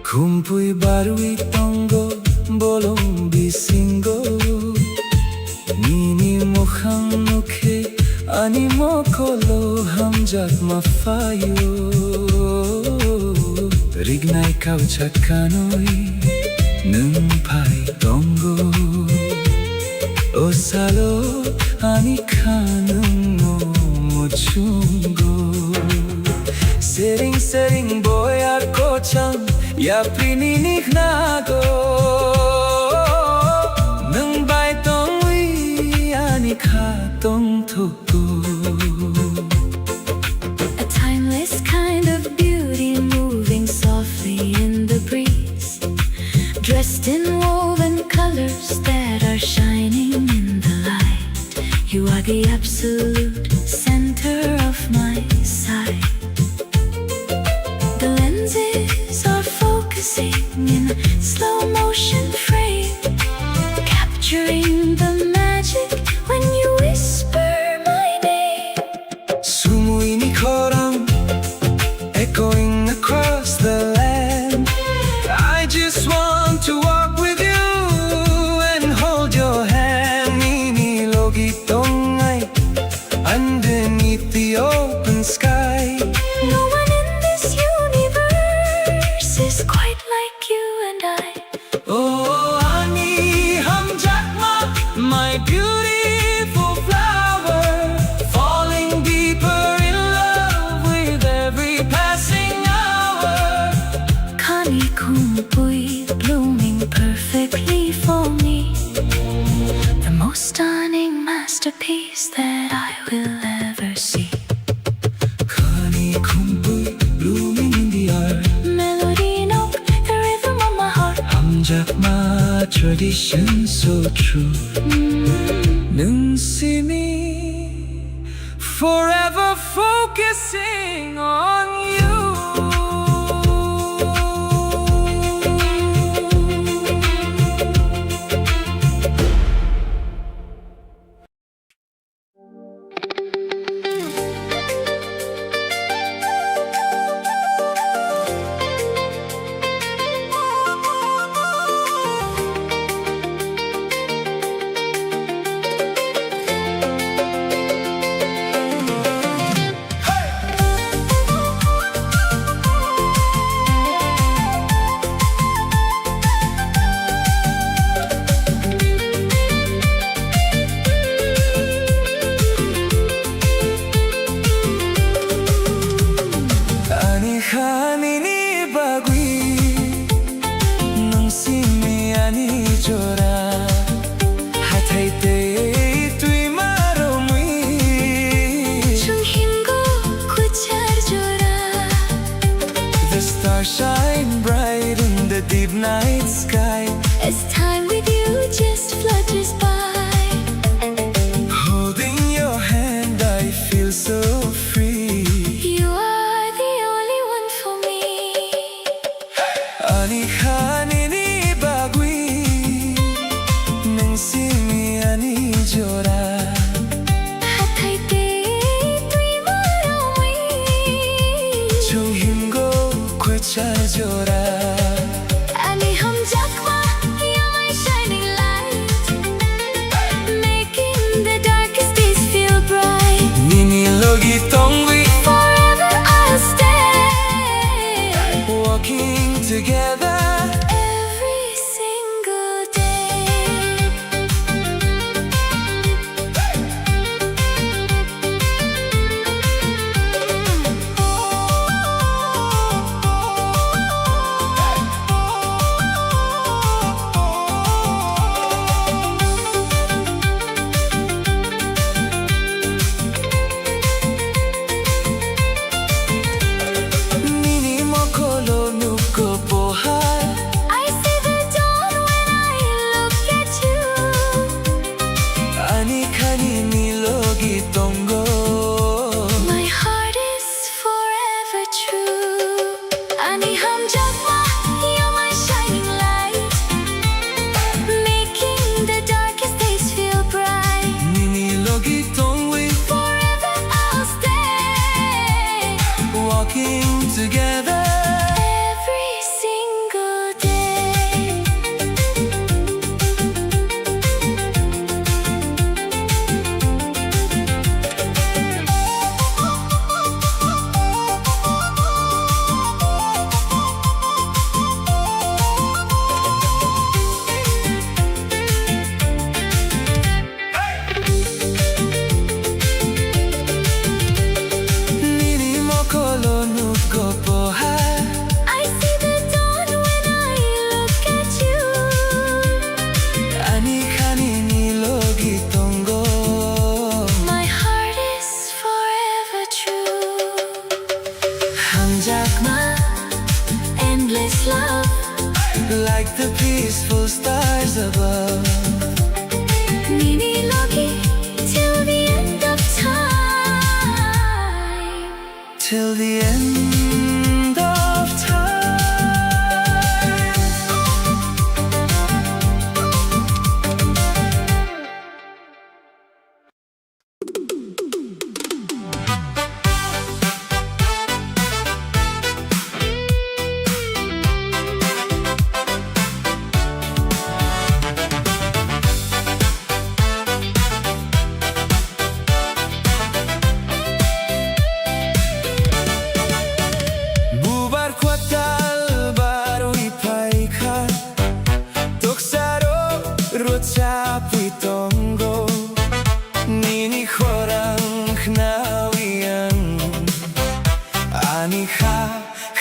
Kumpui barui tongo bolong bisingo Nini mokhang mukhe ani mokolo hamjak mafayo Rignai kau chakanoi nung pai tongo Osalo ani kanung mo mochungo Sering sering boyar kochang Ya prinini nago Nung bai tong wi ani ka tong toku A timeless kind of beauty moving softly in the breeze, dressed in woven colors that are shining in the light. You are the absolute center of my sight. The lenses are focusing in slow motion frame, capturing the magic when you whisper my name. Sumui ni korang echoing across the land I just want to walk with you and hold your hand Nini logi tongai underneath the open sky No one in this universe is quite like you and I. Oh, Ani Hamjakma, my beautiful flower, falling deeper in love with every passing hour. Kani kumpui blooming perfectly for me, the most stunning masterpiece that I will ever see. Kani kumpui blooming in the art. Melody note, the rhythm of my heart. Hamjakma tradition so true. Nung simi forever focusing on you. Hanini bagui nung simi ani jora hathai te tui maro mui Chunghingo kuchar jora. The stars shine bright in the deep night sky As time with you just flutters by. Holding your hand I feel so free You are the only one for me. Ani hanini bagui nung simi ani jora Hathai te tui maro mui Chunghingo kuchar jora Ani hamjak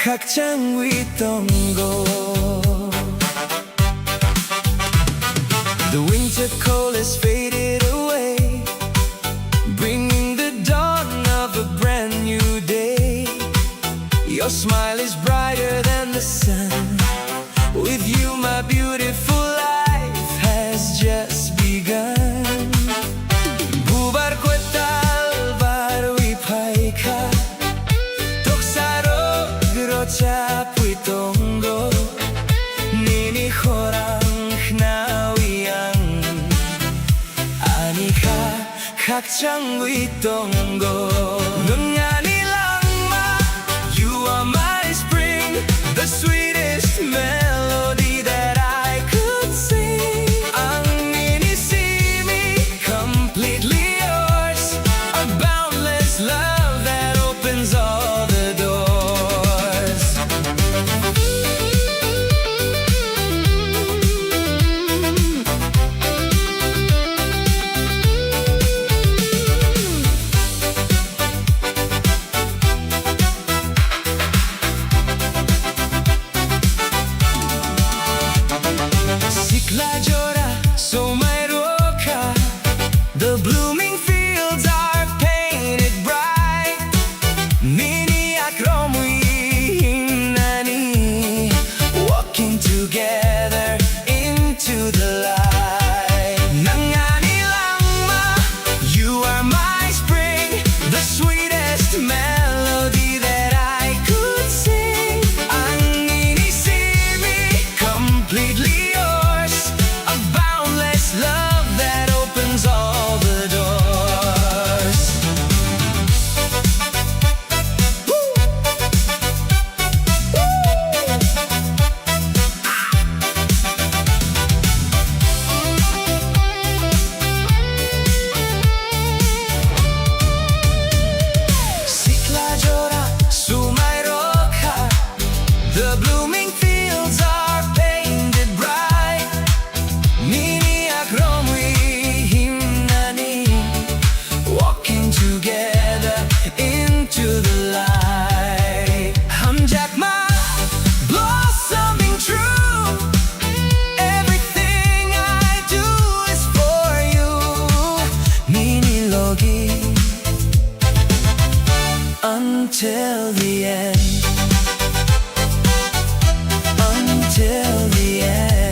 각장 있던 곳. The winter cold has faded away, bringing the dawn of a brand new day. Your smile is brighter than the sun. With you my beautiful life has just begun. 부바르고 tal baru ipaika Toksaro 그렇자 puitongo Nini horang hnawiang 아니가 각장 있던 곳 넌 아니랑마 You are my spring The sweetest melody that I could sing Angini see me completely yours A boundless love that opens all the doors Siklajora somairoka The blooming fields are painted bright Mini akromui himnani Walking together into the light Nangani langma You are my spring The sweetest melody that I could sing Angini see me completely yours A boundless love that opens all the doors Siklajora sumairoka The blooming fields are painted bright Mini akromui himnani Walking together into the light Hamjakma blossoming true Everything I do is for you Mini logi Until the end Until the end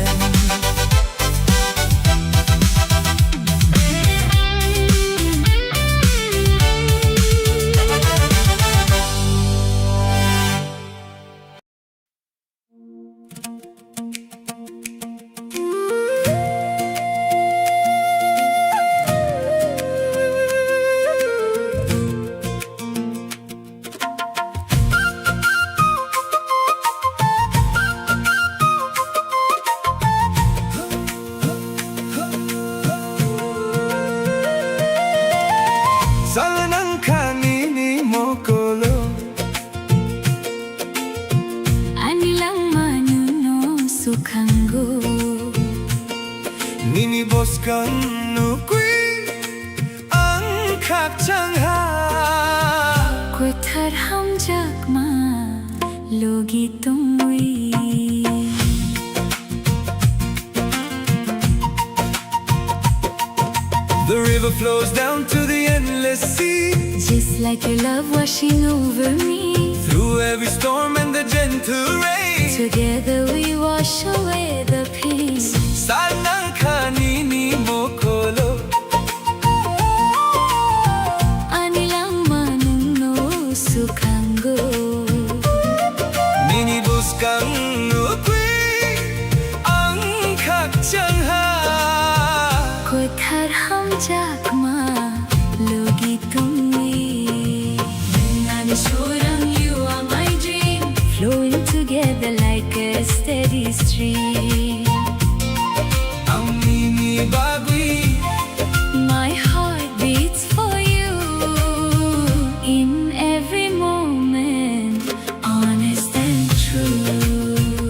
Salanang kanini mokolo Anilang manuno sukanggo Nini boskan nukui ang kakchangha Kwetar hamjakma logi tungwi The river flows down to the endless sea Just like your love washing over me Through every storm and the gentle rain Together we wash away the pain Salanang kanini mokolo Anilang manuno sukanggo Nini boskan nukui ang kakchangha Kwetar hamjakma logi tungwi Nani shorang you are my dream Flowing together like a steady stream Ang nini bagui My heart beats for you In every moment Honest and true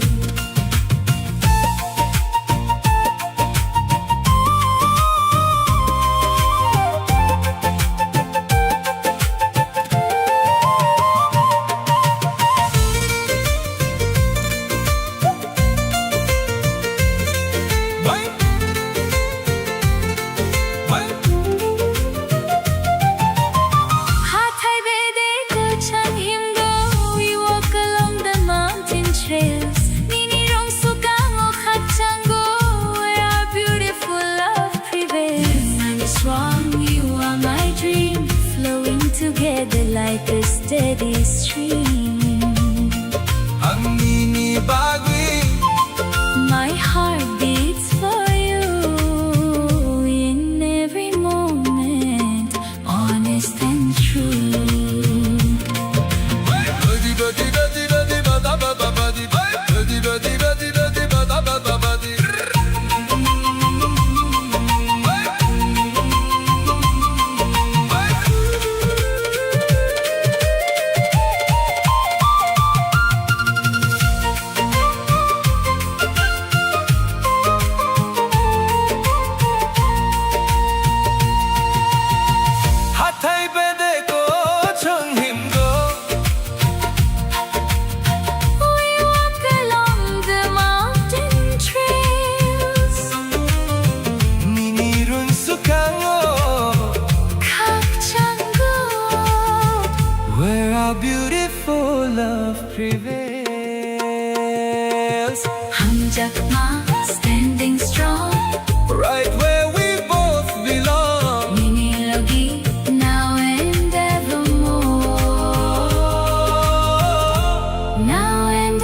like a steady stream. Ang ninibagwi, My heart beats for you in every moment, honest and true. badi badi badi badi bada bada badi badi badi badi badi bada bada badi. 하타이 베데고 정힘고 We walk along the mountain trails. 니니룬 쑥강호 각장 곳 Where our beautiful love prevails. 함작마 standing strong. Right where we both belong. 미밀러기 now and evermore. Now and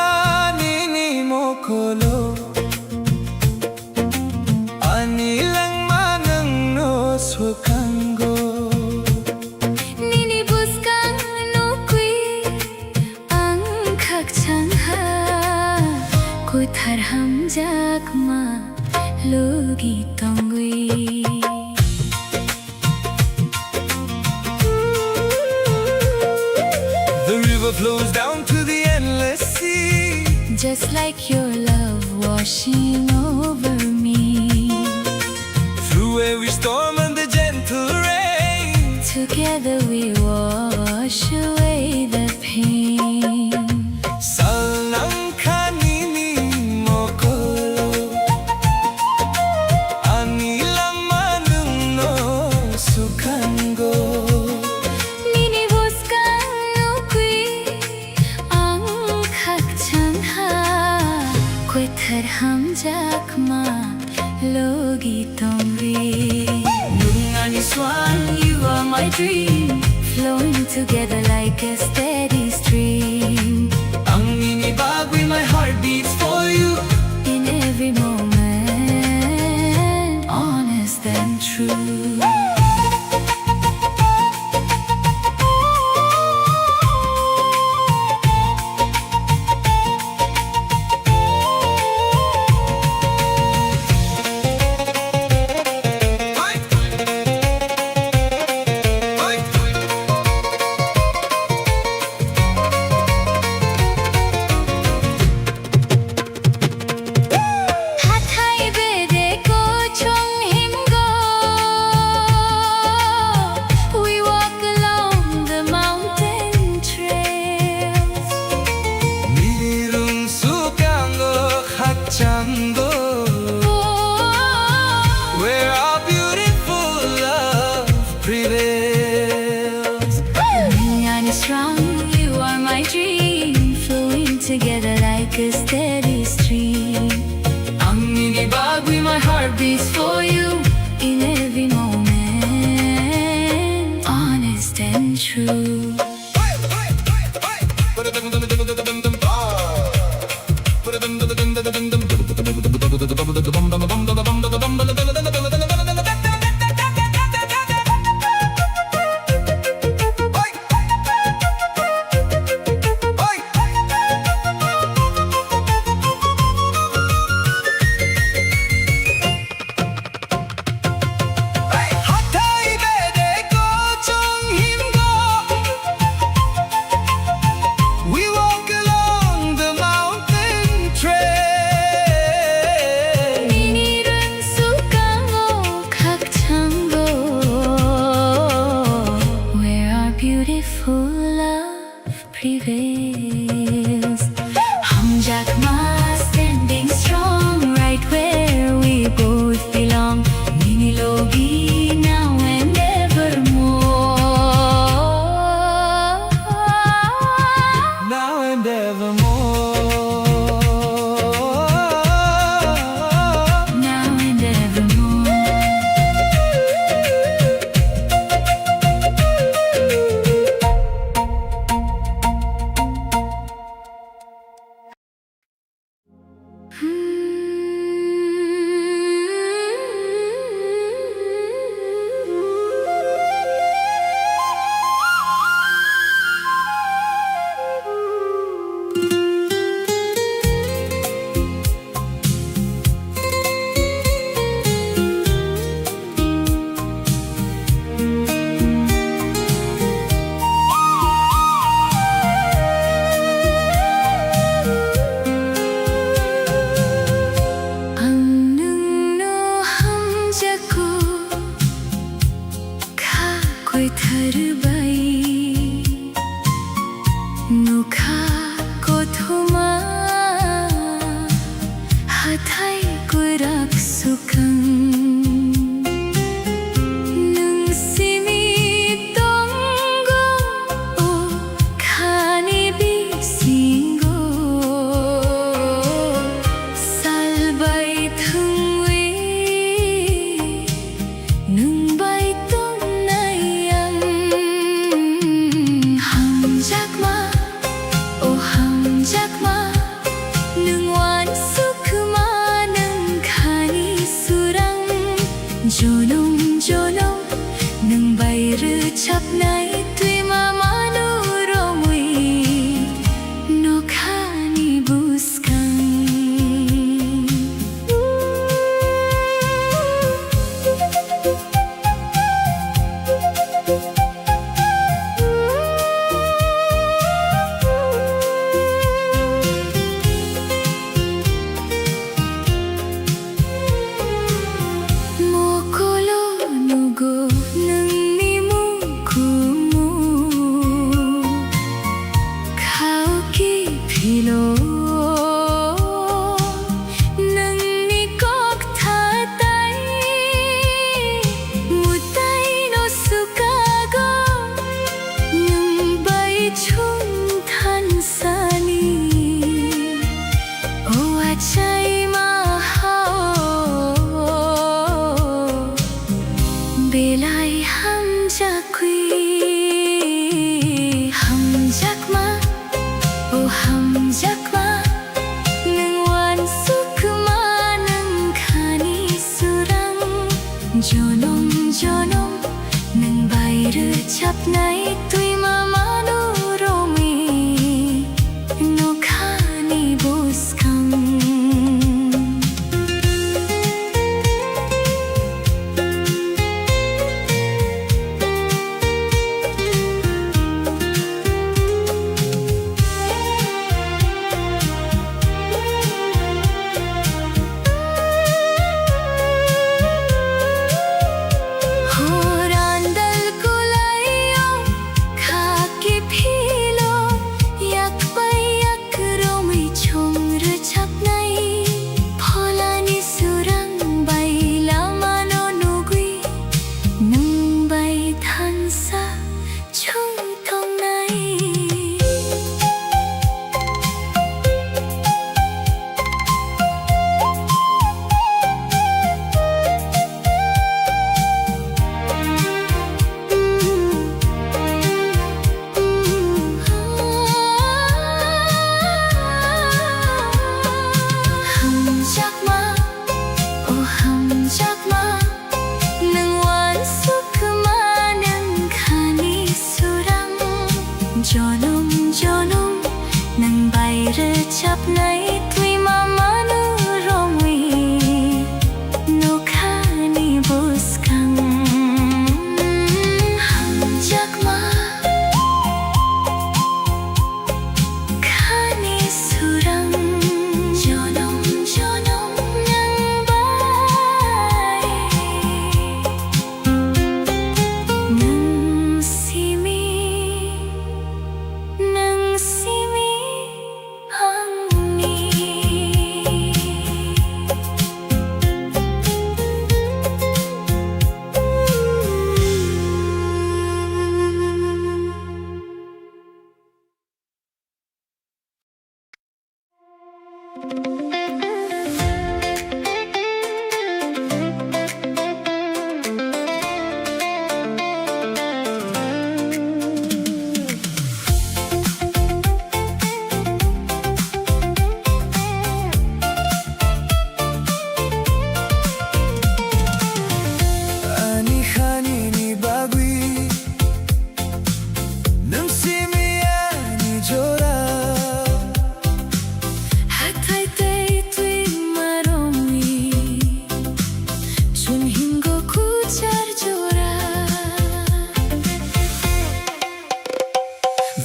살랑카니니 모콜로 아니랑 많은 노숙한고 Nini buskan nukwi ang kakchangha kuthar hamjakma logi tongwi. The river flows down to the endless sea. Just like your love washing over me. Through every storm and the gentle rain. Together we wash away the pain. 살랑카니니 모콜로 아니랑 많은 노숙한고 Nini buskan nukwi ang kakchangha kuthar hamjakma logi tongwi. Nungani swan, you are my dream, flowing together like a steady stream. ang ninibagwi, my heart beats for you. In every moment, honest and true. Hathai bede ko chong himgo. We walk along the mountain trails. 니룬 쑥강고 학창고 Where our beautiful love prevails. Minyan is strong, you are my dream, flowing together like a steady stream. ang ninibagwi, my heart beats For you in every moment, honest and true. 하타이 베데고 정힘고 beautiful love prevails. Hum Jakma standing strong right where we both belong. Melodies now and evermore. Now and evermore. Now and evermore.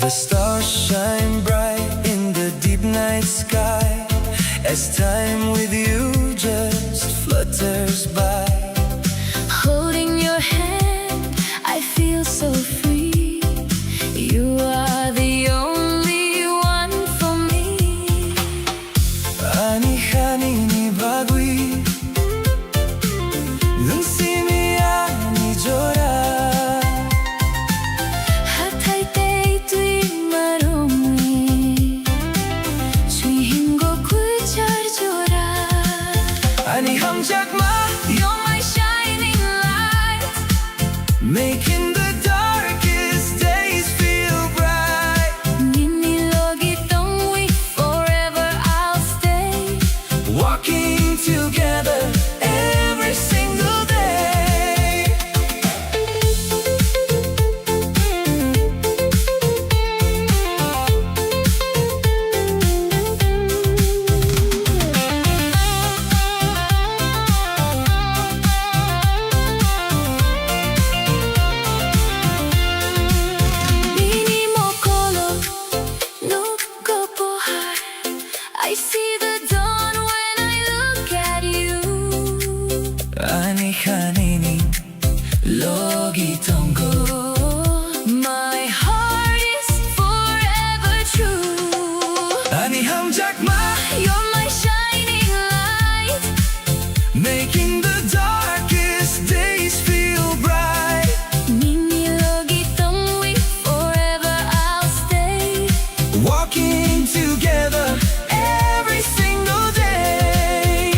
The stars shine bright in the deep night sky as time with you just flutters by. Holding your hand, I feel so free. You are the only one for me. Ani hanini bagui 눈심이 아니죠라. Hatay tay tui marumi Chuhin go kuchar jora. Ani hamjakma, You're my shining light, making the darkest days feel bright. Nini logi tong we forever I'll stay. Walking together every single day. Mini mokolo nuko pohar. I see the dawn when I look at you. Ani hanini logi tongo. My heart is forever true. Ani hamjakma, You're my shining light, making the darkest days feel bright. Mini logi tong we forever I'll stay. Walking together every single day.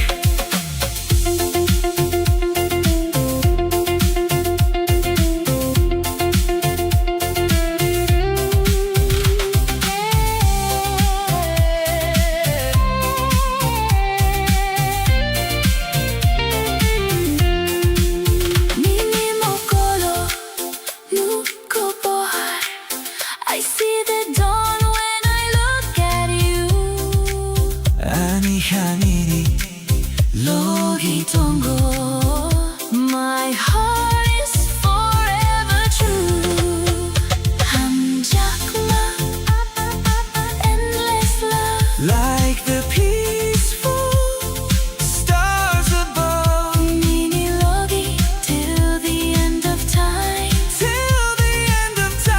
Mini mokolo nuko pohar. I see the dawn when I look at you. Ani hanini logi tongo. My heart is forever true. Hamjakma, endless love. Like the peaceful stars above. Mini logi till the end of time. Till the end of time.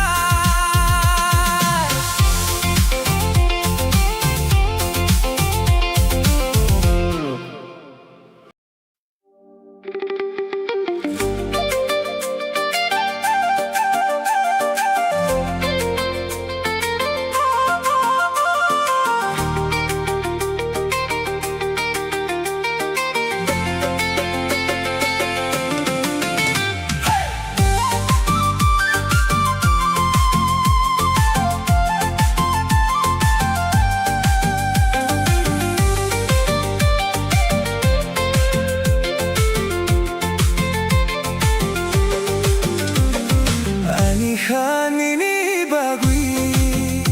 Ani hanini bagui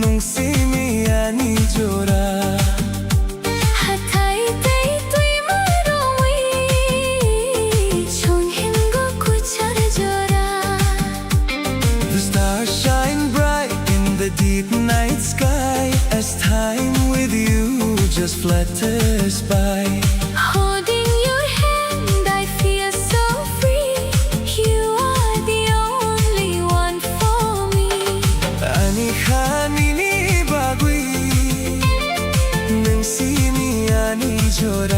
nungsim이 아니죠라. Hatay tay tui marumi Chunghin go kuchar jora. The stars shine bright in the deep night sky as time with you just flutters by. Holding your hand, I feel so free. You are the only one for me. Ani hanini bagui nungsim이 아니죠라.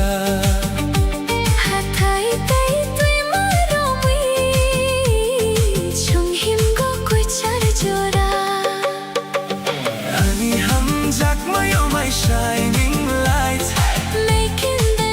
Hatay tay tui marumi Chunghin go kuchar jora. Ani hamjakma, you're my shining light, Making the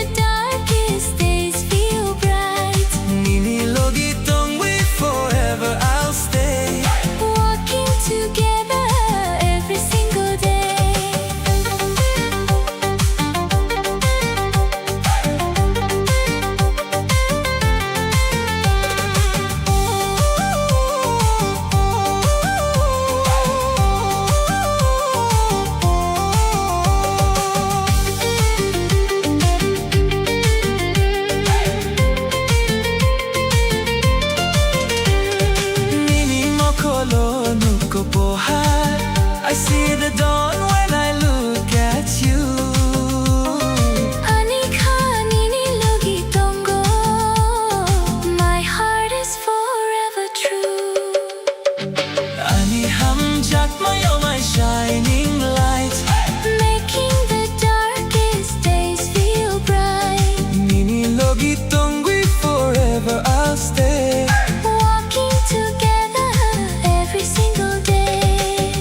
hamjak my oh my shining light, making the darkest days feel bright. Nini logi tongwi forever I'll stay. Walking together every single day.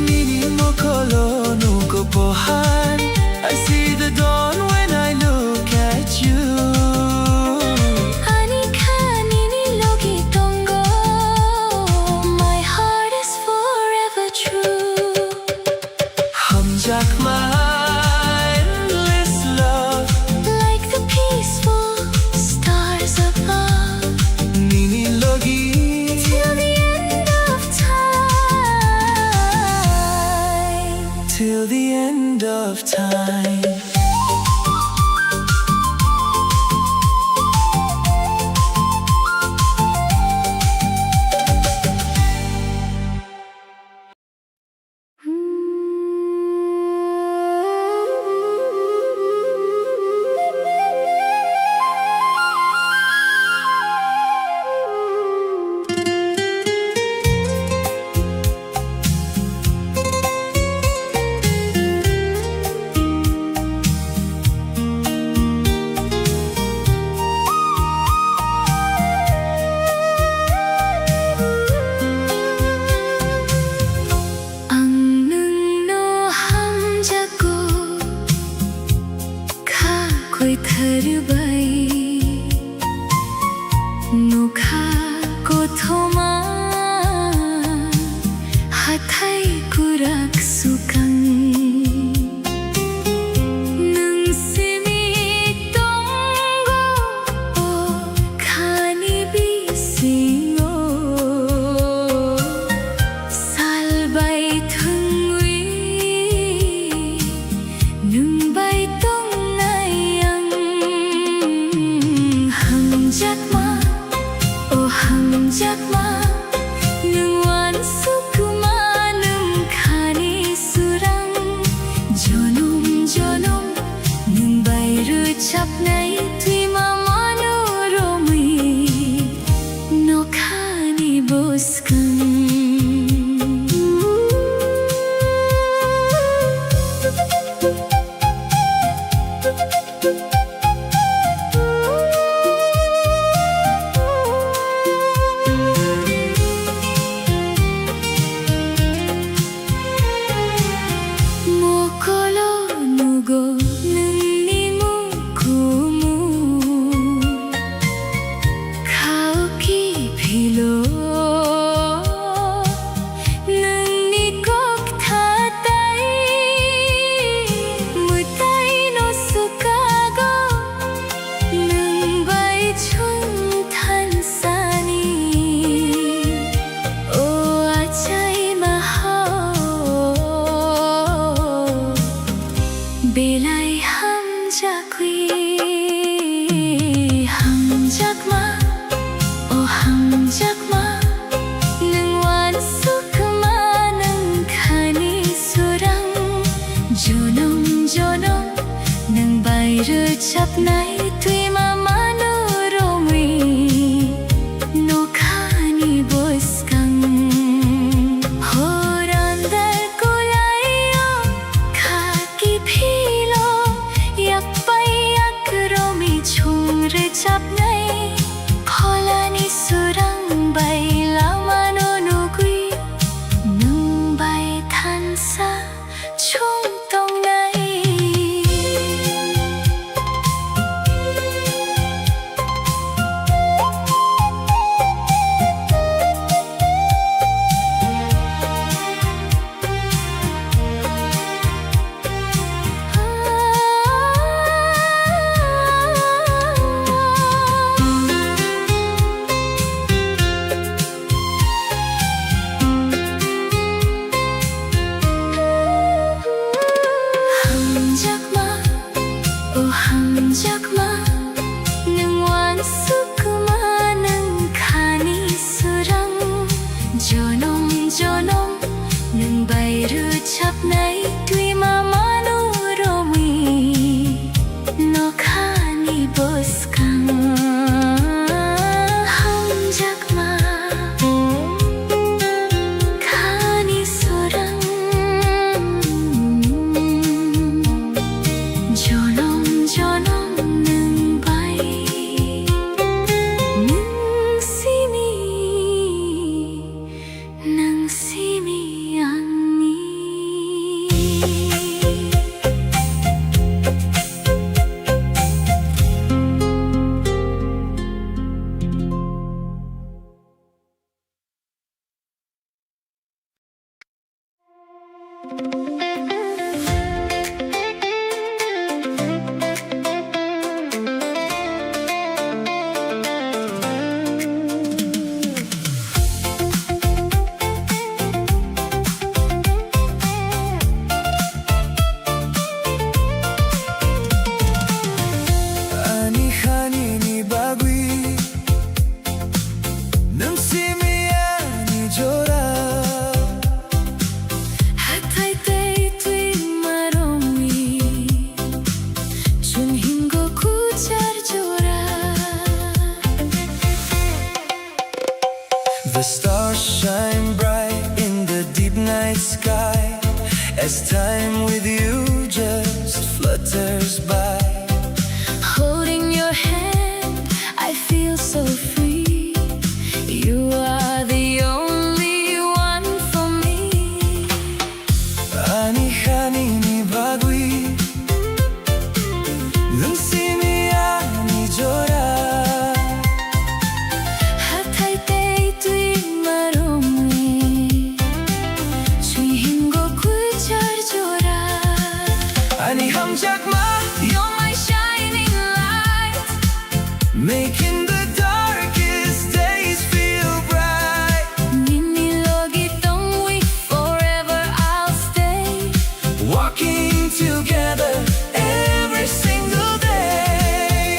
Nini mokolo nuko pohan, I see the dawn when I look at you. Anika nini logi tongo, my heart is forever true. Hamjak my endless love, Like the peaceful stars above, Nini logi till the end of time. till the end of time. Ang nungno hamjaku kha koi tharbai nukha ko thoma hathai kurak sukang nungsimi tongo o khani bisingo salbai thungwi nungbai tong nayang hamjakma oh hamjakma nungwan sukuma nung khani surang jonom jonom nungbai ruchapnai tuima manoromui nokhani boskang. Mokolo nugo nungni mukumu khao ki philo nungni kok thatai mutai no sukago nungbai chung than sani o achai mahao belai hamjakwi hamjakma oh hamjakma nungwan sukma nung khani surang jonom jonom nung bai ruchapnai tuima manoromui nokhani boskang. Horandar kulayo khaki philo yakpai akromi chungre chapnai pholani surang bai lamano nugui nung bai thansa chung tong nai. hamjakma nang wan sukma nang khani surang jonom jonom nang bairu chapnai tui mama no romi no khani boskang hamjakma khani surang jonom jonom nang bai nang simi angni Ani khani ni bagui Nam simi ani jora hatai tei tui maromi chun hingo kuchar jora The stars shine bright in the deep night sky As time with you just flutters by holding your hand I feel so free you are the only one for me Ani khani ni bagui Nam simi ani jora hatai tei tui maromi chui hingo kuchar jora Ani hamjakma you're my shining light Making the darkest days feel bright Nini logi tong we forever I'll stay Walking together every single day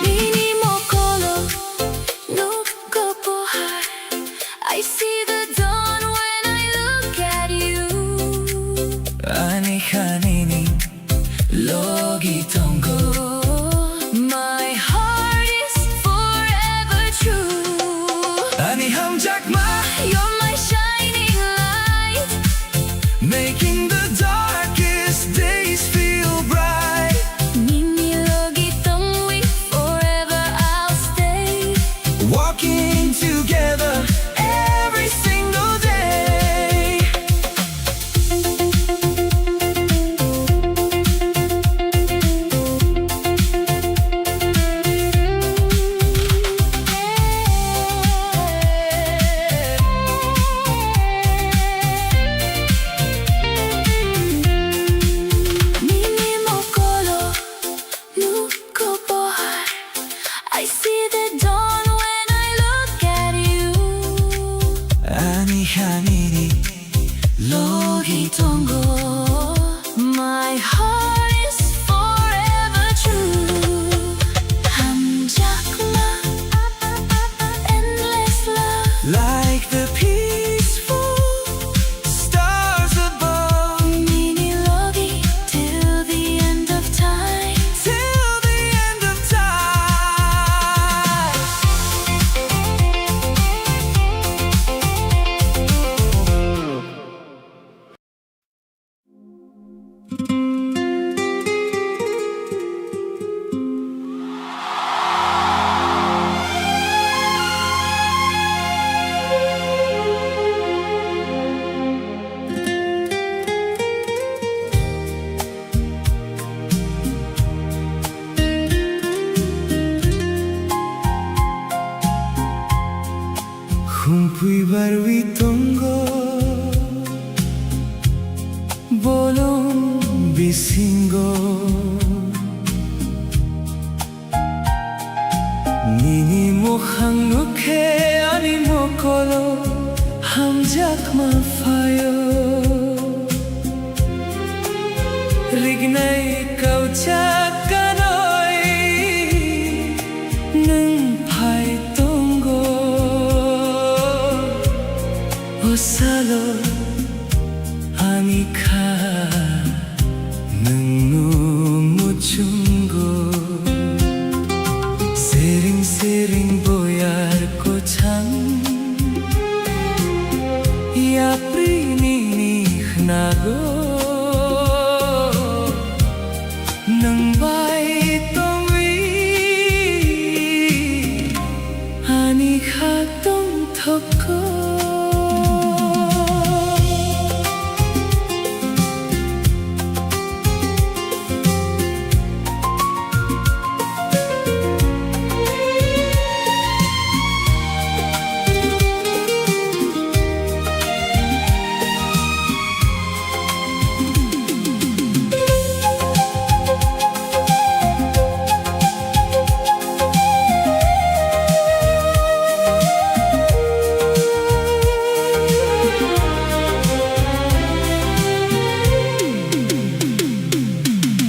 Bini mo kolo nuko pohar I see the dawn when I look at you Ani khani ni logi tongo My heart is forever true Ani hamjakma You're my shining light Making the darkest days feel bright Nini logi tong we forever I'll stay Walking together every single day bisingo Nini mo hangnuke ani mo kolo hamjak mafayo Rignay kauchak kanoy nung pai tonggo Osalo ani ka nung muchunggo Sering-sering boyar ko chang Yapri ninih nago Nang bay tongwi Ani khatong thoko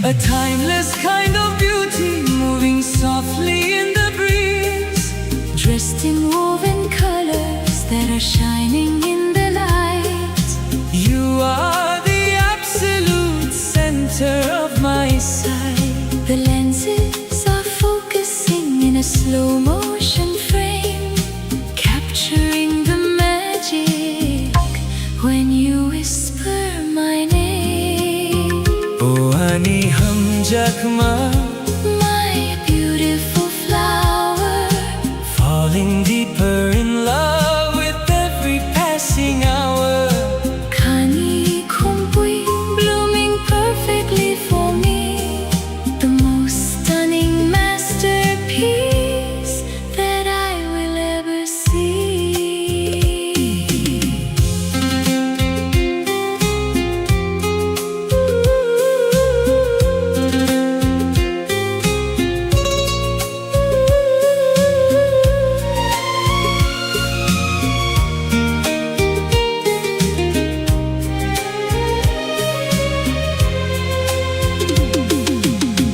A timeless kind of beauty moving softly in the breeze Dressed in woven colors that are shining in the light You are the absolute center of my sight The lenses are focusing in a slow motion frame Capturing the magic when you whisper my name Oh ani hamjak ma My beautiful flower Falling deeper in love with every passing hour Kani kumpui blooming perfectly for me The most stunning masterpiece that I will ever see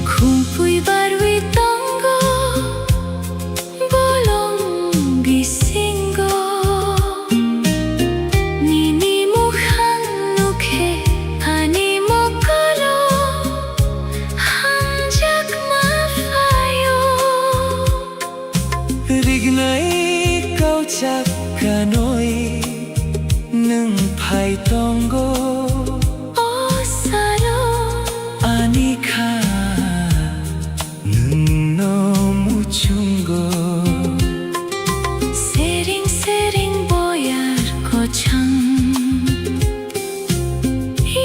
Kumpui barui tango bolong bisingo Nini mo hannuke ani mo kolo hamjak mafayo Rignay kauchak kanoy nung pai tonggo Osalo Ani ka nung no muchunggo Sering-sering boyar ko chang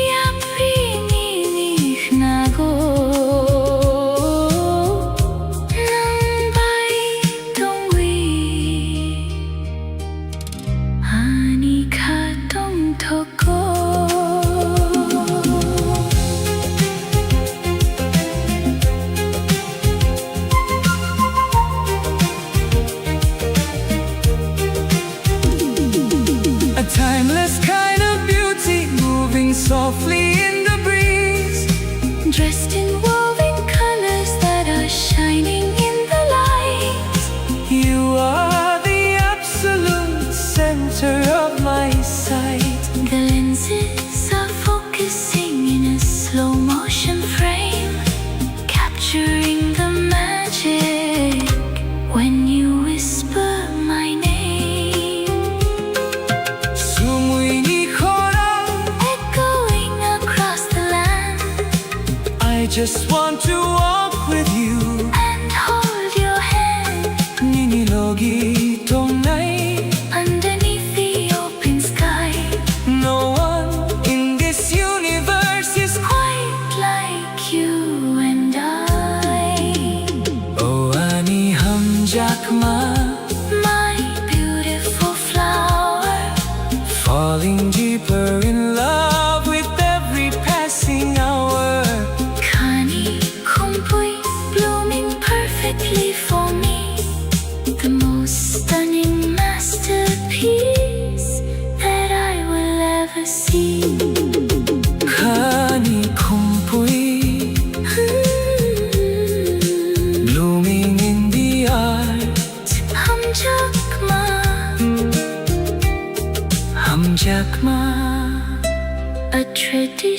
Yapri ninih nago Nang bay tongwi Ani khatong thoko A timeless kind of beauty moving softly in the breeze Dressed in woven colors that are shining in the light You are the absolute center of my sight The lenses are focusing in a slow motion frame Capturing the magic when you whisper my name Sumuy ni khora Echoing across the land I just want to walk with you And hold your hand Nini logi tong nai underneath the open sky No one in this universe is Quite like you and I Oh ani hamjak ma My beautiful flower Falling deeper in love with every passing hour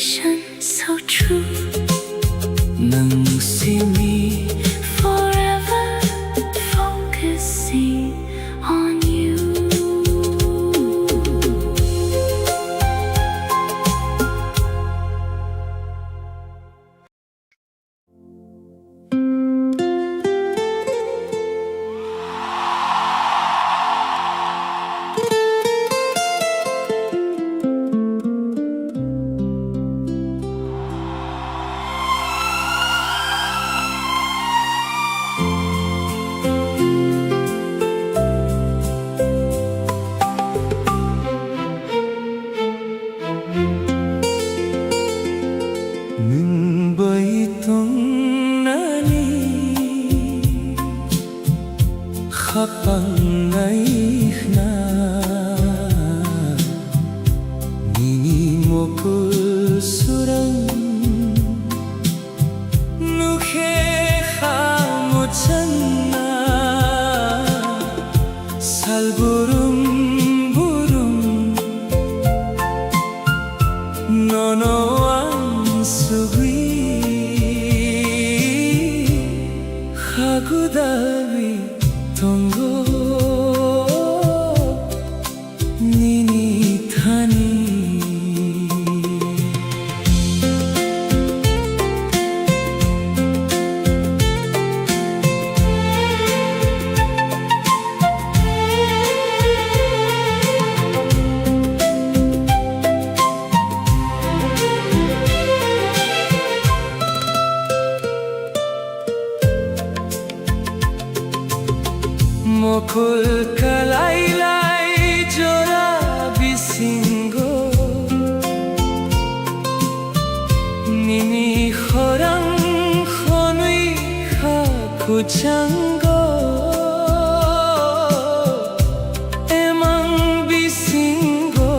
devotion so true. Nang simi Forever focusing on you. Nung baitong nani Kapang naik na Nini mo kursurang Nukhe khamuchan na Salburum burum Nono sugri Hagudawi tongo Nini thani Mokul kalaylay jora bisingo Nini khorang khonui kha kuchango Emang bisingo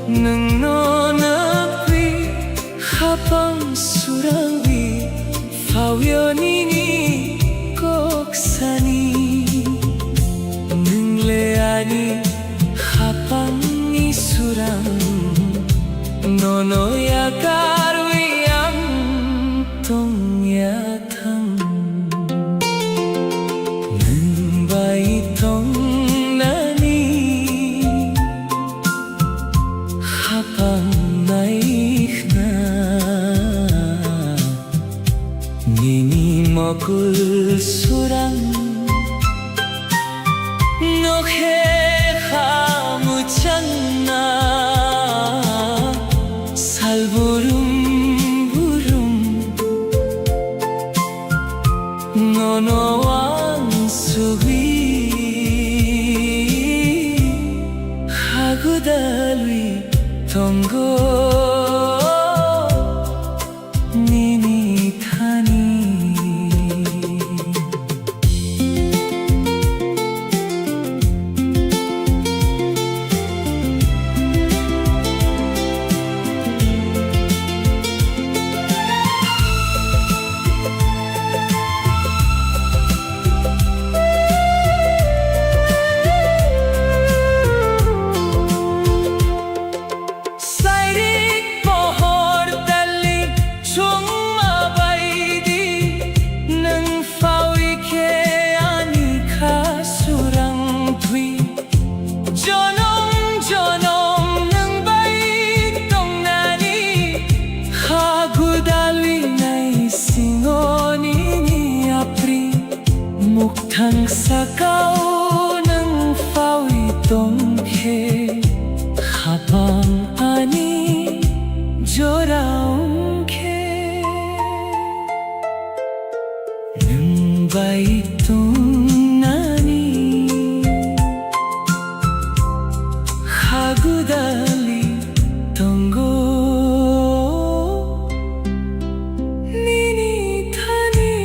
nung nonapi Hapang surangwi Fawyo nini koksani Ani hapang isurang nono ya karwiyam tong yathang nang baitong nani hapang naik na nini mokul surang Nokhe khamuchan na Salburum burum Nono ang sugi Hagudalwi tongo Nini thani Mukhang sakaw ng fawitong he Habang ani joraong ke Nung baitong nani Hagudali tonggo Nini thani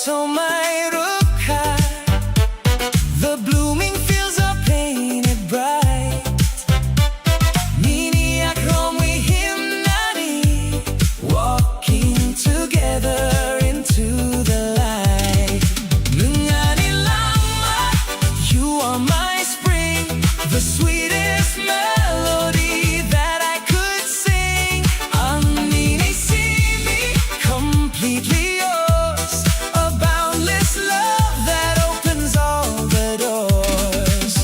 somairuka. The blooming fields are painted bright. Nini akromi himnani, walking together into the light. Nungani lama, you are my spring, the sweetest melody that I could sing. Nini see me completely yours, a boundless love that opens all the doors.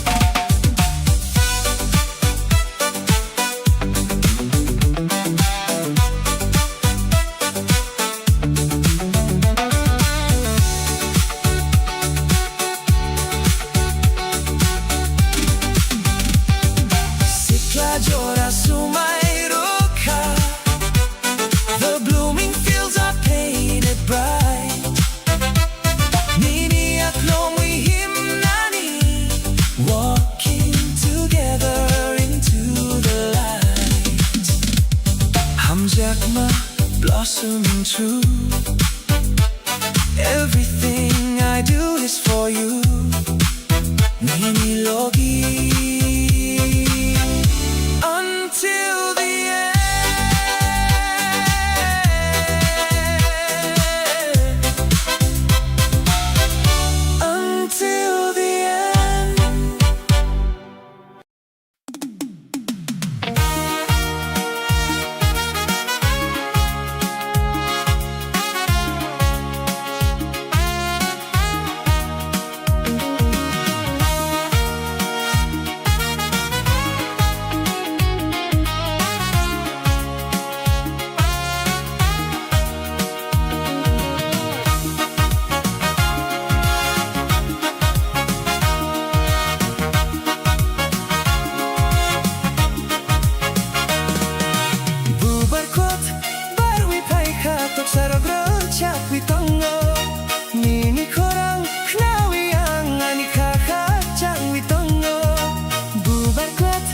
Sikla jora sumairuka. The blooming fields are painted bright. Nini aklomi himnani, walking together into the light. Hamjakma blossoming true. Everything I do is for you. Nini logi until the end. Until the end. Bubarkot barwi paika tok sarogro chakwi tongo. Nini korang knawi ang ani kaka changwi tongo. Bubarkot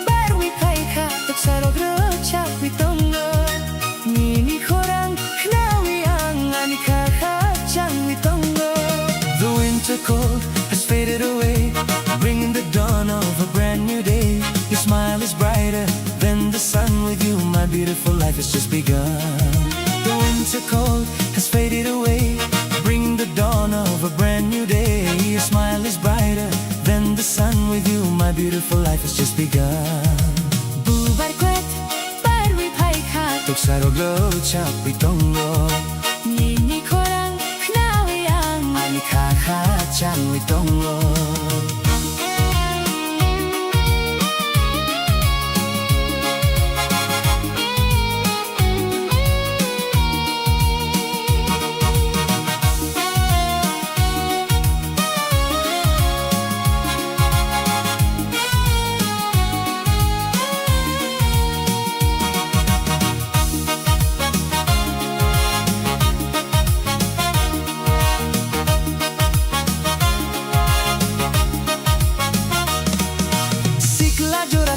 barwi paika tok sarogro chakwi tongo. Nini korang knawi ang ani kaka changwi tongo. The winter cold has faded away, bringing the dawn of a brand new day. Your smile is brighter than the sun. With you, my beautiful life has just begun. The winter cold has faded away, bringing the dawn of a brand new day. Your smile is brighter than the sun. With you, my beautiful life has just begun. Bubarkwet barwi paika Tok saroglo chakwi tongo. Nini korang knawi ang Ani kaka changwi tongo.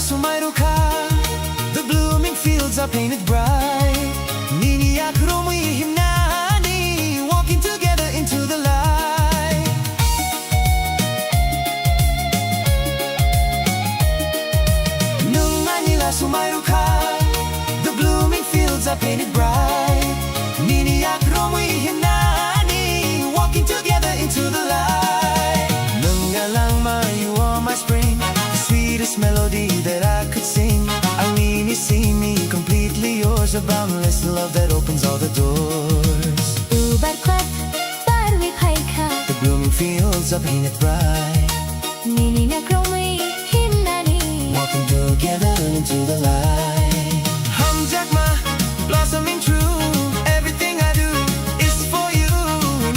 Sumairuka, the blooming fields are painted bright. Nini akromi himnani, walking together into the light. Nung Manila Sumairuka, the blooming fields are painted bright. Nini akromi himnani, walking together into the light. Nung alangma, you are my spring, the sweetest melody that I could sing. Nini see me completely yours, a boundless love that opens all the doors. Bubarkwet barwi paika The blooming fields are painted bright, Nini nakromi himnani, walking together into the light. Hamjakma blossoming true. Everything I do is for you.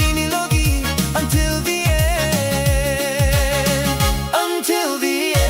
Nini logi until the end. Until the end.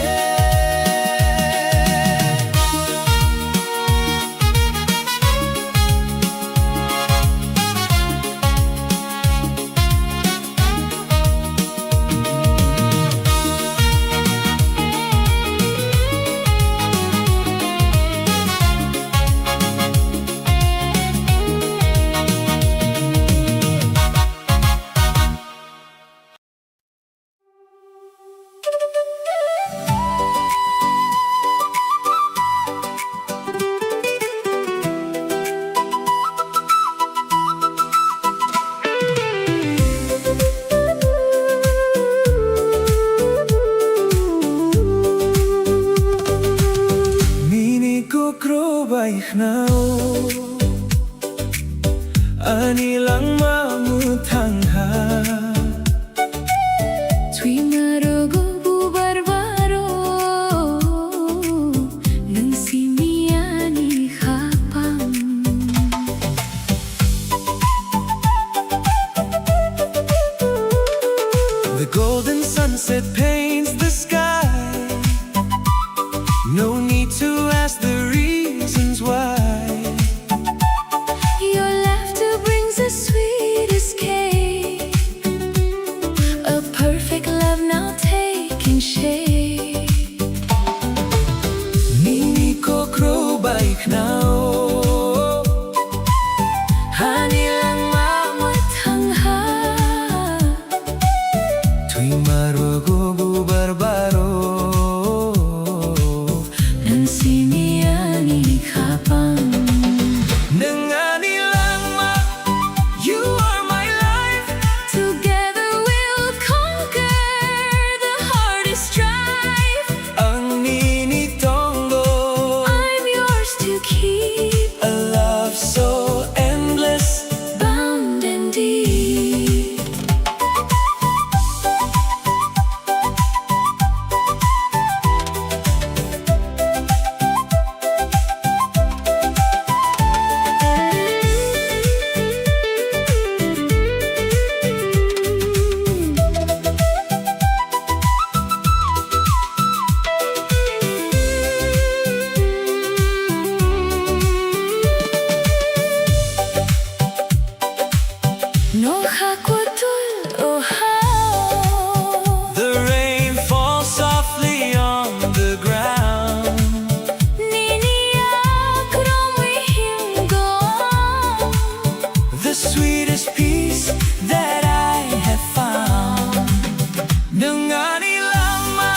iknao anilang mamutangha Tuimarogo bubarbaro Nang simiani hapang The golden sunset paints the sky. No need to ask the reasons why. Your laughter brings a sweet escape A perfect love now taking shape Nini kokro ba iknao Hanilang mamutangha Tuimarogo bubarbaro Nang simiani hapang Nanganilang ma, you are my life. Together we'll conquer the hardest strife Ang ninitongo, I'm yours to keep a love so endless. Bound and deep No hakwatul oh how The rain falls softly on the ground. Niniyak ramwihim go The sweetest peace that I have found. Nanganilang ma,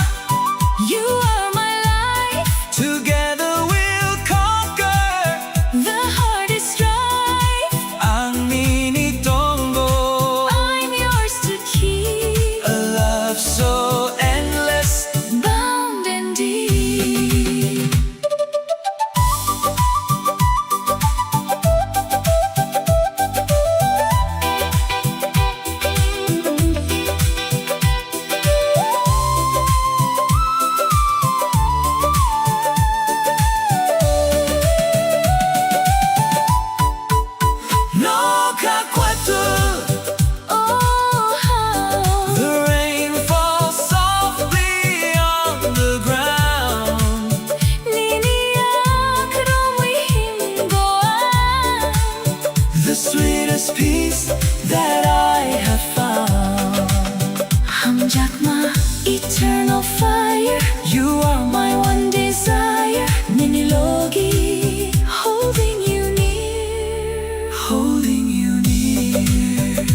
You are my life together we'll conquer The hardest strife ang ninitongo, I'm yours to keep a love so endless. Bound and deep No kakwatul, Oh how the rain falls softly on the ground. Niniyak ramwihim go The sweetest peace that I have found. Hamjakma eternal fire You are My one desire Ninilogi Holding you near holding you near.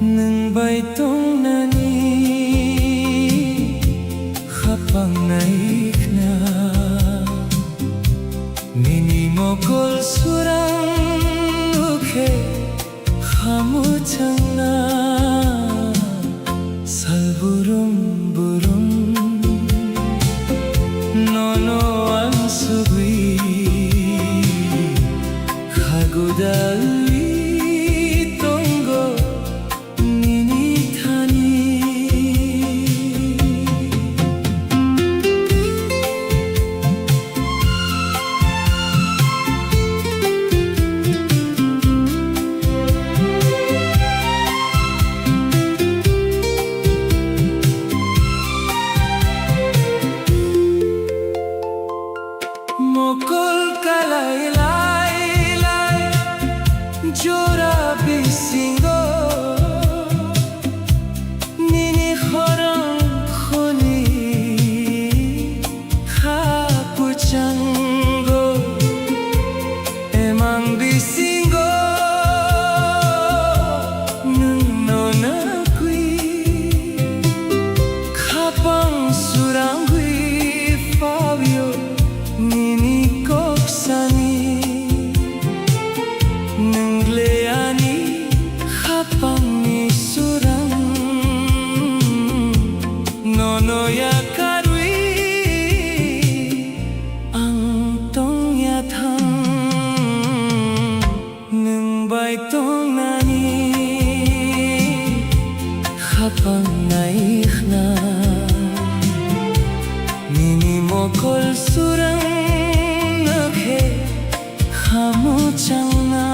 Nang baitong nani khapang naik na Nini mokol surang ukhe khamutang na Salburum burum nono ang sugui khagudalwi tongo nini thani mokol kalai lai lai mang bisingo nung nonagui kapang surangui Fabio nini koksani nung leani kapang ni surang nono ya Baitong nani kapang naik na nini mo kol surang naghe kamu chang na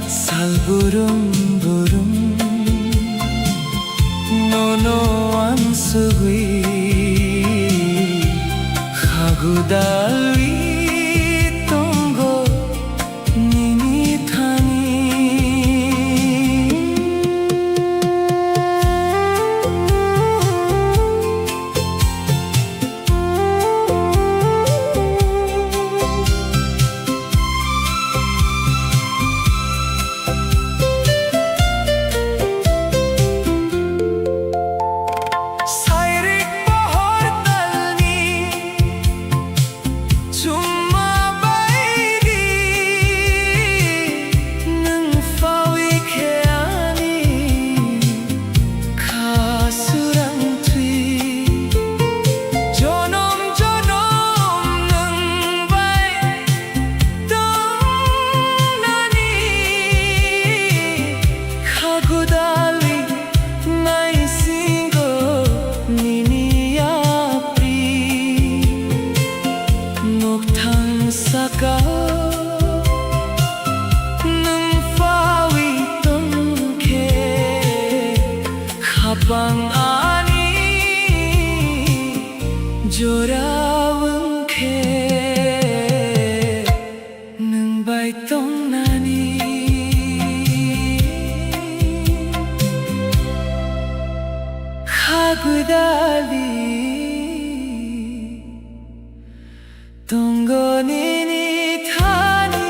sal burung burung nono an sugui khagudalwi Kapang ani jorawang ke nang baitong nani khagudali tonggo nini thani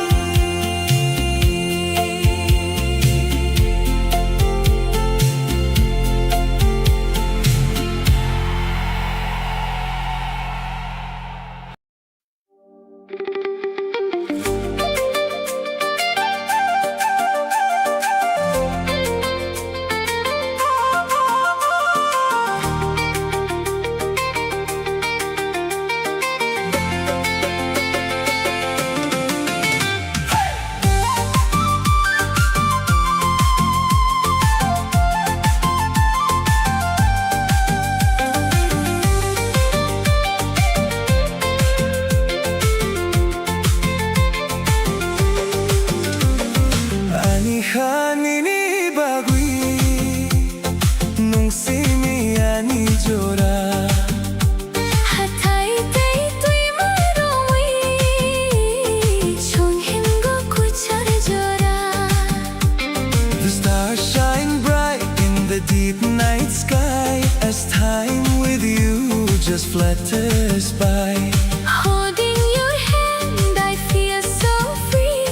Nini bagui nung simi ani jora hatai tei tui maroi chung him go kuchar jora. The stars shine bright in the deep night sky as time with you just flutters by. Holding your hand I feel so free.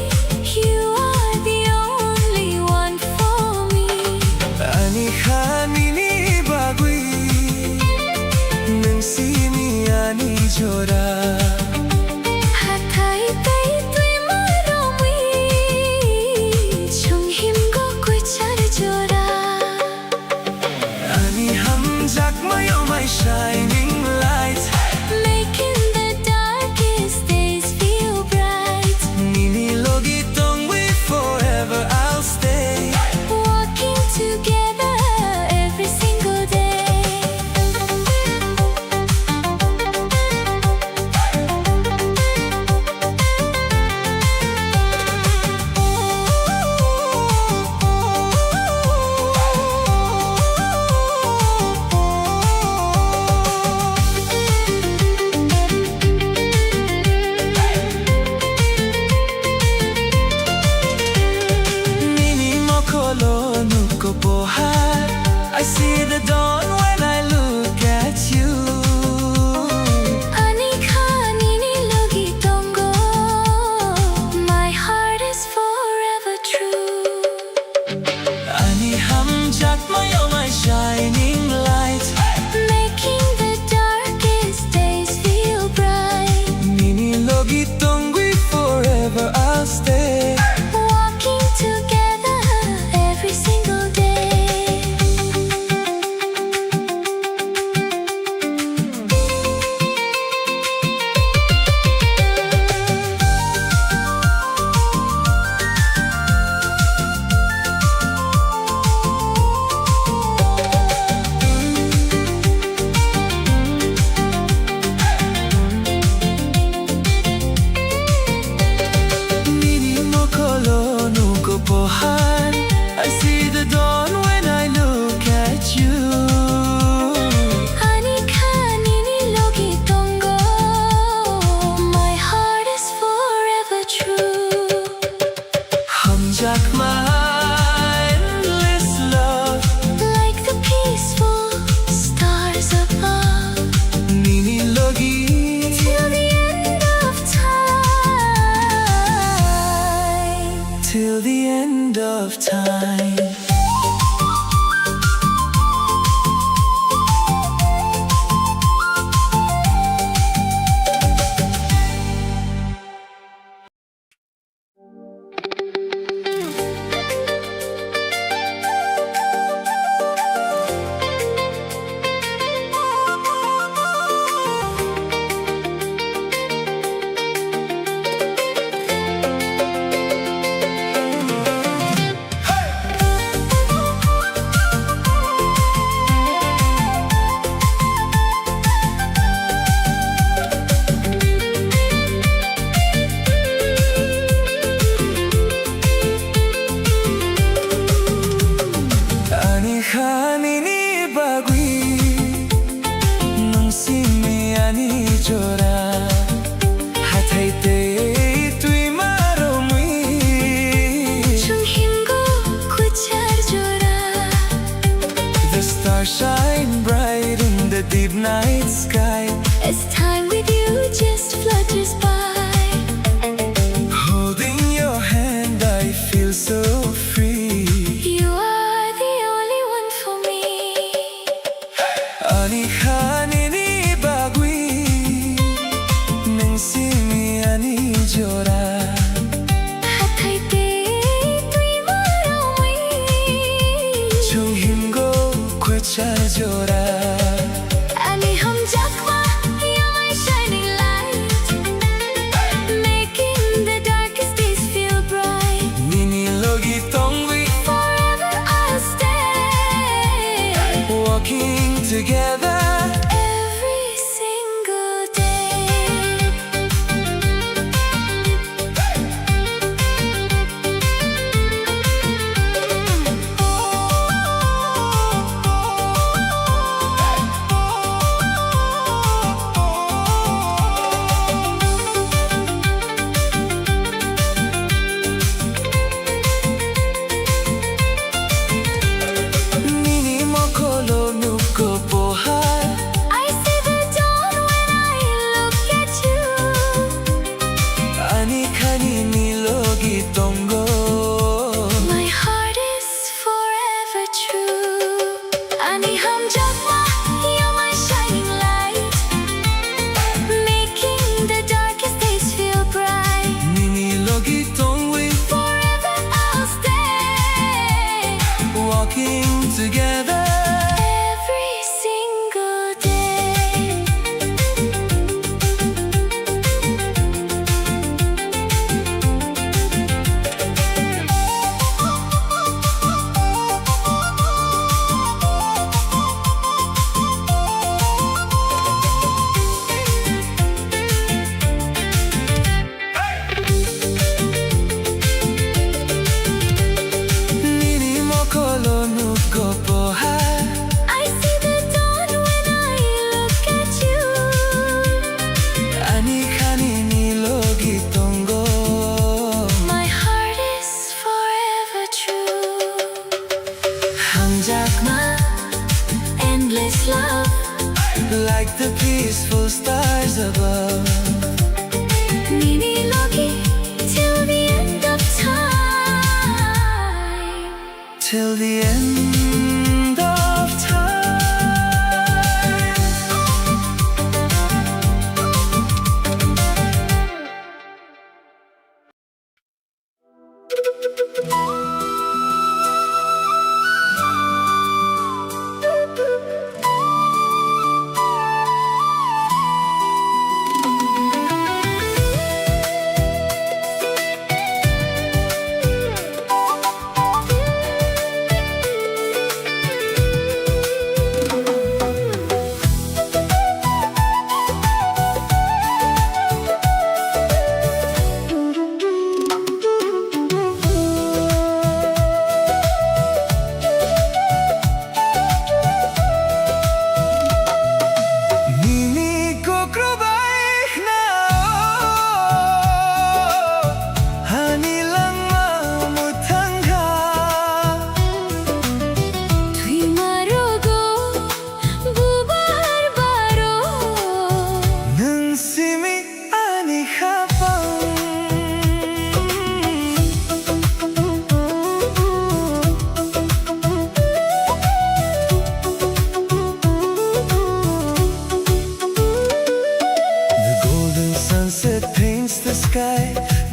You are the only one for me. Nini bagui nung simi ani jora hatai tei tui maroi chung him go kuchar jora. Ani ham jak my oh my shining light Make hamjakma endless love, like the peaceful stars above, ninilogi till the end of time. till the end of time. Shine bright in the deep night sky, As time with you just flutters by. holding your hand I feel so free. You are the only one for me. Anikhanini bagwi nang simi ani jora, Hatay te tui maramwi. chung himgo kwecha jora. Ani hum jakma, you're my shining light, making the darkest days feel bright. Nini logi tongwi Forever I'll stay, walking together. every single day. Nini mokolo nuko pohar, I see the dawn when I look at you. anikhanini logi tongo. My heart is forever true. Ani hum jakma, you're my shining light, making the darkest days feel bright. Nini logi tongwi Forever I'll stay, walking together. every single day. Nini mokolo nuko pohar, I see the dawn when I look at you. anikhanini logi tongo. My heart is forever true. Hamjakma Endless love, like the peaceful stars above, Nini Logi, till the end of time. till the end of time.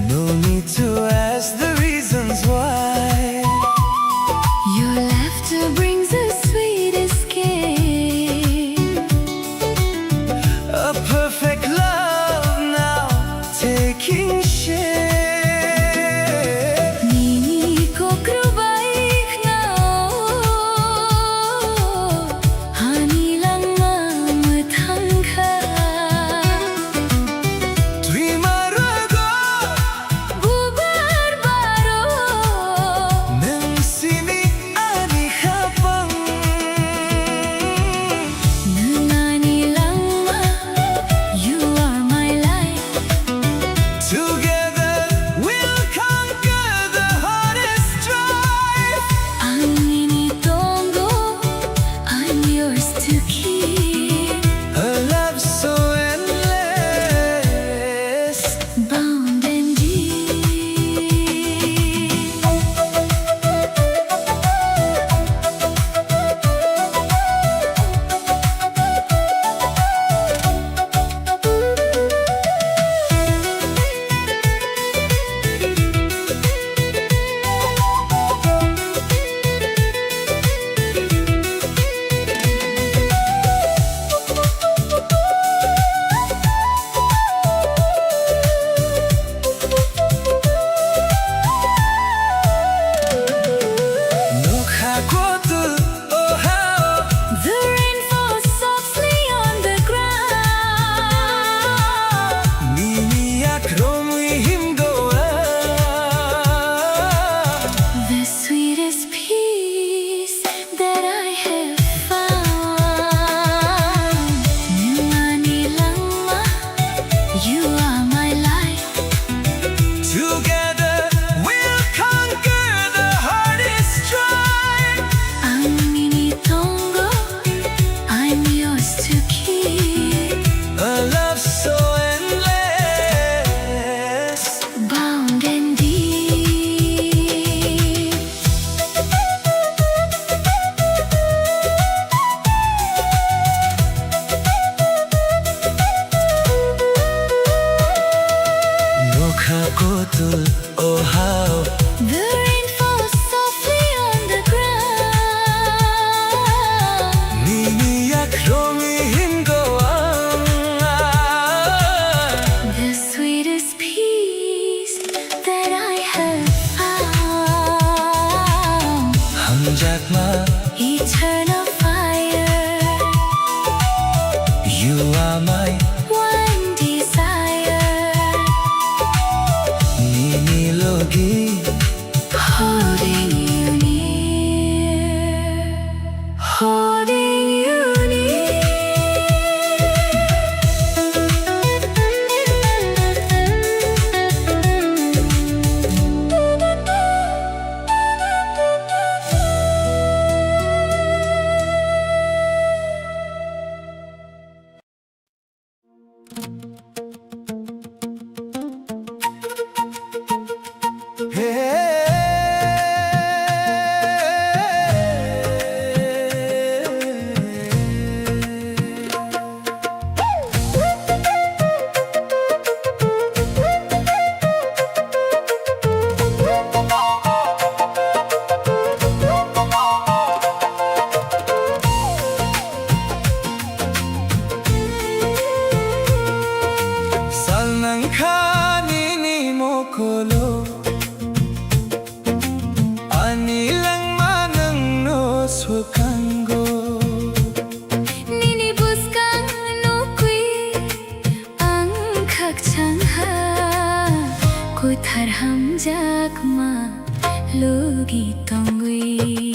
No need to ask the reasons why. Your laughter brings a sweet escape. A perfect love now taking shape. Nini kokrubaik na hani lang mamatang ka. Tuwi marago Bubarbaro ng simi-ani habang Nangani lang ma, you are my life. together we'll conquer the hardest drive. Ang initongo, I'm yours to keep. A love so endless. Bound and deep. Look how good, oh how The rain falls softly on the ground. niniyak romo'y himgawa. The sweetest peace that I have found. Nangani lang ma, you are my life. Together we'll conquer the hardest drive. Ang initongo, I'm yours to keep. A love so endless. Bound and deep. Look how good, oh how The rain falls softly on the ground. niniyak romo'y himgawa. The sweetest peace that I have found. hamjakma, Eternal fire, you are my one desire. ninilogi. Holding you near, holding you near. Salnang kanini mo kolo anilang manang noswakango. Ninibuskan nukui ang kakchangha kuthar hamjak ma logi tongui.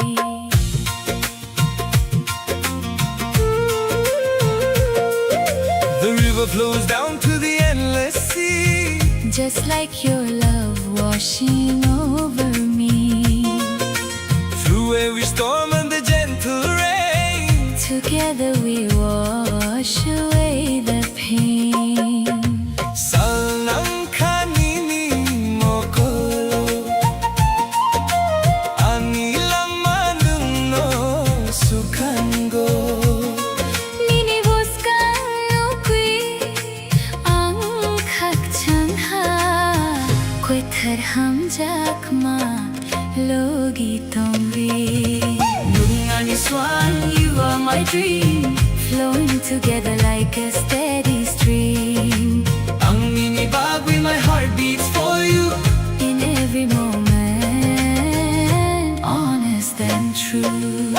The river flows down to the endless sea. Just like your love washing over me. Through every storm and the gentle rain. Together we wash away the pain. Salnang kanini mo kolo anilang manang noswakango. Ninibuskan nukui ang kakchangha कोई थर हम जाकमा लोगी तोंगी Nungani swan, you are my dream Flowing together like a steady stream Ang minibag with my heart beats for you In every moment Honest and true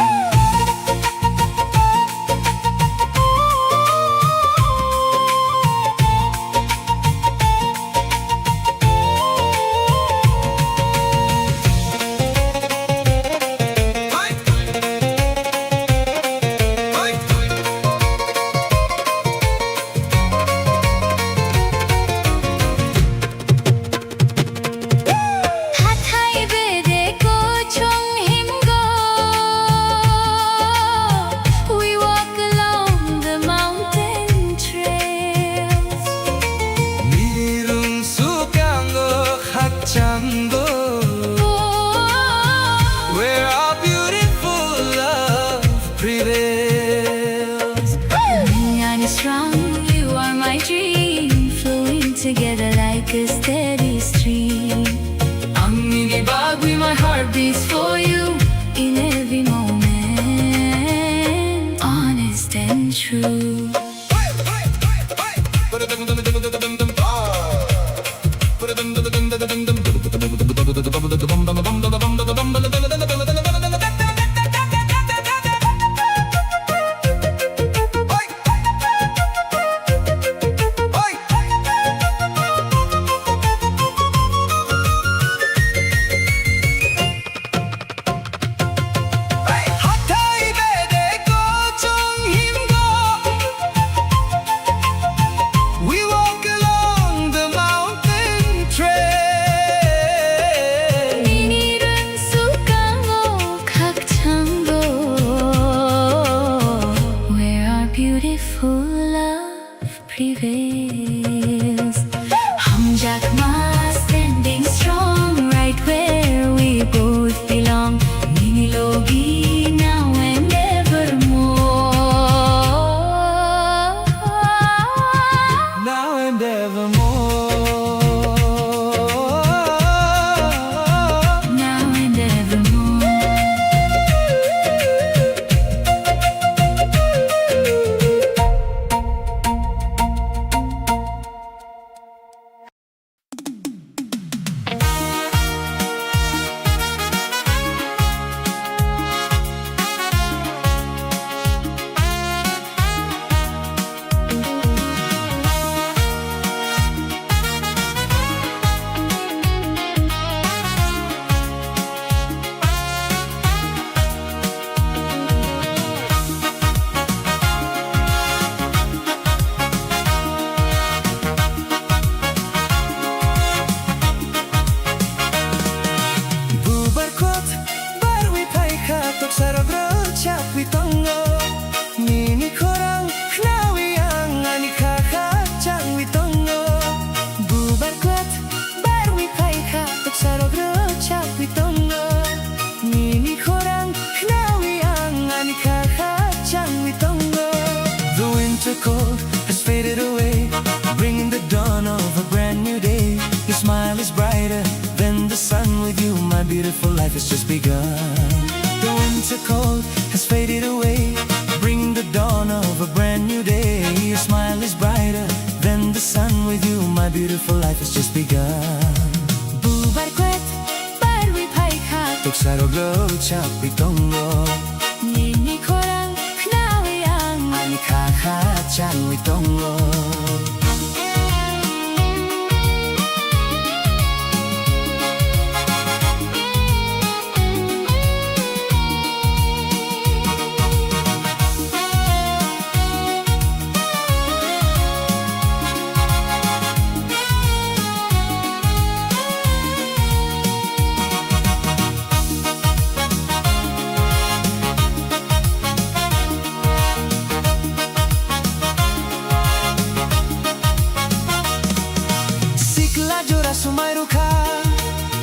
Where our beautiful love prevails. Nungani strong, you are my dream Flowing together like a steady stream Ang minibag with my heart beats for you In every moment Honest and true Beautiful love prevails. Hum Jackma standing strong, right where we both belong. Nini Logi now and evermore. Now and evermore. Now and evermore. Nini korang knawi ang ani kakacang witongo Bubar kwat barwi paika tuk sarog rocak witongo Nini korang knawi ang ani kakacang witongo The winter cold has faded away Bringing the dawn of a brand new day Your smile is brighter than the sun With you my beautiful life has just begun The winter cold has faded away Bring the dawn of a brand new day Your smile is brighter than the sun With you my beautiful life has just begun Bubar kwet barwi paika Tuk saroglo chapi tongo Nini korang knawi ang Ani kakacang witongo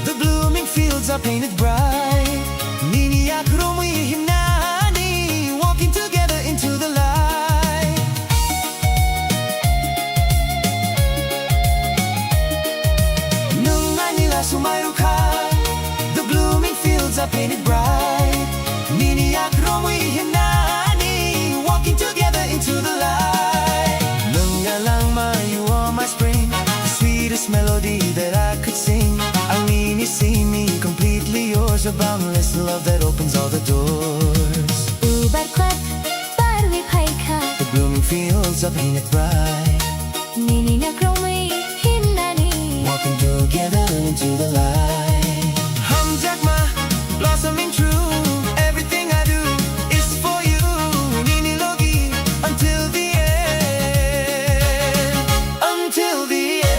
The blooming fields are painted bright Nini akromu hinani Walking together into the light Nung sumayo ka. The blooming fields are painted bright. Niniyak romoy hinani, walking together into the light. Lungalangma, you are my spring, the sweetest melody that I could sing. Ang nini see me, completely yours, a boundless love that opens all the doors. Ubat klep, barwi paika. The blooming fields are painted bright. Niniyak romoy hinani, walking together into the light. Hamjakma, blossoming true. Everything I do is for you. Nini logi until the end. Until the end.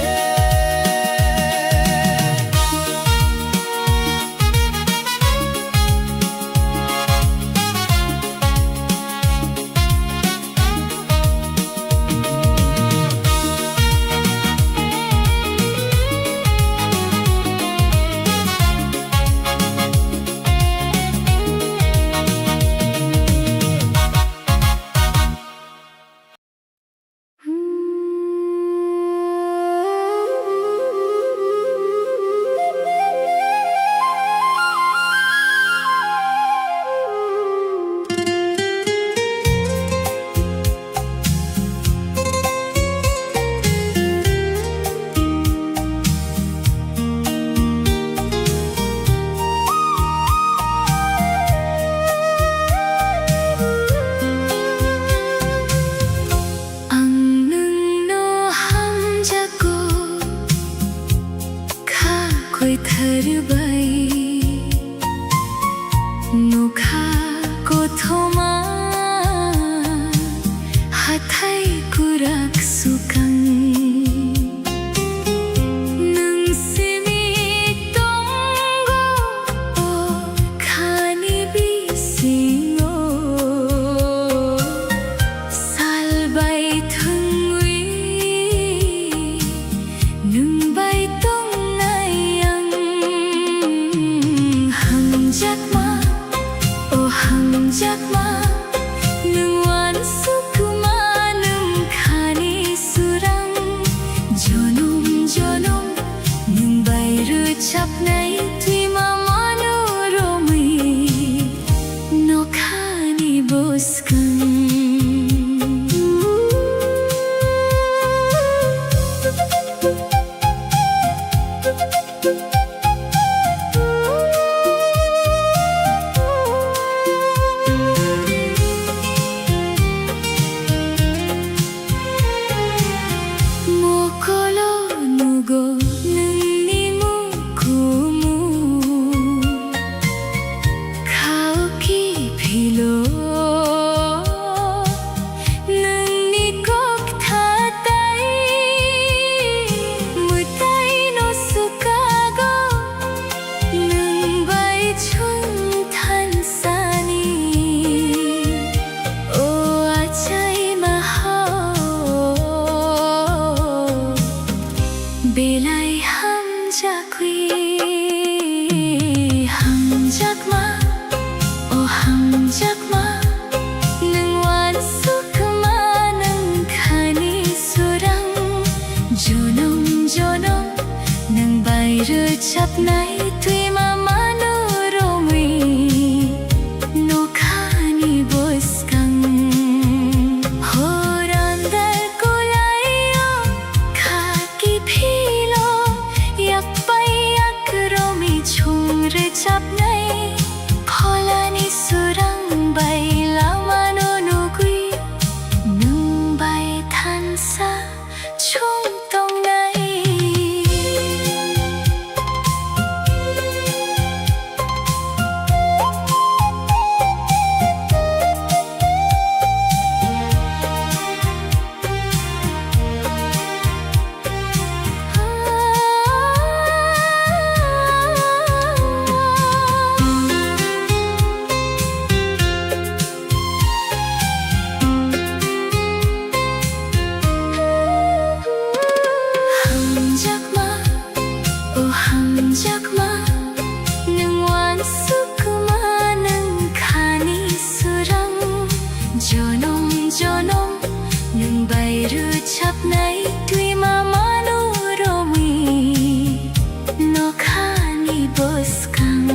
보스강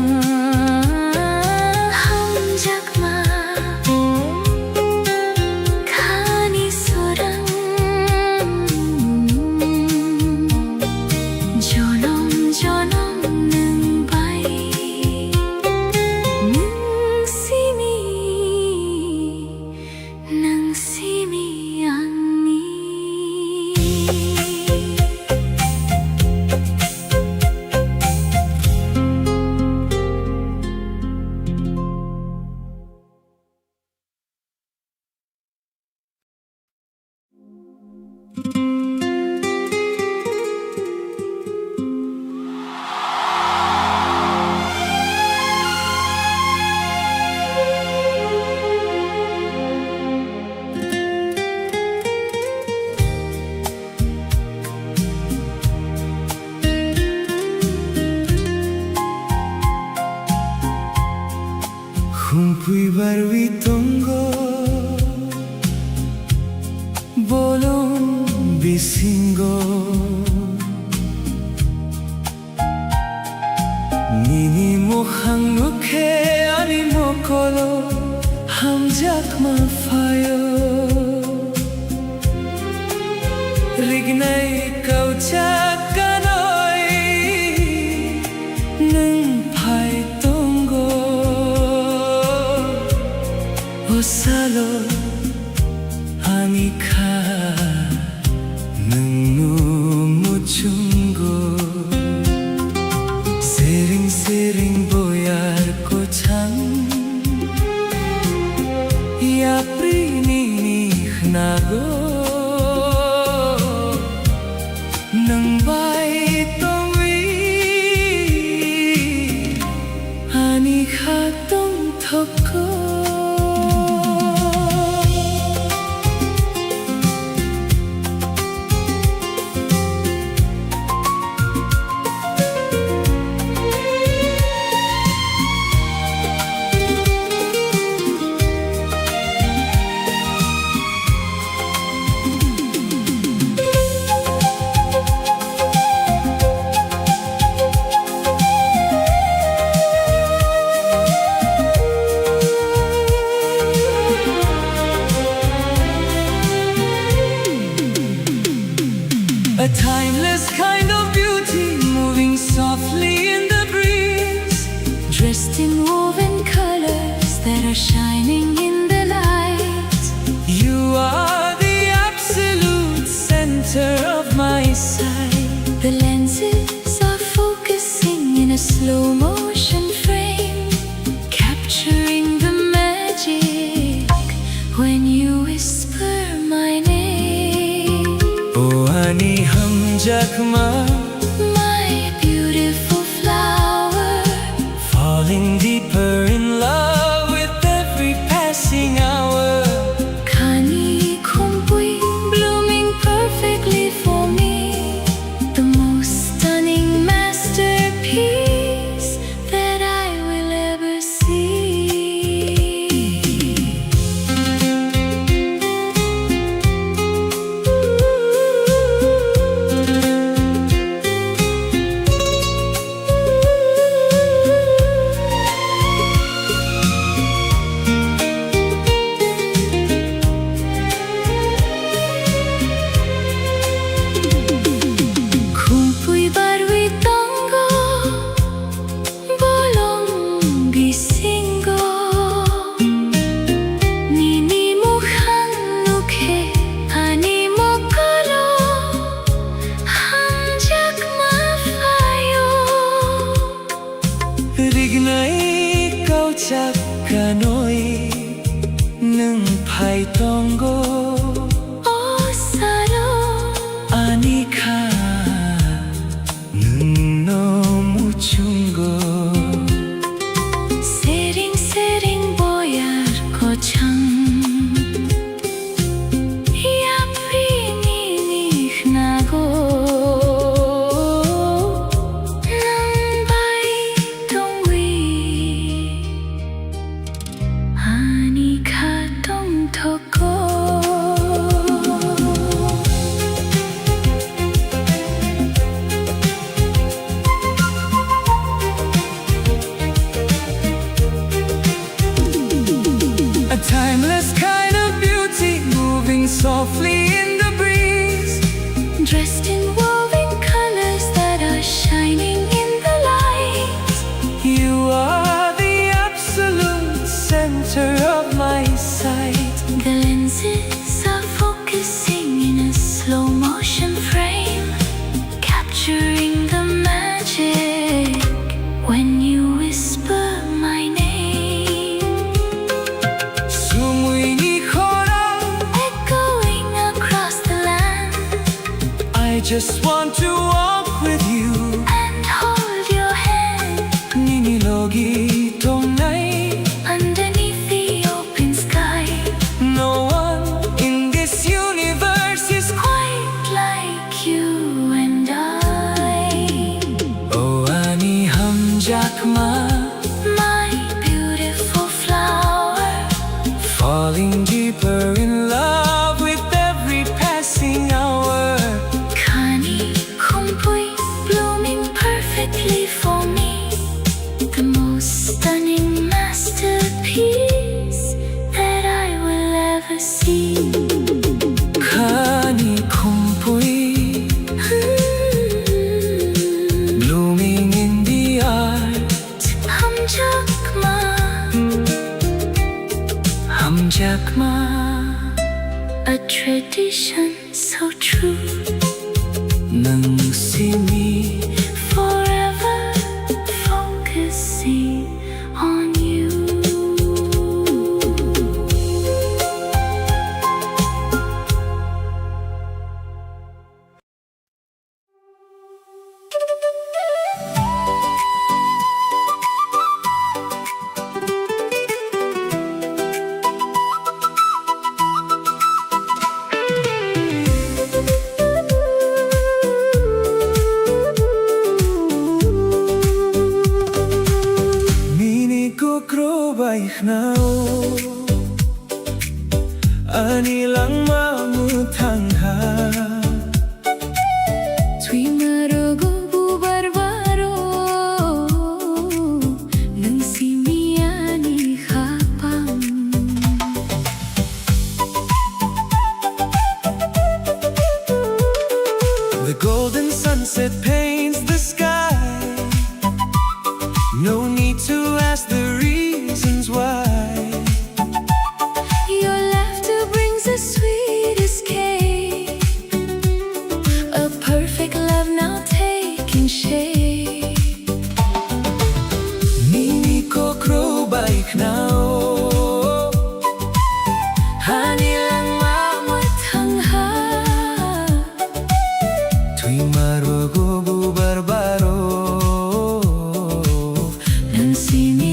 함작마 가니 소랑 조놈 조놈 능바이 능심이 않니 Humpuy barwi tonggo bolong bisinggo Nini mukhang nukhe ani mokolo hamjak mafayo Rignay kauchak kanoy nung phai tonggo Osalo anika nung muchunggo Sering sering boyar ko chang Ya prini nago nang bay tongwi anika tong thoko A timeless kind of beauty moving softly in the breeze Dressed in woven colors that are shining in the light You are the absolute center of my sight The lenses are focusing in a slow motion frame Capturing the magic when you whisper my name Oh ani hamjakma My beautiful flower Falling deeper in love with every passing hour Kani kumpui blooming perfectly for me The most stunning masterpiece that I will ever see Kumpuy barwi tonggo bolong bisinggo Nini mukhang nukhe ani mokolo hamjak mafayo Rignay kauchak kanoi nung phai tonggo Osalo Anika nung no muchunggo Sering sering boyar kochang Ya prini nago Nang bay tongwi Ani ka tong tok Hamjakma, my beautiful flower. falling deeper in love with every passing hour. Kani kumpui, blooming perfectly for me. The most stunning masterpiece that I will ever see. Kani kumpui, blooming in the art. Hamjakma, Hamjakma, a tradition so true. nang simi, Forever focusing on you. Mini kokborok nao, anilang mamutangha. Trimarogo bubarbaro, nang simiani hapang. The golden sunset paints the sky. No need to ask the reasons why. Your laughter brings the sweetest cake. A perfect love now taking shape. Mini kokborok nao, Hanilang mamutangha. trimarogo bubarbaro. Nang sini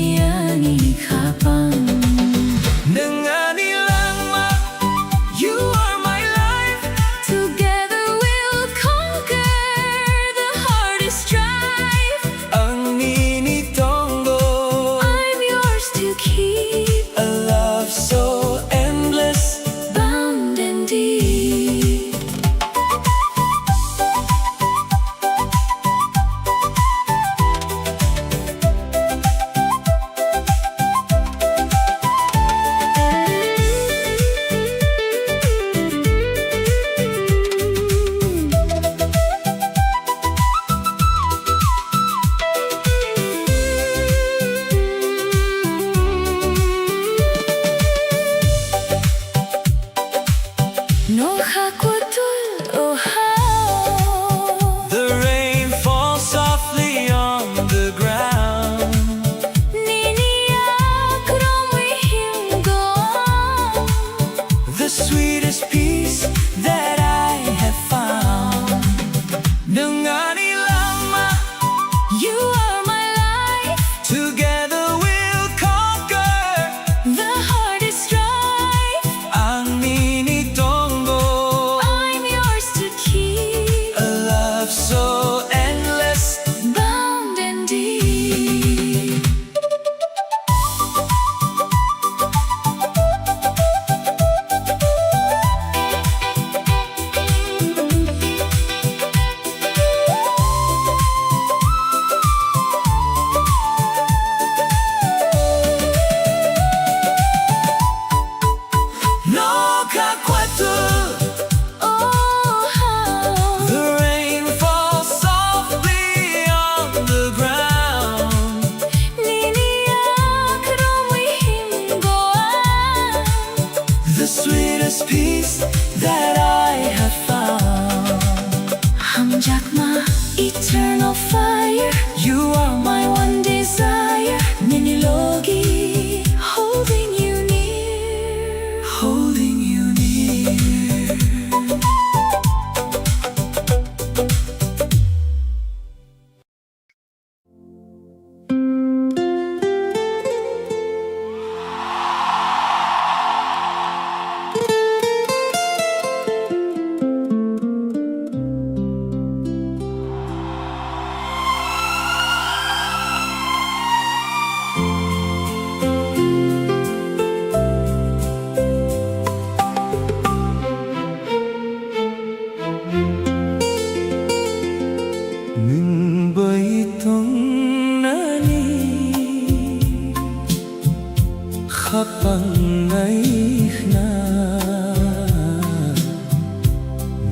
hapang naihna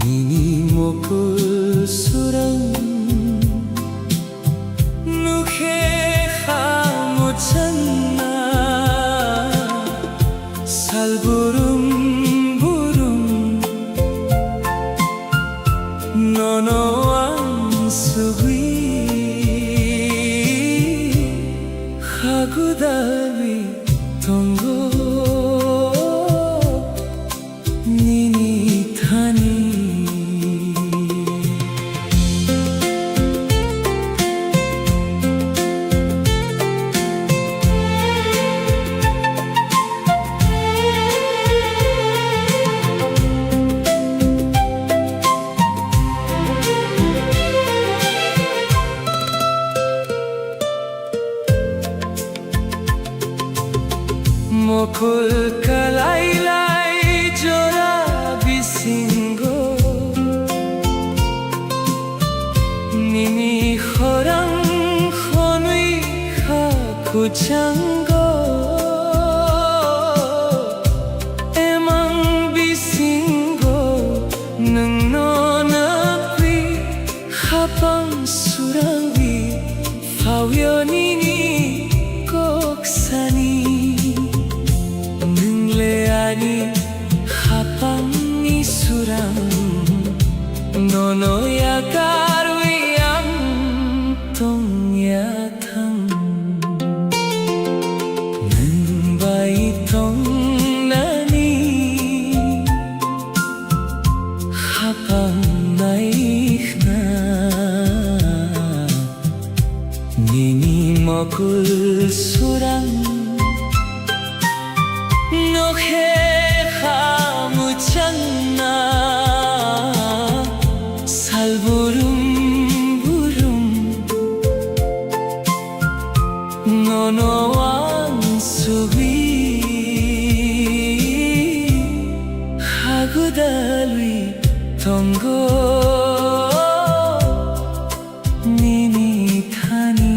nini mokul surang nukhe khamuchanna salburum burum nono ansugui hagudavi tongo nini thani mokul kalailai jora bisingo nini khorang khonui khakuchango emang bisingo nangno nakwi khapang surangi phawyo nini koksani ani hapang ni surang nono ya karwiyang tong ya thang nang bai tong nani hapang naihna nini mokul surang nokhe khamuchanna salburum burum nono ansugui hagudalui tongo nini thani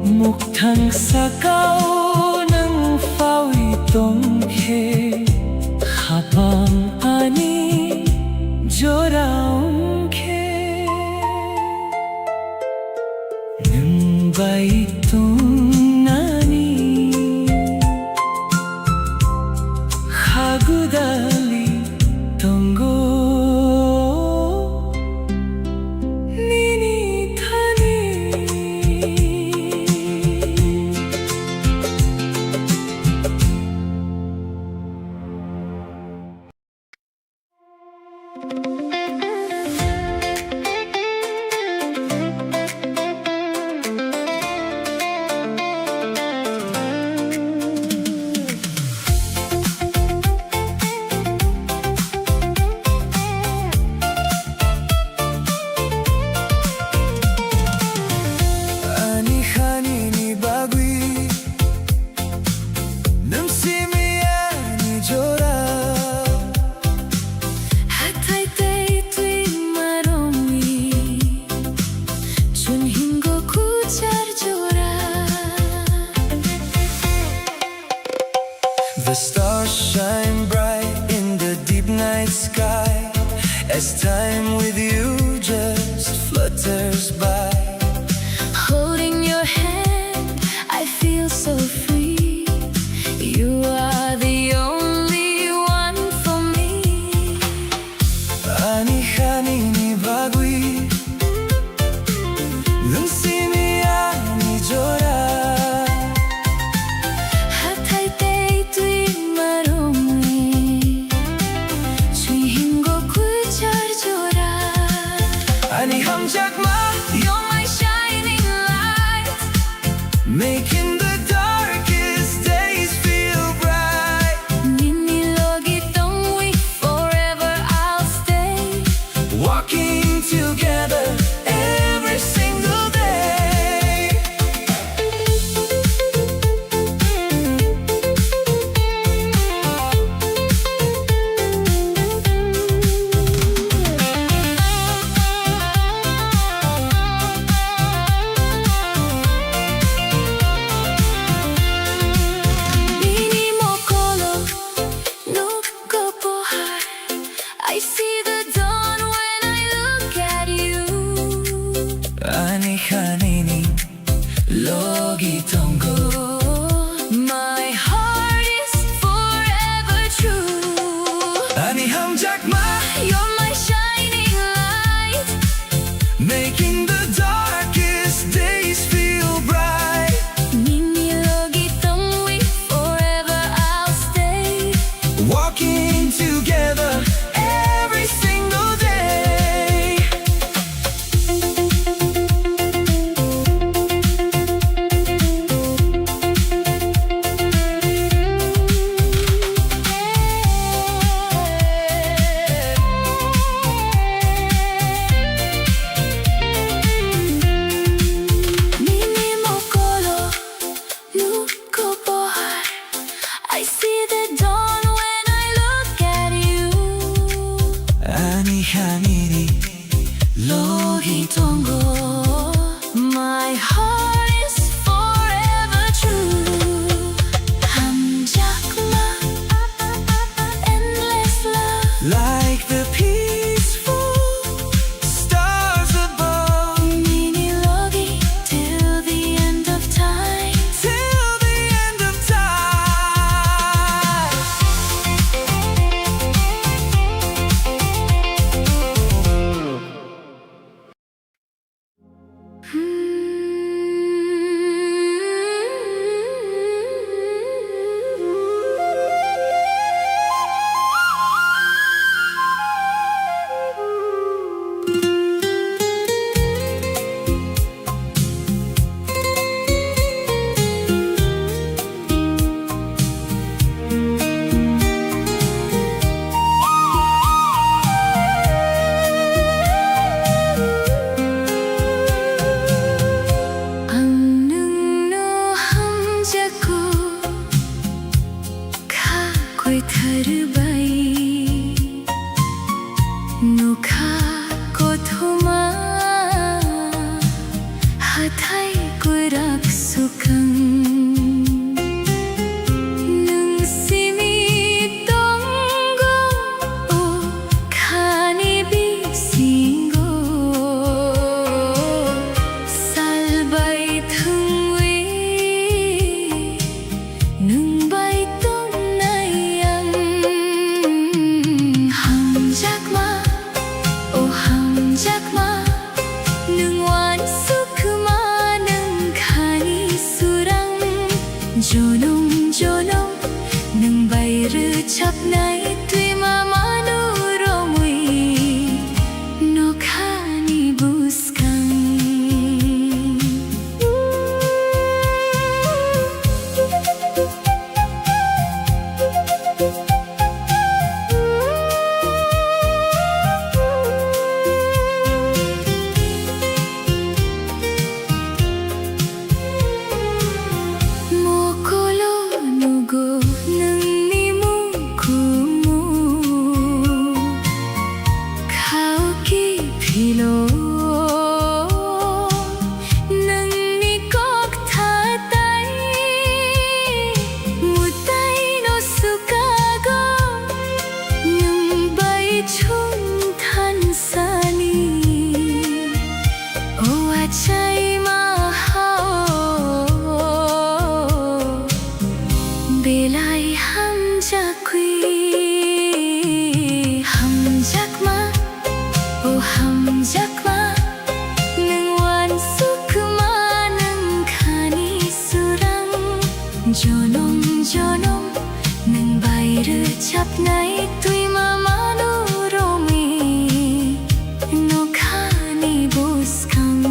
mukhang sakau nang fawi tongkhe khapang ani joraungkhe nang bai tong nani khagudali tongo making the darkest days feel bright. Ninilogi tongwi, forever I'll stay. Walking together every single day. Mini mokolo, nukopohai. I see the dawn when I look at you. Ani hanini logi tongo. My heart is forever true. Ani hamjakma, You're my shining light. making the darkest days feel bright. Ninilogi tongwi, forever I'll stay. Walking together every single day. Mini mokolo, nukopohai. I see the dawn when I look at you. Ani hanini logi tongo. My heart is forever true. Hamjakma, endless love. Like the peaceful stars above. Ninilogi till the end of time. Till the end of time. Ang nungno hamjaku, kakoy tharbai. Nukha ko thuma, hathai ko raksukang. Nungsimi tonggo, o khani bisingo. Salbai thungwi, nungbai tongnayang. Hamjakma, oh hamjakma, nungwan sukma nung khani surang. Jonong jonong, nungbai ruchapnay tui mamanu romui. No khani buskang. Mokolo nugo nungni mukumu. Kauki philo, nungni kok thatai. Mutai no sukago, nungbai chung than sani. O achai mahao, belai hamjakui. Hamjakma, oh hamjakma, nungwan sukma nung khani surang. Jonong jonong, nungbai ruchapnay tui mamanu romi. No khani buskang.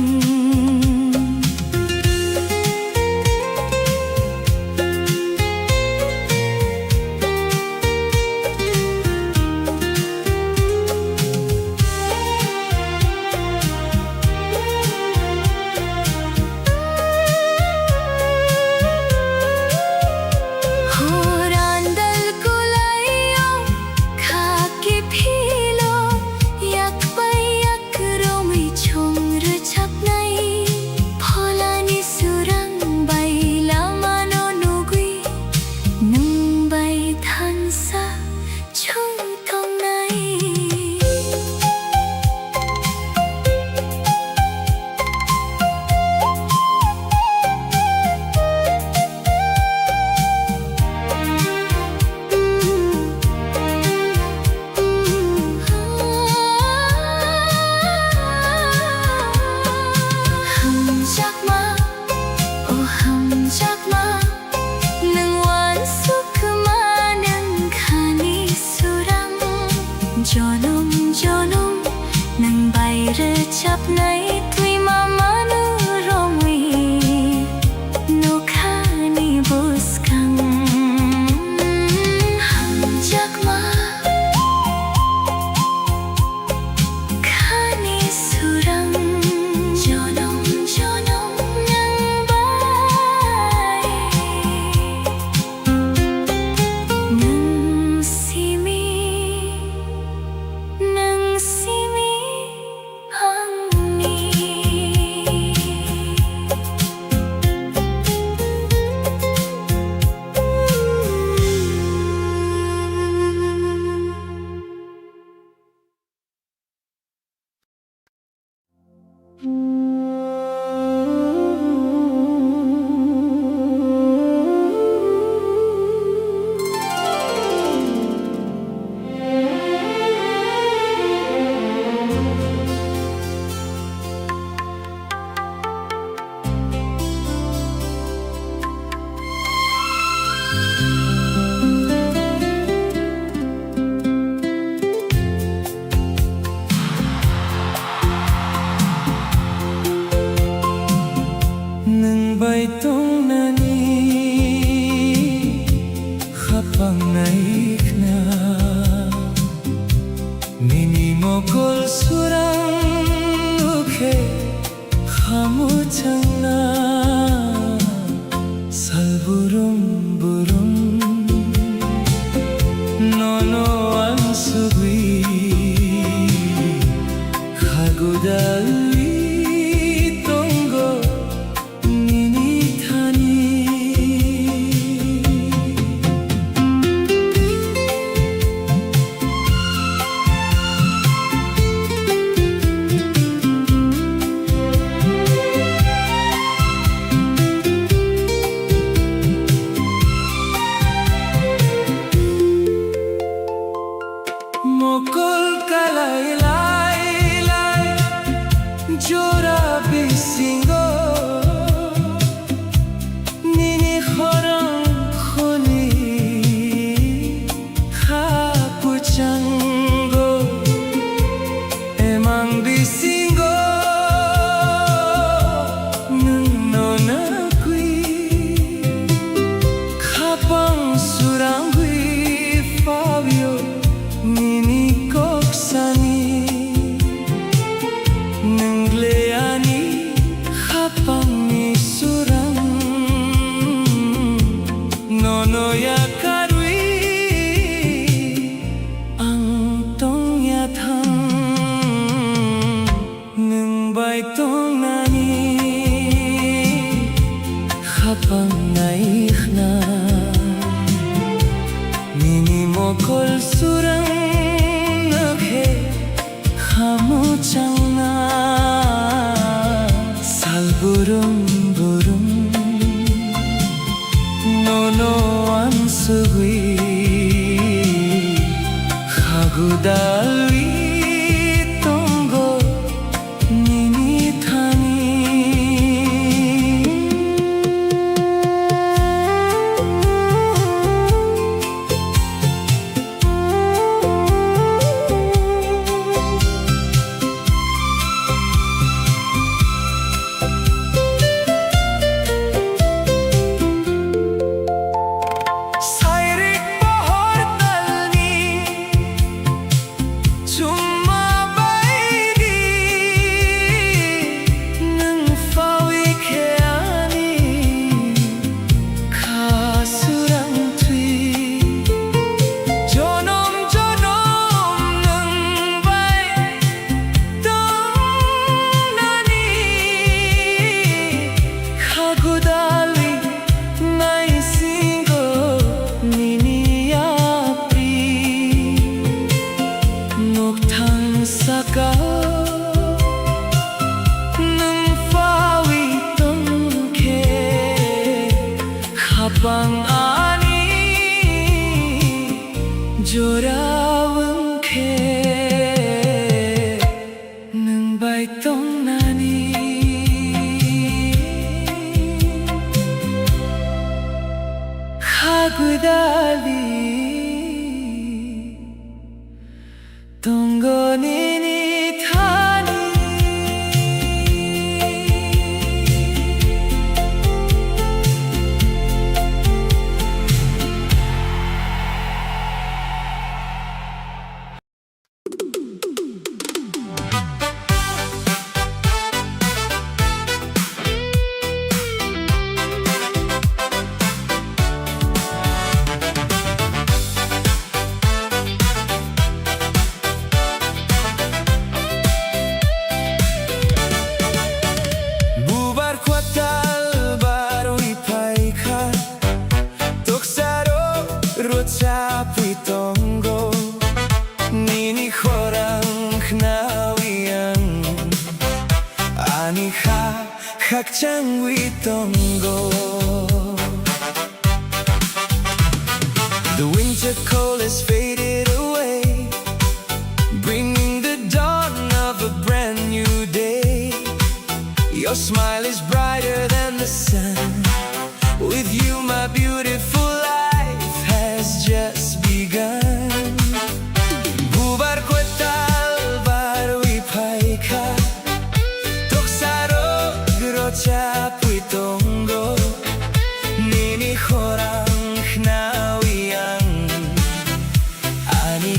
chap nai tui mama nu rongwi nu khani buskang ham jakma khani surang jonom jonom nang bai nang simi hangni Nang baitong nani khapang naik na nini mokol surang ukhe khamu changna salburum burum nono ansugui khagudal mokol kalai lai lai jora bisingo nini khorang kholi khapuchango emang bisingo nung nona kui khapang surang kui fabio nini koksani nengleani khapang ni surang nono ya karui ang tong ya thang neng bai tong nani khapang nai khna nini mokol surang khamu changna salburum burum nono ansugui khagudalwi tongo nini thani Bang ani jorawang ke nang baitong nani khagudali tonggo nini thani kwetal barui paika Toksaro rocha puitongo Nini horang knawiang Ani hakchang witongo The winter cold has faded away, bringing the dawn of a brand new day. Your smile is brighter than the sun. With you my beautiful life has just begun. Bubar kwetal barui paika Toksaro grocha puitongo Nini horang knawiang Ani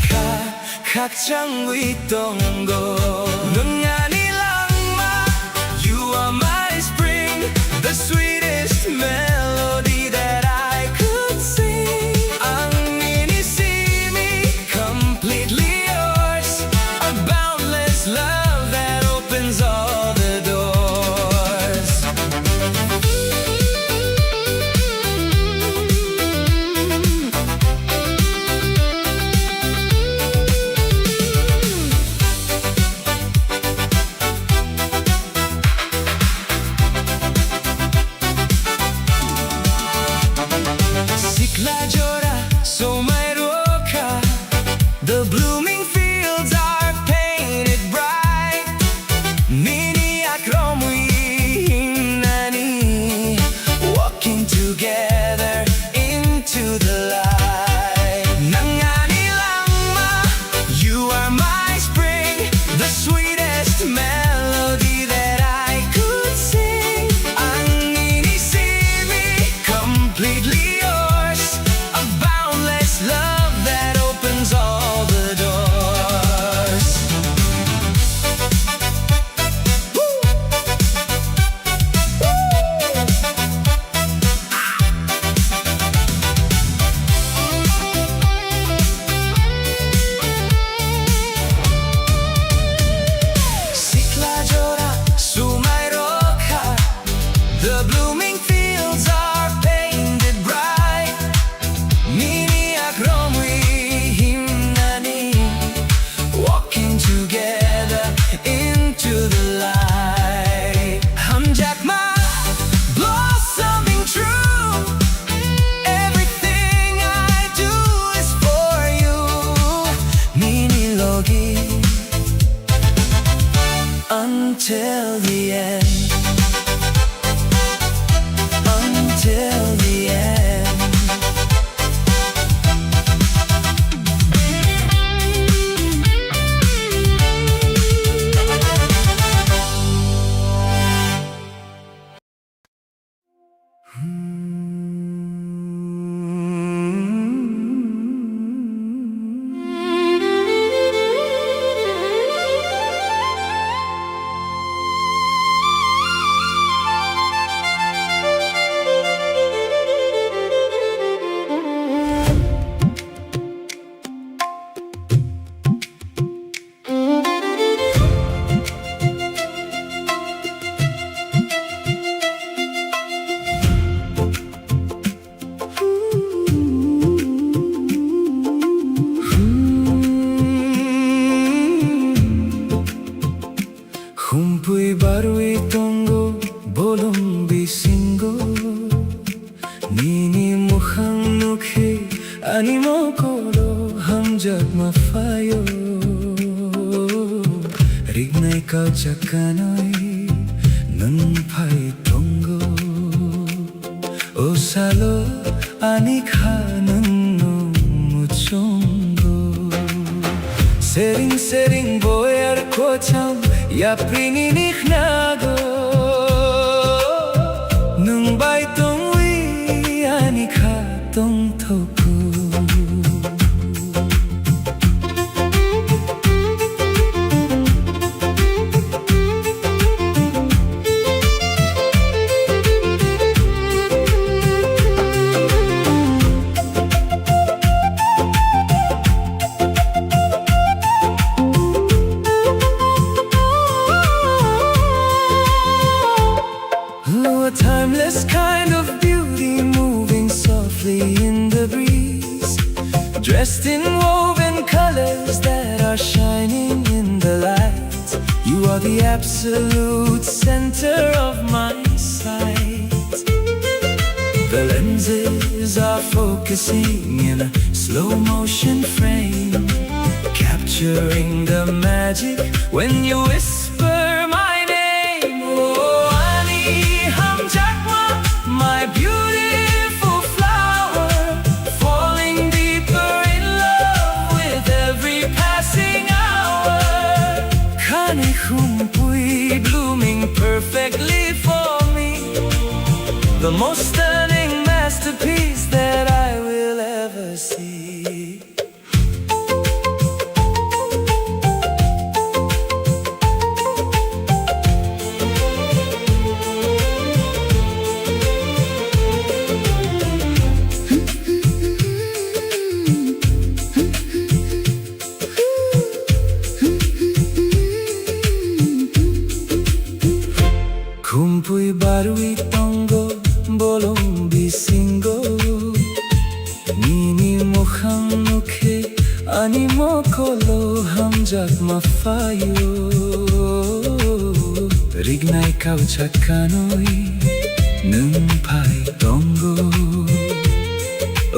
hakchang witongo Nungani langma You are my spring The sweetest melody that I could sing Ang inisimi completely yours A boundless love that opens all the doors Sikla jora so my roka The blooming fields are painted bright Mini akromui nani Walking together into the light Nangani langma You are my spring The sweetest melody that I could sing Ang inisimi completely yours A boundless love that opens all the doors Woo! Sikla jora sumay roka The blooming fields are painted bright Mini akromui himnani Walking together into the light Hamjakma blossoming true Everything I do is for you Mini logi Until the end Until the end Humpui barui tongo bolum bisingo Nini mukhang nukhi animo kolo hamjak mafayo Rignay kau chakanoi nun pai tongo O salo anikha nun no muchongo Sering sering boyar kocham Ya prini nikhnago Nung bai tong wi anikha tong thoku A timeless kind of beauty moving softly in the breeze, dressed in woven colors that are shining in the light. You are the absolute center of my sight. The lenses are focusing in a slow motion frame, capturing the magic when you whisper my name. Oh, Ani Hamjakma, my beautiful flower, falling deeper in love with every passing hour. Kani Humpui, blooming perfectly for me, the most stunning masterpiece that I will ever see. Kumpui barui tongo, bolong bisingo, nini mokhang mukhe, ani mokolo hamjak mafayo. Rignai kau chakanoi, nung pai tongo,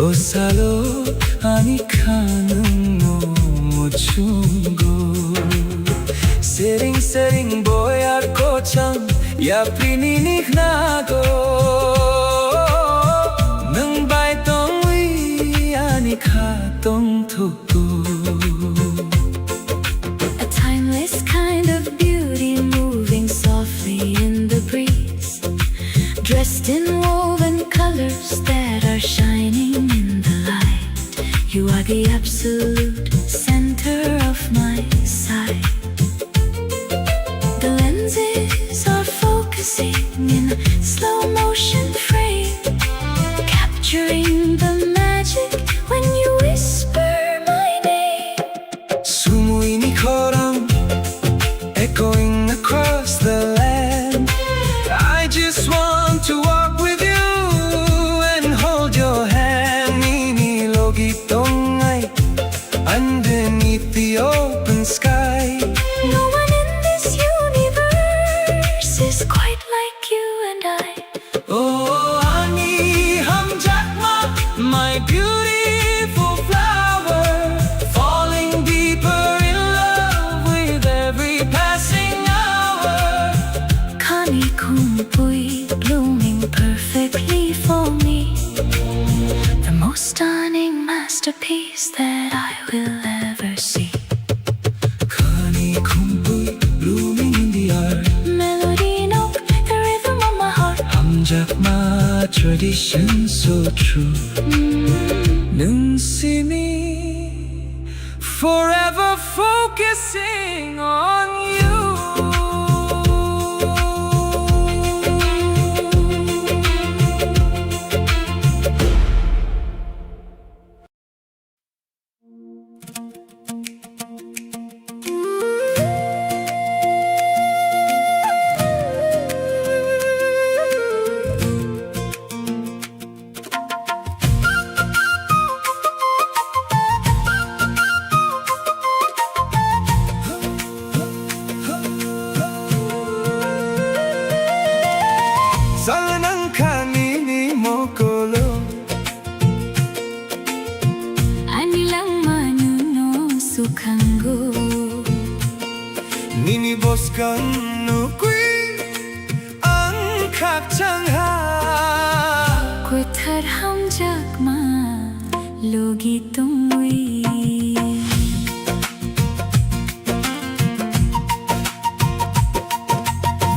osalo ani kanung no mochungo. Sering boy ar kochang, ya prinini nago, nung bai tong wi ani kha tong thuko. A timeless kind of beauty moving softly in the breeze, dressed in woven colors that are shining in the light. You are the absolute center of my sight. The lenses are focusing in a slow motion frame, capturing the magic when you whisper my name. Sumuini khorang, echoing across the land. I just want to walk with you and hold your hand. Nini logi tongai, underneath the open sky. No one in this universe is quite like you and I. Oh, Ani Hamjakma, my beautiful flower, falling deeper in love with every passing hour. Kani Kumpui, blooming perfectly for me, the most stunning masterpiece that I will ever see. Kani kumpui, blooming in the art. Melody note, the rhythm of my heart. Hamjakma, tradition so true. Nung sini, forever focusing on you. Salanang kanini mokolo, Anilang manuno sukanggo, nini boskan nukui ang kakchangha. Kothar hamjakma, logi tungwi.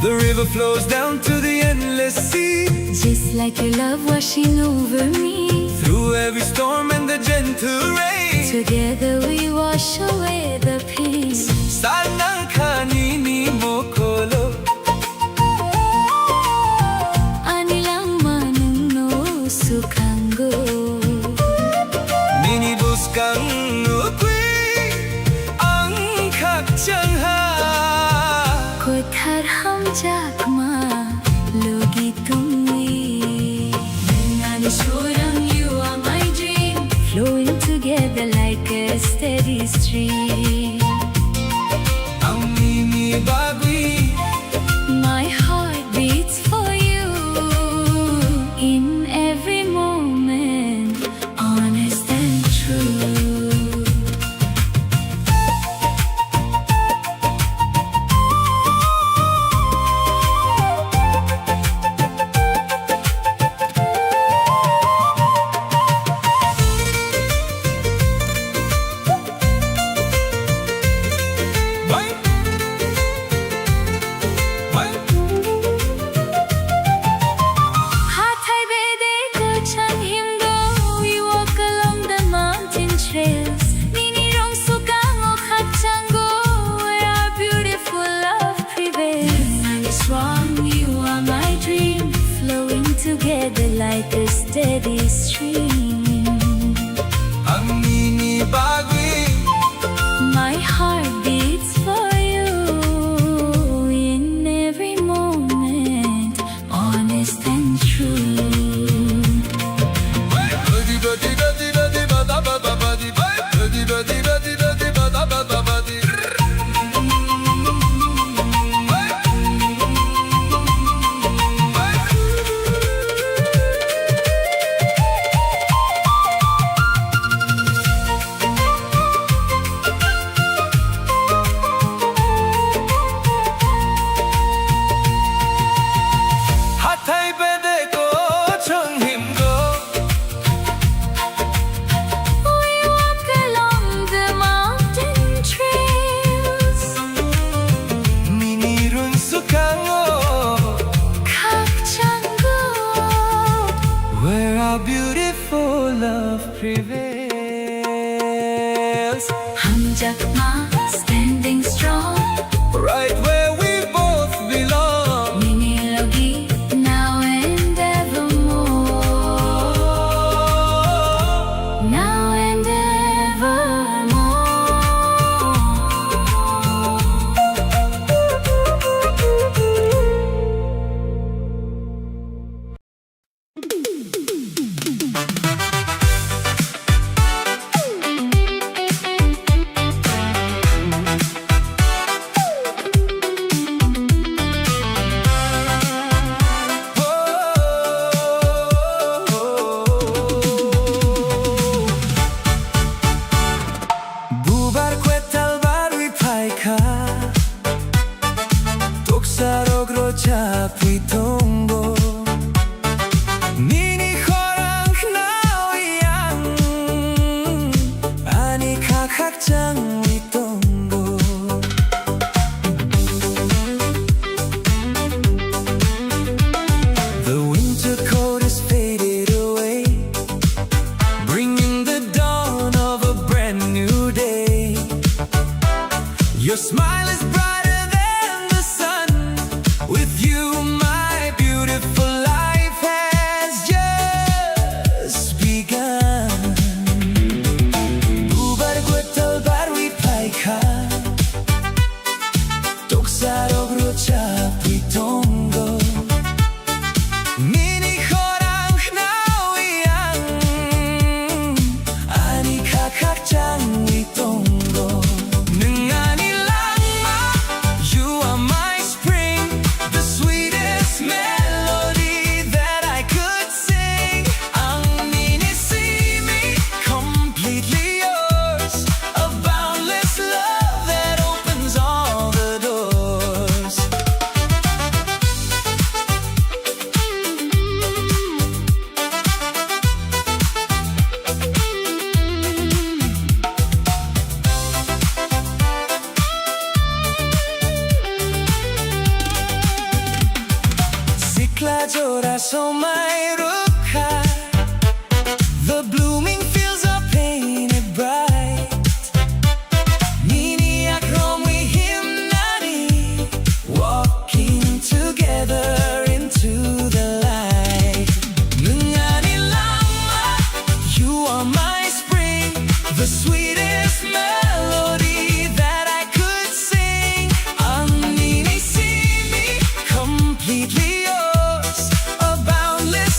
The river flows down to the endless sea, Just like your love washing over me. through every storm and the gentle rain. Together we wash away the pain. Salanang kanini mokolo, Anilang manuno sukanggo, nini boskan nukui ang kakchangha. Kothar hamjakma, logi like a steady stream. Ang mini bagwi, My heart beats for you in every moment, honest and true. badi badi badi badi bada bada badi, badi badi badi badi bada bada badi. 하타이 베데고 정힘고 We walk along the mountain trails. 미니룬 쑥강호 각장구 Where our beautiful love prevails. 함작마 standing strong. Right where we both belong. 미니로기 now and evermore. Now and 부발괴탈 바루이 파이카 독사록으로 잡히 통고 미니 호랑 나오양 아니 각학장 위동고 The winter coat is faded away, bringing the dawn of a brand new day. Your smile is brighter than the sun. With you, my beautiful life has just begun. 부발괴탈 바루이 파이카 독사록으로 잡히 통고 미니 호랑 나오양 아니 각학장 위동고 능아니 랑마 You are my spring, the sweetest melody that I could sing. ang mini see me completely yours, a boundless love that opens all the doors. Siklajoraso may rukha, the blooming fields are painted bright. Mini akromi himnani, walking together into the light. Nungani lama, you are my spring, the sweetest melody that I could sing. ang mini see me completely yours, a boundless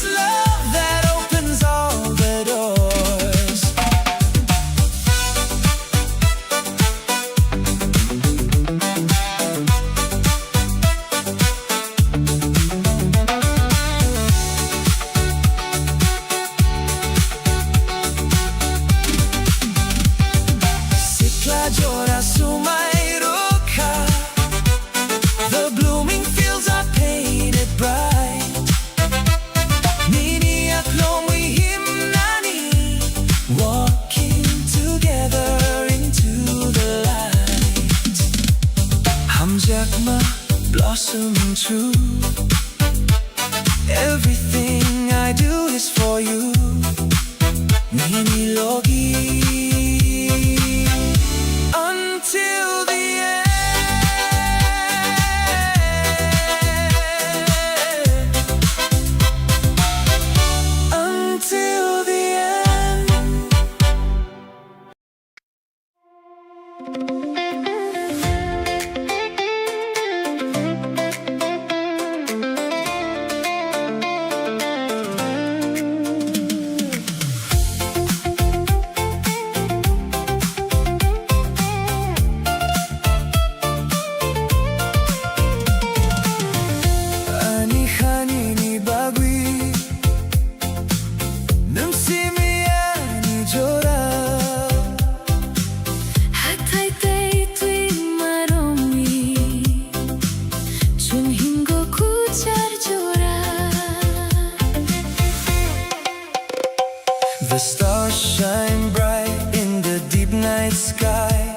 stars shine bright in the deep night sky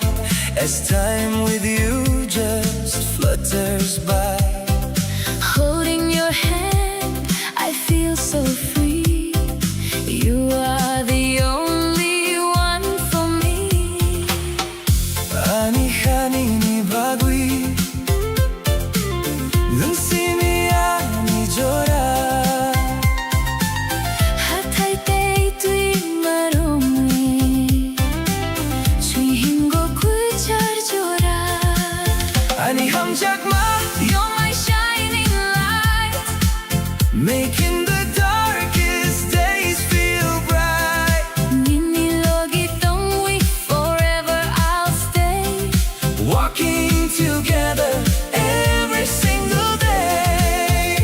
as time with you just flutters by. Holding your hand, I feel so free. You are the only one for me. Ani hanini bagui Nunsimi ani jora Hatay tay tui marome Chui hingo kui char jora Ani ham jagma You're my shining light, making the darkest days feel bright. Nini logi tongwi, forever I'll stay. Walking together every single day.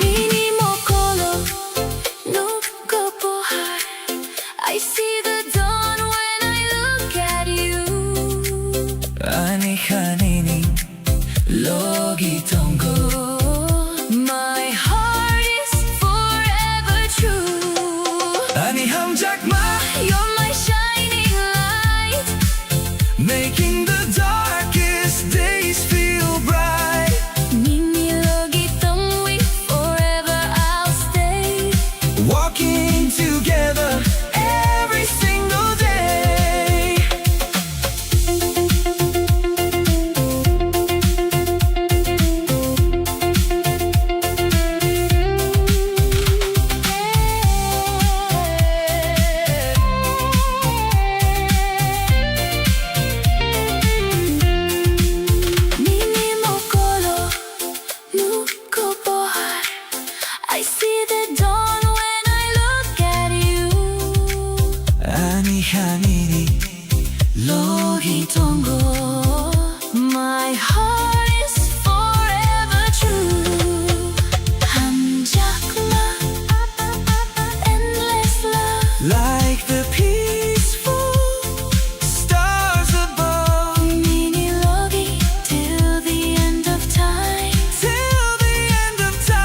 Mini mokolo, nuko pohar. I see the dawn when I look at you. Ani hanini logi tongo. My heart is forever true. Ani ham jagma You're my shining light, making the darkest days feel bright. Nini logi tongwi, forever I'll stay. Walking together every single day. Mini mokolo, nuko pohar. I see the dawn when I look at you. Ani hanini logi tongo. My heart is forever true. Hamjakma, endless love. Like the peaceful stars above. Mini logi till the end of time. Till the end of time.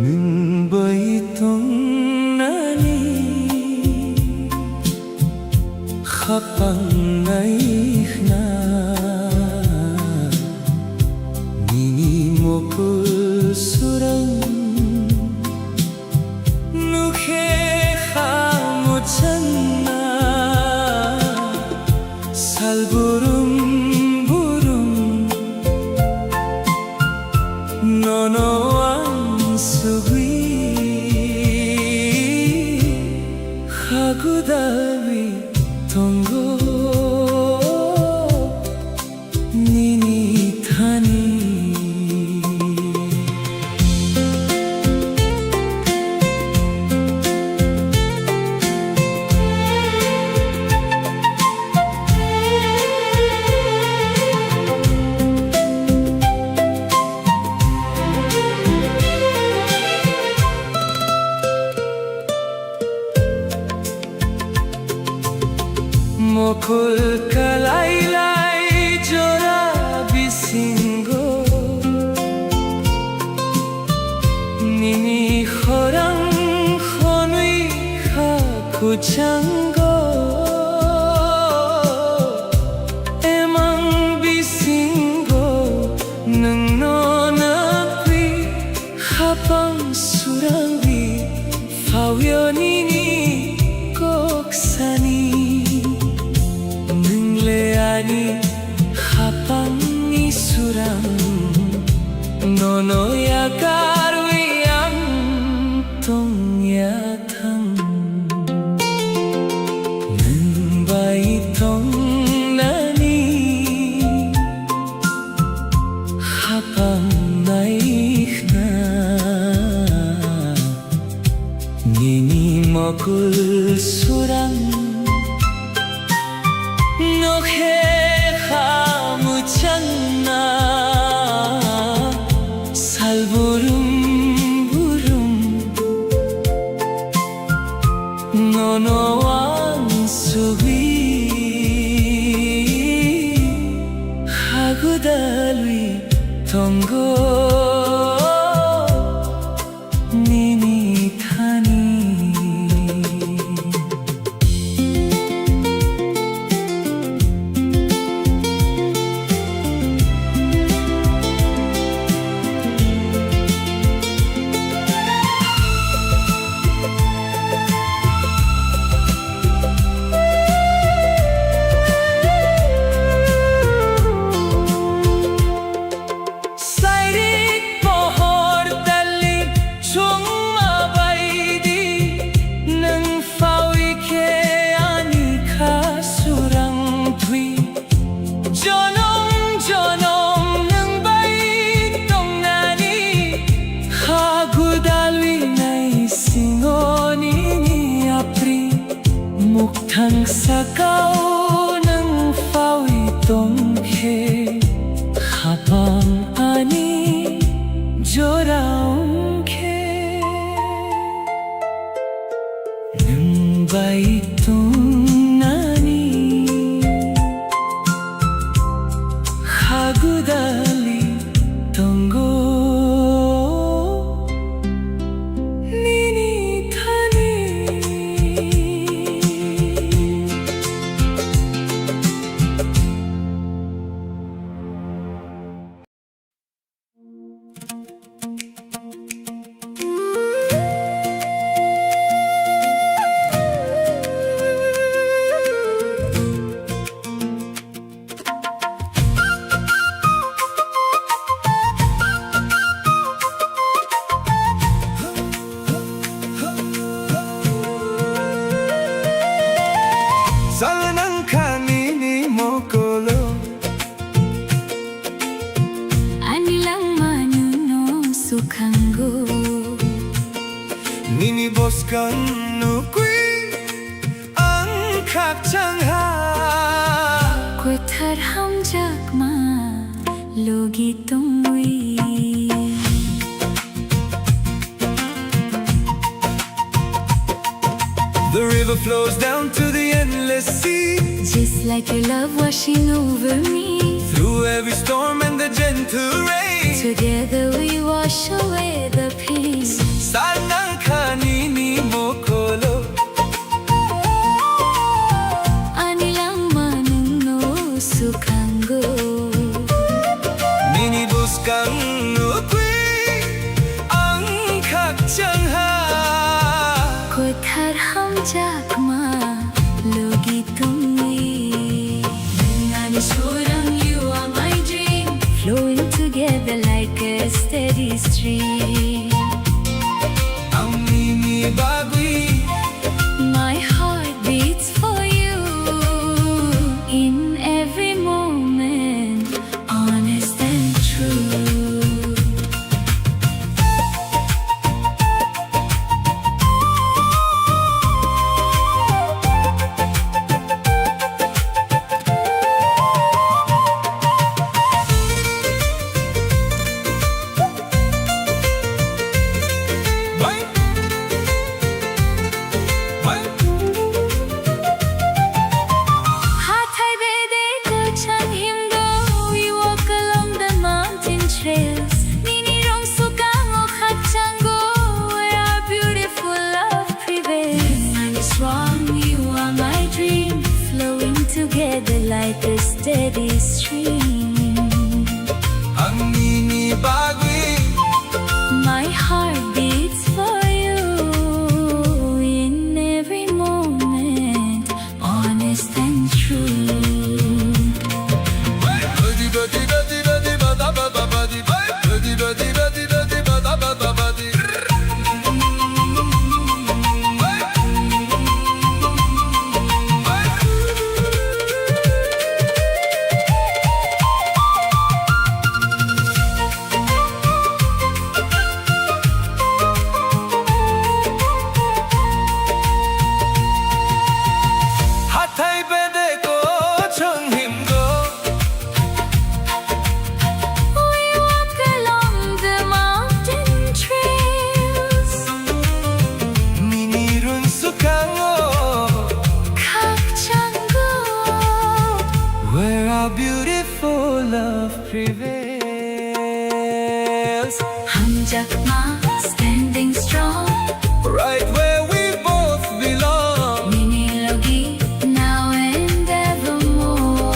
Nung baitong nani khapang ngai na nini mokul surang nukhe khamuchan na salburum burum nono sugui hagudawi tongo nini thani mokul kalai lai jora bisingo nini khorang khonui kha kuchango emang bisingo nung no nakwi hapang surangi fawyo nini koksani ani Nonoya karwiyang tongya thang Nangbai tong nani Hapang naikna Nini mokul surang Nokhe khamuchanna Salburum burum Nonoang subi Hagudalwi tongo Nini thani Mukhang sakaw ng fawitong he Habang ani joraong ke Nang baitong nani Hagudali tonggo Salanang kanini mokolo Anilang manuno sukanggo Nini boskan nukui ang kakchangha Kwetar hamjak ma logi tungwi The river flows down to the endless sea Just like your love washing over me Through every storm and the gentle rain Together we wash away the pain Salanang kanini mokolo Anilang manuno sukanggo Nini boskan nukui ang kakchangha Kwetar hamjak ma logi tungwi Nangani surang you are my dream Flowing together like a steady stream Ang nini bagwi My heart beats for you In every moment Honest and true Together like a steady stream Ang nini bagwi My heart beats for you In every moment Honest and true Badi badi badi badi bada bada badi badi badi badi prevails. हम जख्मा standing strong, Right where we both belong. Mini logi now and evermore.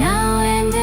Now and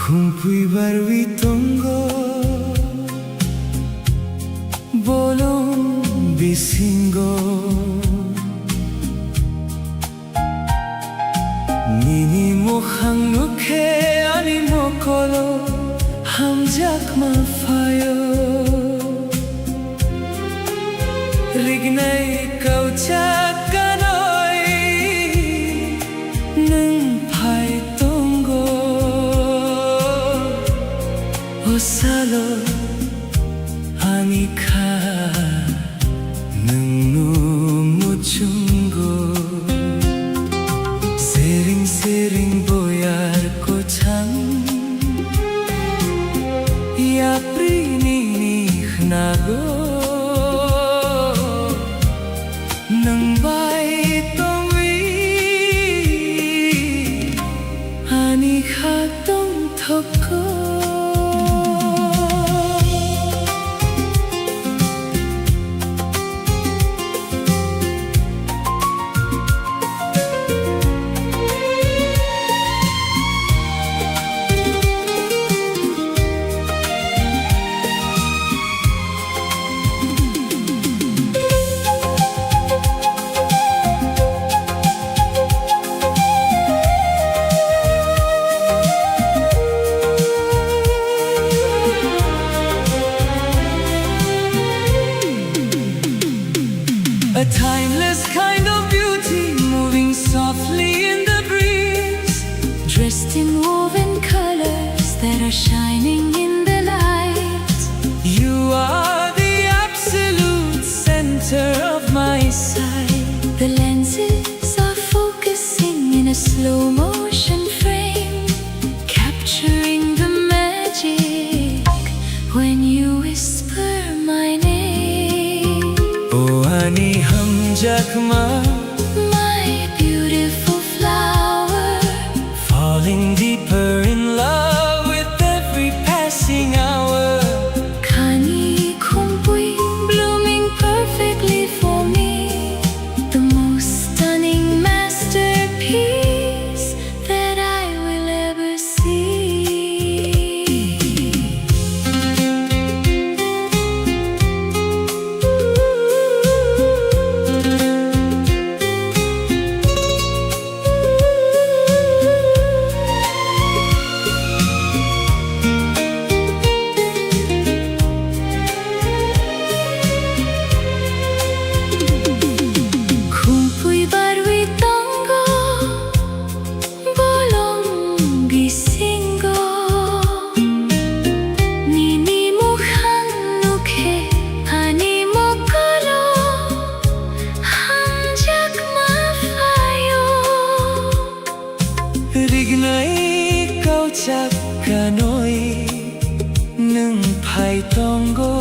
Humpui barwi tongo bolong bisingo Nini mokhang nukhe ani mokolo hamjak mafayo Rignai kauchak kanoi nung phai tongo Osalo anika nungnu muchungo Sering sering boyar kochang Ya prini nago Nang bai tongwi anika tong thoko A timeless kind of beauty moving softly in the breeze. dressed in woven colors that are shining in the light. You are the absolute center of my sight. The lenses are focusing in a slow motion frame, capturing the magic when you whisper my name. Oh, ani hum jakma, My beautiful flower, falling deeper in love with every passing hour. Kani kumpui, blooming perfectly for me. The most stunning masterpiece that I will ever see. Kumpui barwi tango, bolong gisingo. Nini mukhang nukhe, ani mokolo, hanjak mafayo. Rignai kauchak kanoi nung phai tongo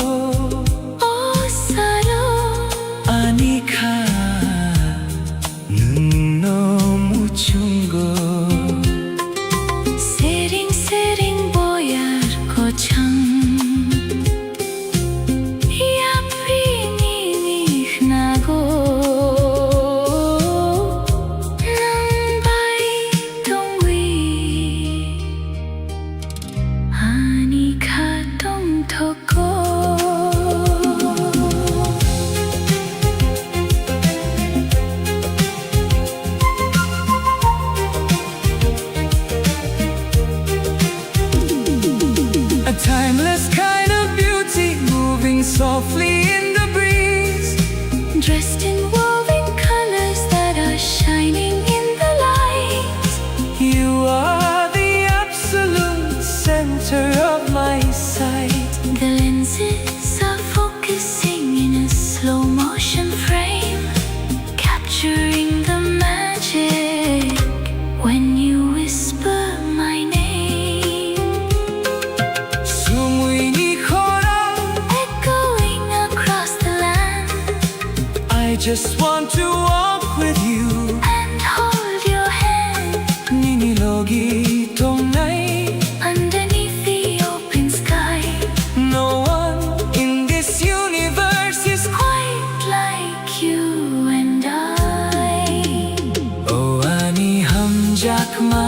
Osalo, anika nungno muchungo sering sering boyar kochang. Ya prini nago, nang bai tongwi, anika tong thoko. A timeless kind of beauty moving softly in the breeze. Dressed in woven senses are focusing in a slow motion frame, capturing the magic when you whisper my name. Sumuini khora, Echoing across the land, I just want to walk with you. and hold your hand Nini logi tong nai, underneath the open sky. no one in this universe is Quite like you and I. Oh ani hum jakma,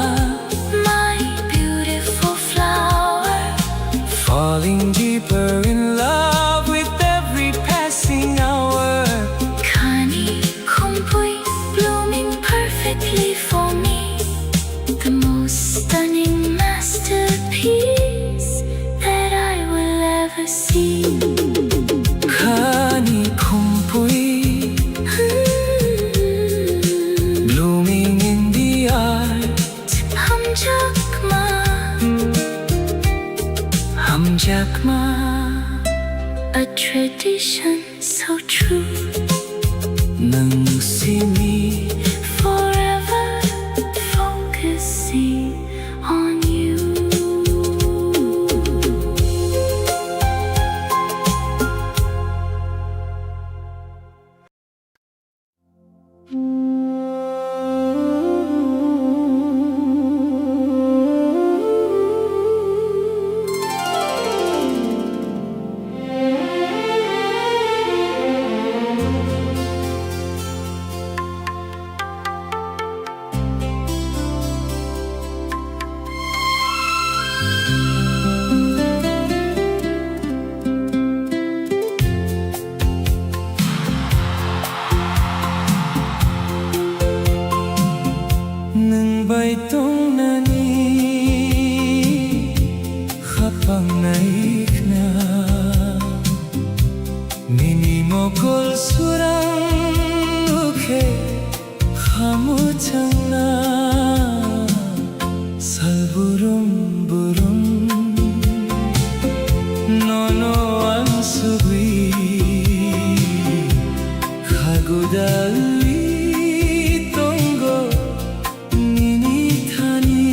My beautiful flower, falling deeper in love with every passing hour. Kani kumpui, blooming perfectly for me, the most stunning masterpiece that I will ever see. Kani kumpui, blooming in the art. Hamjakma, A tradition so true, nang simi, forever focusing on you. nang baitong nani, khapang naik na, nini mokol surang ukhe, khamutang na, salburum burum, nono ang sugui, khagudali tongo, nini thani.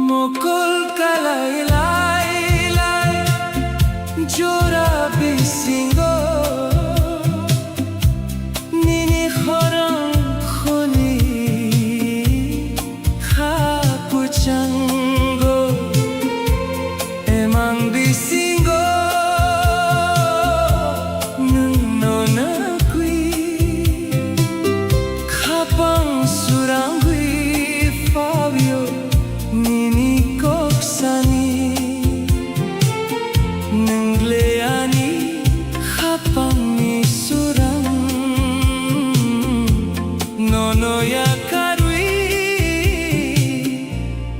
Mokol kalay lay lay, jora bisingo, nini khorang kholi, khapuchango, emang bisingo, nung nonakui, khapang surangui, Fabio. Nini koksani, nangleani, khapang ni surang, nono ya karui,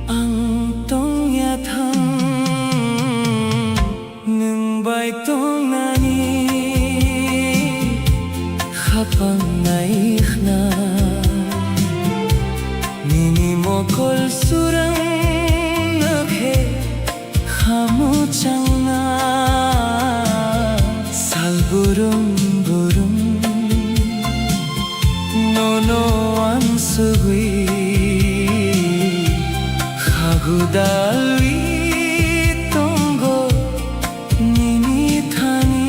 ang tong ya thang, nang baitong nani, khapang naik na, nini mokol surang. Khamuchang na, salburum burum, nono ang sugui, khagudali tongo, nini thani.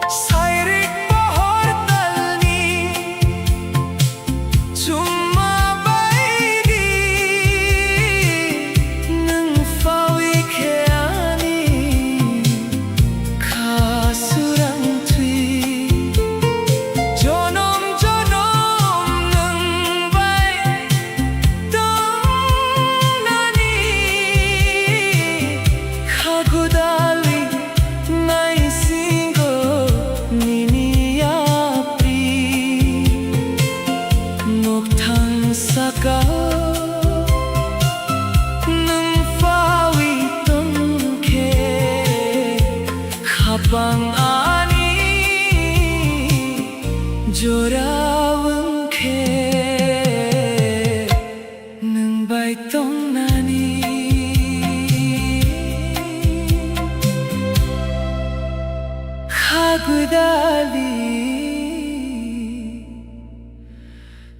Sairik pohor talni,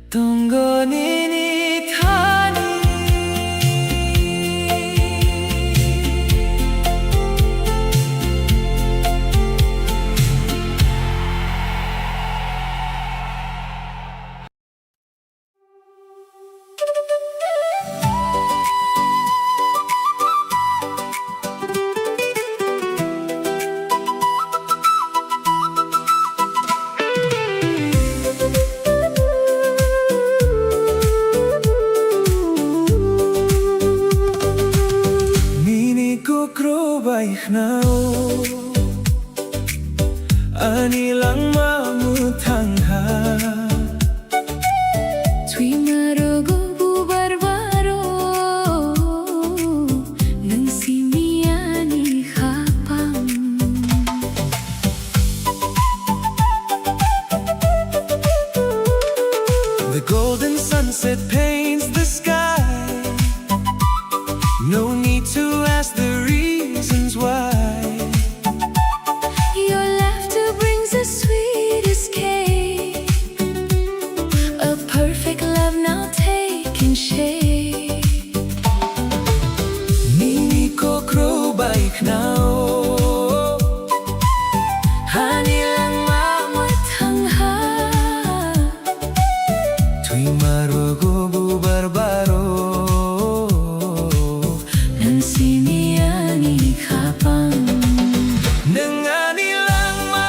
동거니니 타니 baik nao anilang mamutangha Tui marogo bubarbaro Nang simiani hapang The golden sunset paints the sky. No need to ask the reasons why. Your laughter brings the sweetest cake. A perfect love now taking shape. Nini ko crow baik nao Hanilang mamutangha Tui marogo bubarbaro Nang simiani kapang Nangani lang ma,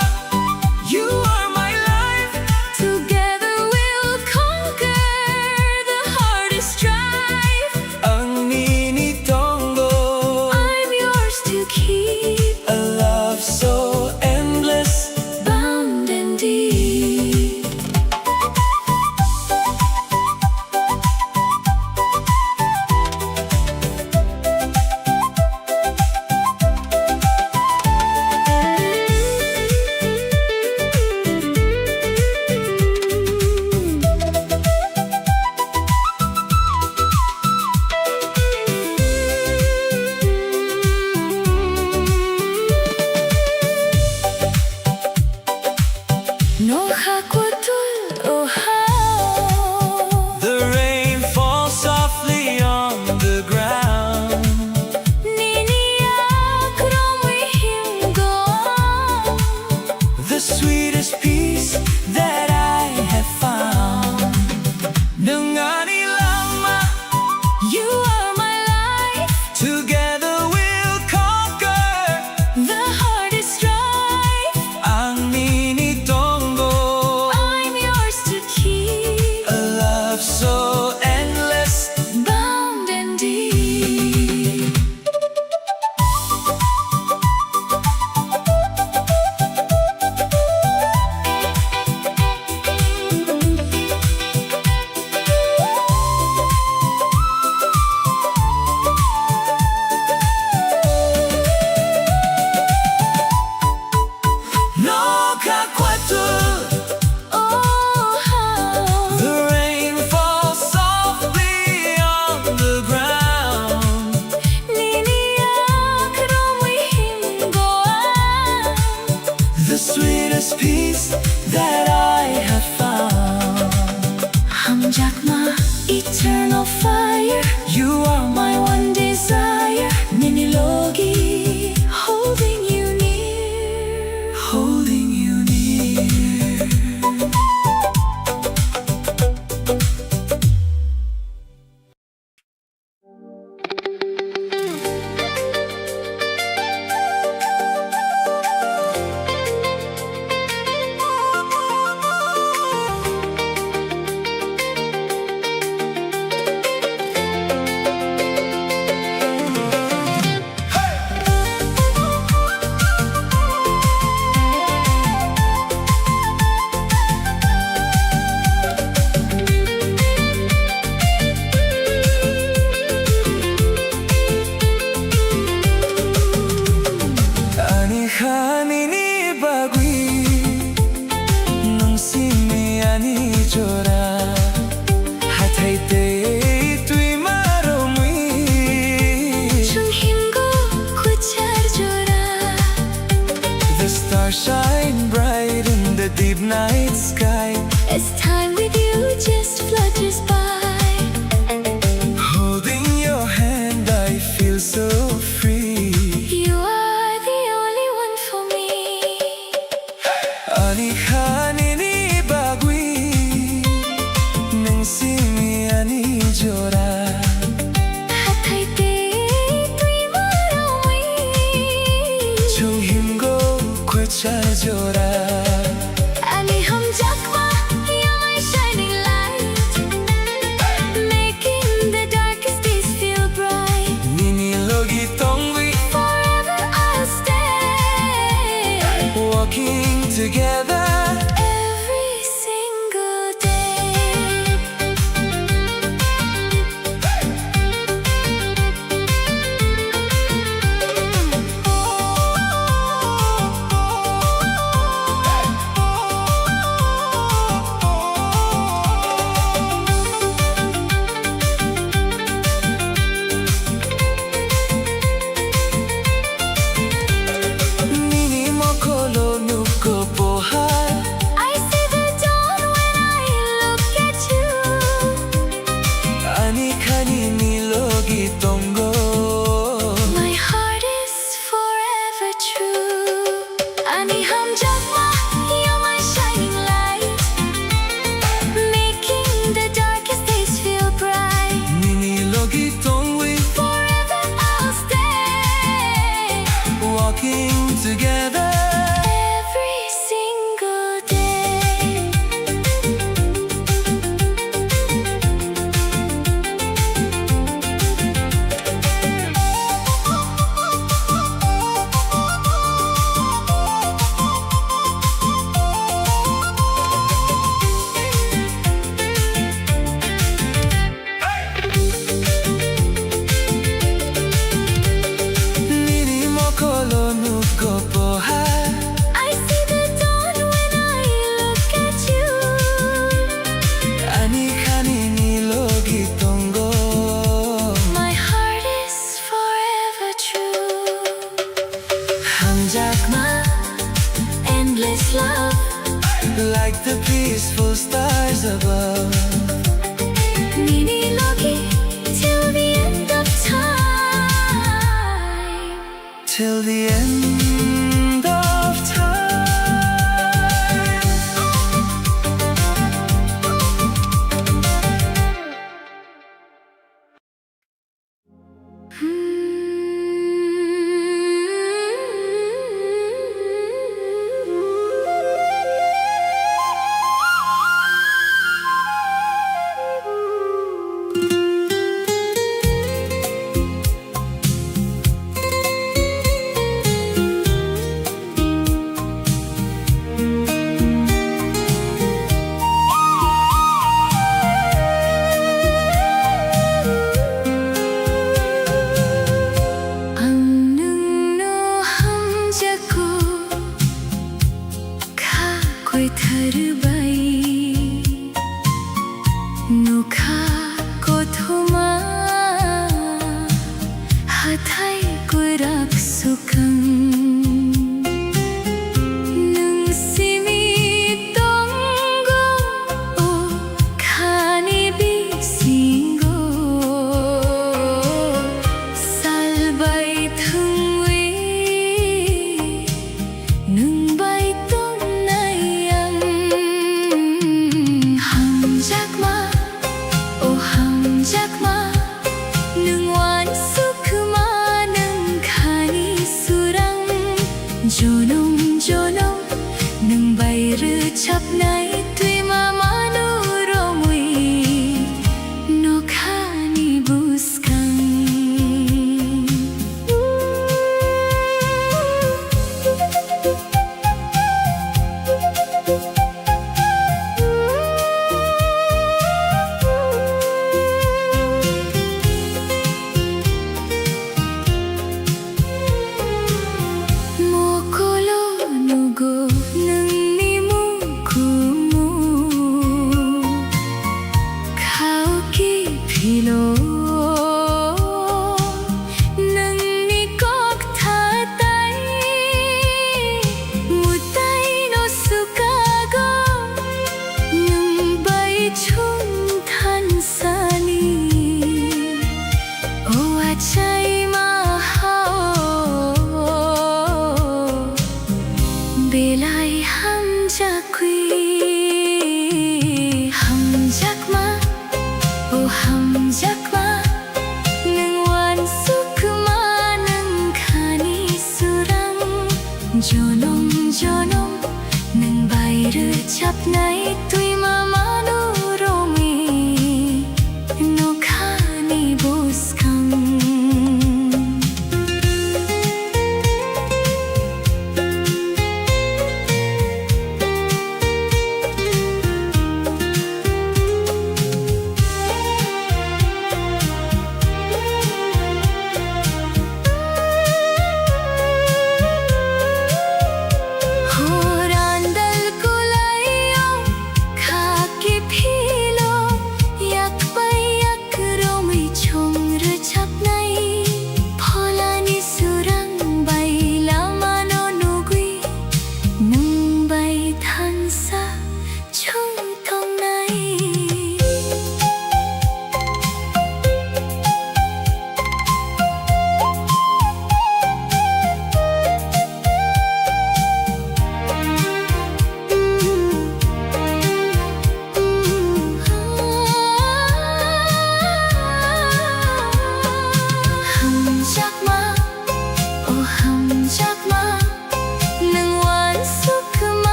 you are my life. Together we'll conquer the hardest strife. Ang ninitongo, I'm yours to keep, a love so endless. bound and deep. No hakwatul oha The rain falls softly on the ground. Niniya kromwihim go The sweetest peace that I have found. Nangani lang ma, You are my life. together we'll conquer. The hardest strife. Ang ninitongo, I'm yours to keep, a love so endless. bound and deep. No kakwatul, Oh, how the rain falls softly on the ground. Niniya kromwihim go The sweetest peace that I have found. Hamjakma, eternal fire. You are my One desire, Ninilogi, holding you near. holding you near. till the end of time.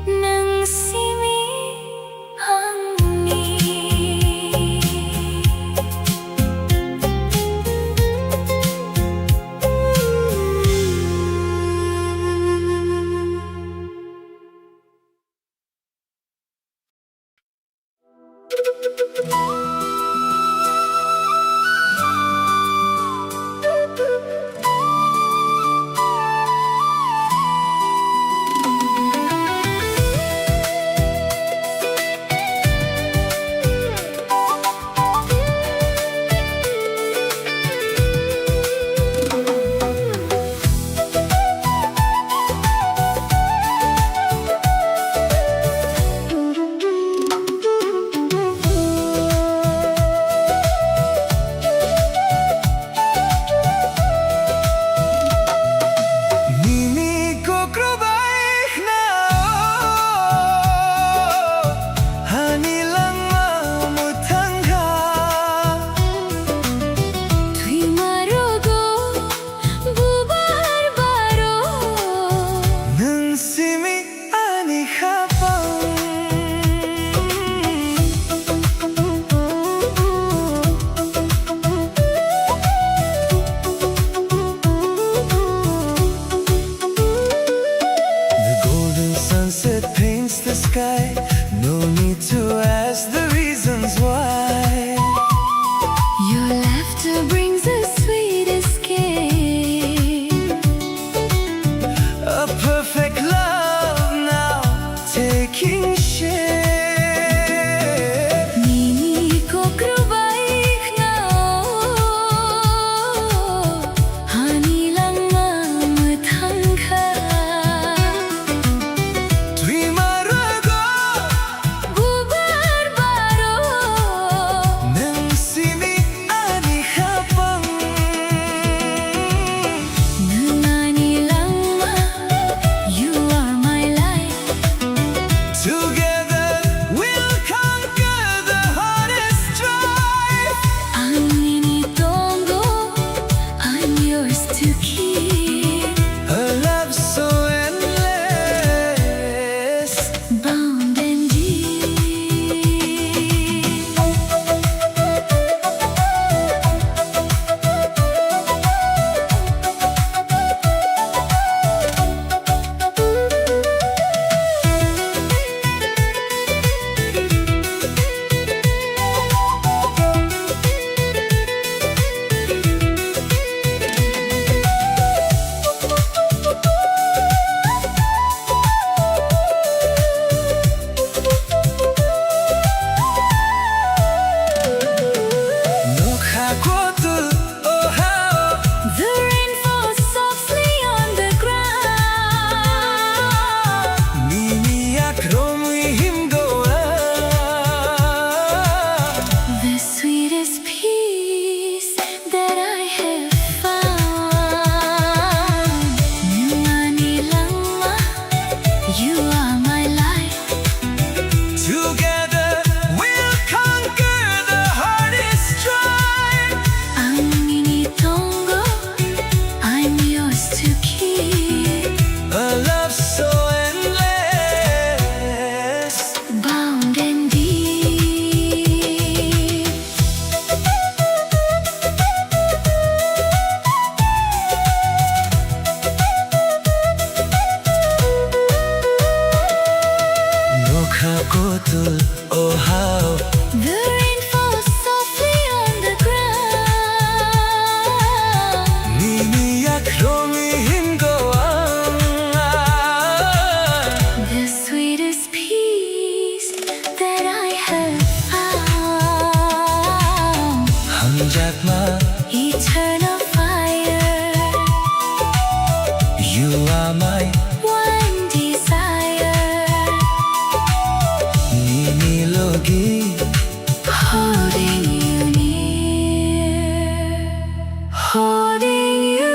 Nang simi ang ni king share. Nini ko krubaik na hani lang mamuthangka Tui marago bubar baro nang sini ani habang nangani lang ma you are my life together we'll conquer the hardest strife. ang initongo I'm yours to keep A love so endless. bound and deep Nokhakotul oh how The rain falls softly on the ground. miniyak romihim goa. The sweetest peace that I have found. Nangani lang ma, you are my life. Together we'll conquer the hardest strife. Ang initongo, I'm yours to keep. A love so endless. Bound and deep. Nokhakotul oh how The rain falls softly on the ground. miniyak romihim goa. The sweetest peace that I have found. Hamjakma Eternal fire, you are my one desire. ninilogi. Holding you near, holding you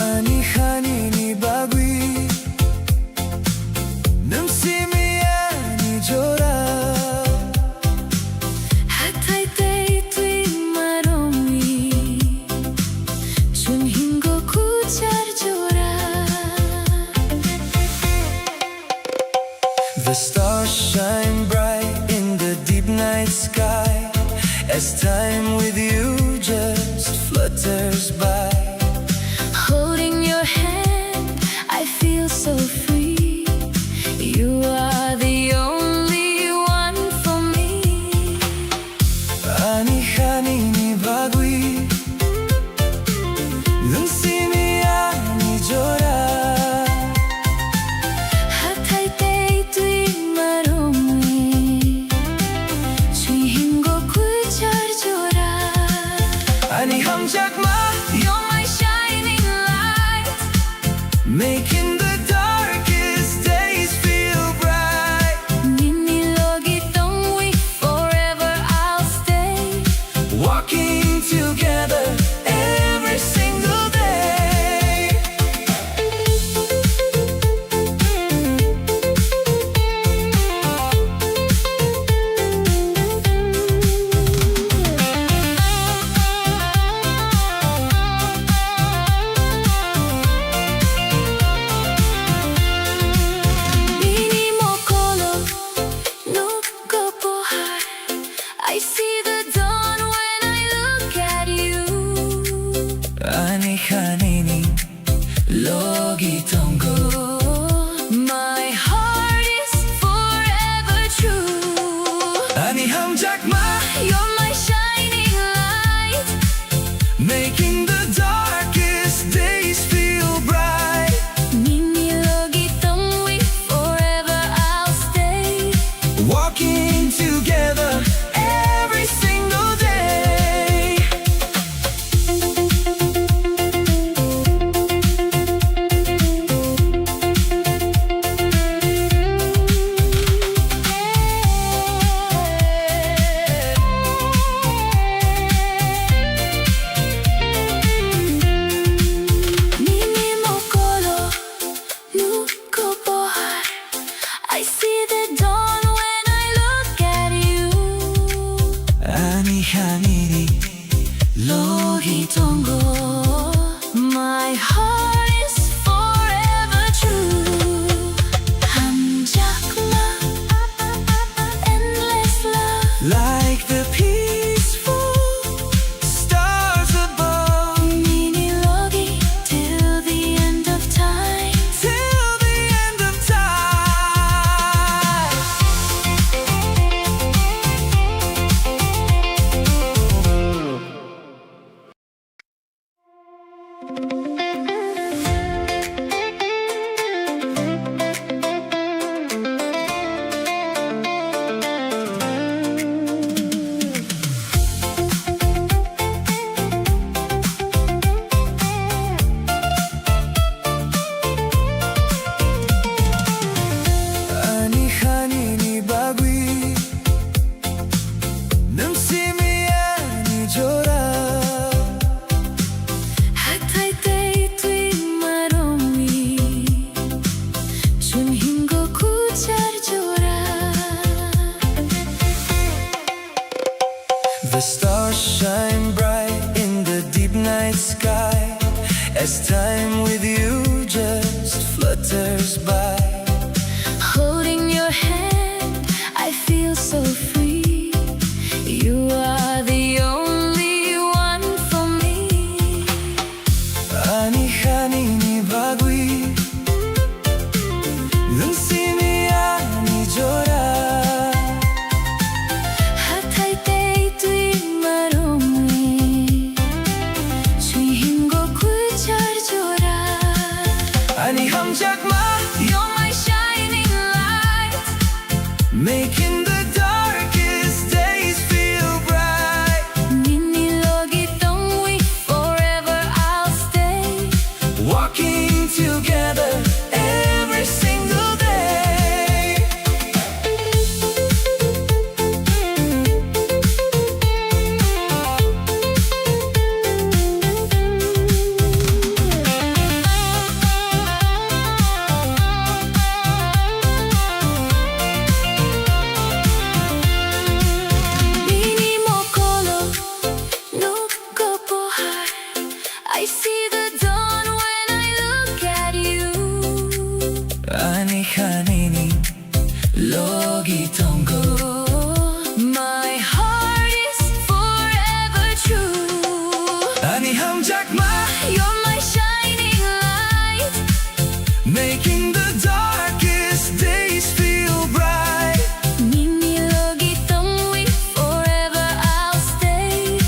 Ani khani ni bagui nam simiani jora. Hatay tay tui maromi Chun hingo kuchar jora The stars shine bright in the deep night sky as time with you just flutters by. Holding your hand, I feel so free. You are the only one for me. Ani khani ni bagui nam simiani jora. Hatay tay tui maromi Chui hingo kuchar jora Ani hamjakma You're my shining light. making the darkest days feel bright. Ninilogi don't we forever I'll stay. Walking together every single day. making the darkest days feel bright. Forever I'll stay. Walking together every single day. Mimi mokolo nuko bohar. I see the dawn when I look at you. Ani haniri logi tongo. My heart is forever true. Hamjakma, endless love. Like the peaceful stars above. Mini logi till the end of time. Till the end of time. Ani hanini bagwi namsimi ani jora. Hatay tay tui maromi. Chunhingo kuchar jora. The stars shine bright in the deep night sky as time with you just flutters by. Holding your hand, I feel so free. You are the only one for me. Ani hanini bagwi namsimi ani jora. Hatay tay tui maromi. Chunhingo kuchar jora. Ani hamjakma, You're my shining light. making the darkest days feel bright. Nini logi tongwi, forever I'll stay. Walking together every single day. Mini mokolo nuko bohar. I see the dawn when I look at you. Ani hanini logi tongo. My heart is forever true. Ani hamjakma, You're my shining light. making the darkest days feel bright. Mini logi tongwi, forever I'll stay.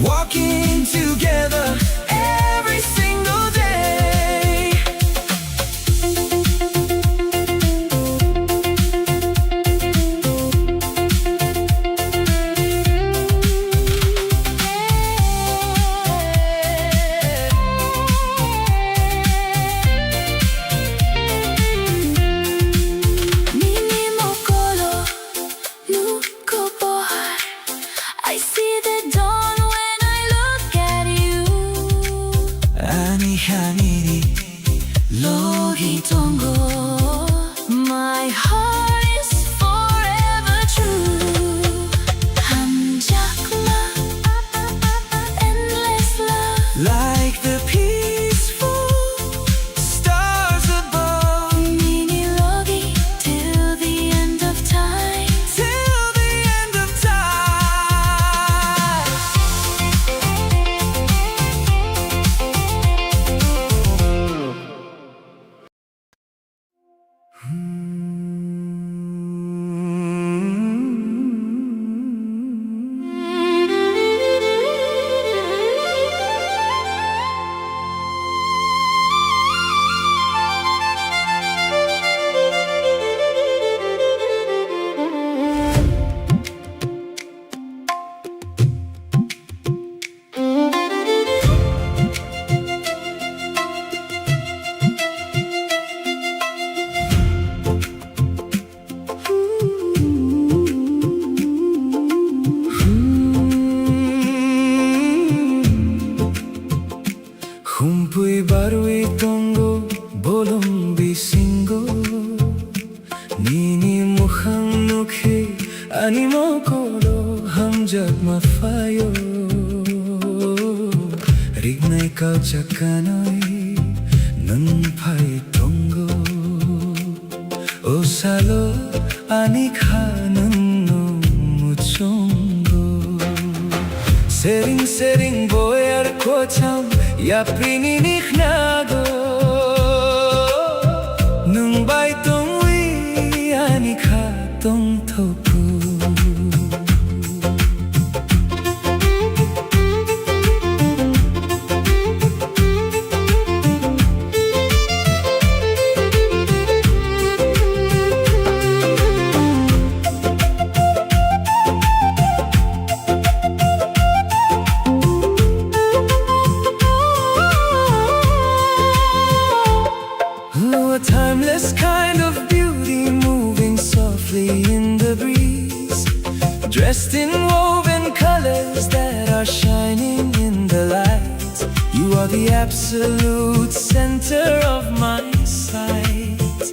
Walking together every single day. Mini mokolo nuko bohar. I see the dawn when I look at you. Ani hanini logi tongo. My heart is forever true. Hamjakma, endless love. Like the peaceful stars above. Mini logi till the end of time. Till the end of time. barwi tongo bolong bisingo nini mukhang nukhe animo kolo hamjak mafayo rignai kau chakanoi nun phai tongo o salo ani khanun no muchongo sering boyar kocham ya prini nikhnago nung bai tong wi ani kha tong thoku a timeless kind of beauty moving softly in the breeze, dressed in woven colors that are shining in the light. You are the absolute center of my sight.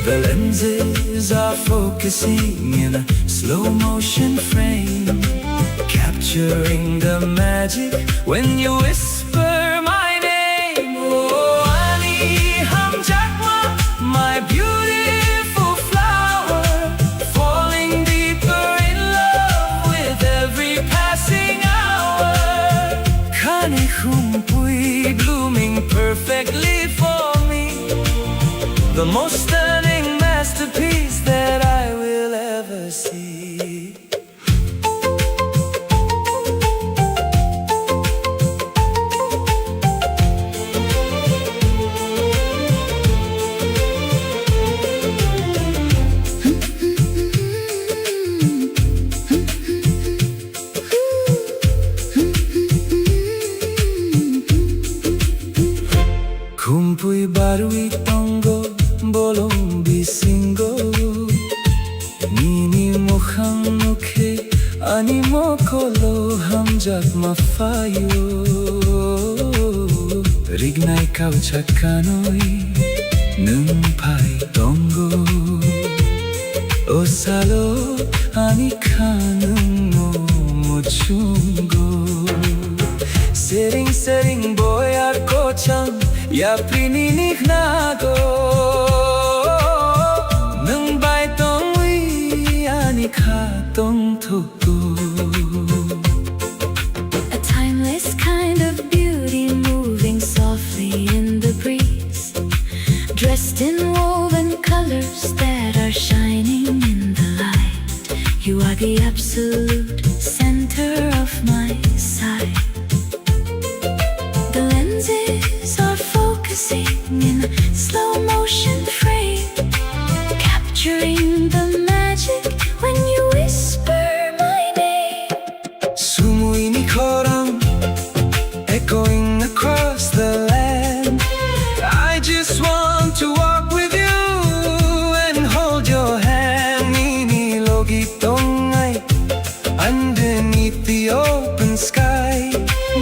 The lenses are focusing in a slow motion frame, capturing the magic when you whisper my name. Oh, Ani Hamjakma, my beautiful flower, falling deeper in love with every passing hour. Kani Humpui blooming perfectly for me, the most stunning masterpiece that I will ever see. Kumpui barui tongo bolong bisingo nini mukhang nukhe animo kolo hamjak mafayo rignai kau chakanoi nung pai tongo o salo ani khanung no mochungo sering boyar kochang ya prini nikhnago nung bai tong wi ani kha tong thoku. A timeless kind of beauty moving softly in the breeze, dressed in woven colors that are shining in the light. You are the absolute center of my sight. The lenses are focusing in a slow motion frame, capturing the magic when you whisper my name. Sumuini koram echoing across the land. I just want to walk with you and hold your hand. Nini logi tongai underneath the open sky.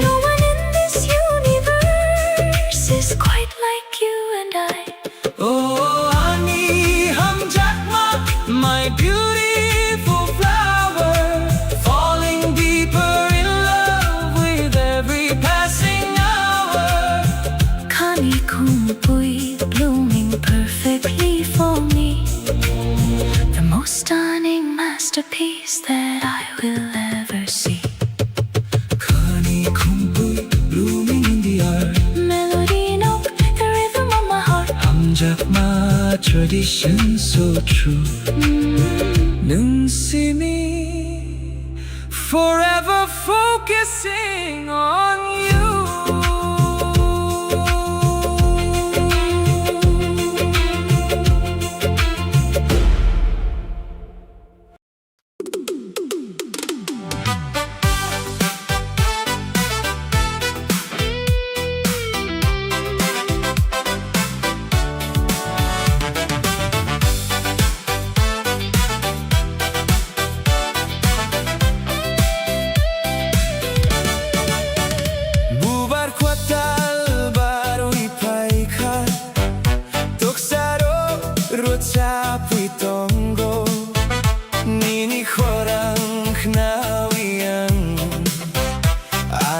No one in this universe is quite like you and I. Oh, Ani Hamjakma, my beautiful flower, falling deeper in love with every passing hour. Kani Kumpui blooming perfectly for me, the most stunning masterpiece that I will ever see. Kani kumpui blooming in the air, Melody note, the rhythm of my heart. Hamjakma tradition so true. Nung simi, forever focusing on you.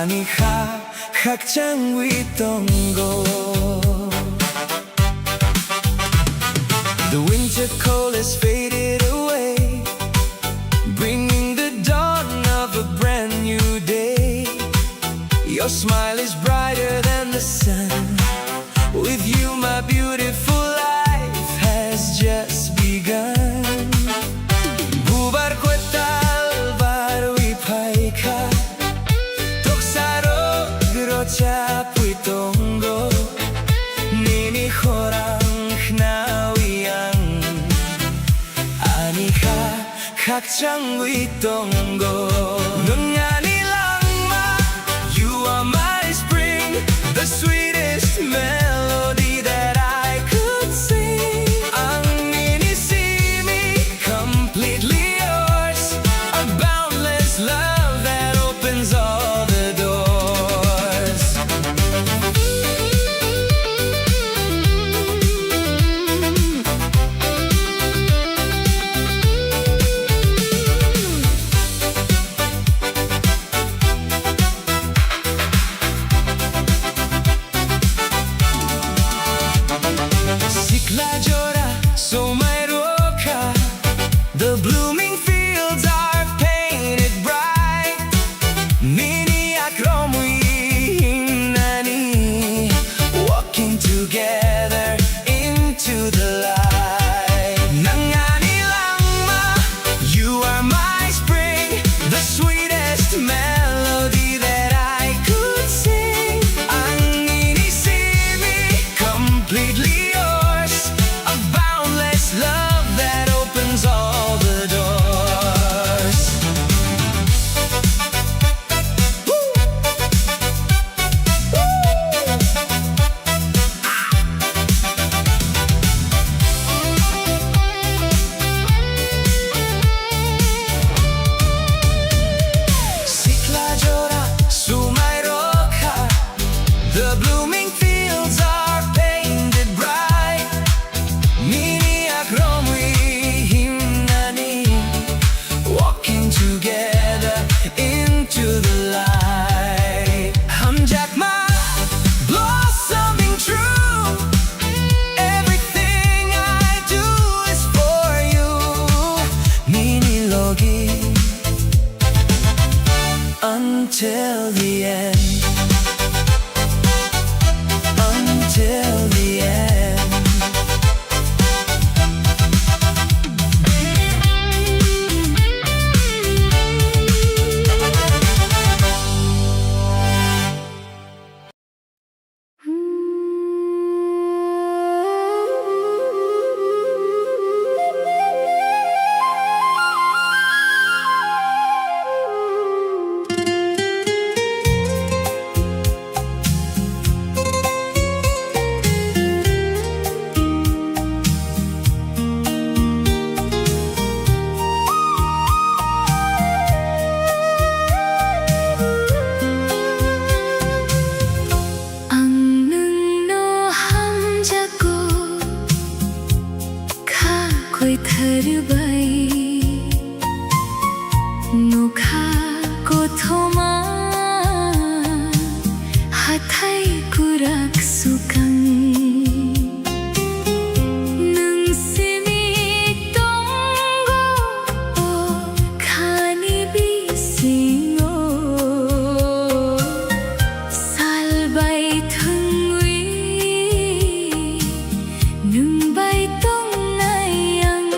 아니가 각장 윗던 곳 The winter cold has faded away, bringing the dawn of a brand new day. Your smile is brighter than the sun. With you my beautiful life has just begun. 부바르고 달바로 이파이카 독사로 그렇자 부이던 곳 니니 호랑 나위양 아니가 각장 부이던 곳 능아니 랑마 You are my spring, the sweetest melody that I could sing. Angini see me completely yours, a boundless love that opens all the doors. Siklajora, so my roka. The blooming fields are painted bright. Mini akromui nani, walking together into the light. Nangani langma, you are my spring, the sweetest melody that I could sing. Angini see me completely yours, a boundless love that opens all the doors. Siklajora, sumairoka. The blooming fields are painted bright. Mini akromui himnani, walking together into the light. Hamjakma, blossoming true. Everything I do is for you. Mini logi, until the end. Until the end. Ang nung no ham jago kha koi thar bai no kha ko thoma hathai kurak sukang nung simi tongo khani bisingo salbai thungwi nung bai tong nayang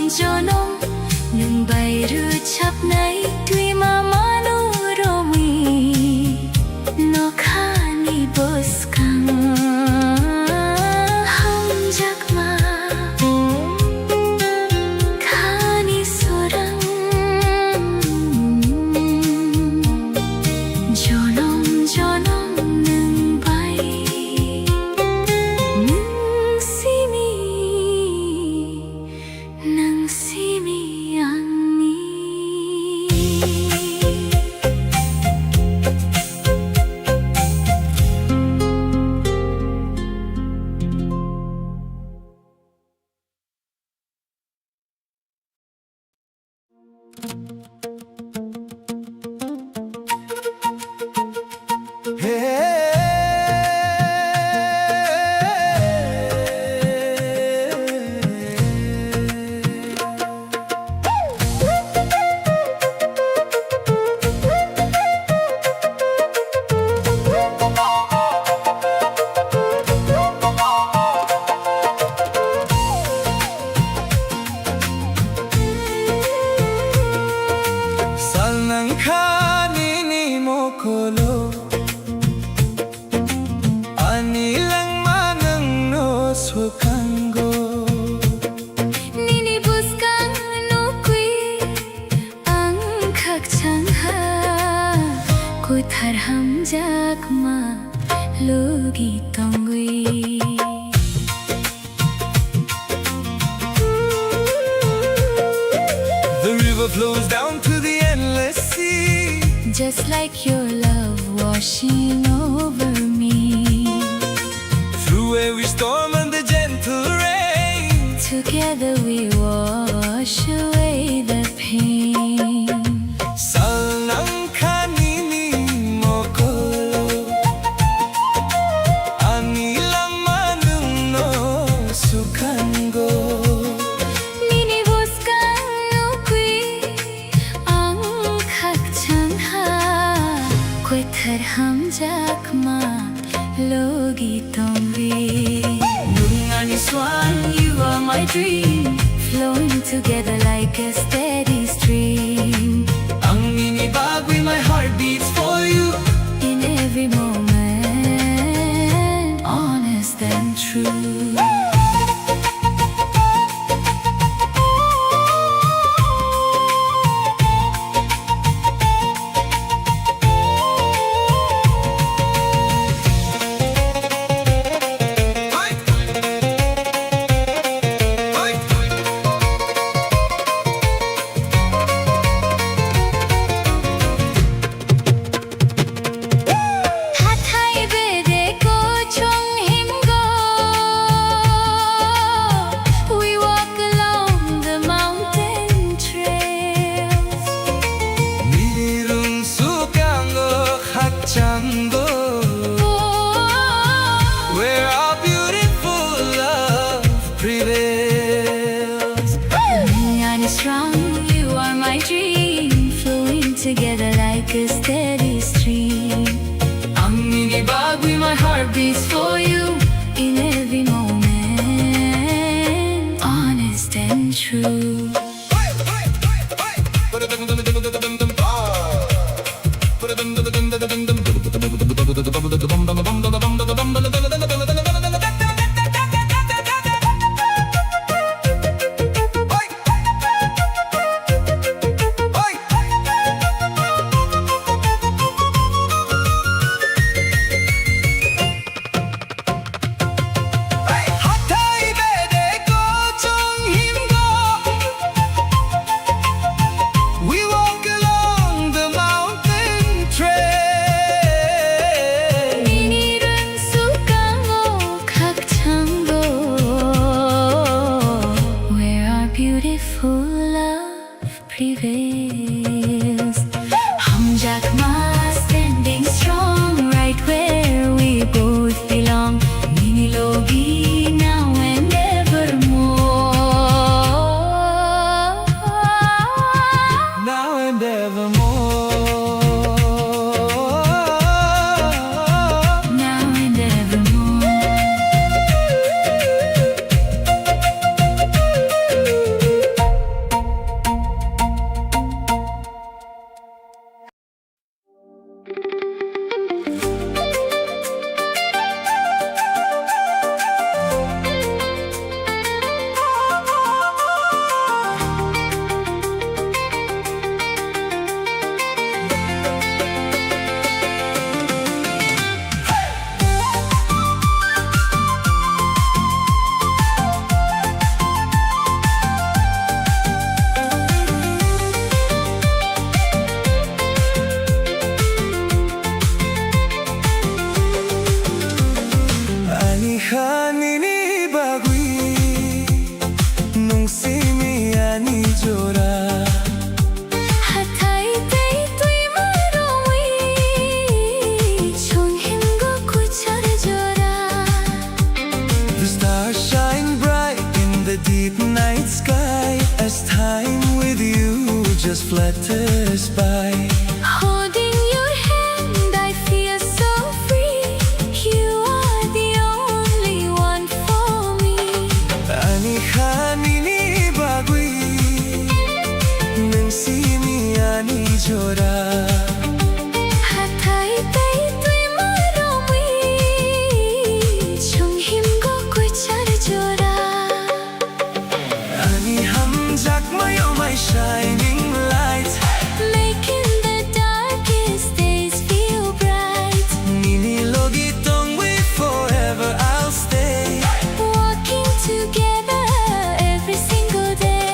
Jonom nung bayru chap nai tui mama no romi no khani boskang hum jakma khani sorang jonom jonom nung bay nung simi nung simi ani Salnang khani ni mokolo anilang manang no sukango nini buskang no kui ang khak chang ha koi thar ham jak ma logi tongui The river flows down to the endless sea. just like your love washing over me Through every storm and the gentle rain, together we wash away the pain Salnang khani ni mokolo anilang manang no sukango nini buskang no kui ang khak chang ha koi thar ham jak ma logi tongvi nungani swan you are my dream flowing together like a steady stream Ang inibag with my heart beats for you. in every moment honest and true Hathai bede ko chong him go we walk along the mountain trails Nirung sukango hakchango where our beautiful love prevails. Nungani strong you are my dream flowing together like a steady stream Ang inibag with my heart beats for you in every moment honest and true Hathai bede ko chong himgo. We walk along the mountain trail. Minirun sukango khak chango where our beautiful love prevails hum jakma standing strong right where we both belong nini logi now and evermore Now and evermore. now and evermore just flutters by. Holding your hand, I feel so free. You are the only one for me. Ani hanini bagui Nangsimi ani jora. Hatay tay tuy marami Chung him ko koi char jora. Ani hamjak mayo my shining light, Making the darkest days feel bright. Nini logi tongwi forever I'll stay. Walking together every single day.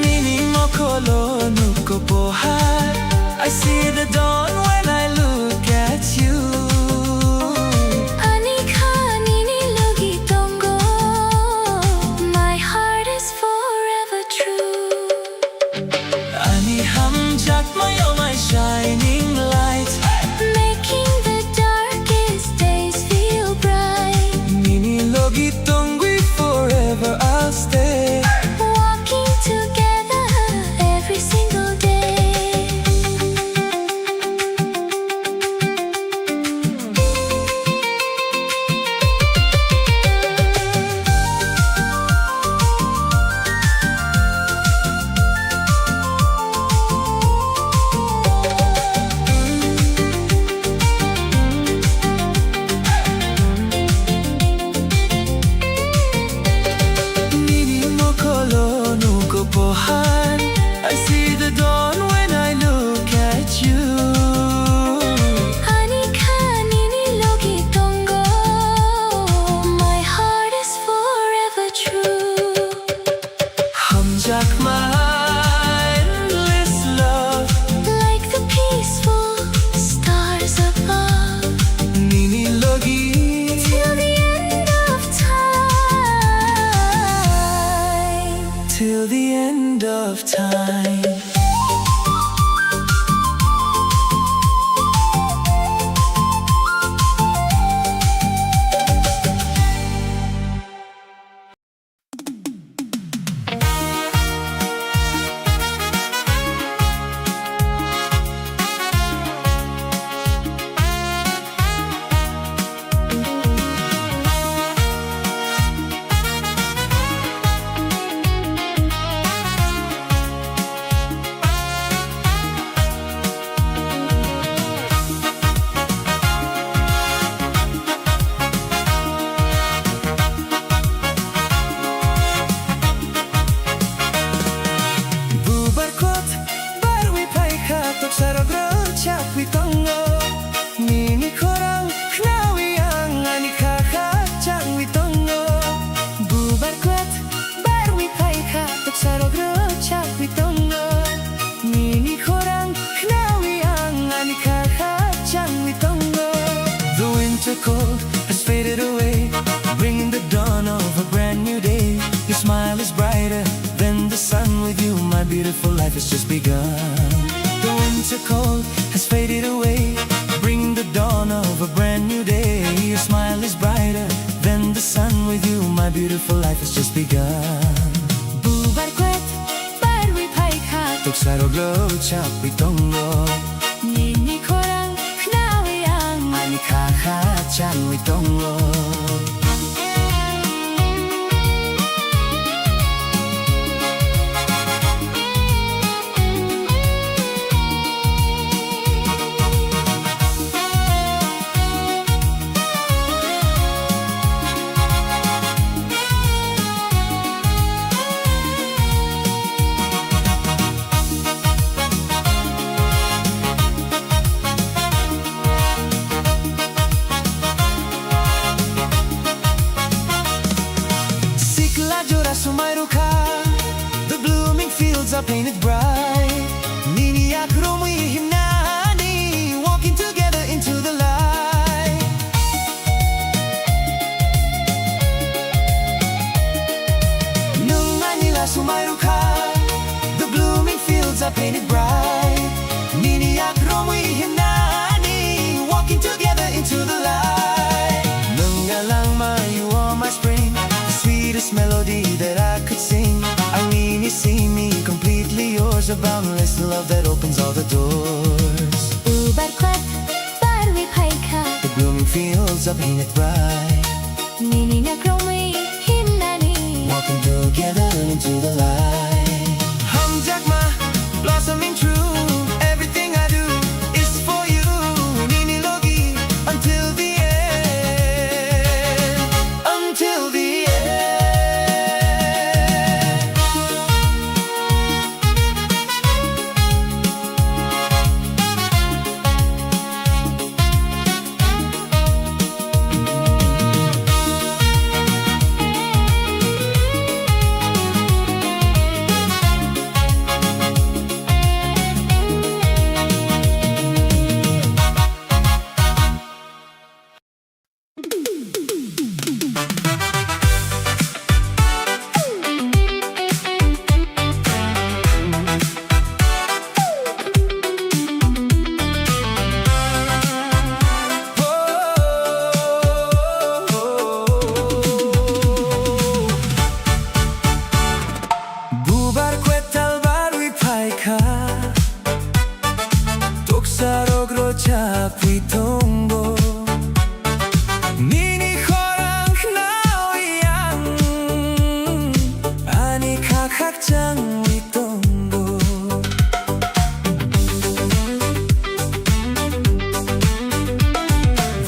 Nini mokolo nuko pohar. I see the dawn when I look at you. Anika nini logi tongo. My heart is forever true. Ani hamjak mayo my shining light, Making the darkest days feel bright. Nini logi tongwi forever I'll stay. Walking together every single day. Nini mokolo nuko pohar. I see the dawn when I look at you. Anika nini logi tongo. My heart is forever true. Hamjak my endless love, Like the peaceful stars above. Nini logi. Till the end of time. Till the end of time. Bubarkot barwi paika tok sarogro chakwi tongo. Nini korang knawi ang ani kaka changwi tongo. Bubarkot barwi paika tok sarogro chakwi tongo. Nini korang knawi ang ani kaka changwi tongo. The winter cold has faded away, bringing the dawn of a brand new day. Your smile is brighter than the sun. With you, my beautiful life has just begun. The winter cold has faded away, bringing the dawn of a brand new day. Your smile is brighter than the sun. With you, my beautiful life has just begun. Bubarkwet barwi paika. Tok saroglo chakwi tongo. Nini korang knawi ang. Ani kaka changwi tongo. yours, a boundless love that opens all the doors. Kokborok Hits, The blooming fields are painted bright, walking together into the light. Hamjakma, blossoming true, everything I do is for you. Nini logi, until the end, until the end.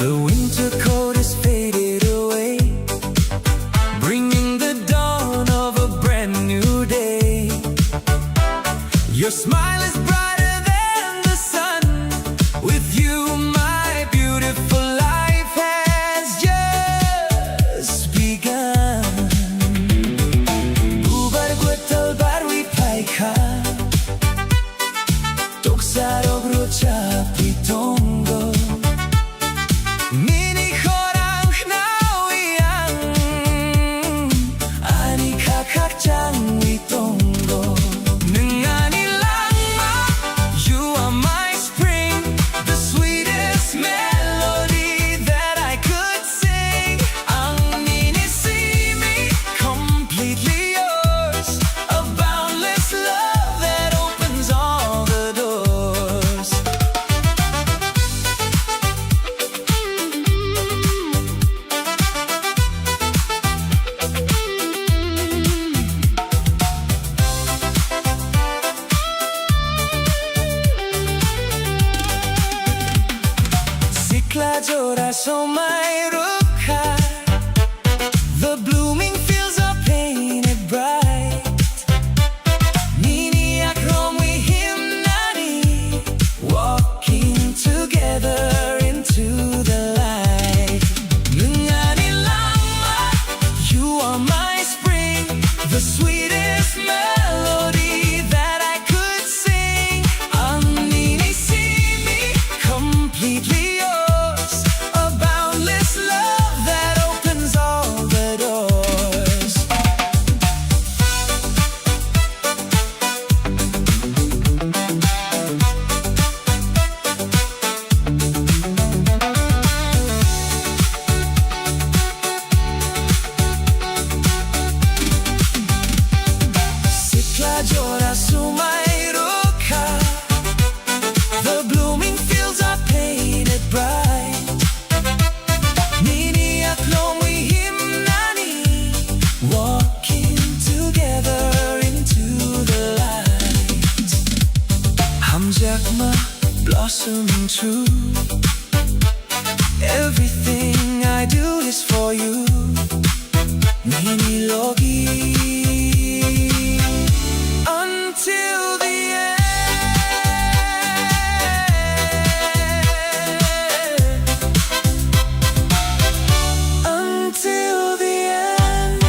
The winter cold is faded away, bringing the dawn of a brand new day. Your smile is brighter than the sun. With you, my beautiful life has just begun. Bubar barwi paika, toksaro grocha pitongo. Mini horang nauyang, ani kakakjang witongo. Nengani langma, you are my spring, the sweetest melody that I could sing. Ang minisimi, completely yours, a boundless love that opens all the doors. Sikla so my rukha, the blooming fields are painted bright. Nini akromi himnani, walking together into the light. Nungani lama, you are my spring, the sweetest melody that I could sing. Ang nini simi, completely yours, a boundless love that opens all the doors. Sikla jora sumay rukha, the blooming fields are painted bright. Nini aklomi himnani, walking together into the light. Hamjakma, blossoming true, everything I do is for you. Nini logi, until the end, until the end.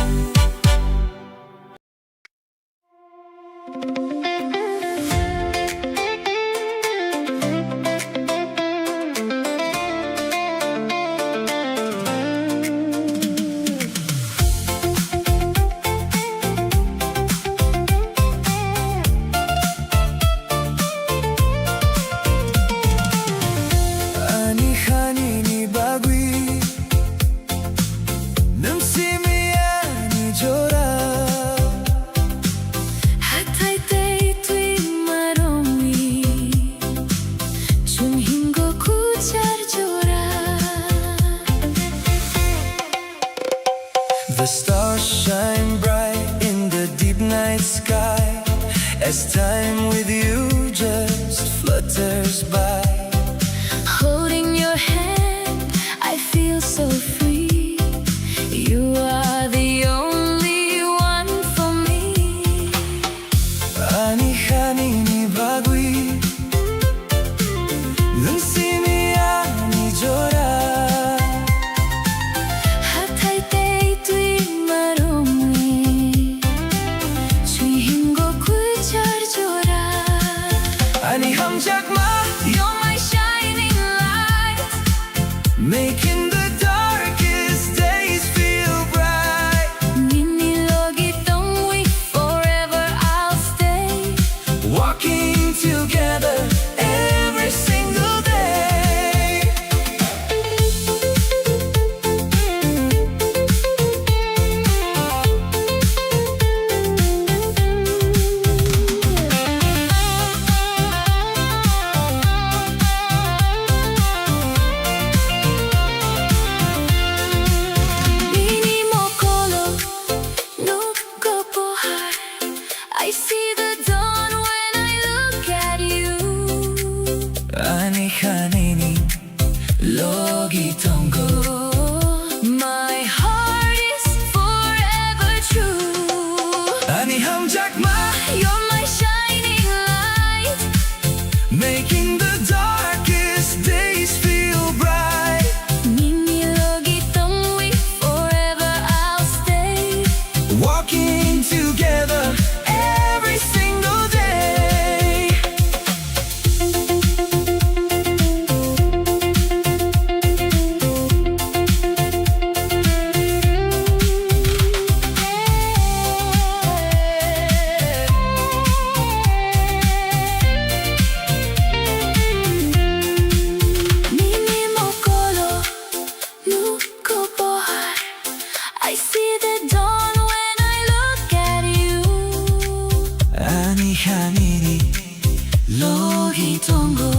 making the darkest days feel bright. Ninilogi tongwi, forever I'll stay. Walking together every single day. Nini mokolo, nuko pohar. I see the dawn when I look at you. Ani hanini logi tongo. My heart is forever true. Ani hamjakma, You're my shining light. making the darkest days feel bright. Ninilogi tongwi, forever I'll stay. Walking together every single day. Nini mokolo, nuko pohar. I see the dawn when I look at you. Ani hanini logi tongo.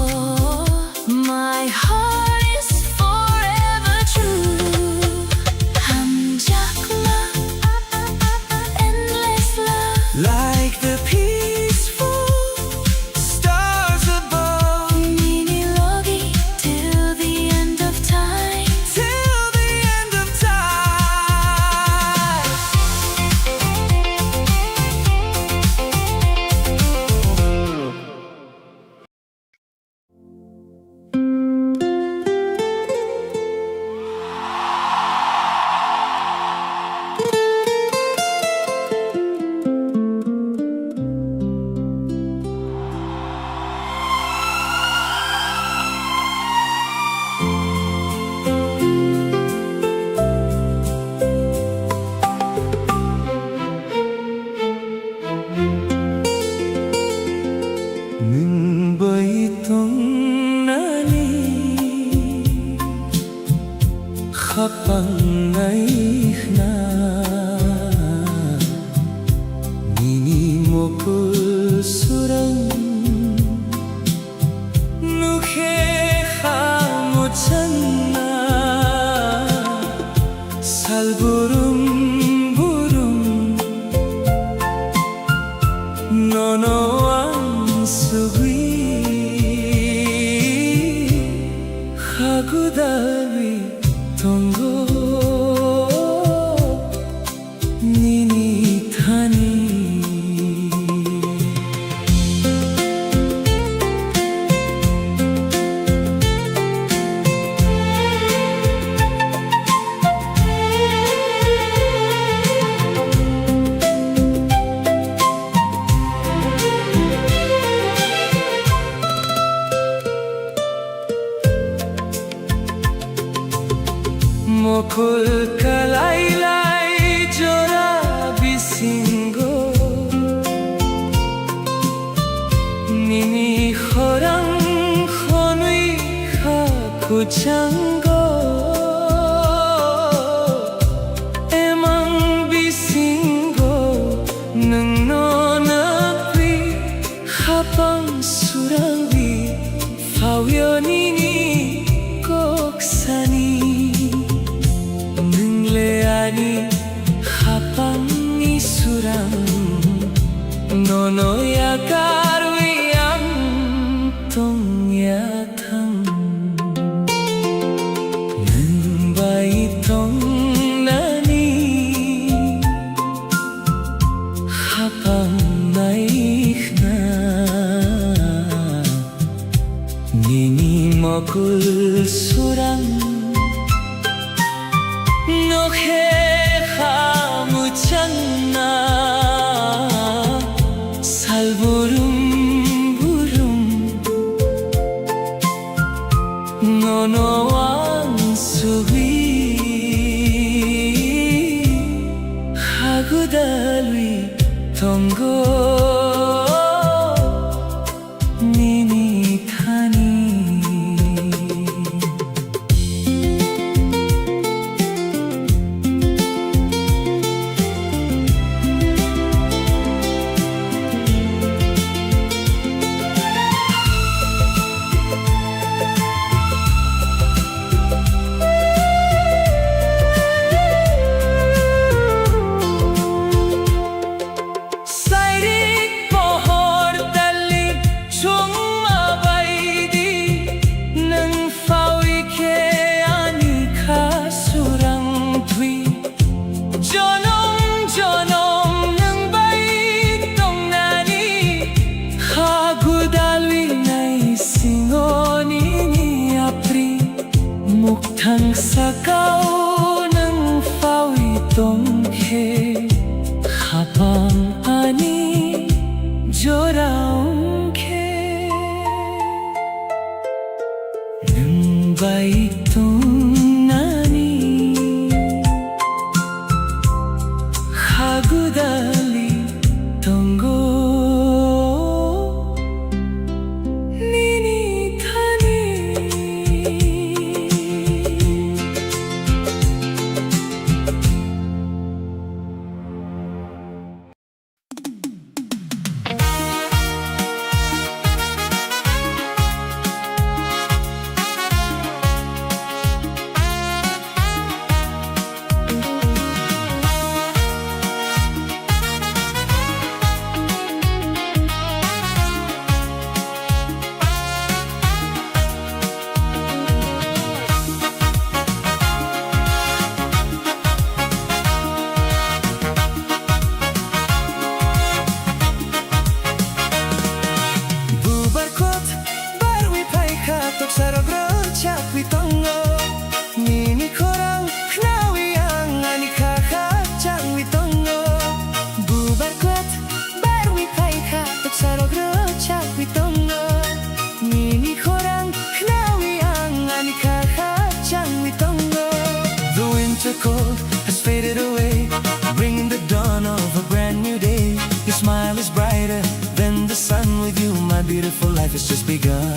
My heart is forever true. Hamjakma, endless love. Like the peaceful stars above. Ninilogi till the end of time. Till the end of time. Nung baitong nani khapang na nini mokul surang nukhe khamuchan na salburum burum nono sugui hagudawi tongo nini thani. Mokul kalailai jora bisingo nini khorang khonui khakuchango emang bisingo nung no nakwi khapang surangwi fawyo nini koksani. Ani khapang isurang nono ya karuyang tong ya thang nung bai tong nani khapang naikna nini mokul surang nokhe khamuchan na salburum burum nono ang suwi hagudalwi tongo nini thani Mukhang sakaw ng fawitong he habang ani joraong ke ng baitong nani hagudali tonggo Cold has faded away, bringing the dawn of a brand new day. Your smile is brighter than the sun. With you, my beautiful life has just begun.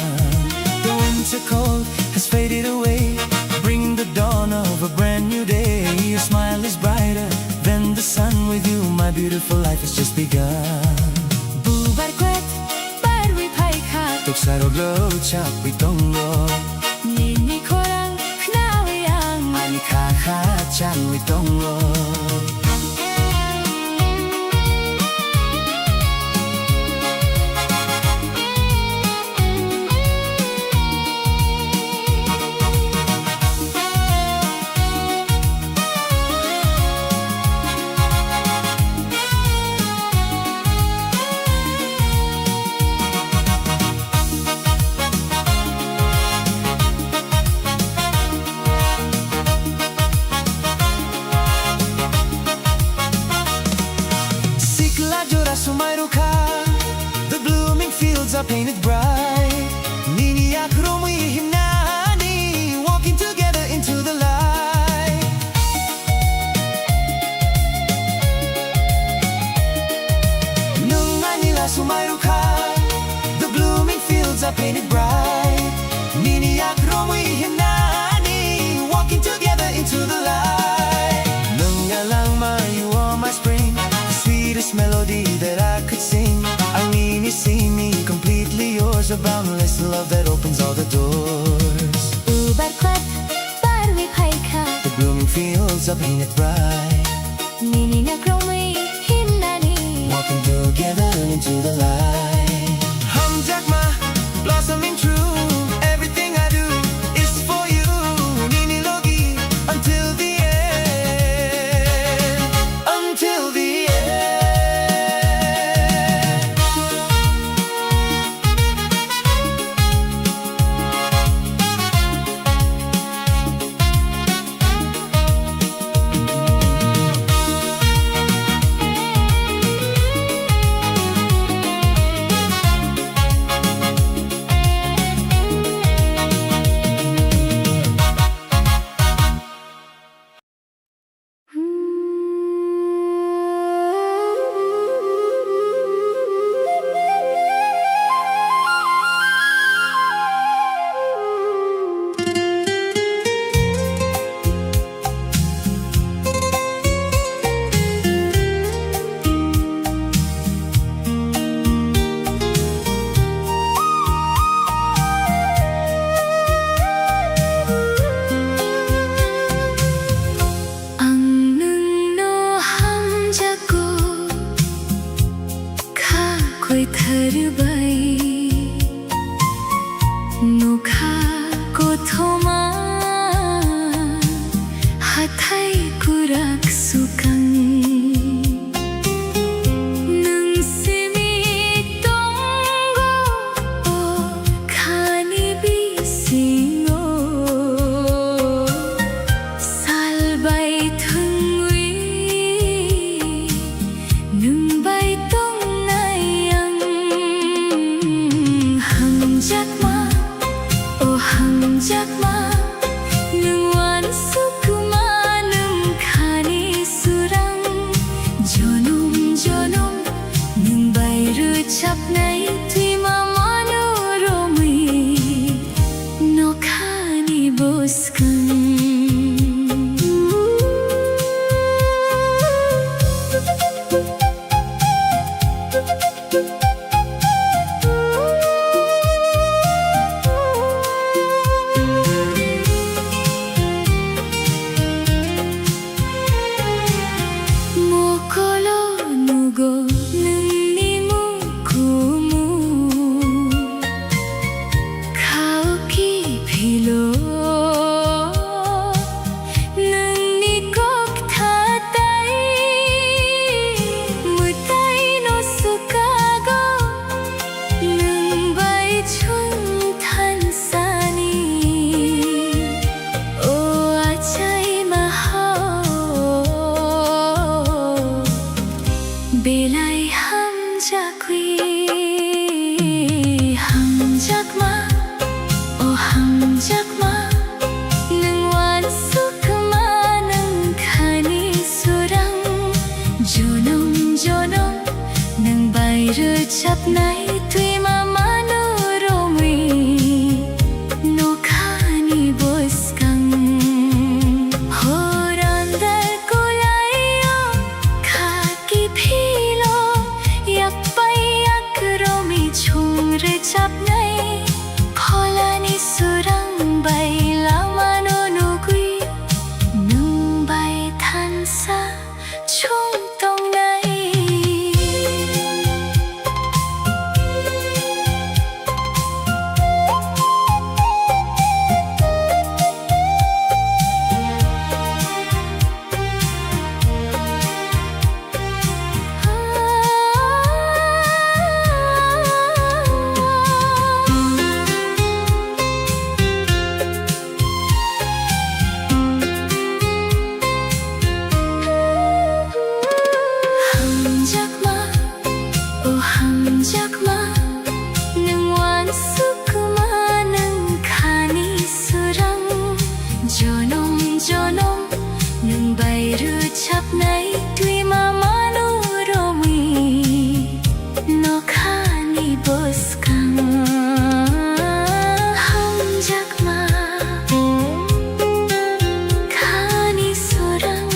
The winter cold has faded away, bringing the dawn of a brand new day. Your smile is brighter than the sun. With you, my beautiful life has just begun. Bubarkwet, barwi paika, Tuksaro glow chap witongo, nini korang knawiyang Kakachang witongo. The blooming fields are painted bright. Niniyak himnani, walking together into the light. Nung Manila sumayruka, the blooming fields are painted bright. Niniyak himnani, walking together into the light. Nung alangma, you are my spring, the sweetest melody that I could sing. Ang see me completely yours, a boundless love that opens all the doors. Bubarkwet, barwi paika, The blooming fields are painted bright, nini kromi himnani, walking together into the light. Hamjakma, blossoming true, everything I do is for you. Nini logi, until the end, until the end. boskan. Belai hamjakwi hamjakma oh hamjakma nang wan sukma nang khani surang jonom jonom nang bayru chapnai tui mama nuromwi no khani boskang chap nai kholani surang bai lama no nugui nung bai than sa chung tong nai hamjakma nang wan sukma nang khani surang jonom jonom nang bayru chapnai tui mama nuromwi no khani boskang hamjakma khani surang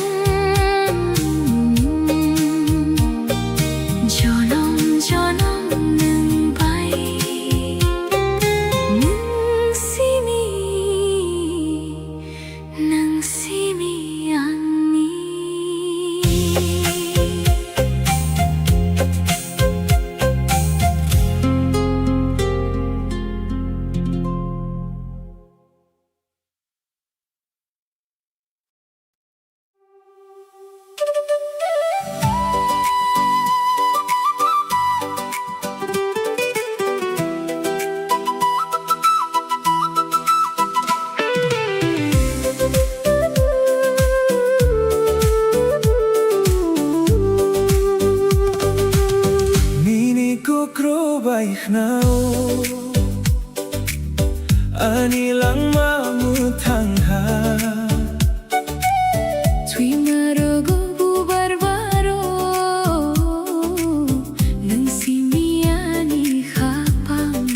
jonom jonom nang bai nang simi ani Nao ani lang mamutangha tui marogo bubarbaro nang simiani khapang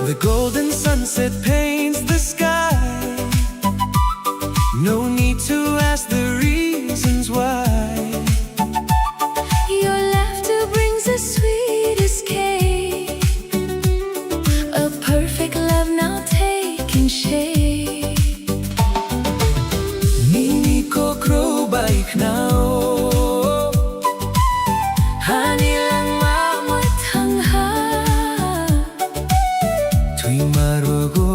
The golden sunset paints the sky. No need to ask the reasons why. Your laughter brings the sweetest escape. A perfect love now taking shape. Nini kokro baik nao Hani lang mamut hangha tui marogo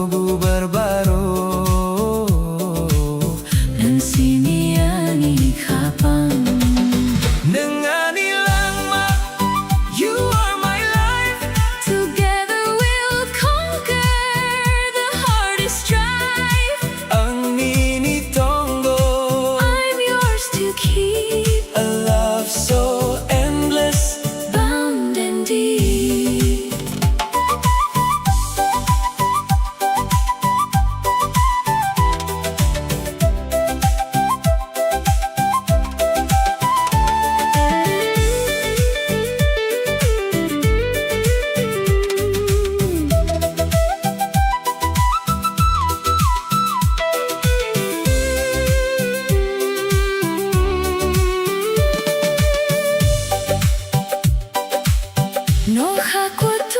꽃들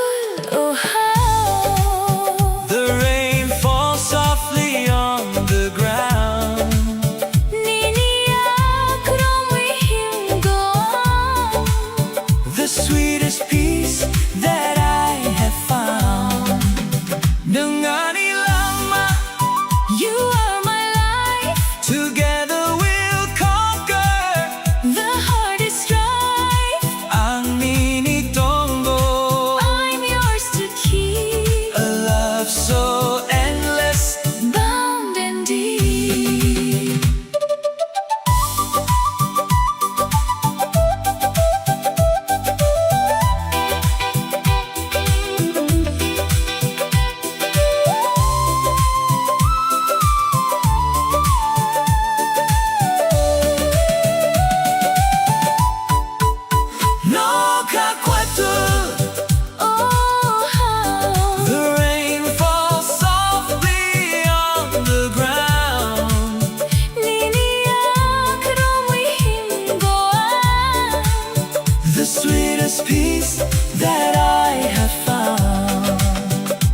oh how The rain falls softly on the ground. 니니야 그럼의 힘과 The sweetest peace that I have found. 능아니 랑마, You are my life together we'll conquer. The hardest strife 앙민이 동고, I'm yours to keep a love so endless. Bound and deep 너가 꽈도 Oh how the rain falls softly on the ground. 니니야 그럼의 힘과 The sweetest peace that I have found.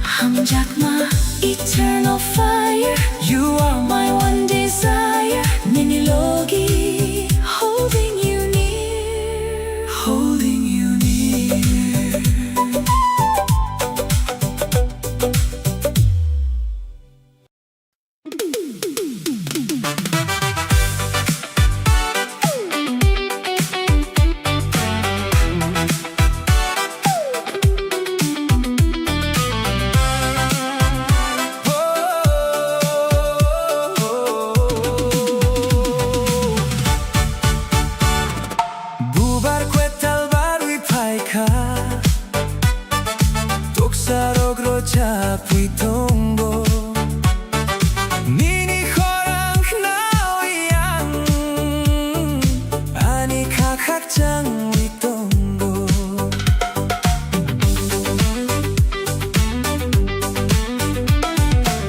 함작마 eternal fire You are My one desire Minilogi Holding you near holding you near. Bubar kwetal barwi paika, toksaro grocha puitongo. Nini horang naoyang, ani kakakjang witongo.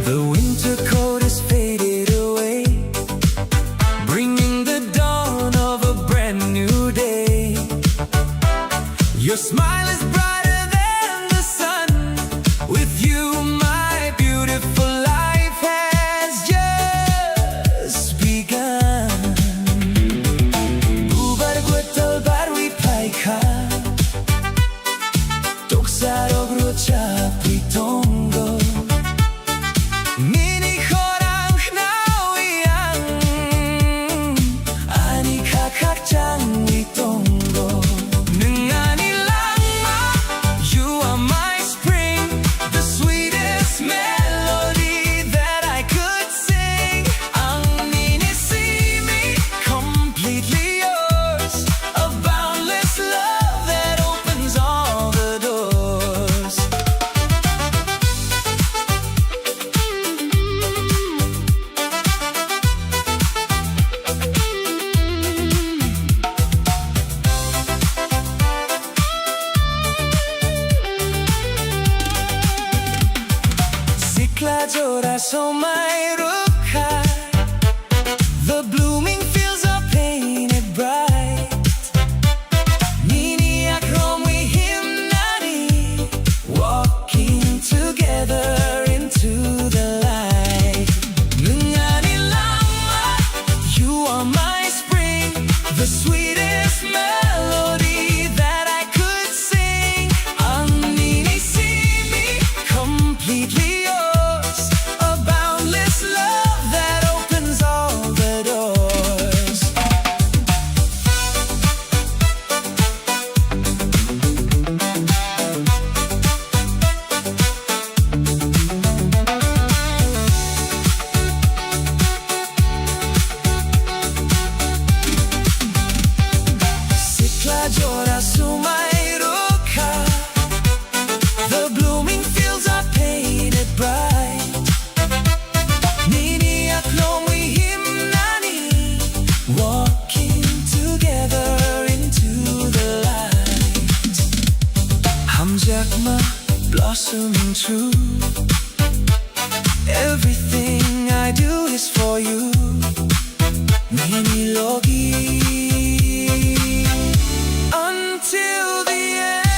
The winter cold is faded away, bringing the dawn of a brand new day. Your smile is brighter than the sun. With you, my beautiful life has just begun. Bubar kwetal barwi paika, toksaro grocha puitongo. Nini horang naoyang, ani kakakjang witongo. 능아니 랑마, you are my spring, the sweetest melody that I could sing. 앙민이 see me, completely yours, a boundless love that opens all the doors. Siklajoraso my ruka, the blooming fields are painted bright. Nini akromi himnani, walking together into the light. 능아니 랑마, you are my spring, the sweetest melody that I could sing. 앙민이 see me, completely yours, a boundless love that opens all the doors. Siklajoraso my ruka, the blooming fields are painted bright. Nini akromi himnani, walking together into the light. 함작마 blossoming true, everything I do is for you. Minilogi, until the end.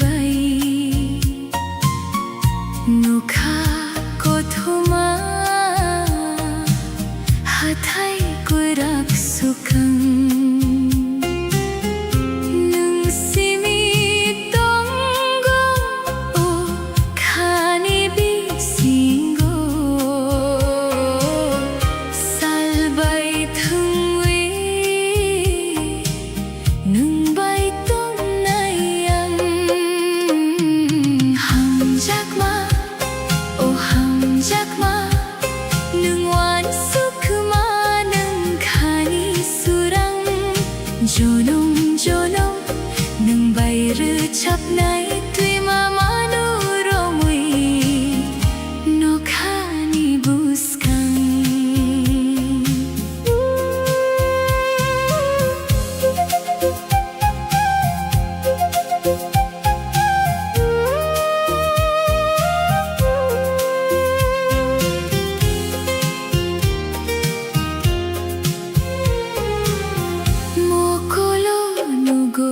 bay nụ kha có thoma ha thay cuối rắc sukang nung simi tongo o khani bi singo salbai thungwe nung bay tong nay ang hang jakma o hang jakma nung wan sukma nung khani surang jonong jonong nung bay ru chap nay tui mama nu romui no khani buskang mokolo nugo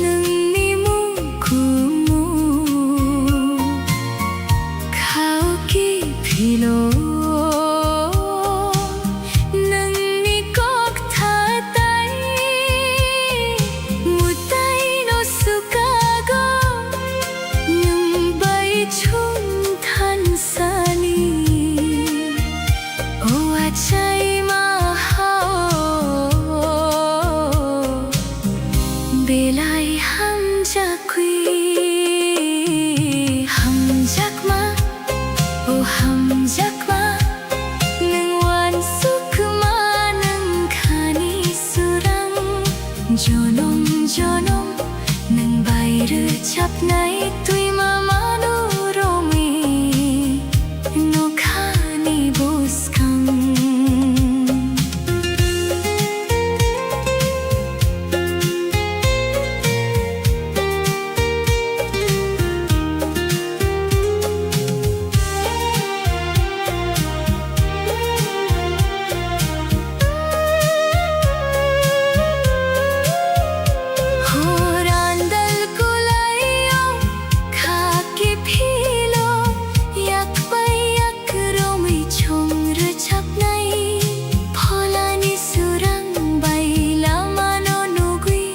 nung ni mu kumu khao ki philo nung ni kok tha tai mutai no sukago nung bay chung than sani o achai ma hao belai ham jakui ham jakma o ham jakma nung wan sukma nung khani surang jonong jonong nung bay ru chap nay tui mama nu romi no khani buskang Horandal kulayo khaki philo yak pai yak romi chong ru chap nai pholani surang bai lama no nugui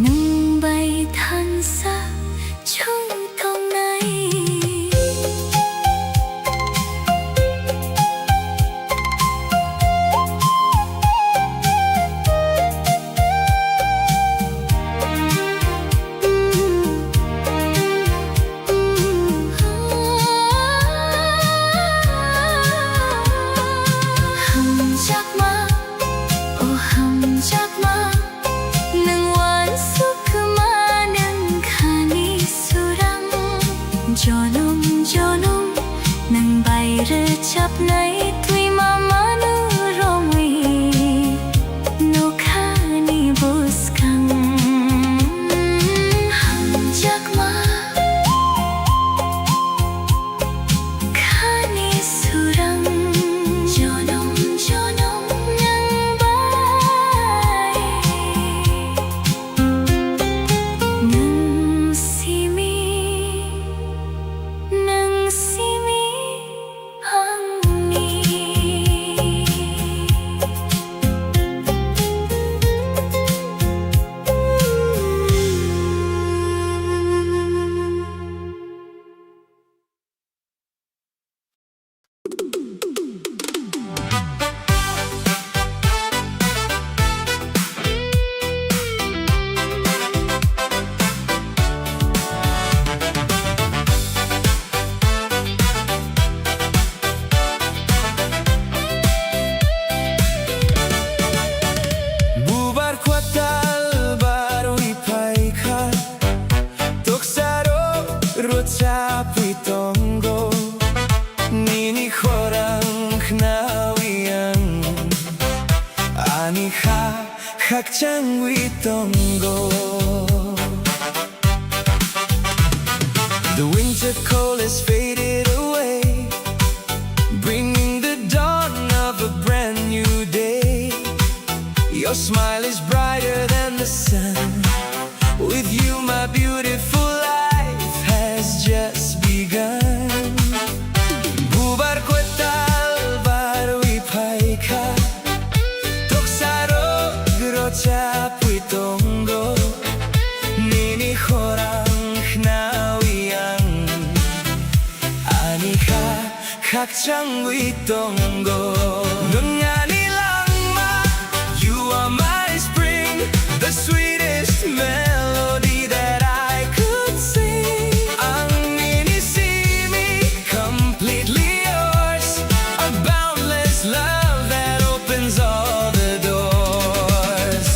nung bai than sa chung tong nai hang jakma o hang jakma nung wan sukma nung khani surang jonong jonong nung bay ru chap nay tui mama nu romui no khani buskang hang jakma khani surang jonong jonong nung bay nung simi ang ni Bubar kwatal baru ipaika Toksaro rocapi tonggo Nini khorang knawiang Ani hak changwi tonggo The winter cold has faded away Bringing the dawn of a brand new day Your smile is brighter than the sun With you my beautiful just begun. Bubar ko tal baru ipaika, toksaro grocha puitongo, nini horang hnawiyang, anika kakchang buitongo. Nungani langma, you are my spring, the sweetest melody that I could sing. Ang inisimi, completely yours, a boundless love that opens all the doors.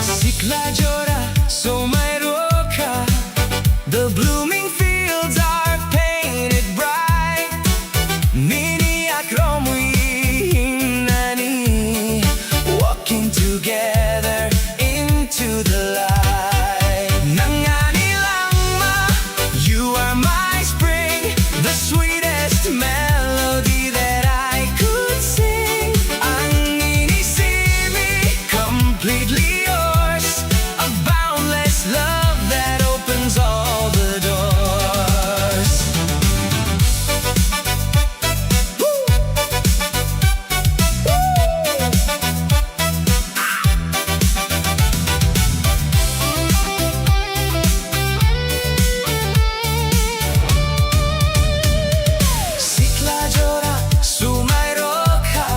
Sikla jora, so my roka, the blooming fields are painted bright. Mini akromui nani, walking together into the light. Nangani langma, you are my spring, the sweetest melody that I could sing. Ang inisimi, completely yours, a boundless love that opens all the doors. Sikla jora, sumay roka,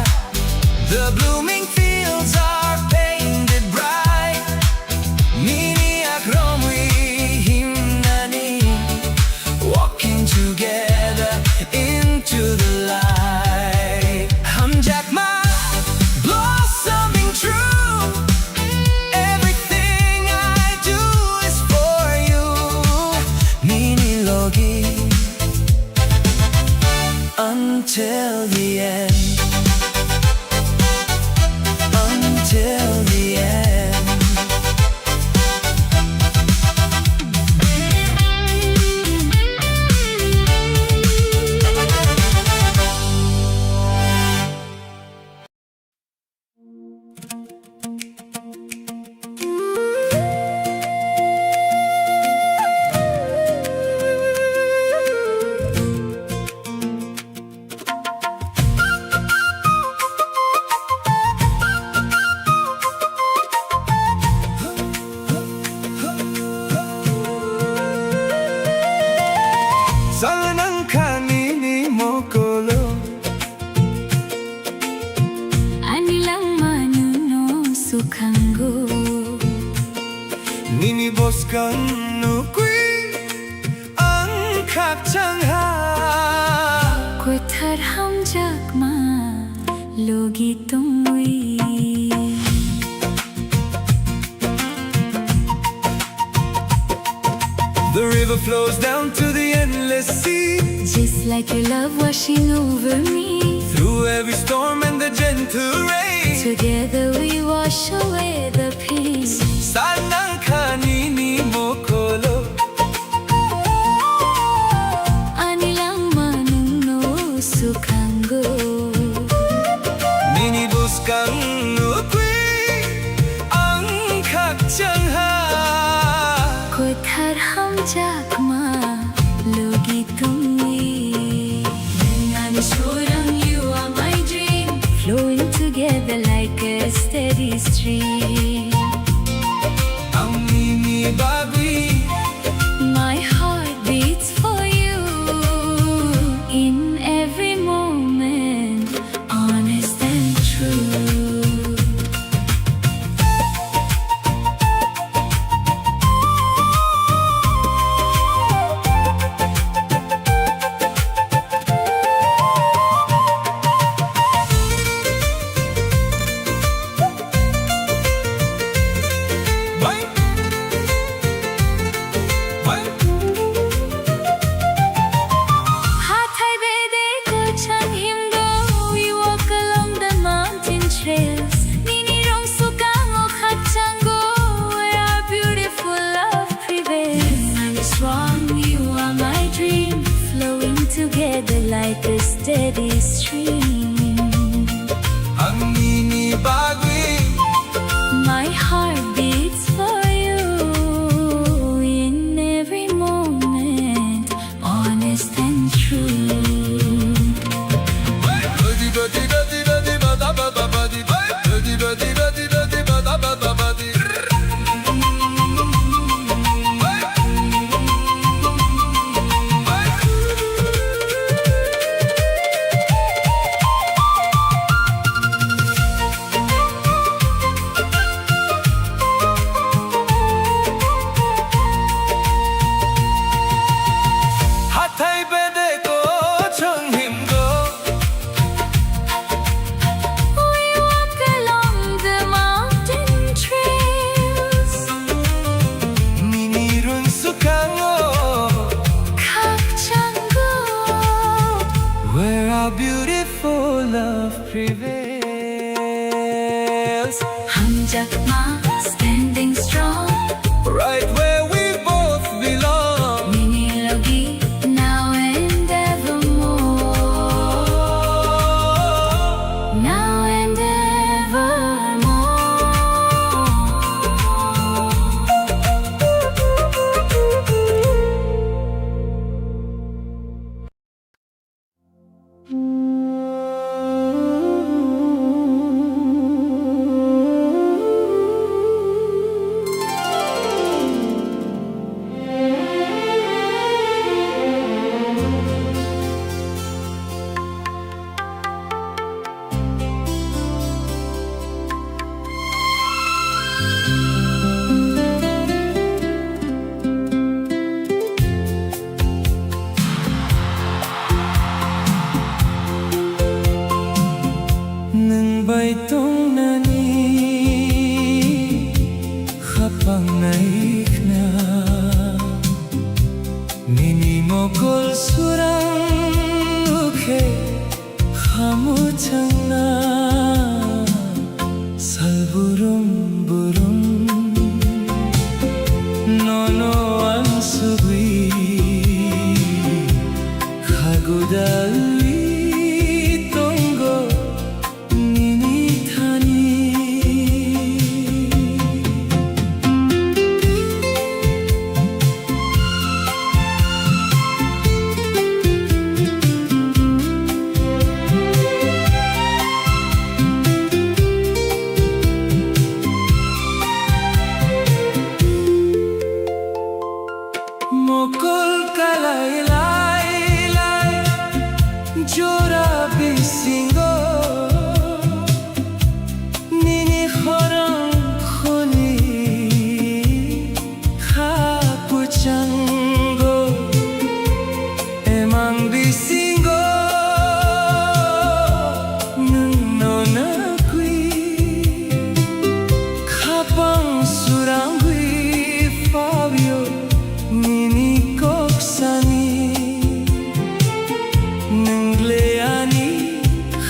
the blooming fields are painted bright. Mini akromui himnani, walking together into the light. Hamjakma, blossoming true, everything I do is for you. Mini logi, until the end, until the end. Salanang kanini mokolo, Anilang manuno sukanggo, nini boskan nukui ang kakchangha. Kothar hamjakma logi tumui. The river flows down to the endless sea, Just like your love washing over me. through every storm and the gentle rain. Together we wash away the pain. Salanang kanini mokolo, Anilang manuno sukanggo, nini boskan nukui ang kakchangha. Kothar hamjakma logi tumui. Nangani shorang, you are my dream, flowing together like a steady stream. Ang nini babi, My heart beats for you in every moment, honest and true. bye. Jackma, standing strong, right where we both belong. Minilogi, now and evermore. Now and Nang baitong nani Kapang naik na Nini mokol surang uke Hamutang na Salburum-burum Nono ang subi Kagudalwi tonggo Nini tani Mokol kalay-lay-lay Jora bisingo Nini khorang kholi Khapuchango Emang bisingo Nung nonagui Kapang surangui Fabio Nini koksani Nengleani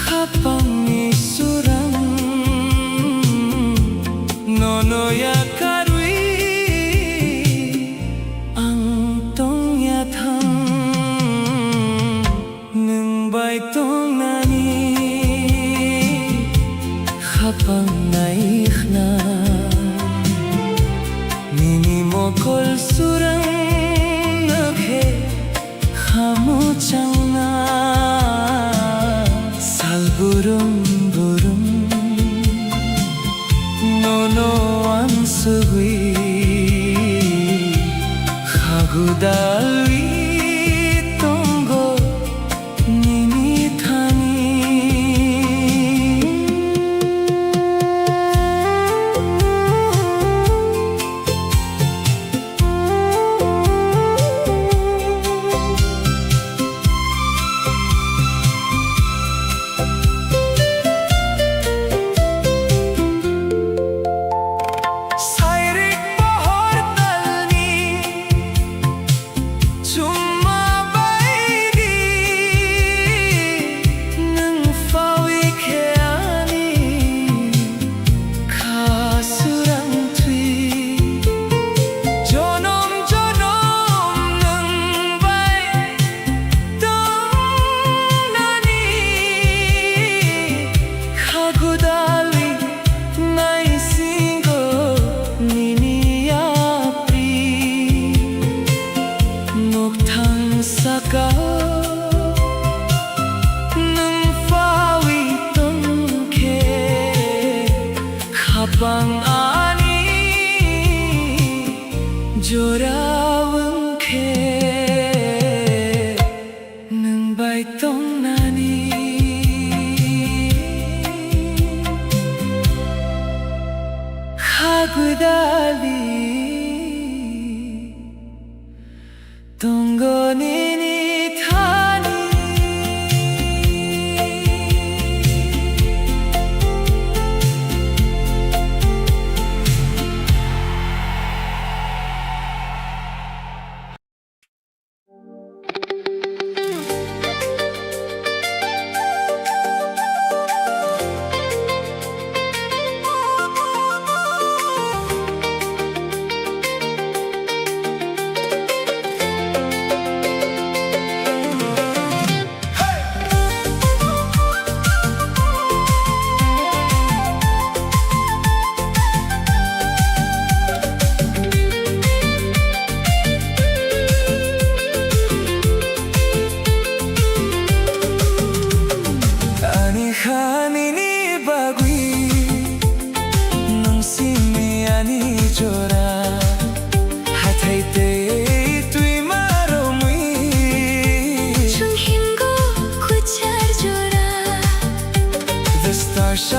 Kapang ni surang Nono ya karui Ang tong ya thang Neng baitong nani Kapang naik na Nini mokol surang Hamuchang na Salburum-burum Nono ang sugui Kagudalwi tonggo Nini tani Sairik pohor talni Tumabay di Nang fawi keani Kasurang tui Jonom-jonom nang bay Dong nani Kagudali naisingo Nini apri Nuktang sakao Nang fawi tongke Kapang ani Jorawang ke Nang baitong nani Kagudali Tonggo nini tani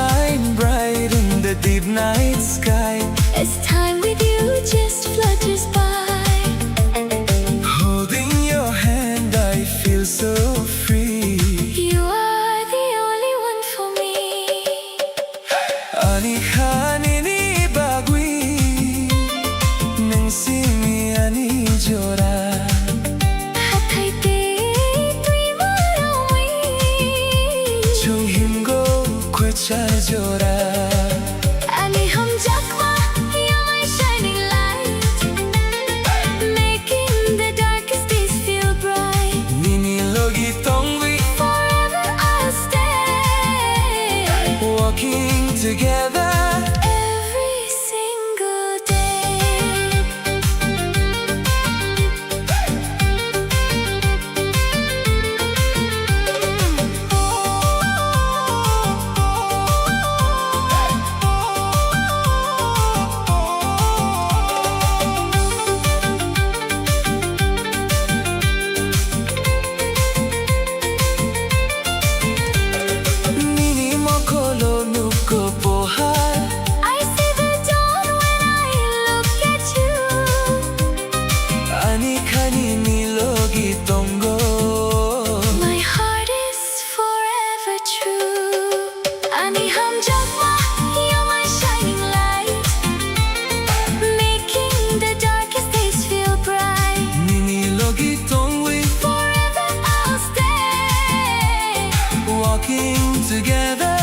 shine bright in the deep night sky. As time with you just flutters by, Holding your hand, I feel so free. you are the only one for me. 아니하니니 바귀 맹심이 아니죠라. Hatay te tui marawi, 좀 힘고 괴차져라. ani hum jakma, you're my shining light, making the darkest days feel bright. 니니 로기 동위 Forever I'll stay, walking together. every single day. 니니 먹고로 눕고 보하. I see the dawn when I look at you. 아니카니 니 로기 동고. My heart is forever true. Ani hum jakma, you're my shining light, making the darkest days feel bright. 니니 로기 동위 Forever I'll stay, walking together.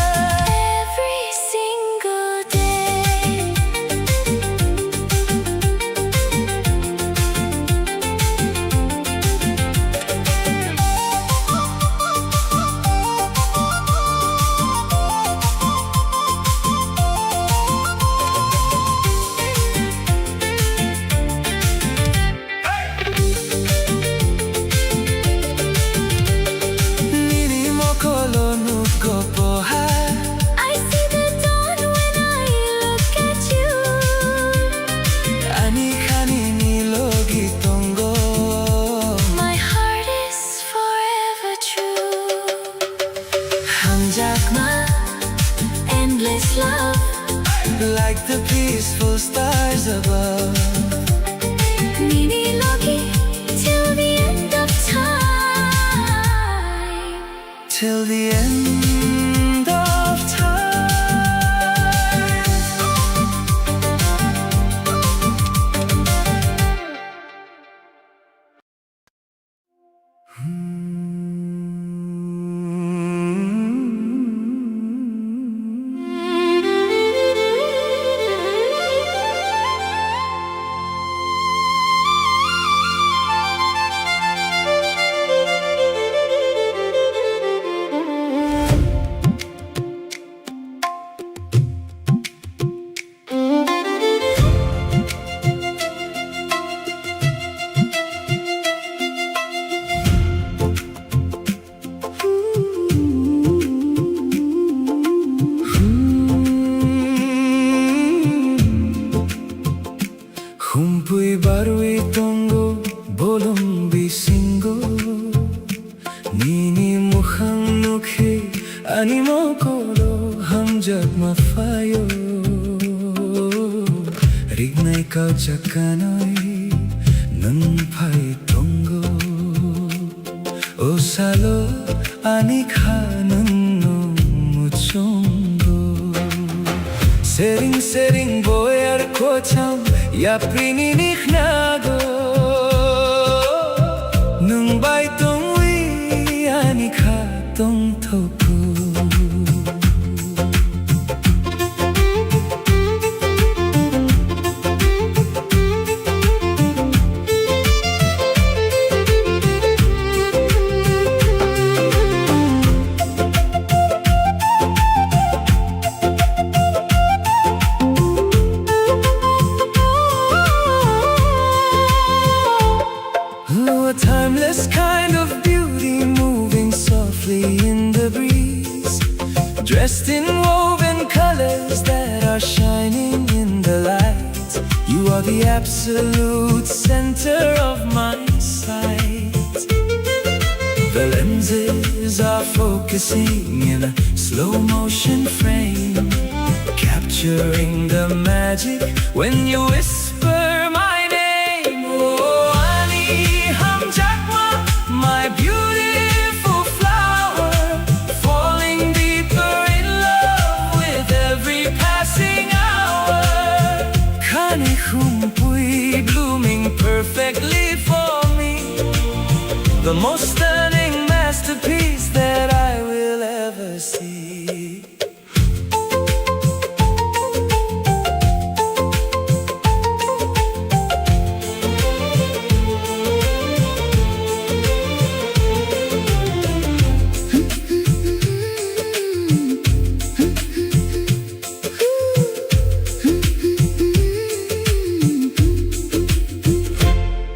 every single day. 니니 먹고로 눕고 보하. I see the dawn when I look at you. 아니카니 니 로기 동고. My heart is forever true. 한작마 Endless love, like the peaceful stars above. Nini Loki, till the end of time. Till the end of time. Humpui barui tongo bolong bisingo. Nini mukhang nukhi animo kolo hamjak mafayo. Rignay kau chakanoi nun pai tongo. O salo anikha nun muchongo. Sering boyar kocham ya prini nikhnago. Nung bai tongwi anikha tong toku. A timeless kind of beauty moving softly in the breeze, dressed in woven colors that are shining in the light. You are the absolute center of my sight. The lenses are focusing in a slow motion frame, capturing the magic when you whisper my name. Oh, Ani Hamjakwa, my beautiful flower, falling deeper in love with every passing hour. Kani Humpui, blooming perfectly for me, the most stunning masterpiece that I will ever see.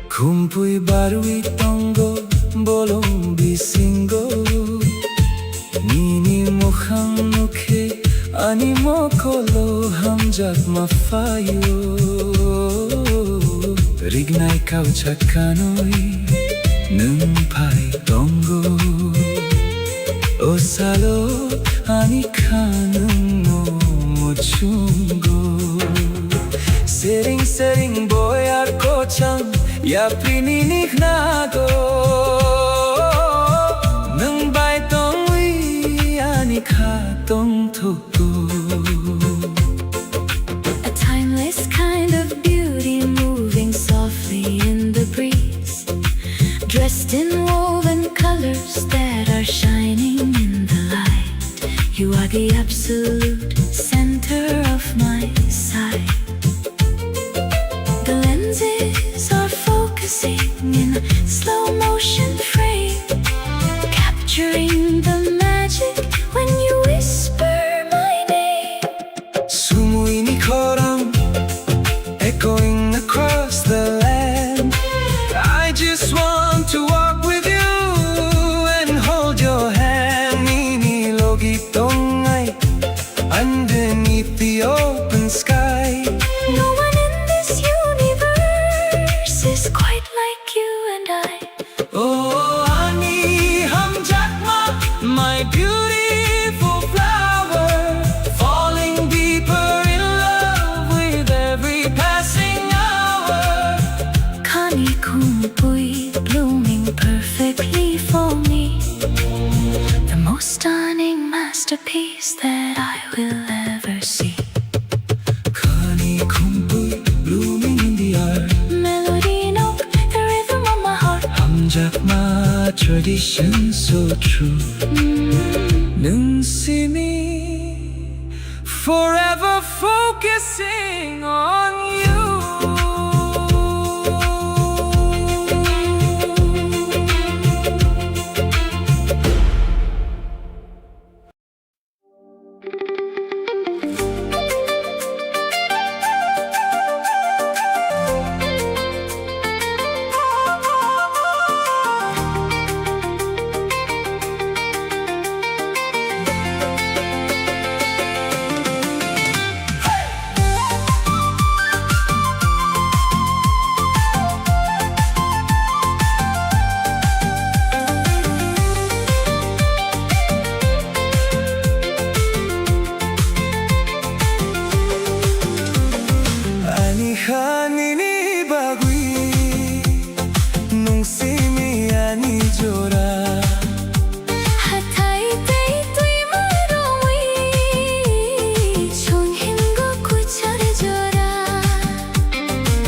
Kumpui barui tongo, bolong bisingo, nini mokhang mukhe, ani mokolo hamjak mafayo. Rignai kau chakanoi, nung pai tongo, osalo ani kanung mo mochungo. Sering boyar kochang, ya prininik nado, nung bai tong wi ani ka tong toko. A timeless kind of beauty moving softly in the breeze, dressed in woven colors that are shining in the light. You are the absolute center of my sight. The lenses are focusing in a slow motion frame, capturing the magic when you whisper my name. Sumuini koram, echoing across the land. I just want to walk with you and hold your hand. Nini logi tongai, underneath the open sky. No one in this universe is quite like you and I. Oh, Ani Hamjakma, my beautiful flower, falling deeper in love with every passing hour. Kani Kumpui, blooming perfectly for me, the most stunning masterpiece that I will ever see. Kani Kumpui, blooming in the air. Melody note, the rhythm of my heart. Hamjakma, tradition so true. Nung simi, forever focusing on you. Hanini bagui, nung simi ani jora. Hatai tei tui maroi, chung himgo kuchar jora.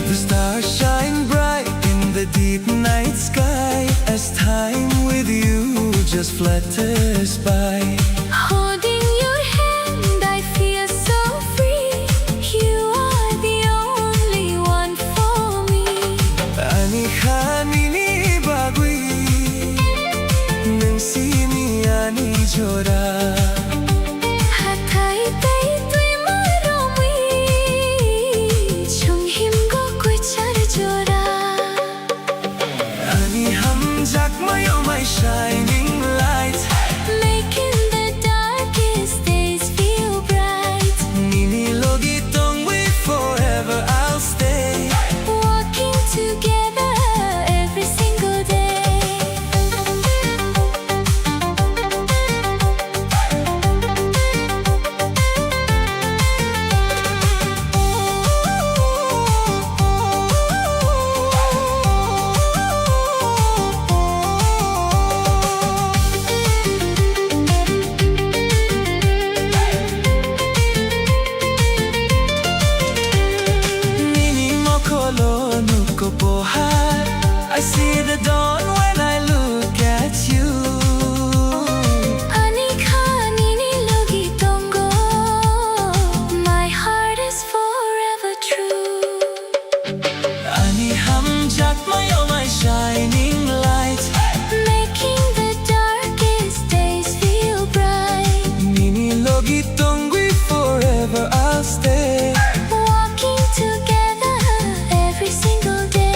The stars shine bright in the deep night sky as time with you just flutters by. Holding your hand, I feel so free. You are the only one for me. Ani hanini bagui, nung simi ani jora. Hatai tei tui maroi, chung himgo kuchar jora. Ani Hamjakma, you're my shining light. see the dawn when I look at you. Anika nini logi tongo, my heart is forever true. Ani hamjak my oh my shining light, Making the darkest days feel bright. Nini logi tongwi forever I'll stay. Walking together every single day.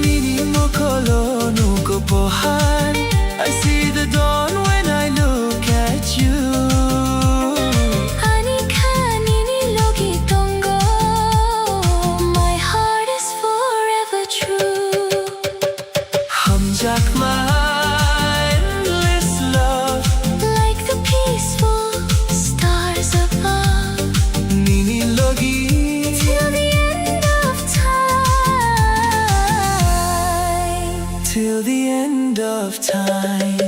Nini mo kolo nuko pohan, I see the dawn when I look at you. Anika nini logi tongo, my heart is forever true. Hamjak my endless love, Like the peaceful stars above. Nini logi Till the end of time. till the end of time.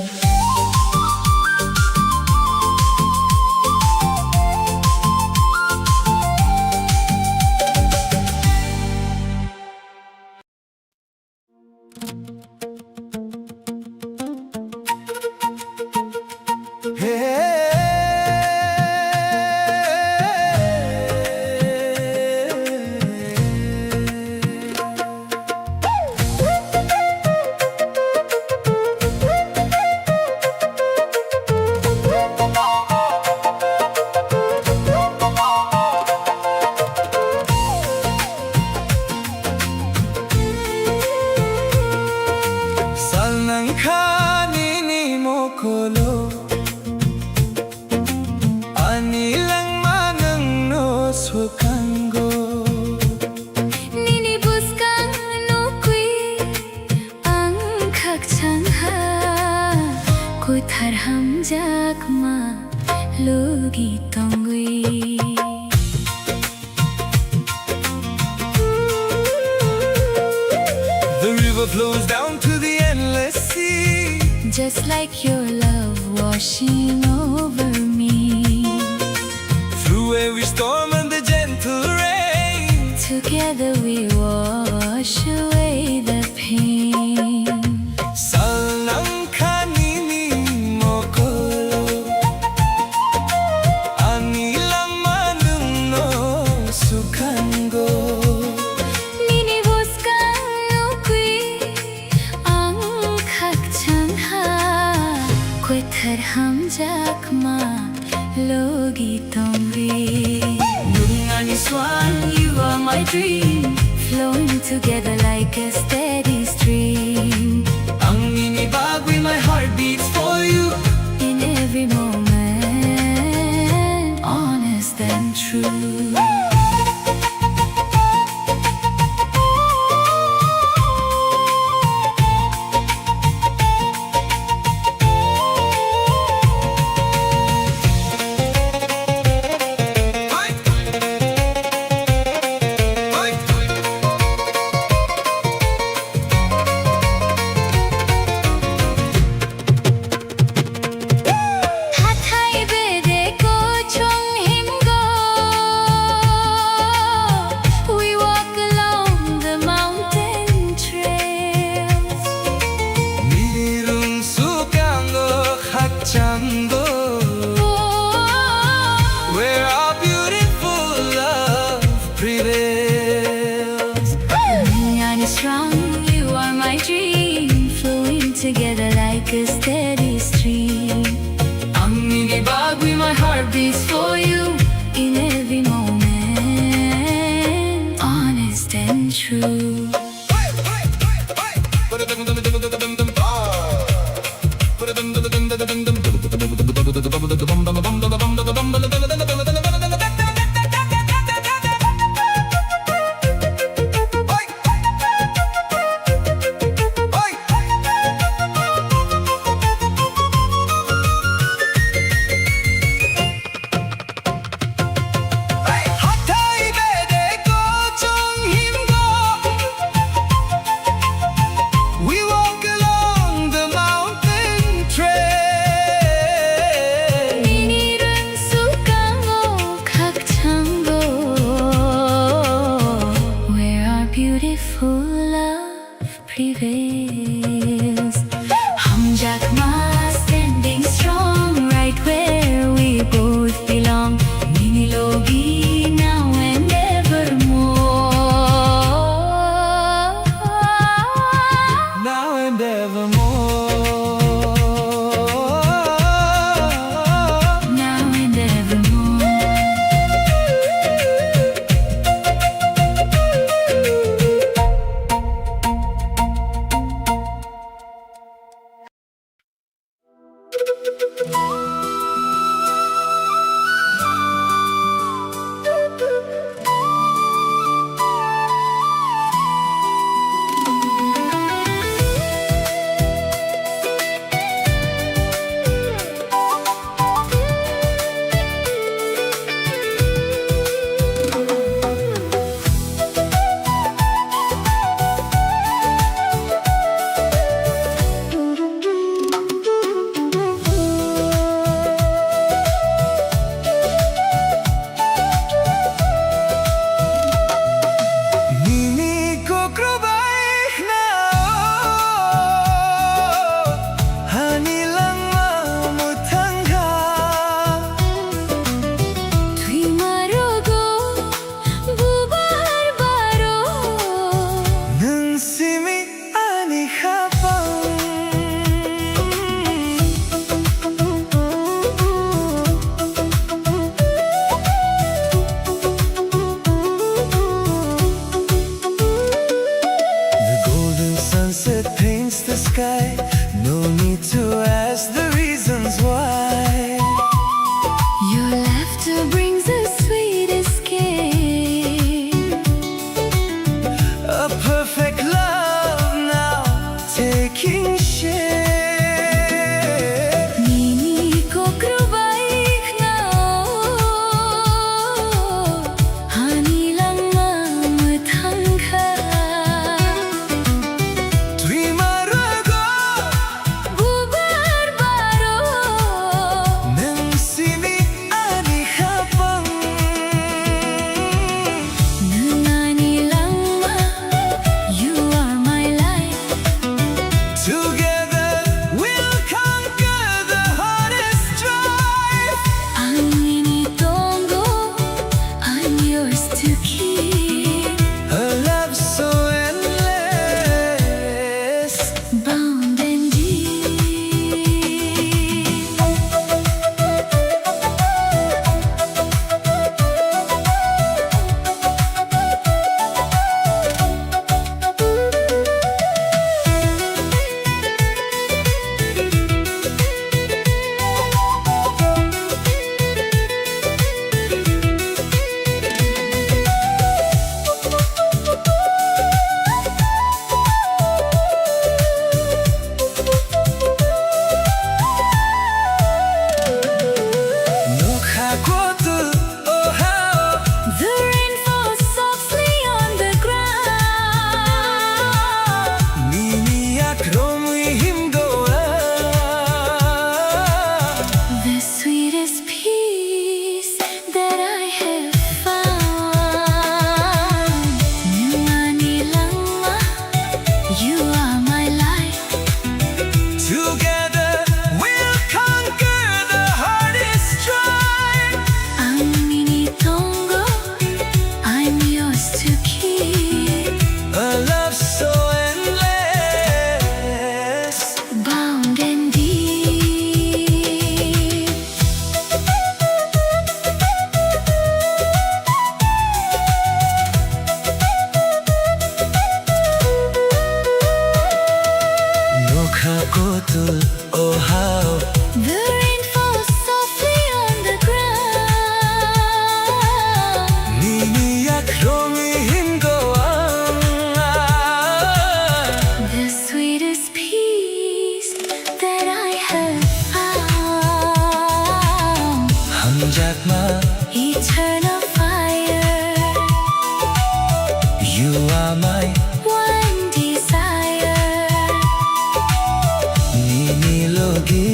Salnang kanini mo kolo, ani lang manang no sukango. Nini buskan nukui ang kakchangha, kuthar hamjak ma logi tongui. The river flows down to the endless sea. Just like your love washing over me. Through every storm and the gentle rain, Together we wash away the pain. salnang kanini mo kolo, ani lang manang no sukango. Nini buskan nukui ang kakchangha, kuthar hamjak ma logi tongvi. Nungani swan, you are my dream, flowing together like a steady stream. Ang inibag with my heart beats for you. In every moment, honest and true. Hathai bede ko chong himgo. We walk along the mountain trails. Nirung sukango hakchango, where our beautiful love prevails. Yan is strong, you are my dream, flowing together like a steady stream. Ang inibag with my heart beats For you in every moment, honest and true. prevails. Hamjakma standing strong right where we both belong. Minilogi now and evermore. Now and evermore. Now and evermore. Nini Kokborok na hanilang mamutang ka. Tui marugo bubarbaro. Nang simi ani habang the golden sunset paints the sky. No need to ask the reasons why. Your laughter brings a sweet escape. A perfect love now taking shape. Nini Kokborok na hanilang mamutang ka. Tuwi marugo Bubarbaro. nang simi ani habang Nanganilangma, you are my life. together we'll conquer the hardest drive. Ang initongo, I'm yours to keep. A love so endless. Bound and deep. Nokhakotul oh how The rain falls softly on the ground. niniyak romuy himgoa. The sweetest peace that I have found. Nanganilangma, you are my life. Together we'll conquer the hardest drive. Ang initongo, I'm yours to keep. A love so endless. Bound and deep. Nokhakotul oh how The rain falls softly on the ground. niniyak romuy himgoa. The sweetest peace that I have found. Hamjakma Eternal fire. you are my One desire. ninilogi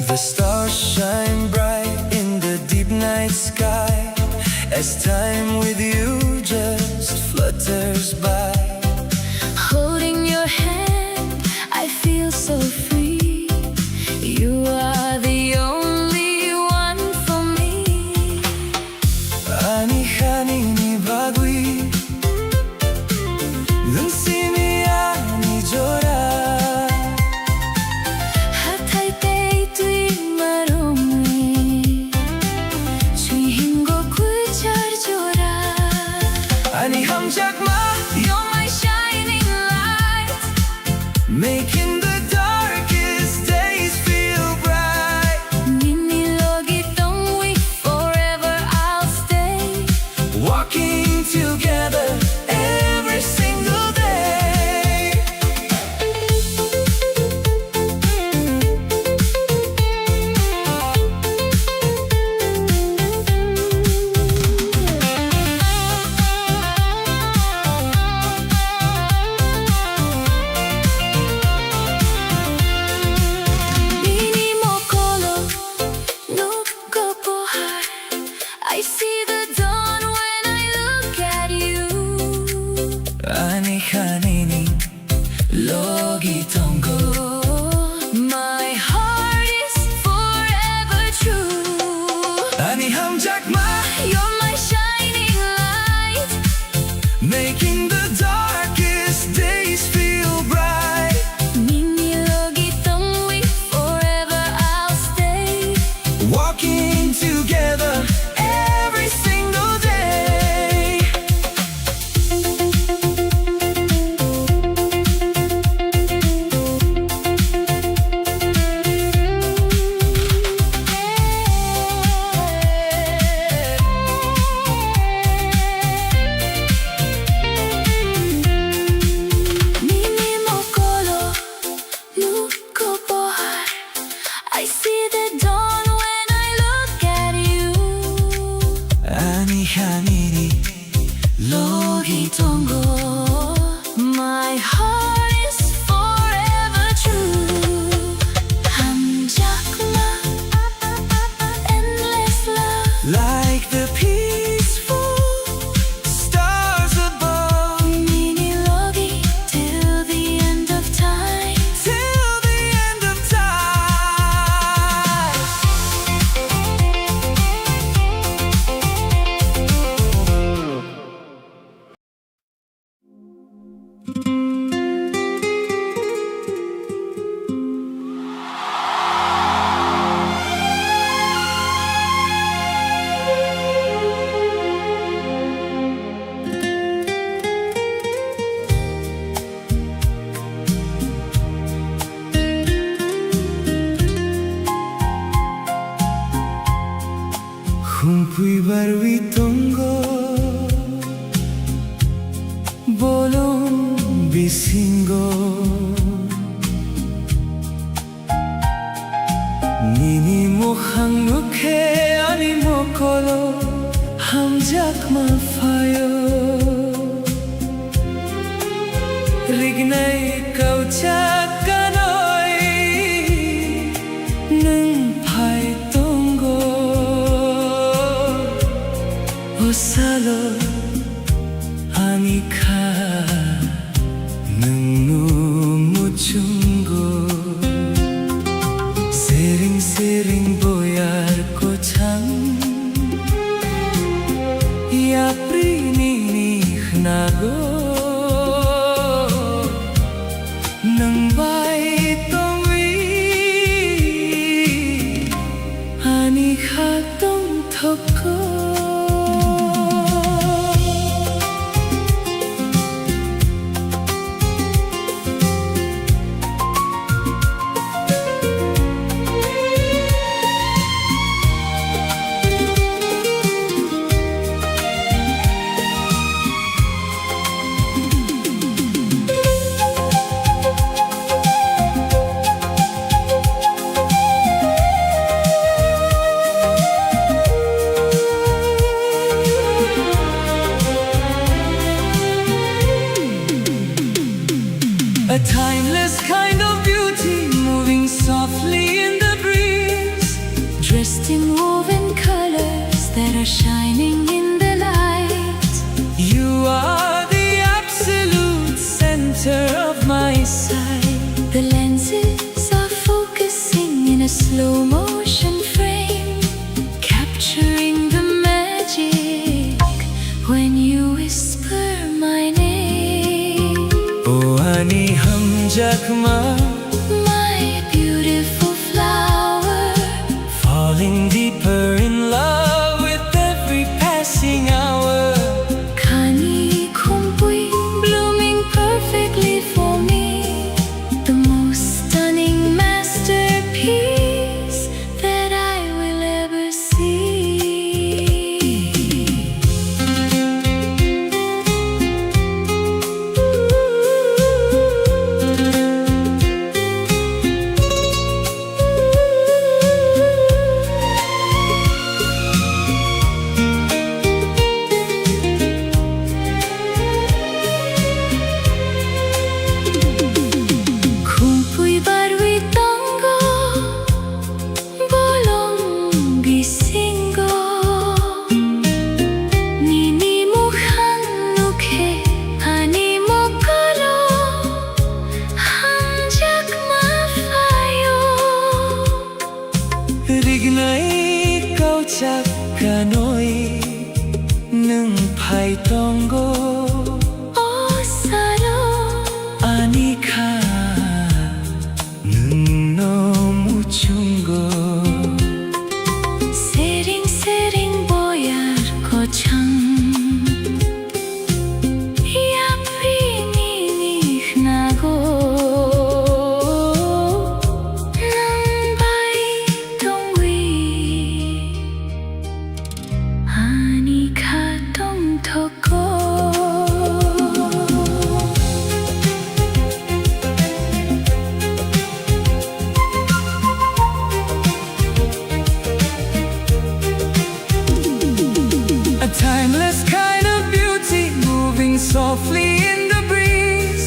The stars shine bright in the deep night sky as time with you just flutters by. Holding your hand, I feel so free. You are the only one for me. Ani hani ni bagui, dun simi ani jora. Ani hum jakma, You're my shining light, making the darkest days feel bright. Nini logi tongwi, forever I'll stay. Walking together every single day. Nini mokolo, nuko pohar. I see the dawn when I look at you. Ani hanini logi tongo. My heart is forever true. Ani hum jakma, You're my shining light, making the darkest days feel bright. Nini logi tongwi, forever I'll stay. Walking together every single day. Nini mokolo, nuko pohar. I see the dawn when I look at you. Ani hanini logi tongo. My heart is forever true. Hamjakma, endless love. Like the peaceful stars above. Nini logi till the end of time. Till the end of time. Humpui barwi tongo, bolong bisingo. Nini mokhang nukhe ani mokolo, hamjakma fayo. Rignai kauchak kanoi, nung phai tongo. Osalo anika nungnu muchungo. Sering sering boyar kochang, ya prini khnago. Nang bai tongwi, ani kha tong thoko. slow motion frame, capturing the magic when you whisper my name. Oh honey, hum jakma, My beautiful flower, falling deeper in love with every passing hour. Kani kumpui, blooming perfectly for me, the most stunning masterpiece that I will ever see. Kumpui barui tango, bolong gisinggo, nini mukhang nukhe, ani mokolo, hangjak mafayo. Rignai kau chak kanoi, nung phai tongo. Oh saro, Anika nung no muchungo. sering sering boyar kochang, yapi ninih nago, nang bai tongwi, ani ka tong thoko. A timeless kind of beauty, moving softly in the breeze.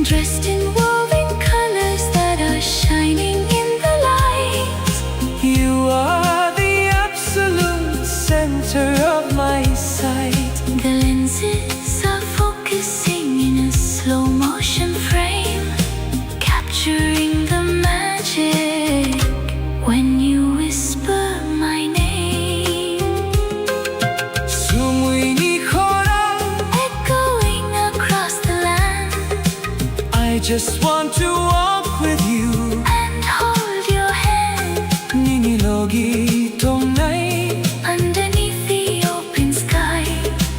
Dressed in woven colors that are shining in the light. You are the absolute center of my sight. The lenses are focusing in a slow motion frame, capturing the magic when you whisper my name. Sumui ni khorang, Echoing across the land I just want to walk with you. and hold your hand Nini logi tong nai, underneath the open sky.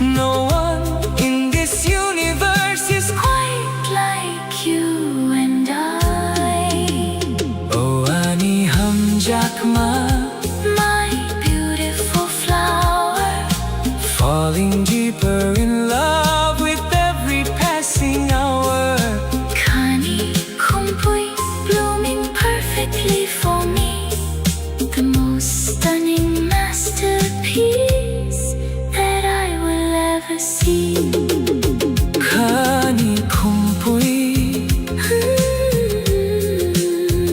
no one in this universe is Quite like you and I. Oh ani hum jakma, My beautiful flower, falling deeper in love with every passing hour. Kani kumpui, blooming perfectly for me, the most stunning masterpiece that I will ever see. Kani kumpui,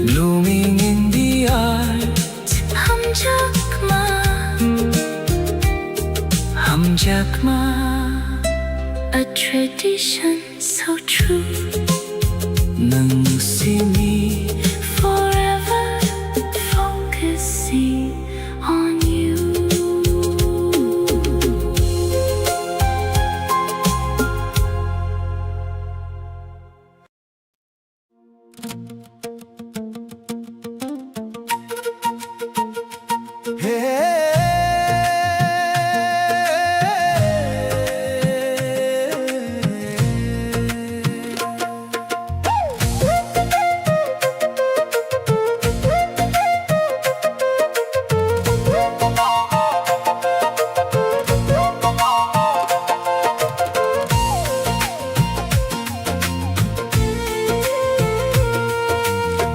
blooming in the art. Hum jakma, A tradition so true, nang simi. forever focusing on you.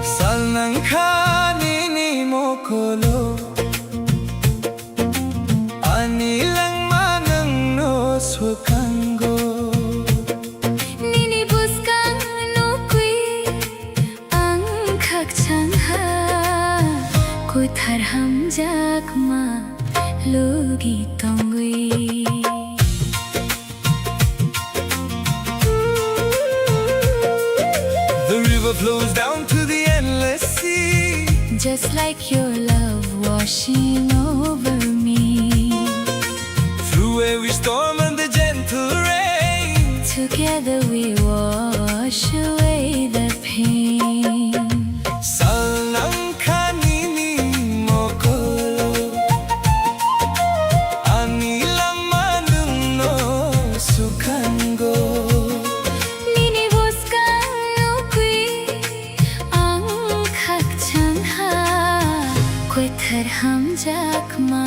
Salnang kani ni mokolo, ani lang manang no swakango. Nini buskang nukui, ang kakchang ha, kuthar hamjak ma, logi tongui. The river flows down to the endless sea. just like your love washing over me. Through every storm and the gentle rain, Together we wash away the pain. Salnang kanini mo kolo Anilang manungno sukan go Ninibuskan nukui ang kakchanha Kwetar hamjakma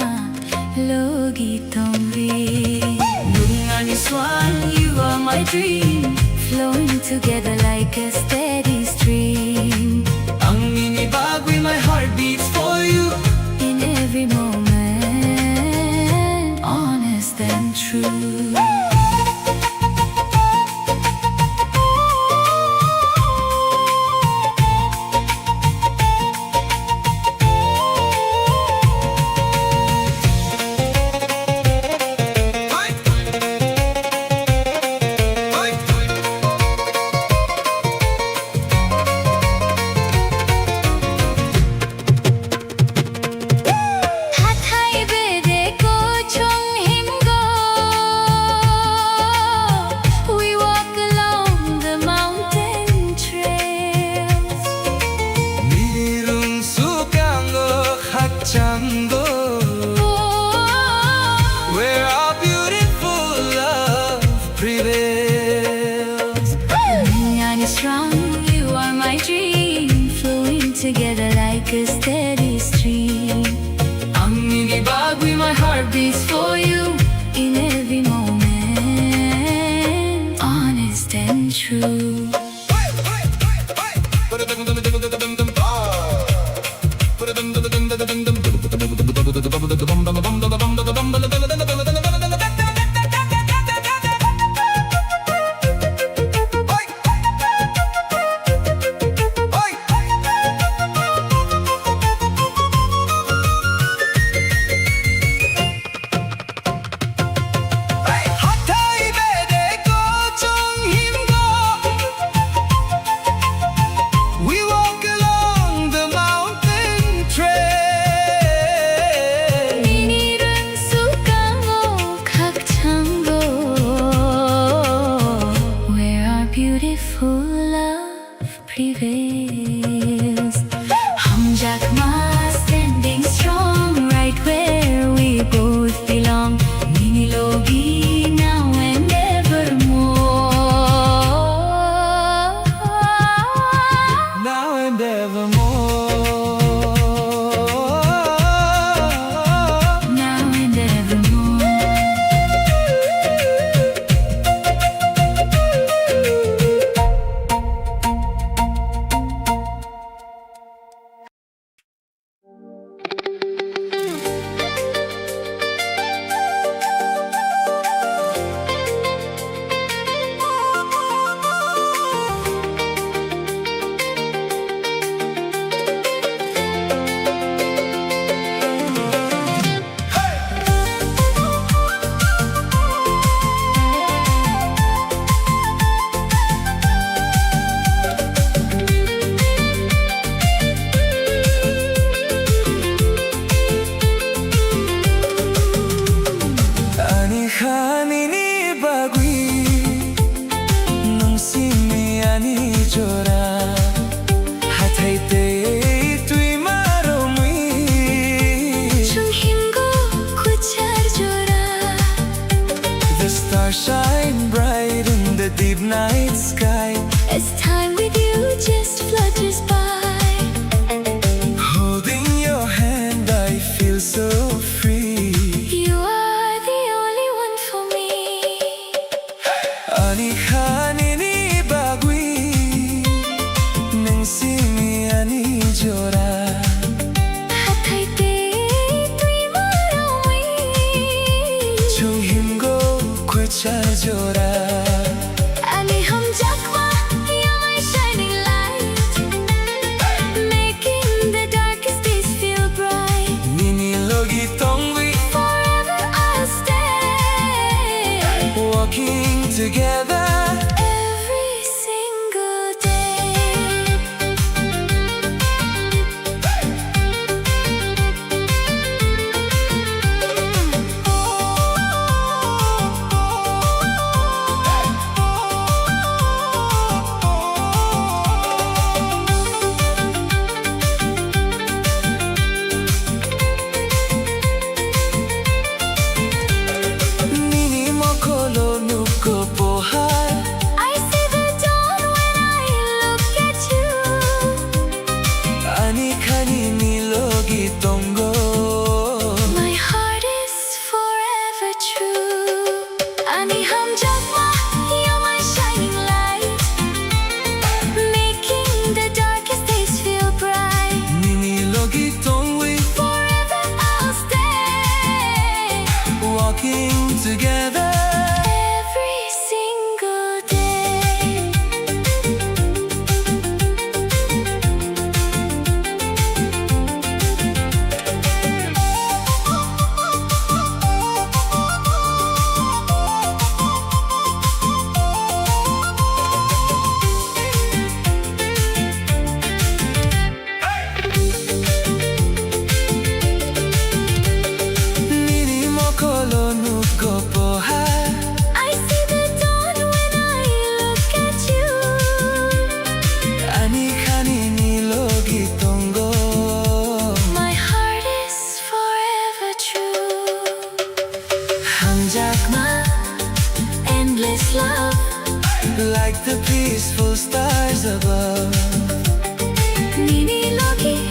logi tombi Nungani swan, you are my dream, flowing together like a steady stream. Ang minibagwi, my heart beats for you. In every moment, honest and true. Where our beautiful love prevails. Nungani strong, you are my dream, flowing together like a steady stream. Ang minibagwi, my heart beats for you. In every moment, honest and true. Beautiful love prevails. Hamjakma standing strong, right where we both belong. Ninilogi now and evermore. Now and evermore. Now and evermore. Kanini bagwi nung simiani jora hathai te tui maromui Chunghimgo kuchar jora. The stars shine bright in the deep night sky. As time with you just flutters by. Holding your hand I feel so free. You are the only one for me. Ani kanini bagwi nung simiani jora Hathai te tui maromui Chunghimgo kuchar jora Ani hamjakma, you're my shining light, making the darkest days feel bright. Ninilogi tongwi Forever I'll stay, walking together. every single day. endless love, like the peaceful stars above. melody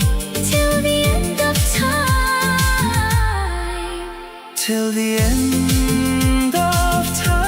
till the end of time. Till the end of time.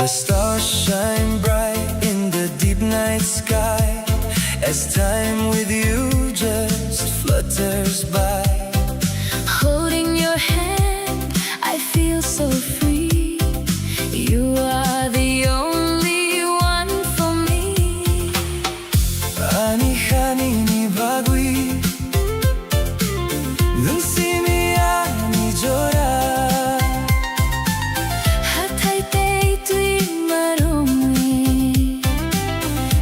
The stars shine bright in the deep night sky as time with you just flutters by. Holding your hand, I feel so free. You are the only one for me. Ani hanini bagui, 눈심이 아니죠라. Hatay tay tuy maromwi,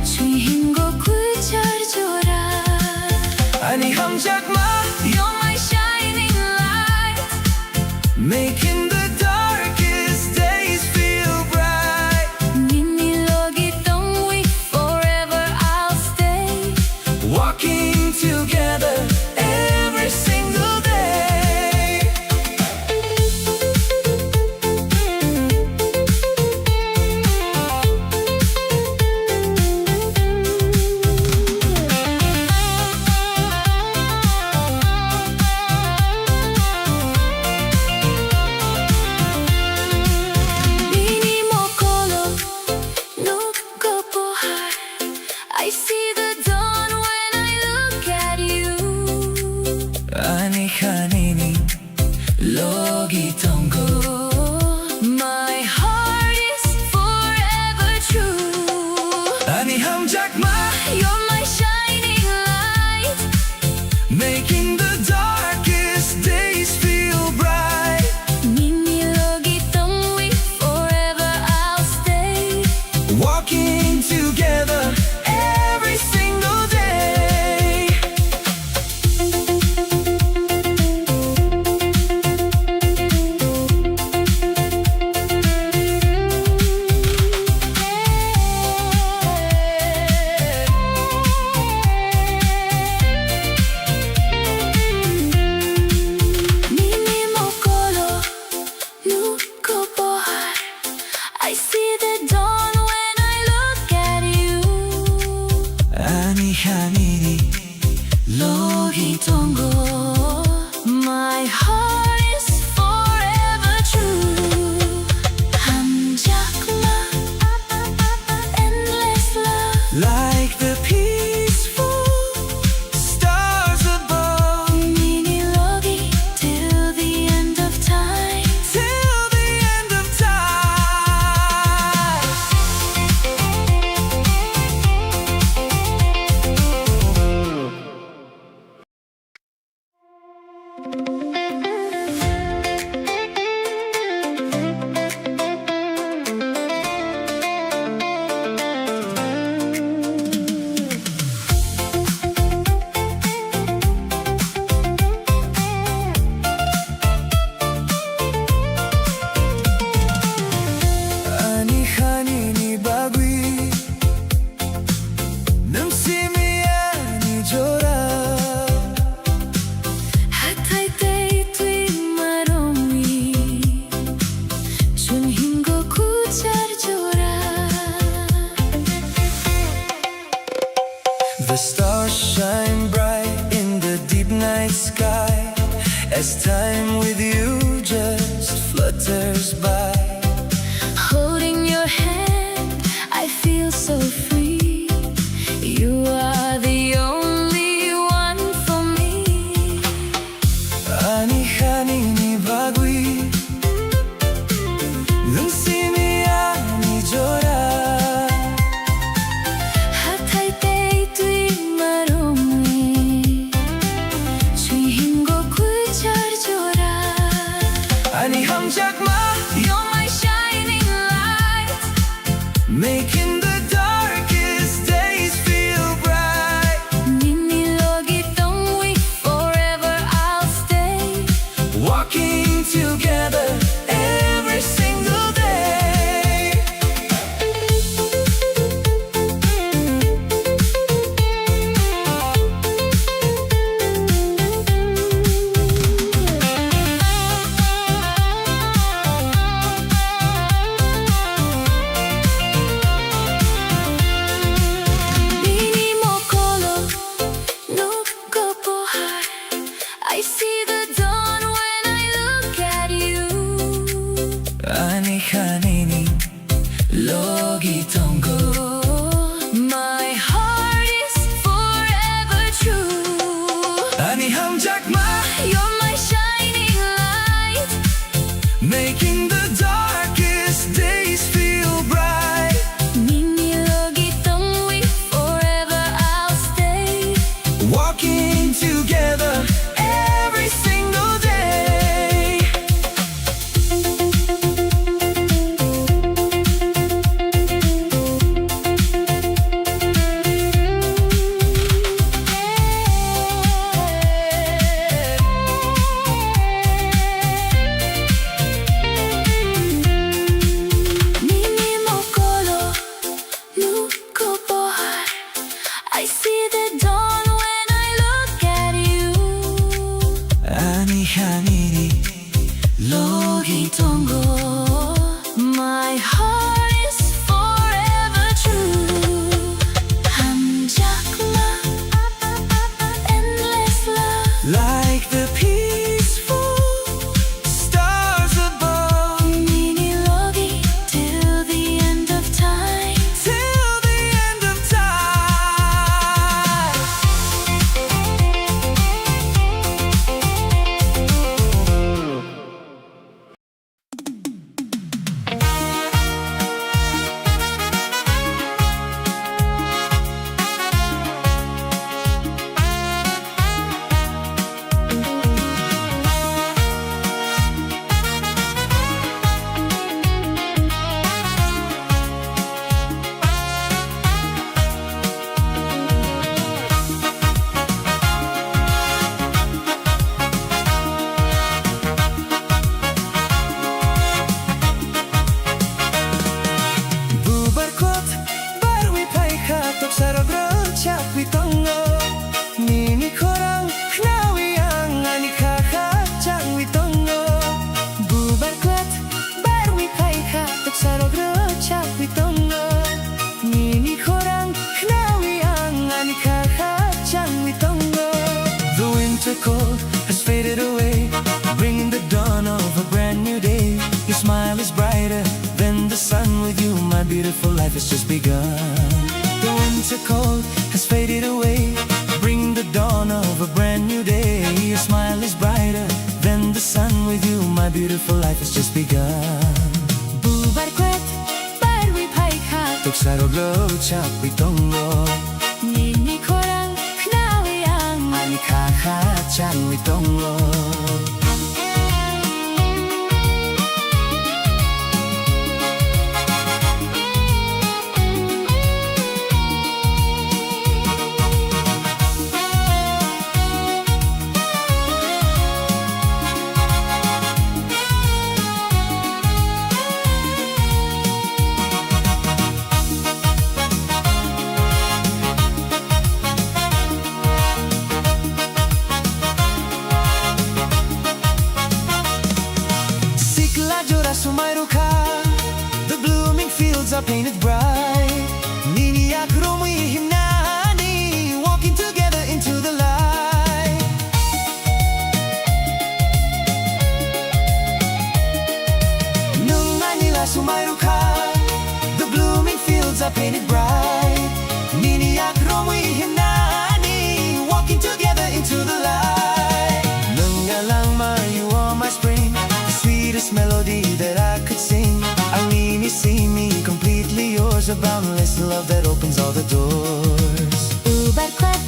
주인 거 구절줘라. Ani hamjakma, You're my shining light, making the darkest days feel bright. 니니로기 동위 forever I'll stay. Walking together every single day. Mini mokolo, nuko pohar. I see the dawn when I look at you. Ani hanini logi tongo. My heart is forever true. Ani hamjakma, You're my shining light, making the darkest days feel bright. 니니로기 동위 forever I'll stay. Walking together every single day. Mini mokolo, nuko pohar. I see the dawn when I look at you. Ani hanini logi tongo. My heart is forever true. 함작마, endless love. Like the peaceful stars above. 니니로기 till the end of time. Till the end of time. Ani hanini bagui, 눈심이 아니죠라. Hatay tay tuy maromwi, 준힌 거 구절줘라. The stars shine bright in the deep night sky as time with you just flutters by. Holding your hand, I feel so free. You are the only one for me. Ani hanini bagui, 눈심이 아니죠라. Hatay tay tuy maromwi, 주인 거 구절줘라. Ani hamjakma, You're my shining light, making the darkest days feel bright. 니니로기 동위 forever I'll stay. Walking together every single day. Mini mokolo, nuko pohar. I see the dawn when I look at you. Ani hanini logi tongo. My heart is forever true. Ani hamjakma, You're my shining light, making the darkest days feel bright. Mini logi tongwi, forever I'll stay. Walking together every single day. Mini mokolo, mukobohar. I see the dawn when I look at you. Ani hanini logi tongo. My heart is forever true. Hamjakma, endless love. Like the peaceful stars above. Mini logi till the end of time. Till the end of time. Bubarkot barwi paika tok sarogro chakwi tongo. Nini korang knawi ang ani kaka changwi tongo. Bubarkot barwi paika tok sarogro chakwi tongo. Nini korang knawi ang ani kaka changwi tongo. The winter cold has faded away, bringing the dawn of a brand new day. Your smile is brighter than the sun. With you, my beautiful life has just begun. The winter cold has faded away, bringing the dawn of a brand new day. Your smile is brighter than the sun. With you, my beautiful life has just begun. Bubarkwet, barwi paika. Tok saroglo chakwi tongo. Nini korang knawi ang Ani kaka changwi tongo. The blooming fields are painted bright. Nini akromi himnani, walking together into the light. Nung Manila sumairuka, the blooming fields are painted bright. Nini akromi himnani, walking together into the light. Nung galangma, you are my spring, the sweetest melody that I could sing. Nini, see me completely yours, a boundless love that opens all the doors. Bubarkwet,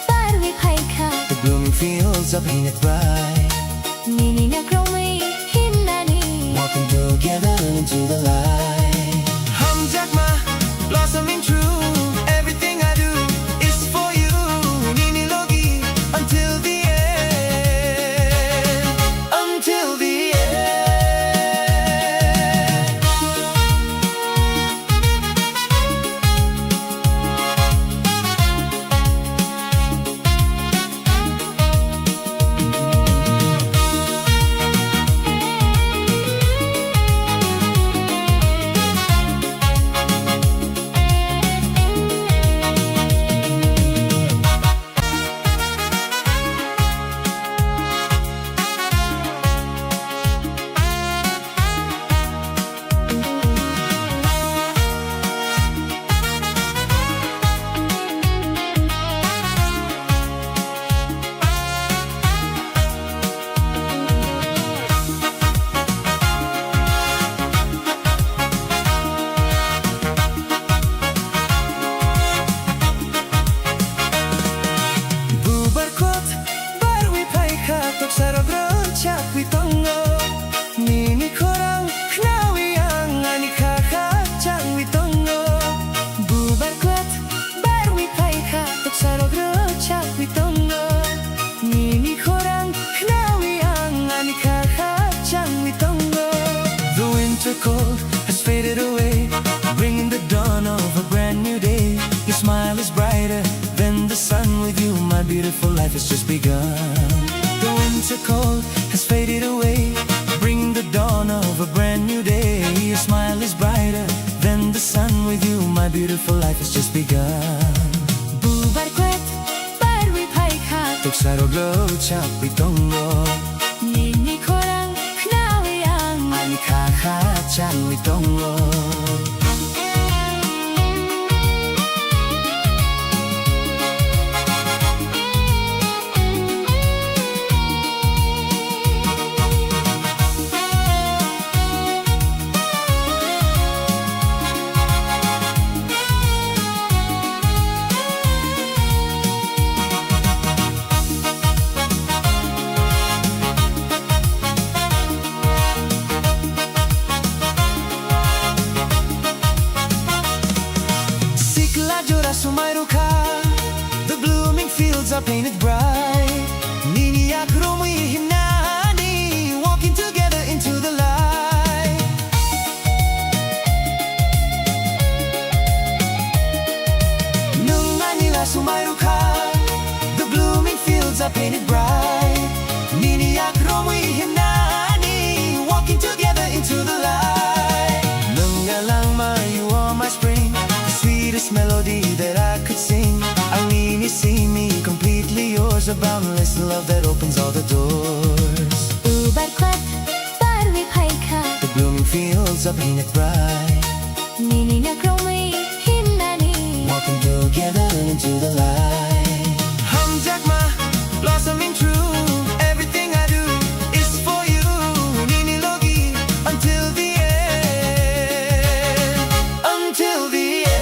barwi paika. The blooming fields are painted bright, Nini nakromi himnani. walking together into the light. Hamjakma, blossoming true. Everything I do is for you. Nini logi until the end. Until the end. witongo Nini korang knawi ang ani kakacang witongo Bubar kuat barwi paika tuksaro grocak witongo Nini korang knawi ang ani kakacang witongo The winter cold has faded away, bringing the dawn of a brand new day. Your smile is brighter than the sun. With you my beautiful life has just begun. The winter cold has faded away, bringing the dawn of a brand new day. Your smile is brighter than the sun. With you my beautiful life has just begun. Bubar kwet barwi paika Tuksaro glow chap witongo Nini korang knawi ang ani kakacang witongo The blooming fields are painted bright. Nini akrumi hinani, walking together into the light. Nung Manila sumayruka, the blooming fields are painted bright. Nini akrumi hinani, walking together into the light. Nung galangma, you are my spring, the sweetest melody that I could sing. Ang nini see me, completely yours, a boundless love that opens all the doors. Bubar kwet barwi paika The blooming fields are painted bright, Nini nakrumi hinani walking together into the light. Hamjakma, blossoming true, everything I do is for you. Nini logi, until the end, until the end.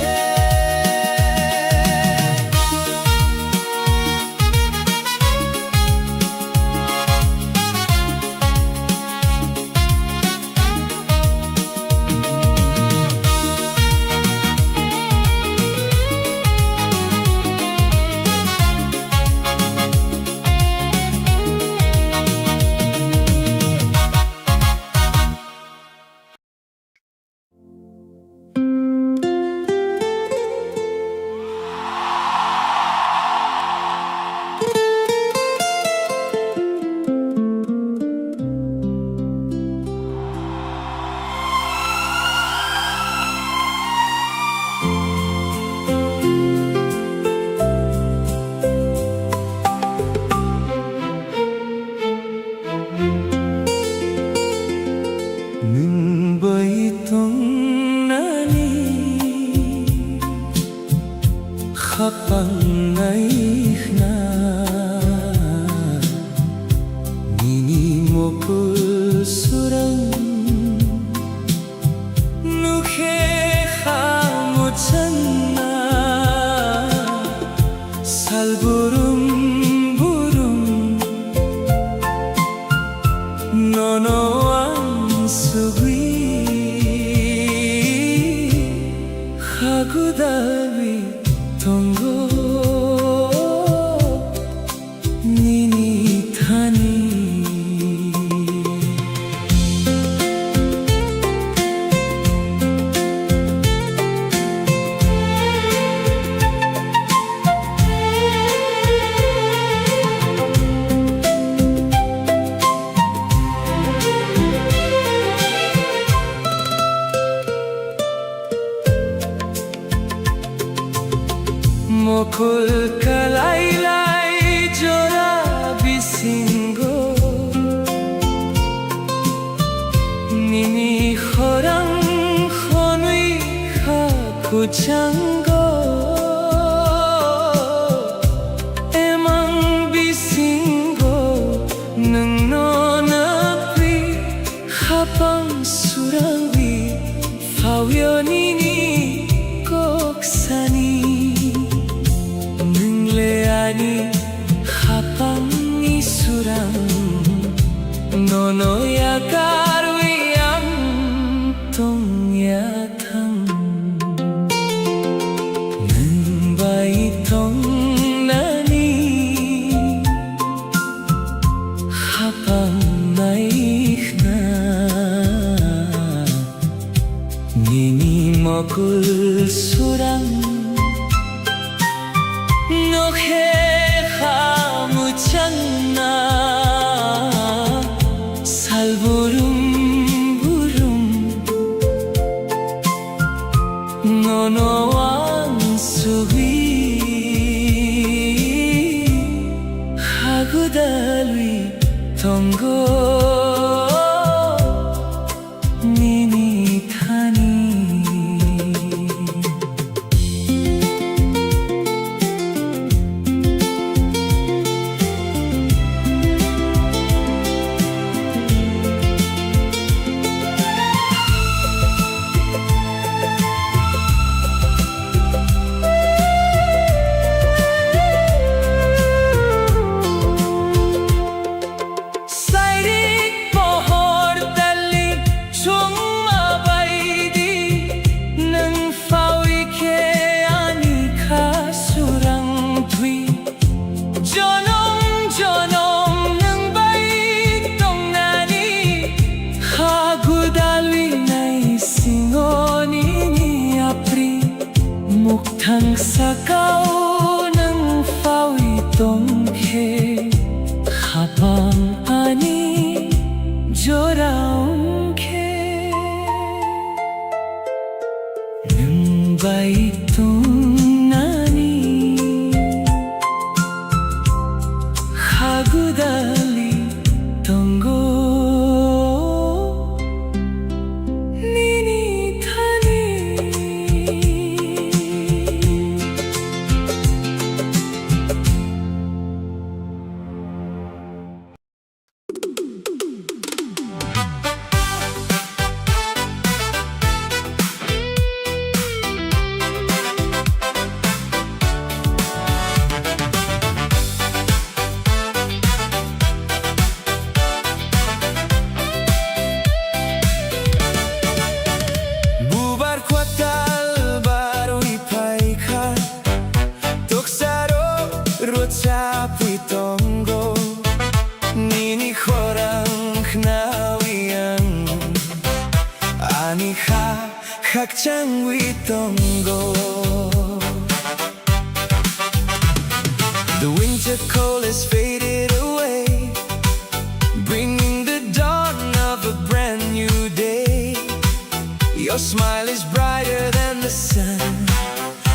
Mokul kalailai jora bisingo Nini khorang khonui khakuchango Emang bisingo nung nonapi khapang surangwi Fawyo nini koksani Ani khapang ni surang nonoya karwiyam tongya thang nbai tong nani hapam nai na nini mokul surang nokhe khamuchangna salburum burum nonoang subi hagudalwi tongo nini thani Mukhang sakaw ng fawitong he habang ani joraong ke ng baitong nani hagudali tonggo Capui tonggo nini khorang khnawiyang ani khak changwi tonggo. The winter cold has faded away, bringing the dawn of a brand new day. Your smile is brighter than the sun.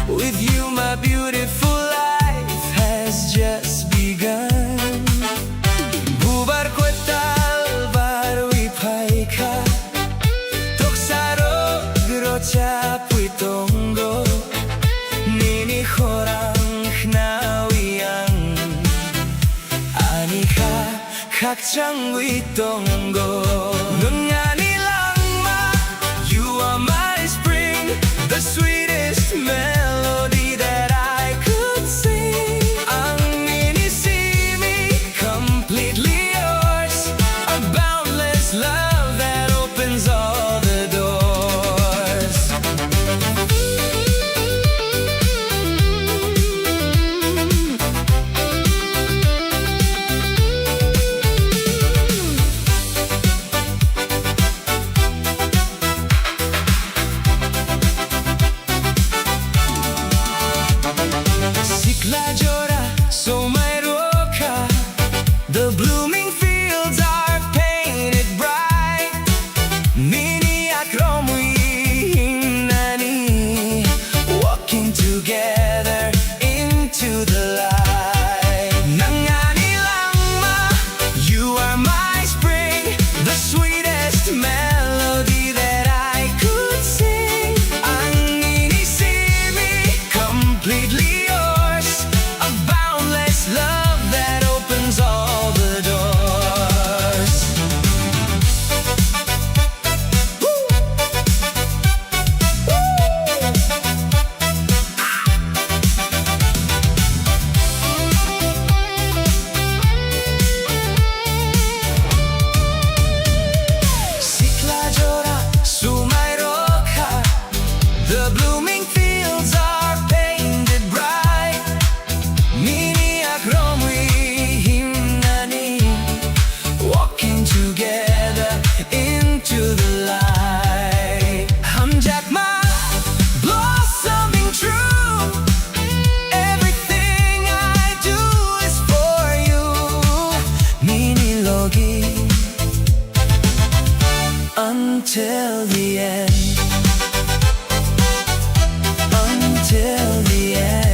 With you my beautiful life has just begun. Bubar kwetal barwi paika toksaro grocha puitongo nini khorang khnawiyang anika khakchangwi tongo nungani langma. You are my spring, the sweetest melody that I could sing. Ang minisimi, completely yours, a boundless love that opens all the doors. until the end. Until the end.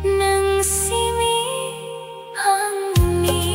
Nang simi ang ni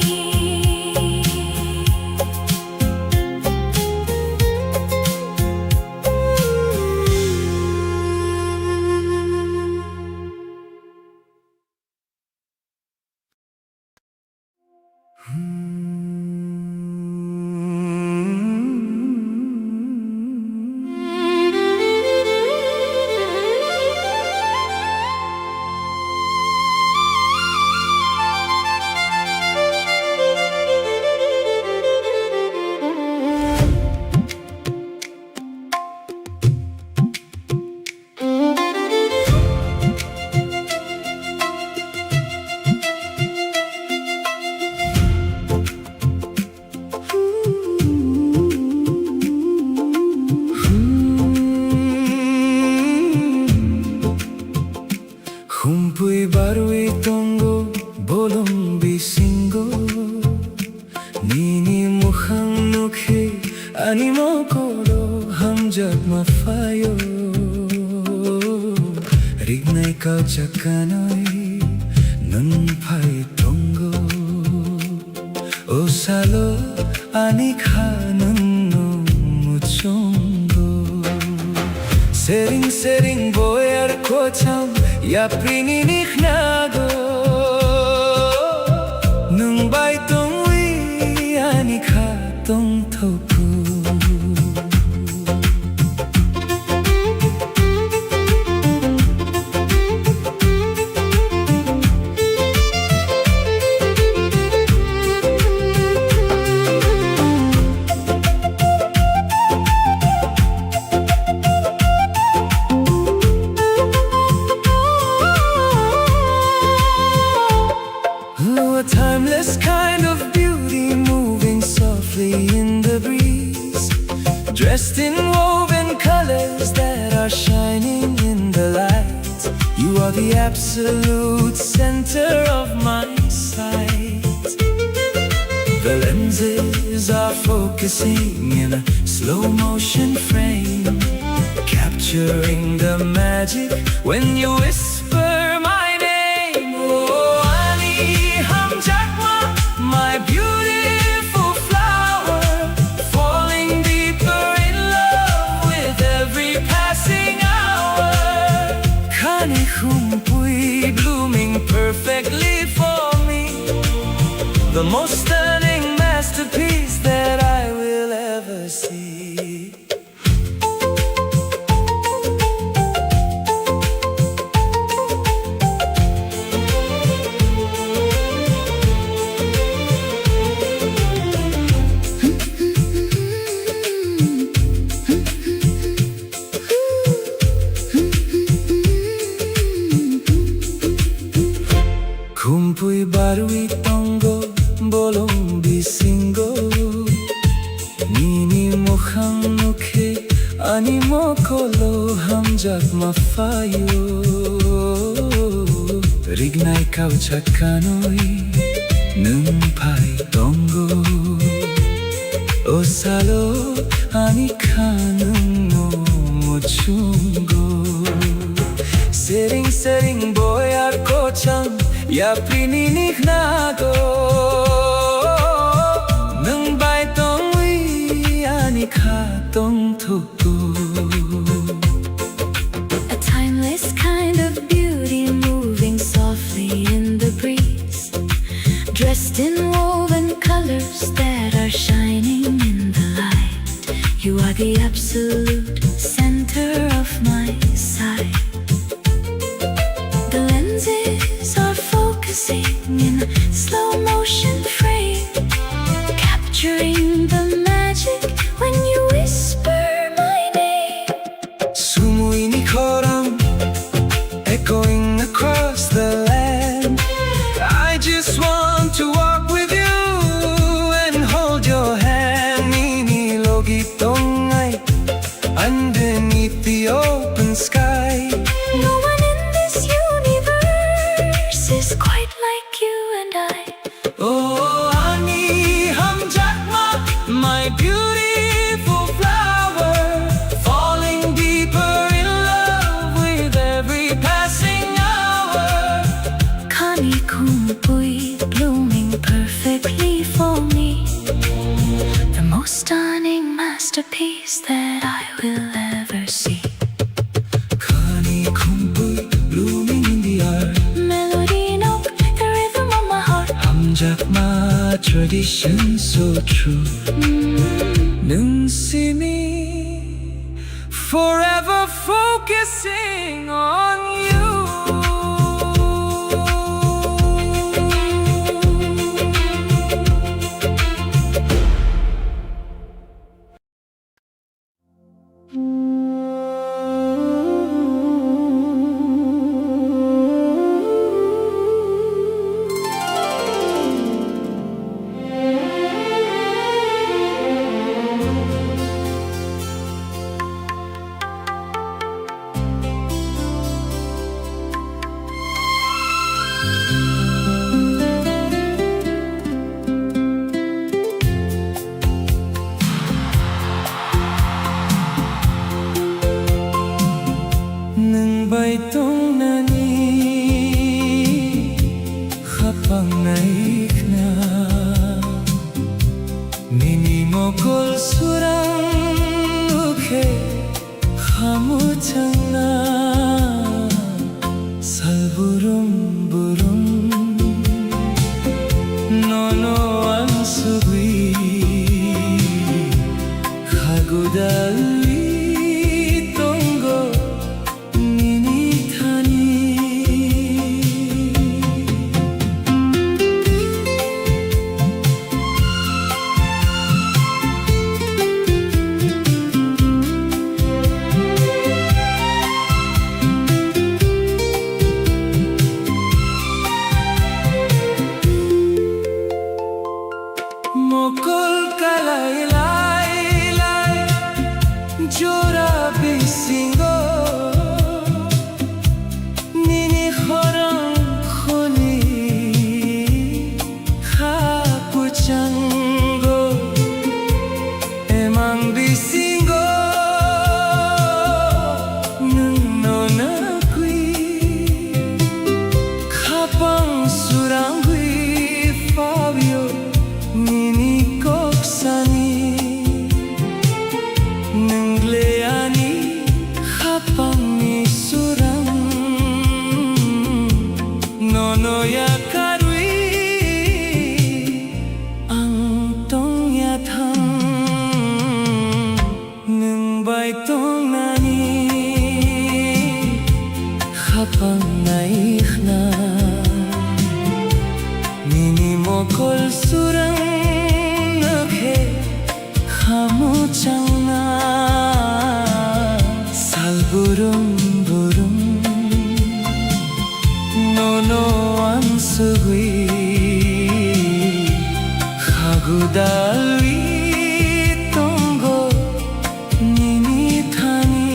Kumpui barui tongo bolong bisingo Nini mukhang nukhe animo koro hamjak mafayo Rignay kau chakanoy nun phai tongo O salo anikha nunno muchongo Sering boyar kocham ya prini nikhnago Nung bai tong wi anikha tong thoku A timeless kind of beauty moving softly in the breeze Dressed in woven colors that are shining in the light You are the absolute center of my sight The lenses are focusing in a slow motion frame Capturing the magic when you whisper my name Oh, Ani Hamjakma, my beautiful flower Falling deeper in love with every passing hour Kani Humpui blooming perfectly for me The most stunning masterpiece that I will ever see Kumpui barui tongo bolong bisingo Nini mukhang nukhe animo kolo hamjak mafayo Rignay kau chakanoy nung phai tongo O salo anikha nunno muchungo Sering boyar kochang ya prini nikhnago Nung bai tong wi anikha tong thoku A timeless kind of beauty moving softly in the breeze Dressed in woven colors that are shining in the light You are the absolute center of my sight The lenses are focusing in a slow motion frame Capturing the magic when you whisper my name Sumui ni koram echoing across the land I just want to walk with you and hold your hand Nini logi tongai underneath the open sky No one in this universe is quite like you and I Oh, Ani Hamjakma, my beautiful flower Falling deeper in love with every passing hour Kani Kumpui blooming perfectly for me The most stunning masterpiece that I will ever see Kani kumpui blooming in the air Melody note, the rhythm of my heart Hamjakma tradition so true Nung simi forever focusing on you Nang baitong nani Kapang naik na Ninimokol surang ukhe Hamutang na Salburum-burum Nono ang sugwi Hagudali tonggo Ninithani Mokol kalay-lay-lay Jora bisingo Nini khorang kholi Khapuchango Emang bisingo Nung nonakui Kapang surangui Fabio Nini koksani Nengleani Kapang ni surang Nono ya karui Ang tong ya thang Neng baitong nani Kapang naik na Nini mokol surang Hamuchang na Salburum-burum Nono ang sugwi Hagudali tonggo Ninithani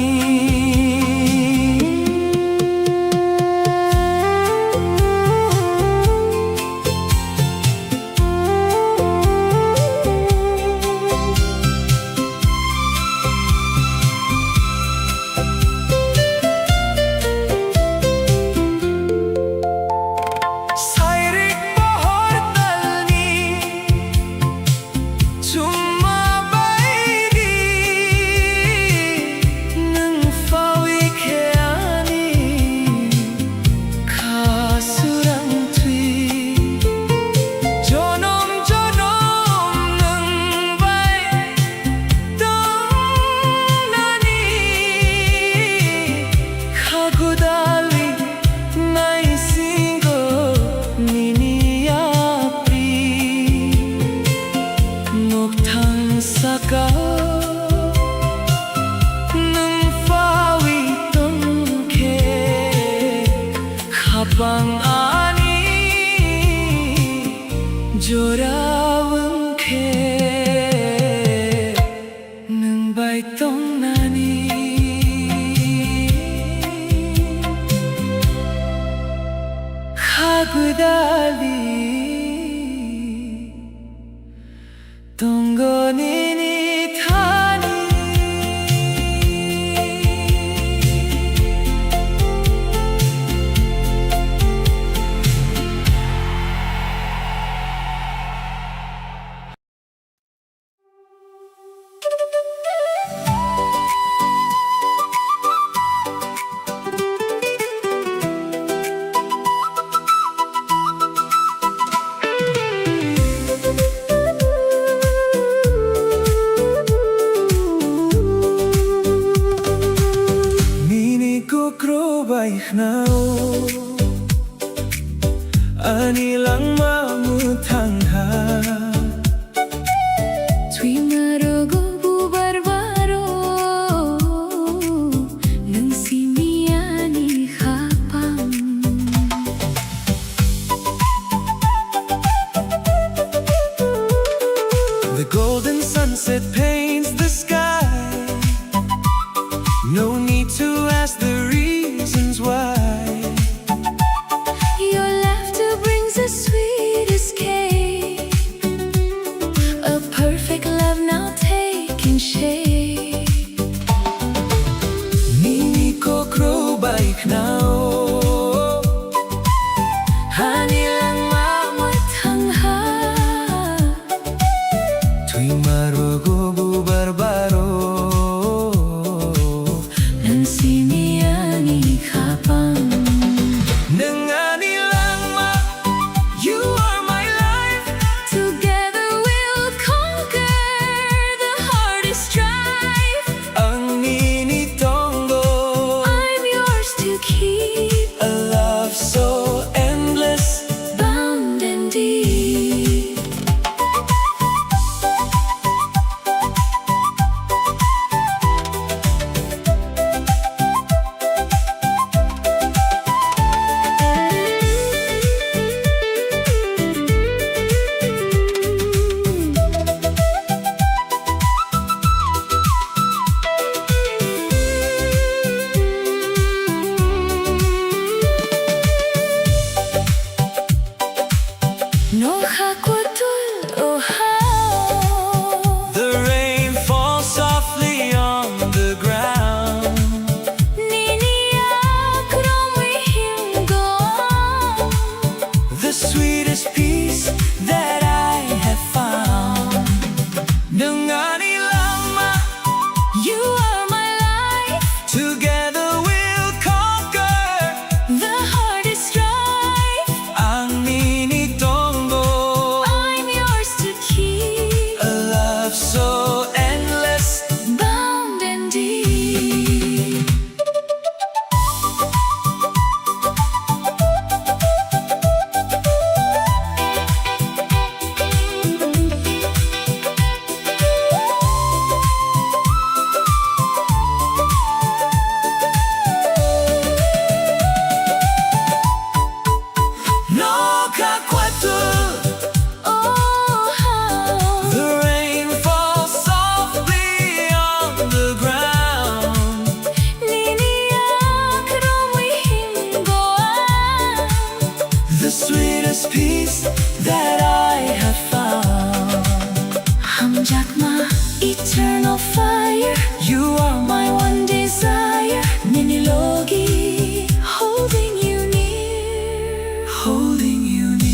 Sayrik pohor talni Tumabay di Nang fawik heani Kasurang tui Jonom-jonom nang bay Dong nani Hagudali naisingo Nini apri Muktang sakao Nang fawi tongke Kapang ani Jorawang ke Nang baitong nani Hagudali Tonggo ninithani baik nao Anilang mamutangha Tui marogo bubarbaro Nang simiani hapang The golden sunset paints the sky No need to ask the reasons why Your laughter the sweetest peace that I have found. Hamjakma, eternal fire. You are My one desire. Ninilogi, holding you near. holding you near.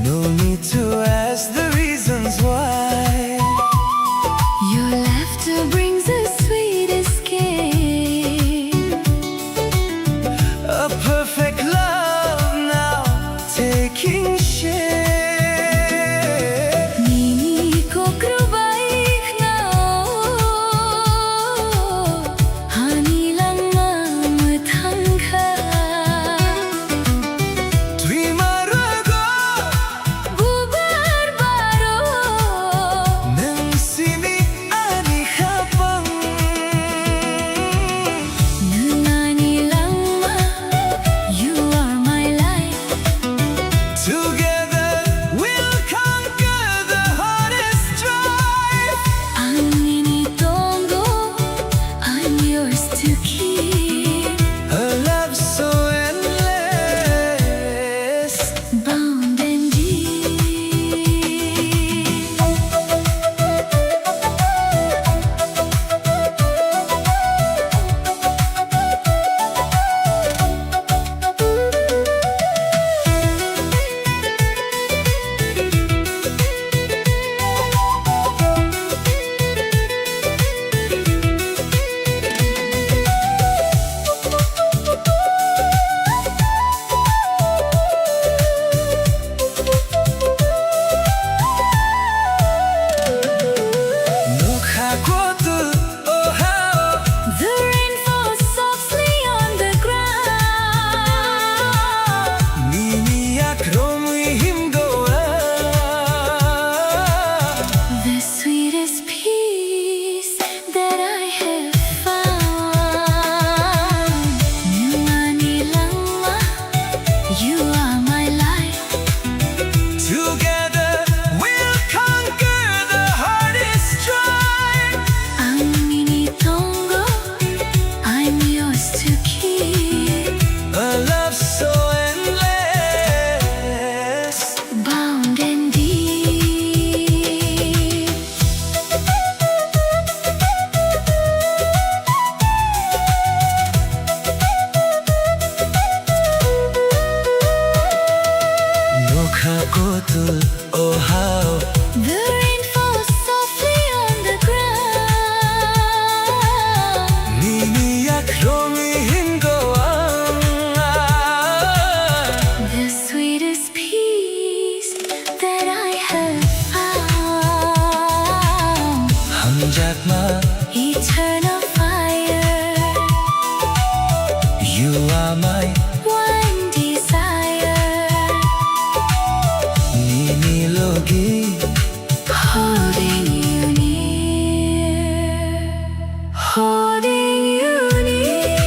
No need to ask the reasons why. Your laughter brings a sweet escape. A perfect love now taking shape. Nini kokrubaik na hanilang mamutangka. Oh how The rain falls softly on the ground. niniyak rongihin ko The sweetest peace that I have found. hamjakma Eternal fire. You are my One desire. ninilogi. Holding you near. Holding you near.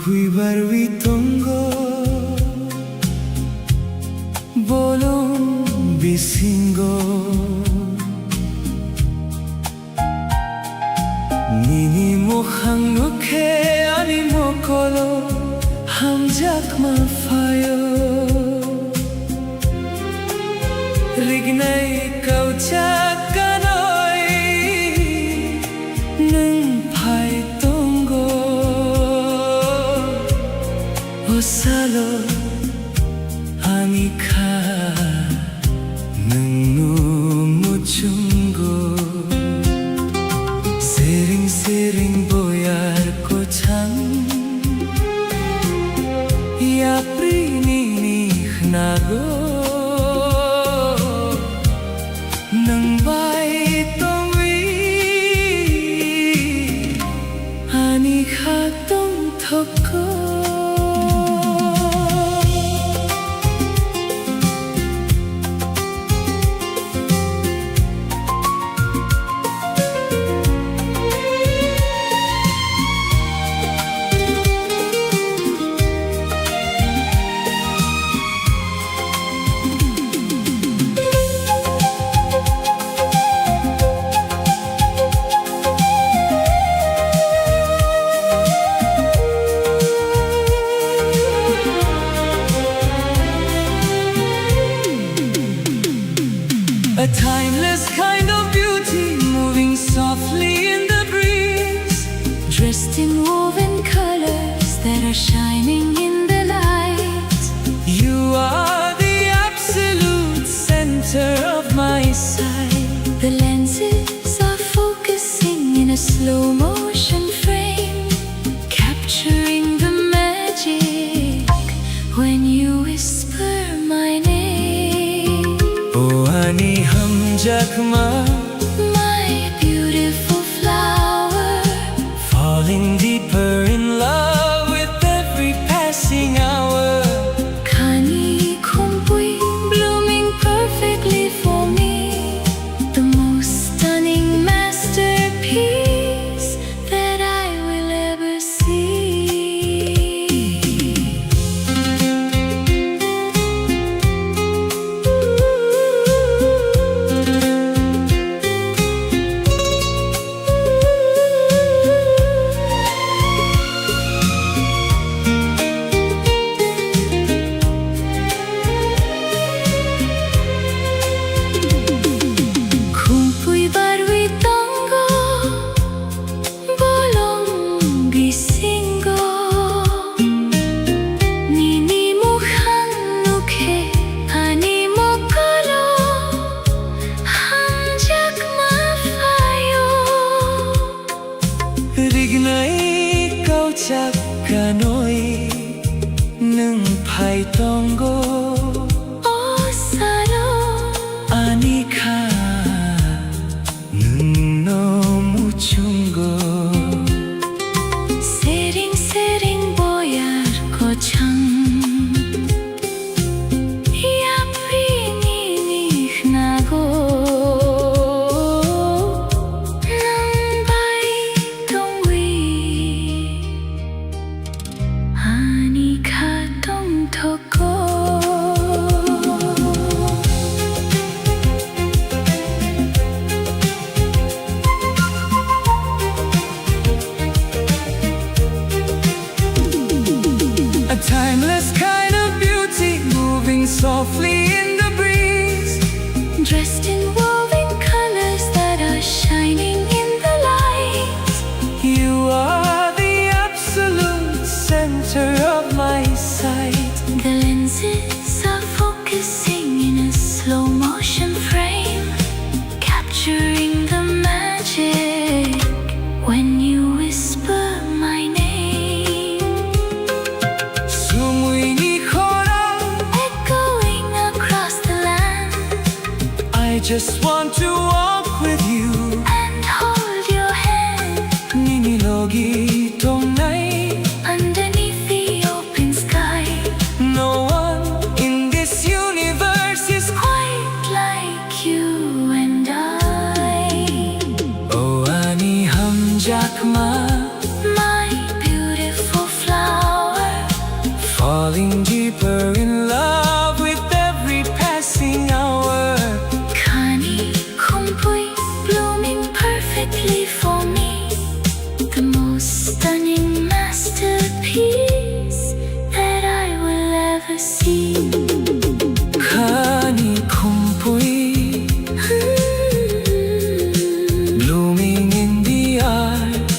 Kumpui barwi tonggo bolong bisingo Nini mokhang nukhe ani mokolo hamjak mafayo Rignay kauchak kanoi nung phai tonggo Osalo ani kha nung nu muchungo Sering sering boyar ko chang Ya prini nago Nang bay tongwi ani kha tong thoko A timeless kind of beauty moving softly in the breeze Dressed in woven colors that are shining in the light You are the absolute center of my sight The lenses are focusing in a slow motion frame Capturing the magic when you whisper my name Oh ani hamjak ma My beautiful flower Falling deeper in love with every passing hour Kani kumpui blooming perfectly for me The most stunning masterpiece that I will ever see Kumpui barwi tonggo bolong bisingo Nini mukhang nukhe ani mokolo hamjak mafayo Rignay kauchak kanoi nung phai tonggo Osalo ani kha nung no muchungo Sering sering boyar ko chang Ya prini nago Nang bay tongwi ani kha tong thoko A timeless kind of beauty moving softly in the breeze Dressed in woven colors that are shining in the light You are the absolute center of my sight The lenses are focusing in a slow motion frame Capturing the magic when you whisper my name Sumui ni khorang Echoing across the land I just want to walk with you And hold your hand Nini logi tong nai underneath the open sky No one in this universe is Quite like you and I Oh ani hamjak ma My beautiful flower falling deeper in love with every passing hour. Kani Kumpui, blooming perfectly for me, the most stunning masterpiece that I will ever see. Kani Kumpui, blooming in the art.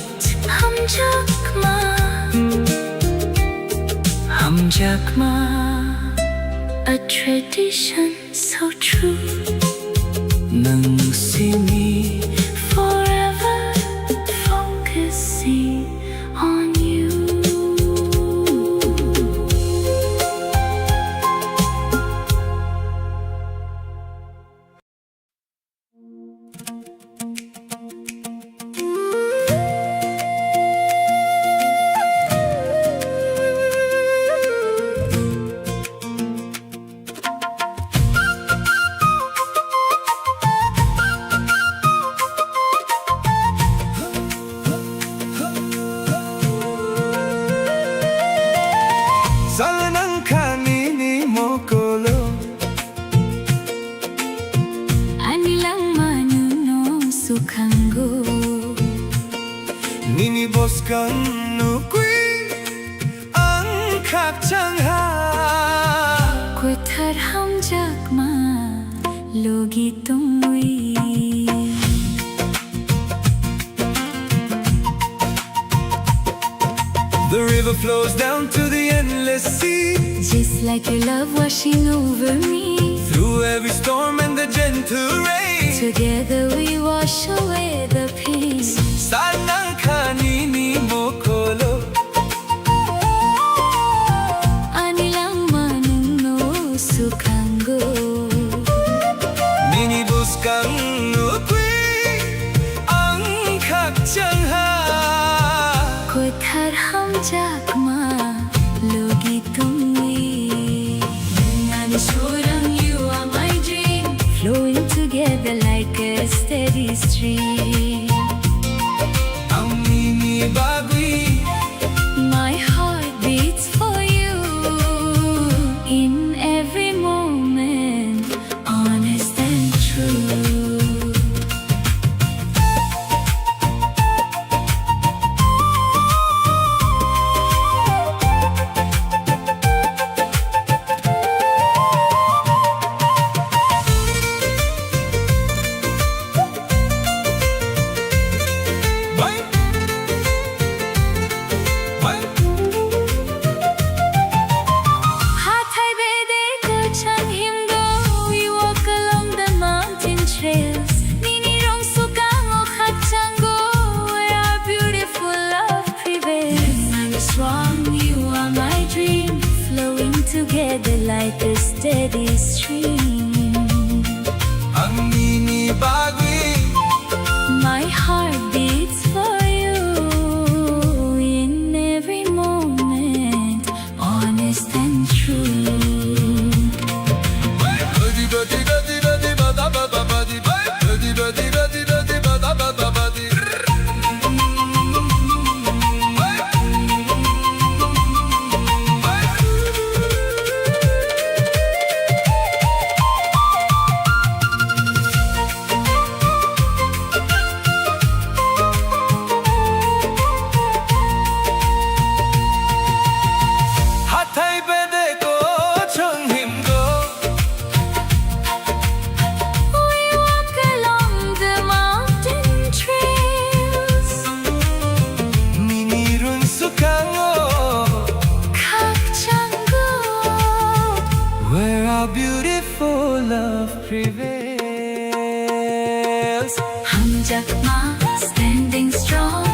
Hamjakma, a tradition so true, nang simi, forever focusing on you. Salanang kanini mokolo, Anilang manuno sukanggo, nini boskan nukui ang kakchangha. Kuthar hamjakma logi tumui. The river flows down to the endless sea, Just like your love washing over me, through every storm and the gentle rain. together we wash away the pain. Sanang kanini mokolo, Anilang manuno sukanggo, nini boskan nukui ang kakchangha. Kuthar hamjakma logi tumui. Nanishurang, you are my dream, flowing together like a steady stream. Ang nini bagui, My heart beats for you in every moment, honest and true. bye, bye. Hatay bede ko chan himdo, we walk along the mountain trails. Ninirong sukang o kachango, where our beautiful love prevails. I'm strong, you are my dream, flowing together like a steady stream. Ang nini bagui, My heart beats for you in every moment, honest and true. badi badi badi badi bada bada badi, badi badi badi badi bada bada badi. Hatay bede ko chang himgo, We walk along the mountain trails. ninirun sukango, Kakchango, where our beautiful love prevails. hamjakma, standing strong.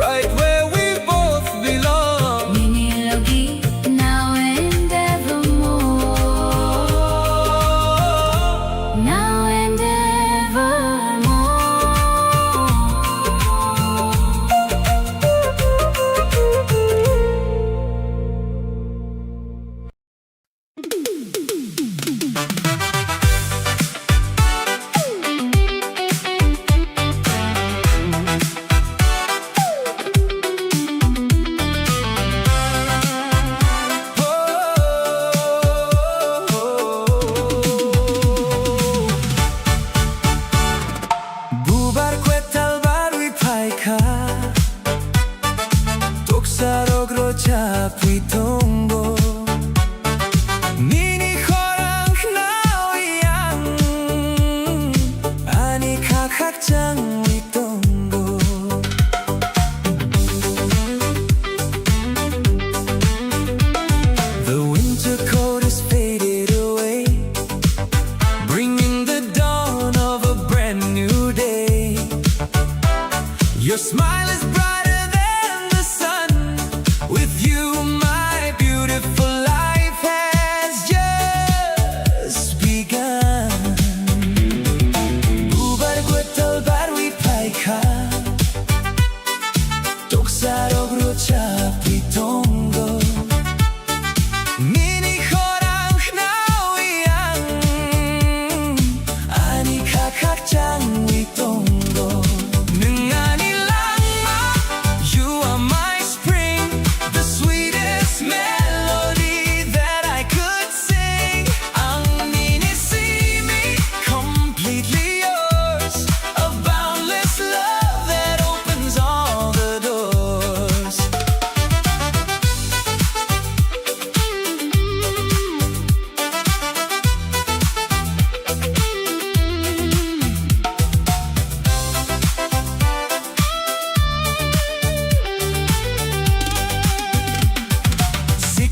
Right where we both belong. Minilogi, now and evermore. Now and evermore.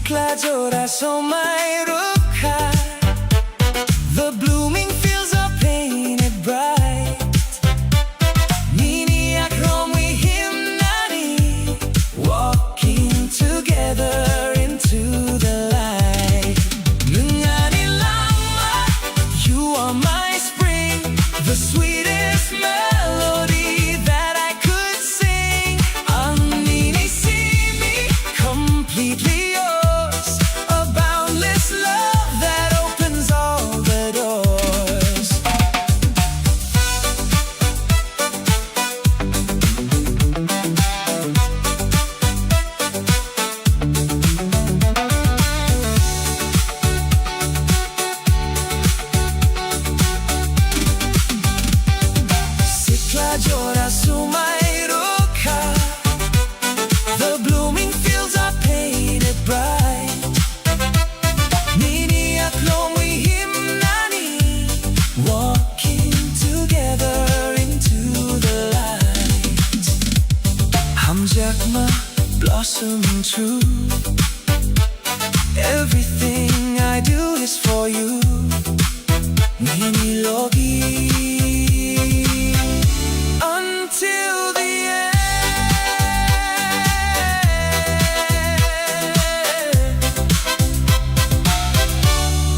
시클라조라서 마이루카 The blooming fields are painted bright 니니야 그럼 we 힘나니 Walking together into the light 능아니 랑마 You are my spring The sweetest melody that I could sing 언니니 see me completely yours A boundless love that opens all the doors 시클라조라 수마이루카 The blooming fields are painted bright 니니야 그럼 we 힘나니 Walking together into the light 함작마 blossoming true Everything I do is for you 니니로기 Until the end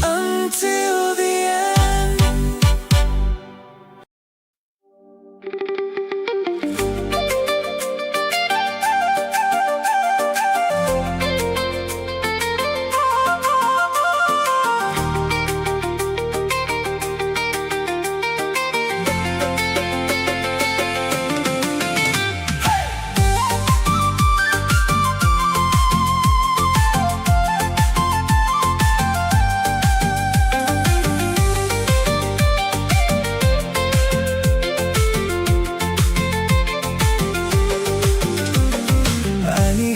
Until the end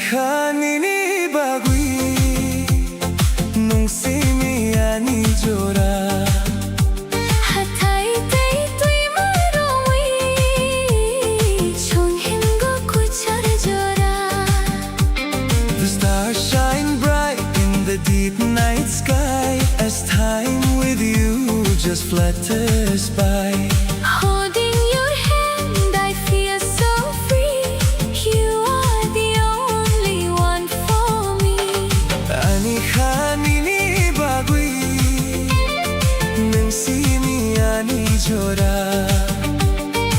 아니하니니 바귀 농심이 아니조라 하타이 데이트이 마로위 총힘고 구차려줘라 The stars shine bright in the deep night sky As time with you just flutters by Holding your hand I feel so free You are the only one for me 아니하니니 바귀 능심이 아니조라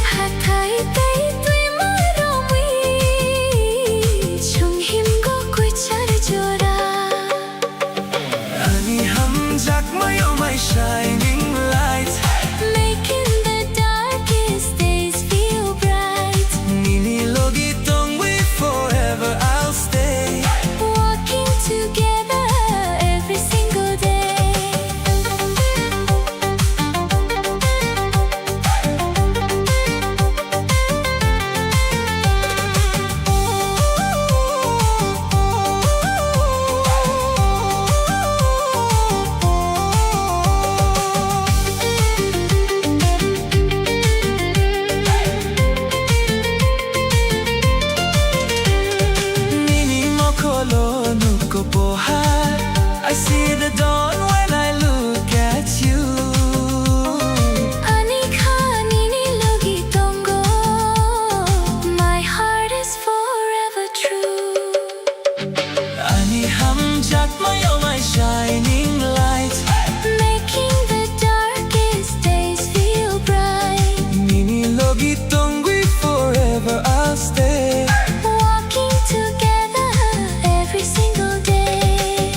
하타이 데이트이 마로위 총힘고 구차려줘라 아니 함작마 You're my shining light Making the darkest days feel bright 니니로기 don't we forever I'll stay Walking together every single day 니니 모코로 누고 보하 I see the dawn when I look at you 아니카 니니 로기 동고 My heart is forever true 아니 함작마 You're my shining light Making the darkest days feel bright 니니로기 don't we forever I'll stay Walking together every single day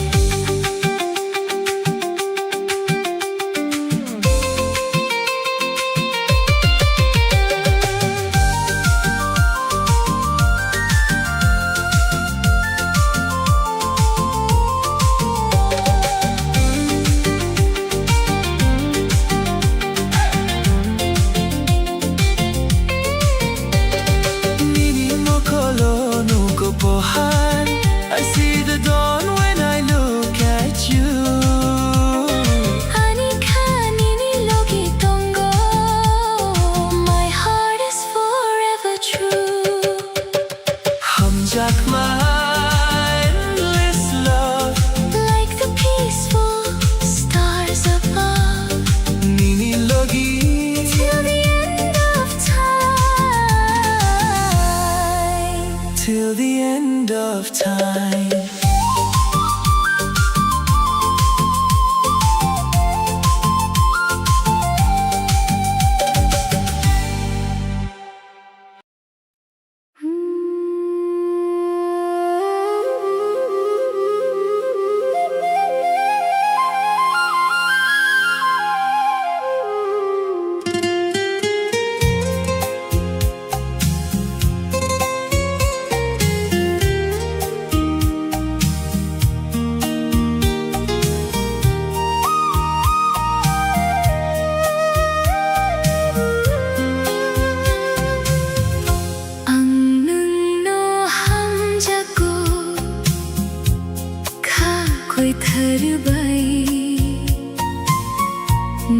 थरबाई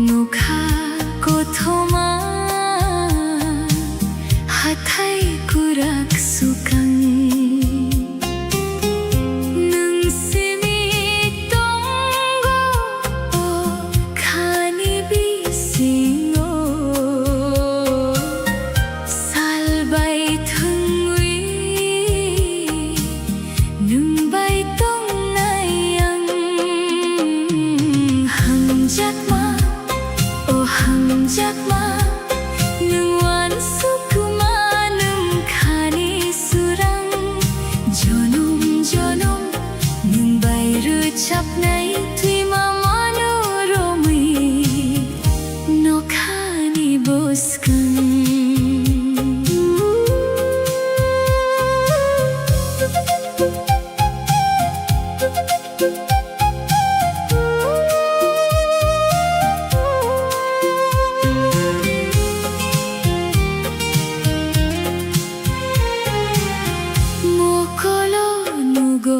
नोखाको थोमा हाथाइ कुराक सुकां नोंसिनि तंगो ओ खानि बिसिङो सालबाय थोंवि नोंबाय तंनायां हांजाकमा ओ हांजाकमा नोंवान सुकुमा नोंखानि सुरां जनम जनम नोंबाय रोजाबनाय तुइमा मनोरमै नखानि बसकां Mokolo nugo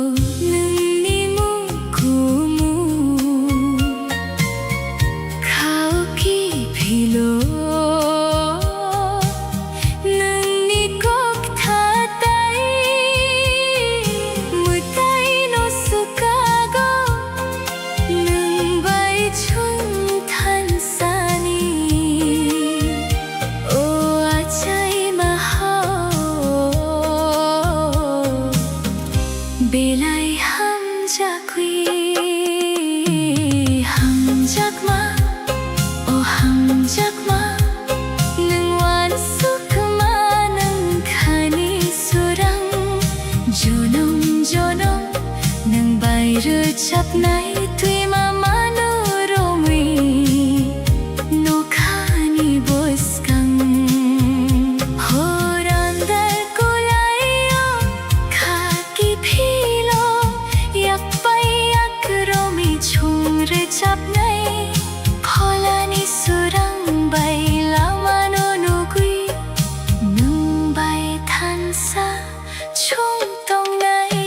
nungni mukumu Kauki pilo nungni kok tatai Mutai no sukago nungbai chung tansani O achai Belai hamjakma oh hamjakma nungwan sukma nungkhani surang jonom jonom nungbai rojabnai tuima manoromai nokhani boskang horandar kulayo khaki philo yakpai akromi chungre chapnai pholani surang bai lamano nugui nungbai thansa chung tongnai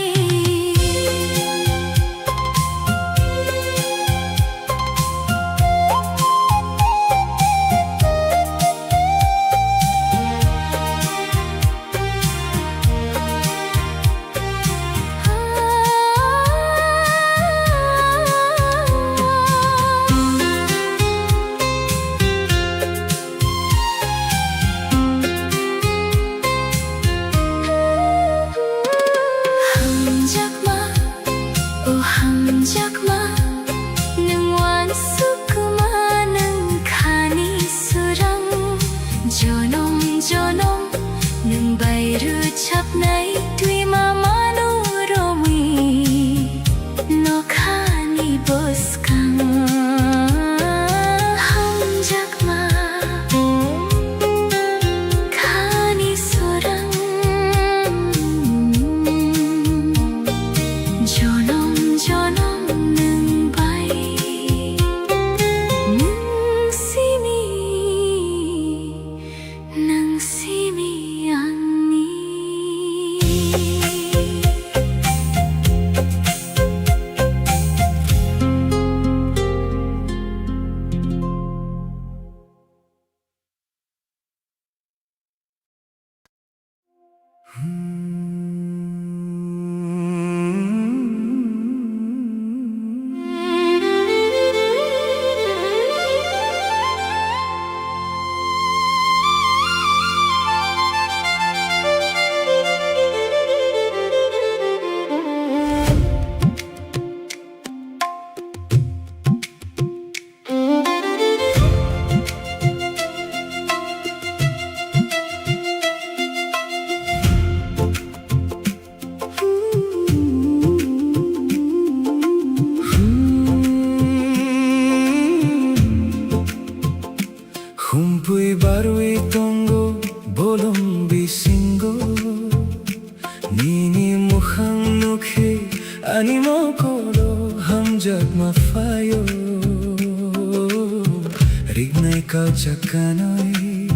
Hamjakma oh hamjakma nungwan sukma nungkhani surang jonom jonom nungbai rojabnai tuima manoromai nokhani boskang hamjakma khani surang jonom jonom nungbai nungsimi nungsimi angni Humpui barui tongo bolom bisingo Nini mukhang nukhe animo kolo hamjakma fayo Rignai kau jakanoi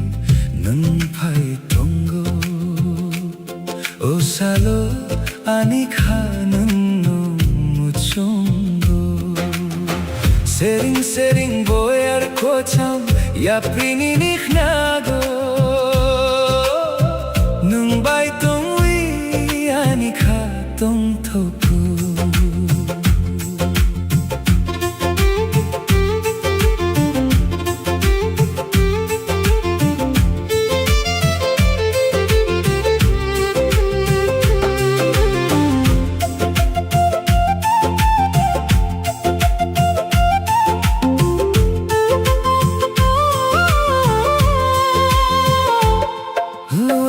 nung phai tongo O salo ani khanun no muchong Sering boyar kocham ya prini nikhnago Nung bai tong wi ani kha tong thoku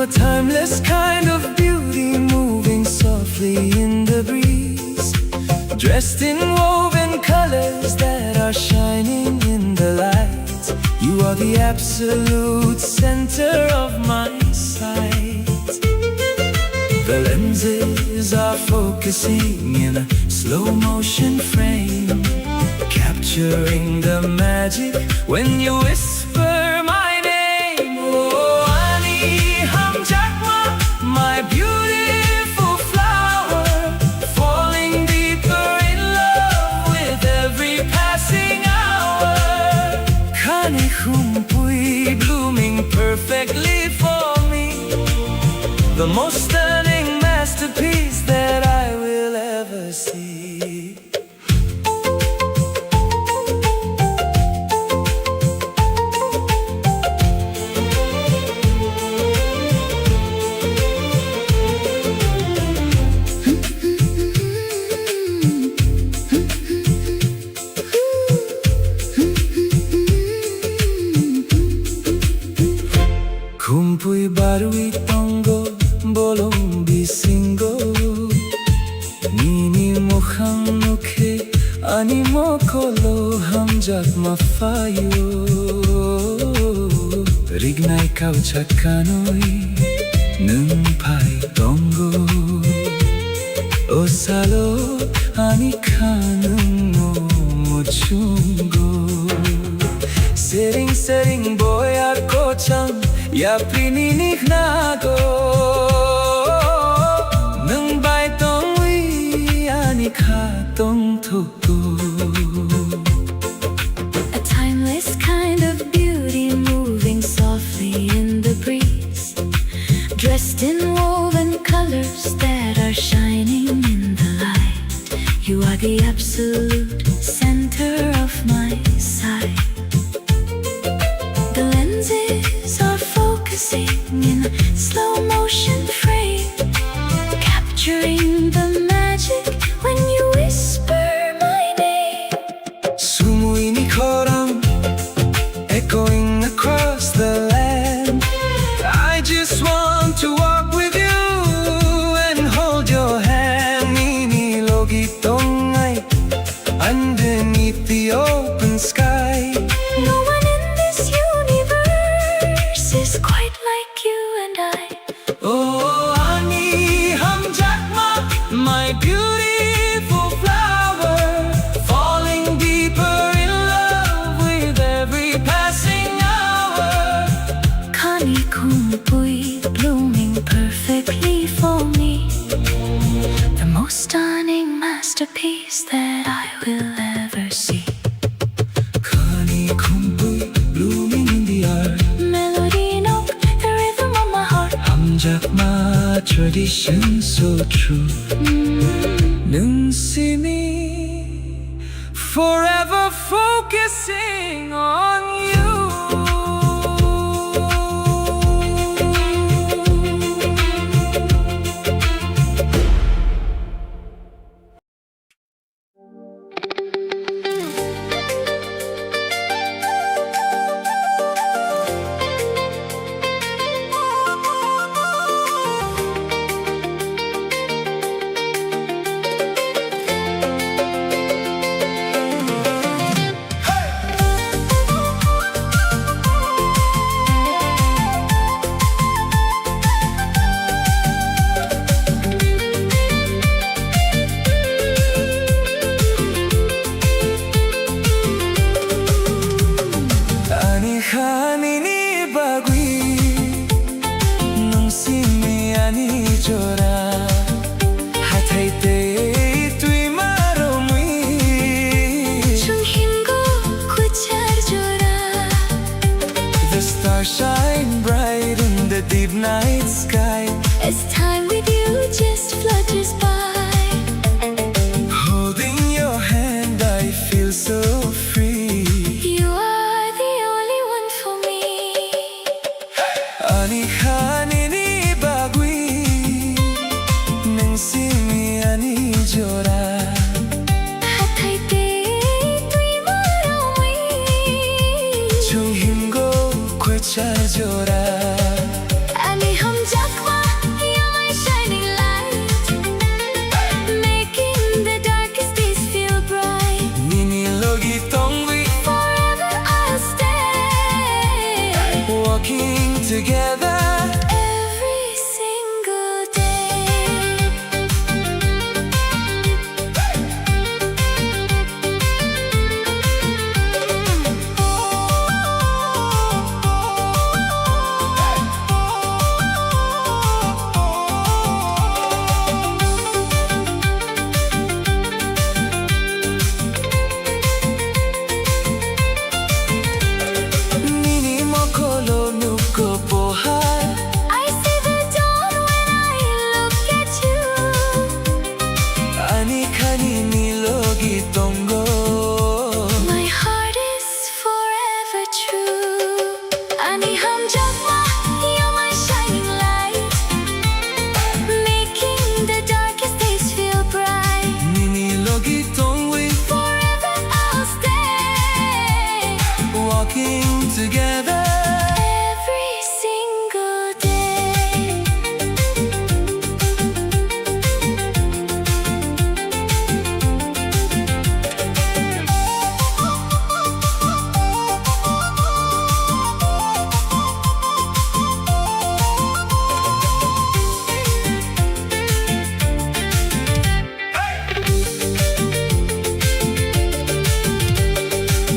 A timeless kind of beauty moving softly in the breeze, dressed in woven colors that are shining in the light. You are the absolute center of my sight. The lenses are focusing in a slow motion frame, capturing the magic when you whisper my name. Oh, my beautiful flower, falling deeper in love with every passing hour. Kani humpui blooming perfectly for me, the most stunning masterpiece that I will ever see. Kumpui barui tongo bolong bisingo Nini mokhang mukhe ani mokolo hamjak mafayo Rignai kau chakanoi nung pai tongo Osalo ani kanung mo mochungo Sering boyar kochang ya prini nikhnago Nung bai tong wi ani kha tong thoku A timeless kind of beauty moving softly in the breeze, dressed in woven colors that are shining in the light. You are the absolute center of my sight. The lenses are focusing in a slow motion frame, capturing the magic when you whisper my name. Sumui ni koram, echoing across the land. I just want to walk with you and hold your hand. Nini logi tongai underneath the open sky. No one in this universe is quite like you and I. Oh, Ani Hamjakma, my beautiful flower, falling deeper in love with every passing hour. Kani kumpui blooming perfectly for me, the most stunning masterpiece that I will ever see. Kani kumpui blooming in the art, Melody note, the rhythm of my heart. Hamjakma tradition so true. Nung sini, forever focusing on you. together every single day. Nini mokolo nuko pohar I see the dawn when I look at you. Ani khani nilogi tongo My heart is forever true. Ani hum jagma, you're my shining light, making the darkest days feel bright. Nini logi tongwe Forever I'll stay, walking together every single day.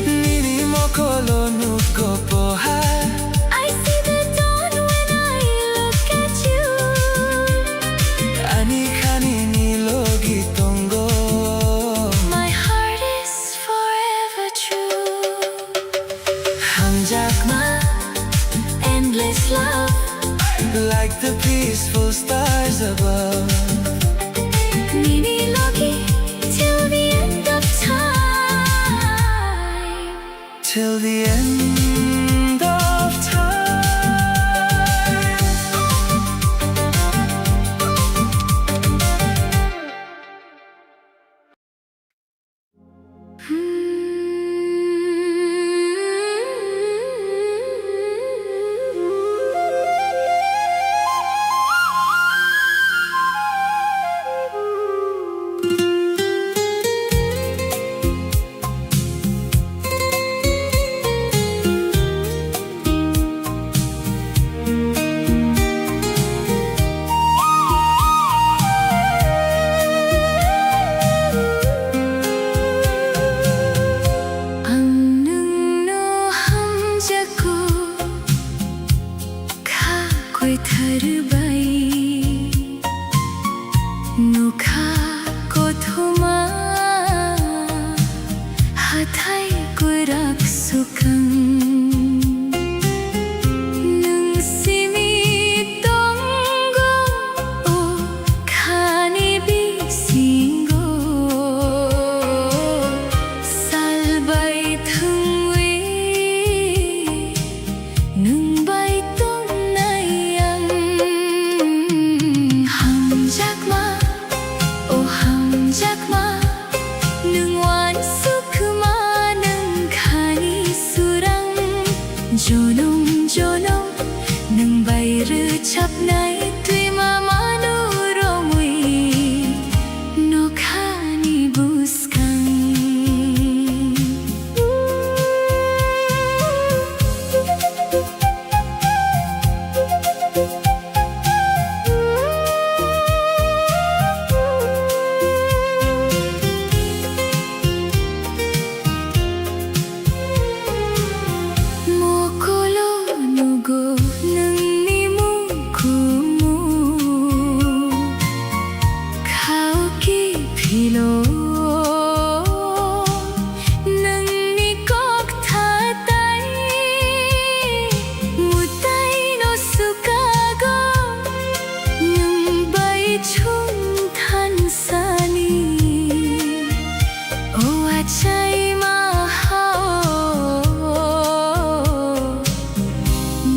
Nini mokolo nuko pohar I see the dawn when I look at you. Ani khani nilogi tongo My heart is forever true. Hamjakma Endless love, like the peaceful stars above Nini Logi, till the end of time. till the end of time. Ang nung ham jago kha koi tharbai no kha ko thoma hathai ko rak sukang nung simi tongo o khani bisingo salbai thungwe nung bai tong nayang ham jakma o ham jakma nung wan sukma nung khani surang jonong jonong nung bai ru chap nai tui mama no romui no khani buskang mokolo nugo nung ni mu kumu khao ki philo nung ni kok tha tai mutai no sukago nung bai chun than sani o achai ma hao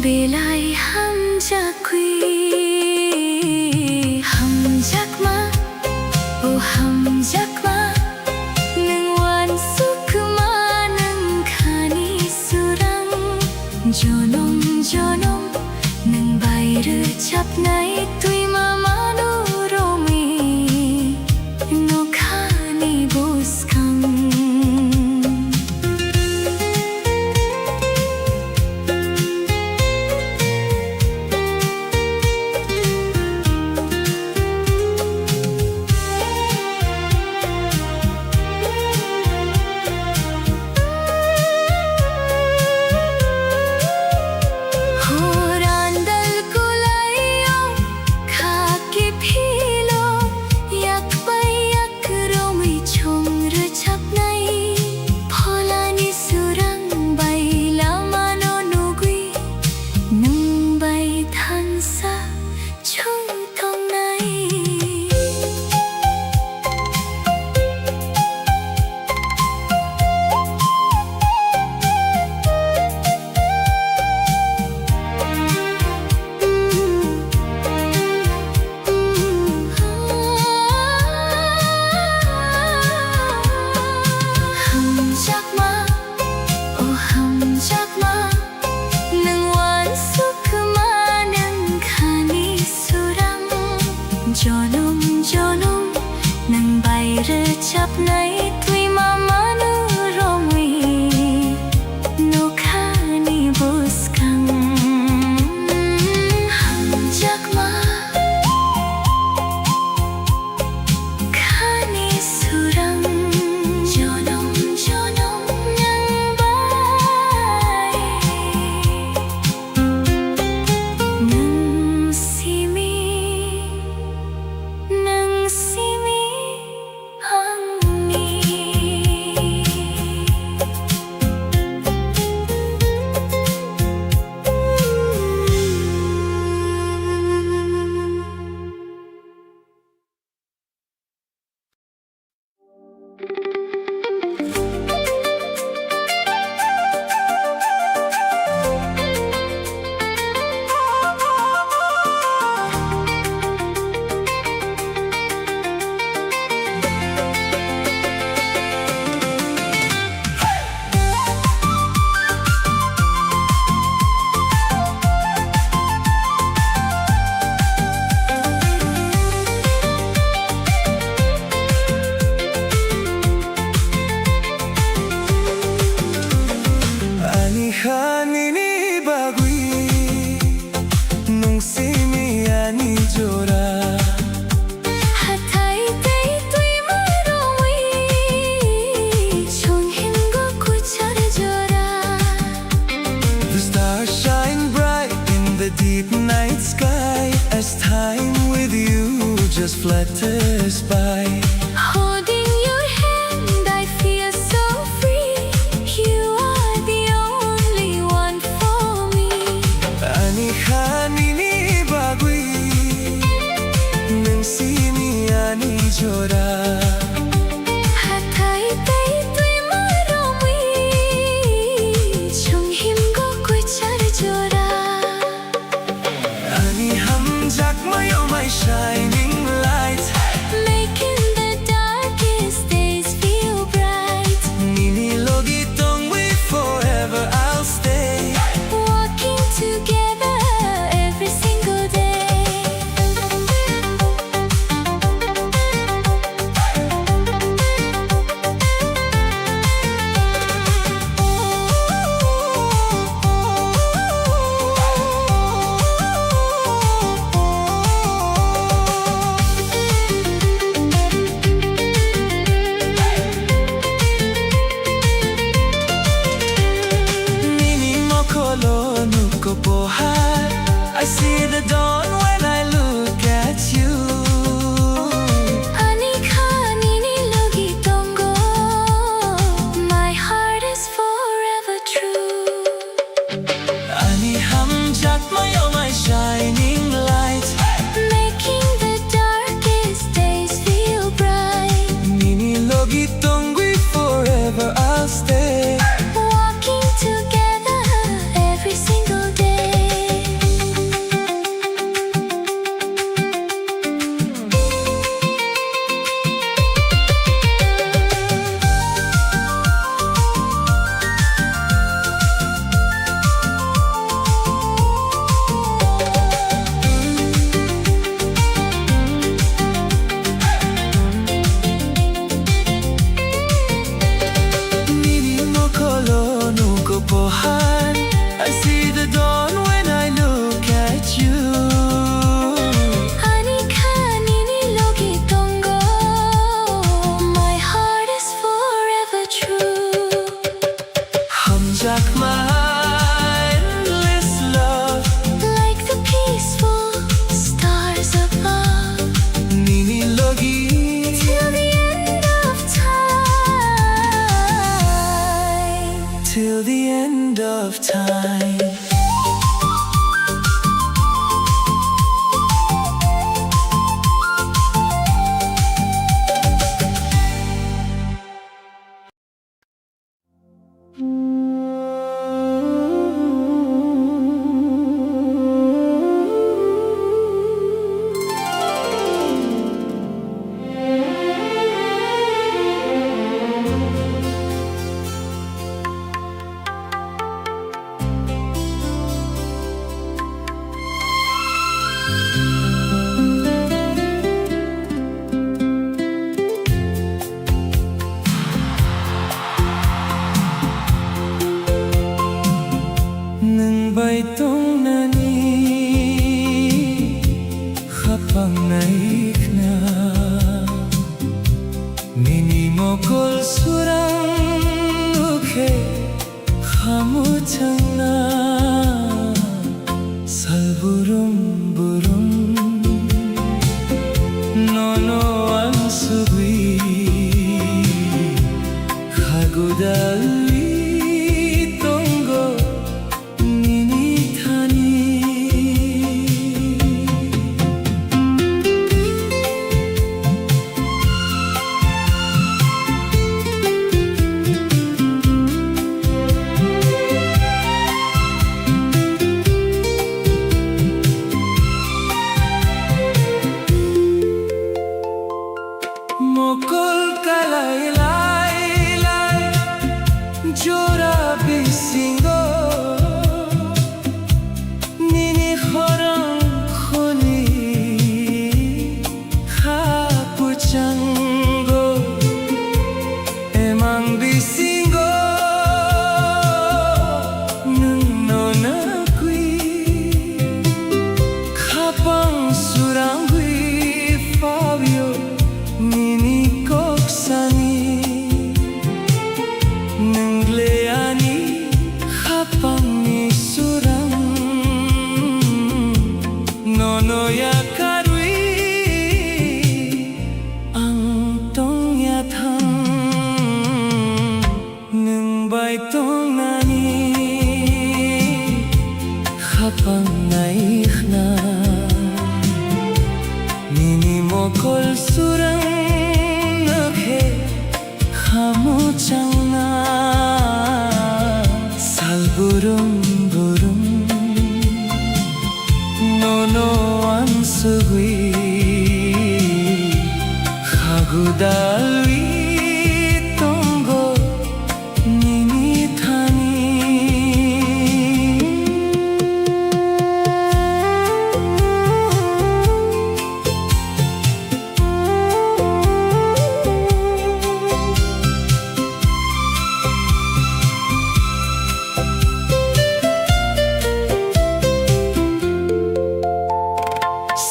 belai ham jakui ham jakma o ham jakma nung wan sukma nung khani surang jonong jonong nung bai ru chap nai tui mama no romi no khani buskang nay tuy mà manu rongwi no khani buskang hamjak ma khani surang jonom jonom nang bai nang simi angmi. Hanini bagui nung simi ani jora Hatai tei tui maroi chong him go kuchar jora. The stars shine bright in the deep night sky as time with you just flutters by. Holding your hand, I feel so free. You are the only one for me. Ani hanini bagui nung simi ani jora Hatai tei tui maroi chong him go kuchar jora. Ani hamjak mayo my shining light Making the darkest days feel bright. Nini logi tongwi forever I'll stay. Walking together every single day. Nini mokolo nuko pohar I see the dawn when I look at you. Anika nini logi tongo. My heart is forever true. Ani hamjak mayo my shining light Making the darkest days feel bright. Nini logi tongwi forever I'll stay. Walking together every single day. Nini mokolo nuko pohar I see the dawn when I look at you. Anika nini logi tongo. My heart is forever true. Hamjak my endless love Like the peaceful stars above. Nini logi Till the end of time. till the end of time. Hagudali tongo nini thani Mokol kalay lay lay jora bisingo nini khorang kholi khapuchango emang bisingo nung nona kui khapang surang kui fabio nini koksani nengleani khapang ni surang nono ya karui ang tong ya thang neng bai tong nani khapang nai khna nini mokol surang naghe khamu changna sal burum burum nono ansugui khagudalwi tongo nini thani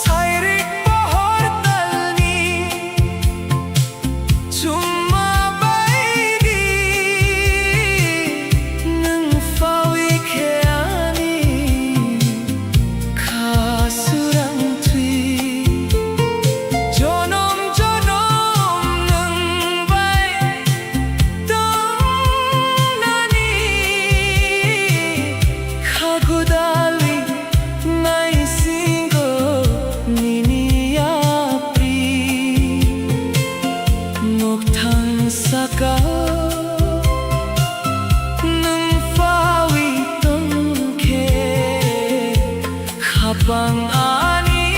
Sairik pohor talni cuma baidi nang fawi kheani khasurang thui jonom jonom nang bai tong nani khagudali nai singo nini apri nokthang saka nang fawi tong khe khapang ani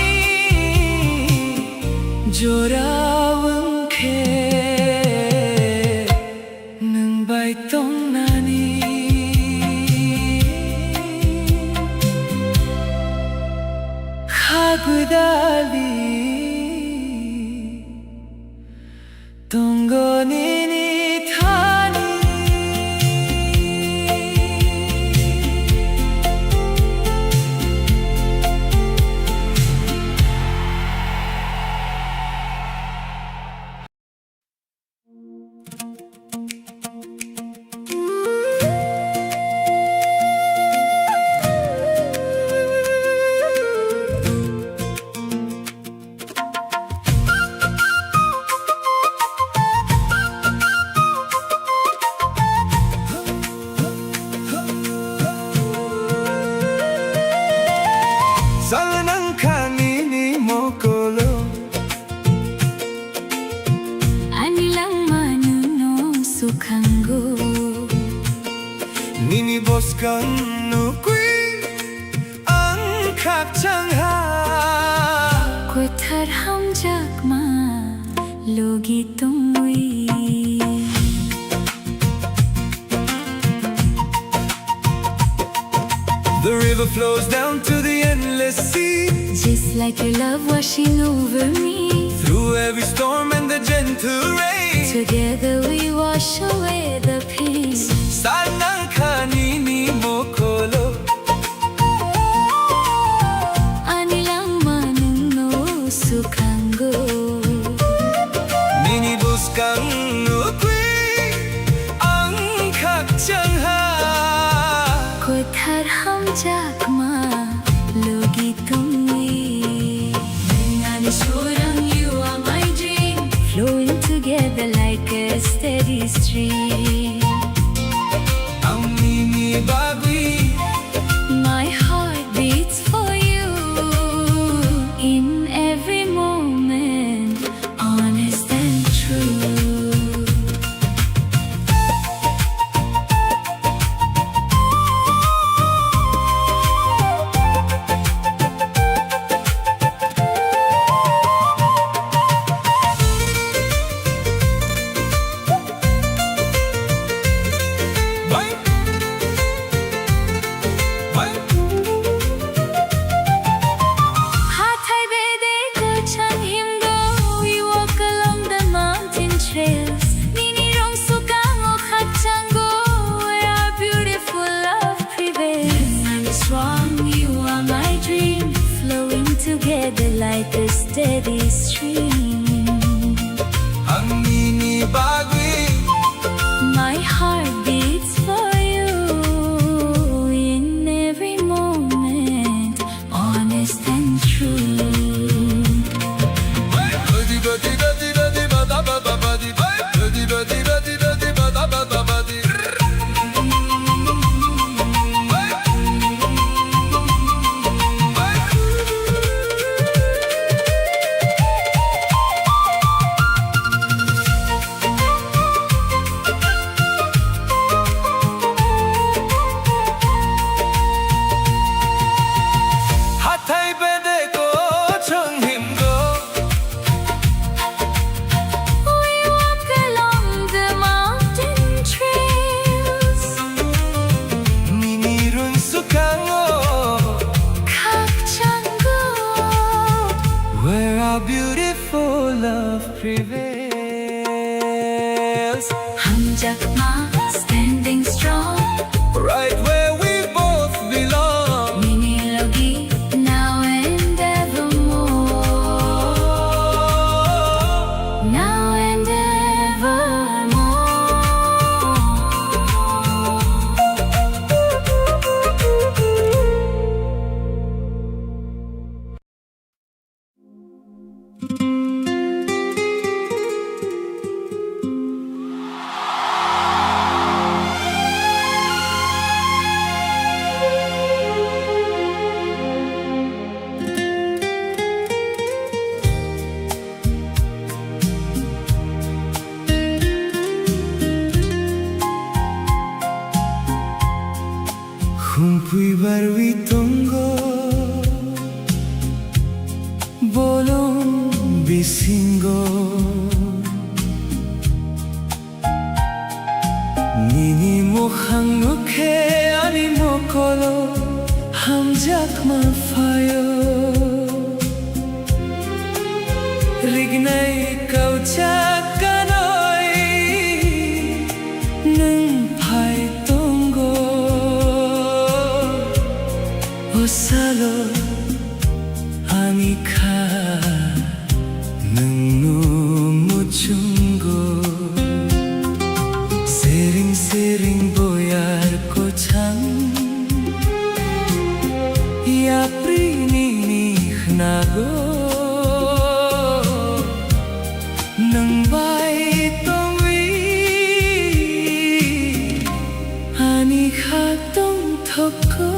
jorawang khe nang bai tong nani khagudali tongo nini thani Salanang kanini mokolo Anilang manuno sukhango nini boskan nukui ang khakchangha Kothar ham jakma logi tumui The river flows down to the endless sea Just like your love washing over me through every storm and the gentle rain Together we wash away the pain Salanang kanini mokolo Anilang manuno sukhango nini boskan nukui ang khakchangha Kothar ham jakma logi tumui Nani surang you are my dream Flowing together like a steady stream like a steady stream. Ang ninibago'y My heart beats for you in every moment, honest and true. 하타이 베데고 청힘고 We walk along the mountain trails. 미니룬 쑥강호 각창고 Where our beautiful love prevails 함작마 standing strong. Right where we both belong 미니로기 now and evermore. Now and evermore. Humpuy barwi tunggo bolong bisingo Nini mukhang mukhe ani mokolo hamjak mafayo Rignay kauchak kanoy nung phai tunggo Osalo angika nung numuchunggo Sering-sering boyar ko chang Yapri ninih nago Nang bay tongwi Ani khatong thoko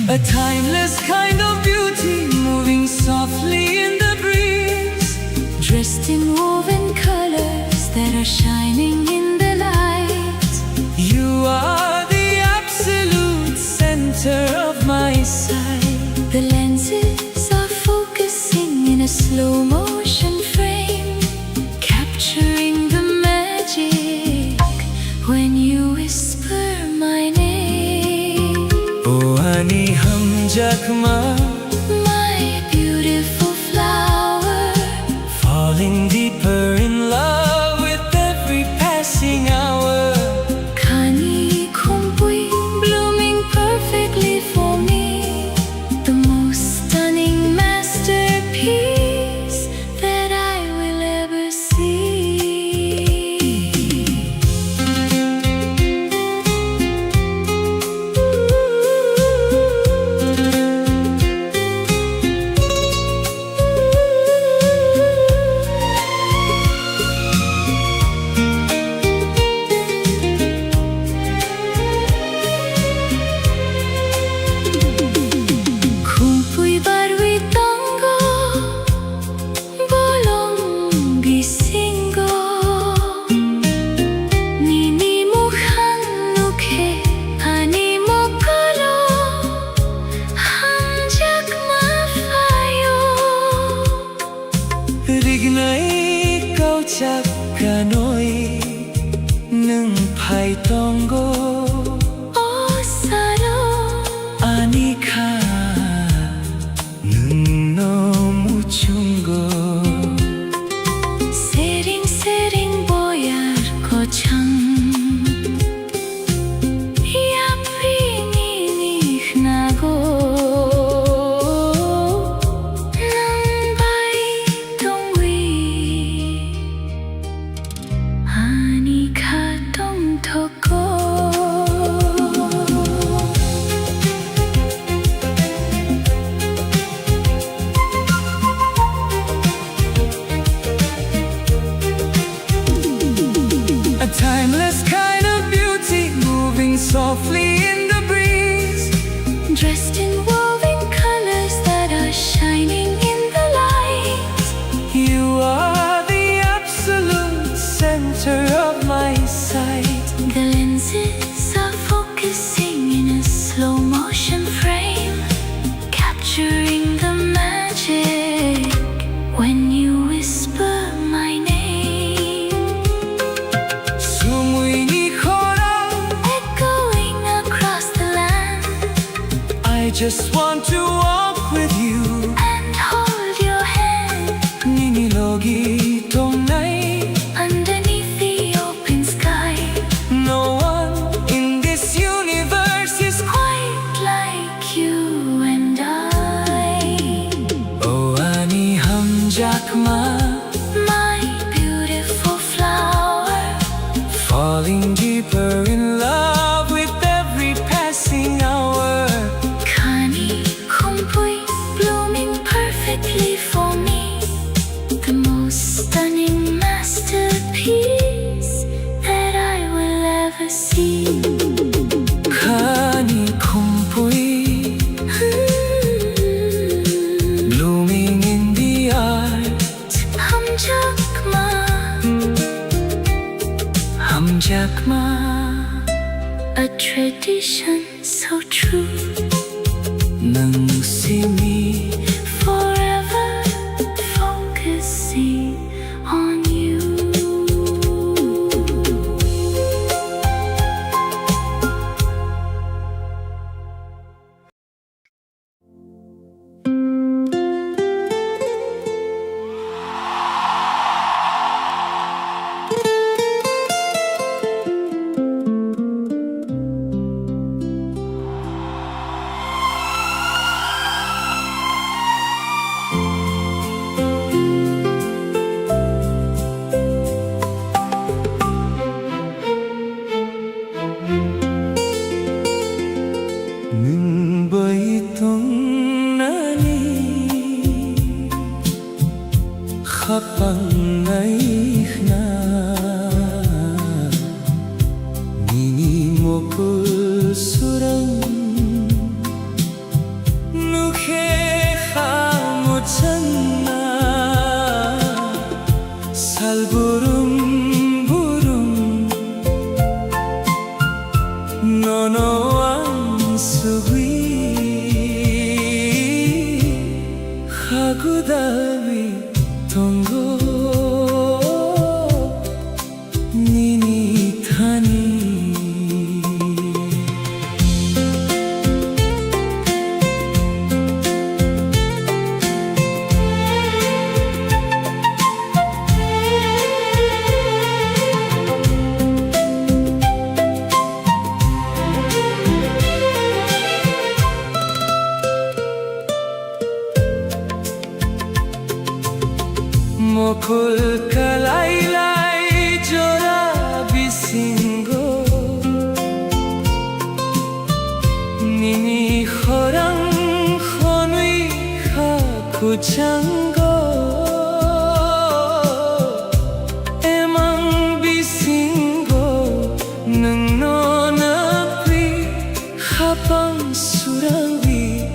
A timeless kind of beauty moving softly in the breeze Dressed in woven colors that are shining in the light. You are the absolute center of my sight The lenses are focusing in a slow motion frame, capturing the magic when you whisper my name. Oh ani hamjakma My beautiful flower, falling deeper in love with every passing hour Kani kumpui, blooming perfectly for me. The most stunning masterpiece that I will ever see. nay câu chắc cả nỗi nâng phải tongo 아니카 nâng 너무 충고 Sering-sering boyar kocang Timeless kind of beauty moving softly in the breeze, dressed in woven colors that are shining in the light. You are the absolute center of my sight. The lenses are focusing in a slow motion frame, capturing the magic when you whisper my name. I just want to walk with you and hold your hand 니니로기 동나이 underneath the open sky. No one in this universe is Quite like you and I. Oh 아니 함작마 My beautiful flower, falling deeper in love with every passing hour. blooming perfectly for me, the most stunning masterpiece that I will ever see. Kani kumpuy, blooming in the art. Hamjakma, a tradition so true. Nang simi Forever focusing on you. Kapang naik na Nini mo pulsurang Nukhe khamutan na Salburung-burung Nono ang sugwi Hagudawi Tongo Nini Tani Mokul kalaylay jora bisingo Nini khorang khonui kha kuchango Emang bisingo nung nonapi Hapang surawi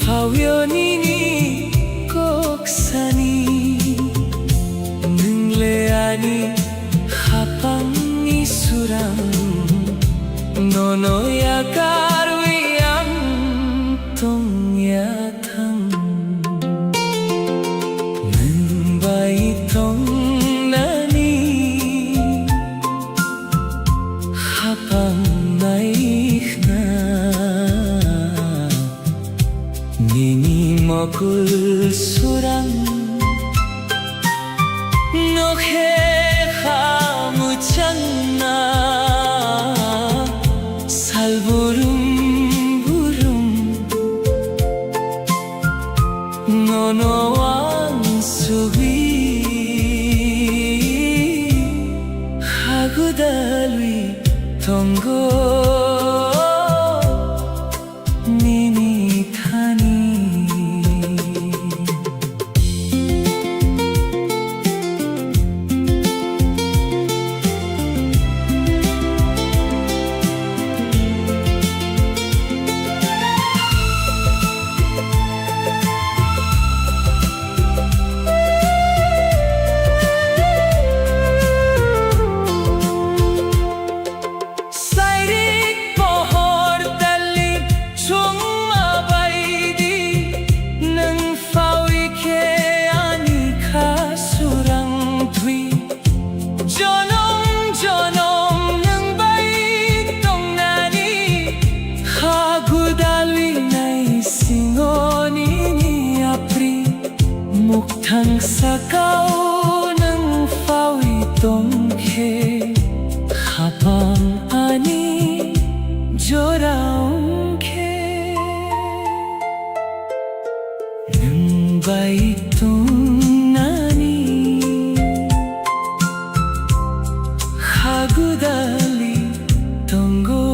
Fawyo nini koksani Leani hapang isuram nono ya karuyang tong ya thang Muthang sakaw ng fawi tonghe Habang ani joraong ke Nung baitong nani Hagudali tonggo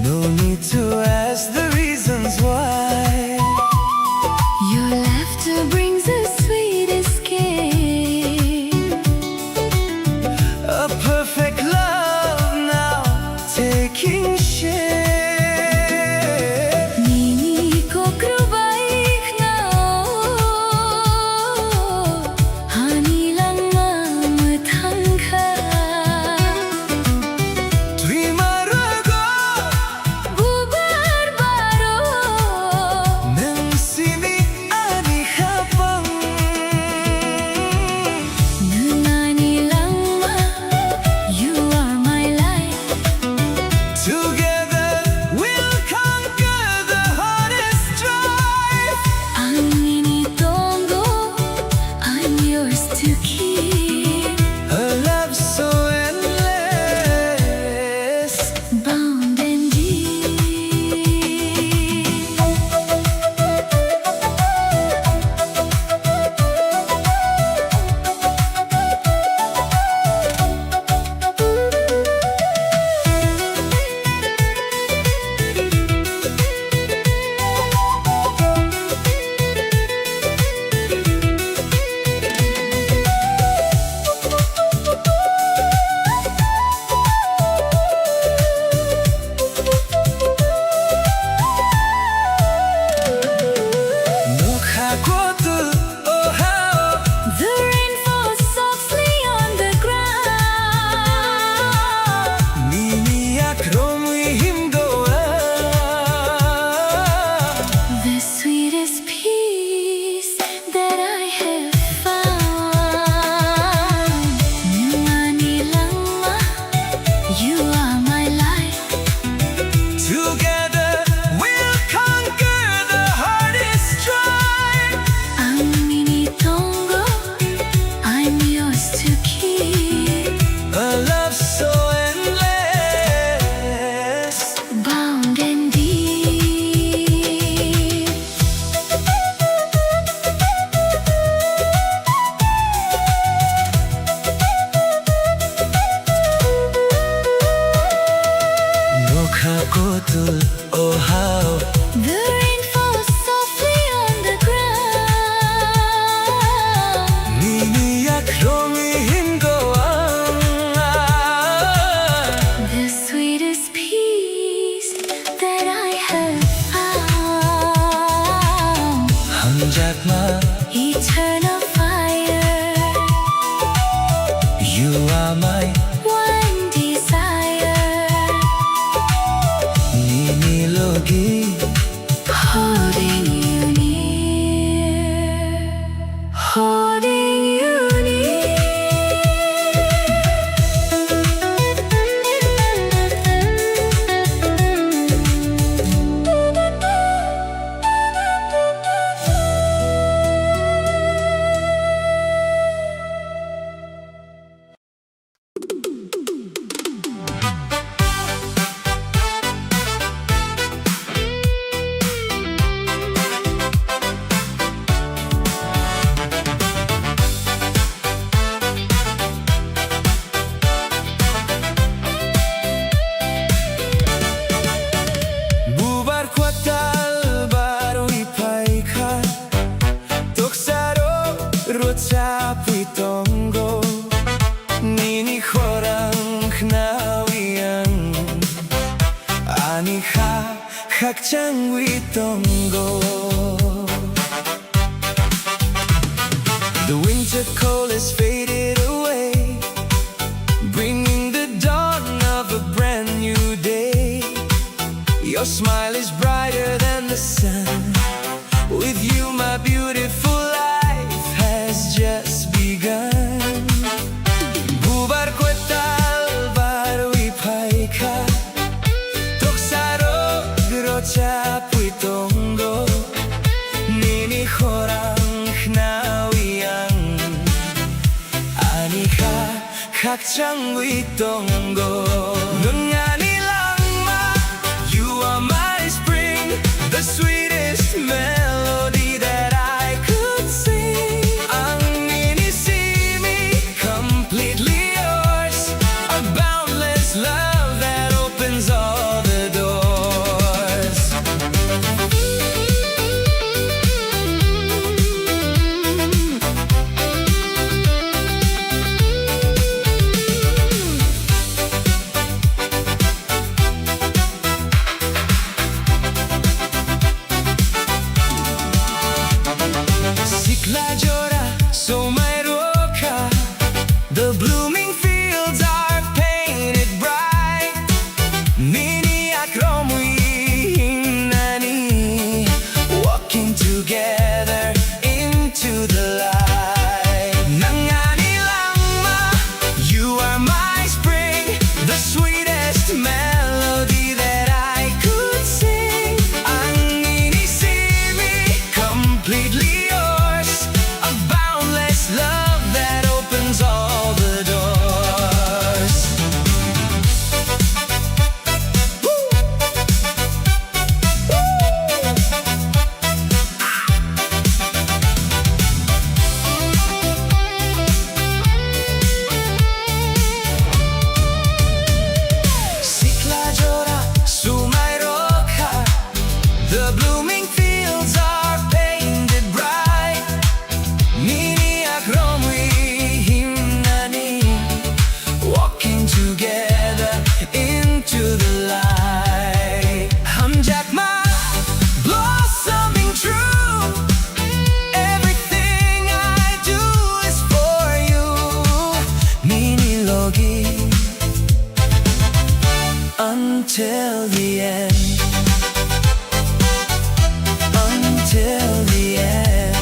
No need to ask the reasons why. Your laughter brings a sweet escape. A perfect love now taking shape. Nini ko krubaik na hani lang mamatang ka. Oh how The rain falls softly on the ground. Niniyak romihindoan The sweetest peace that I have found. Hanjakma Eternal fire. You are my One desire. Ninilogi Holding you near. Holding you near. 각장 있던 곳. The winter cold has faded away, bringing the dawn of a brand new day. Your smile is brighter than the sun. With you my beautiful life has just begun. 부바르코 tal baru ipaika, toksaro 그렇자 puitongo, nini horang hnawiang, 아니가 각장 있던 곳. You are my spring, the sweetest melody that I could sing. ang inisimi, completely yours, a boundless love that opens all the doors. So my roca, the blooming fields are painted bright. Mini akromui hinani, walking together into the light. Nangani langma, you are my spring, the sweetest melody that I could sing. ang inisimi, completely yours, a boundless love that opens all the doors. Woo! Siklajora sumay roca, the blooming fields are painted bright. Mini akromui himnani, walking together into the light. Hamjakma, blossoming true, everything I do is for you. Mini logi, until the end. Until the end.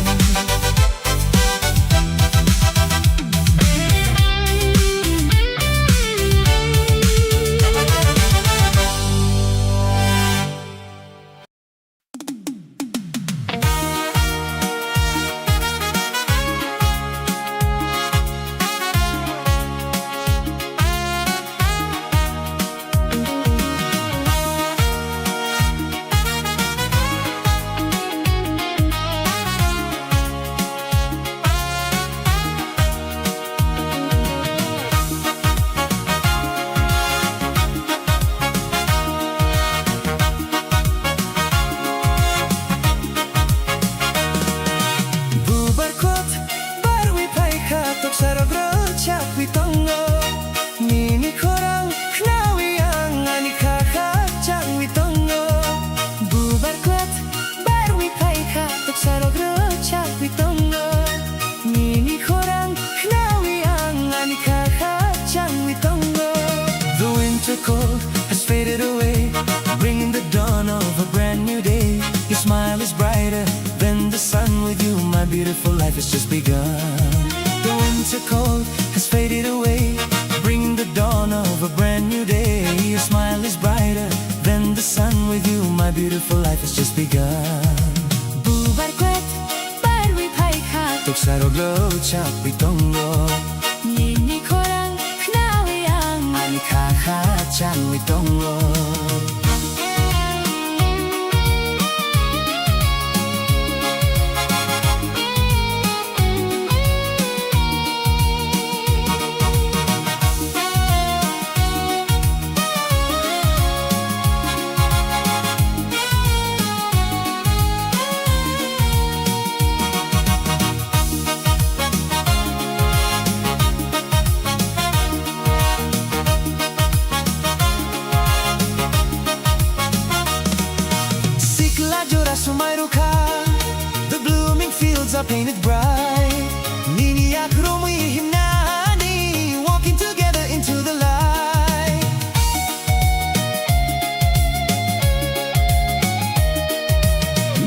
Bubarkot baru ipaika, toksaro grocha pitongo, nini korang hnawiang, anika kakang pitongo. Bubarkot baru ipaika, toksaro grocha pitongo, nini korang hnawiang, anika kakang pitongo. The winter cold has faded away, bringing the dawn of a brand new day. Your smile is brighter than the sun. With you my beautiful life has just begun. The winter cold has faded away, bringing the dawn of a brand new day. Your smile is brighter than the sun. With you my beautiful life has just begun. Bubarkwet baru ipaika, Toksaro glocha pitongo, nini korang hnawiang, anika kakang pitongo. painted bright. Niniyak rumihim nani, walking together into the light.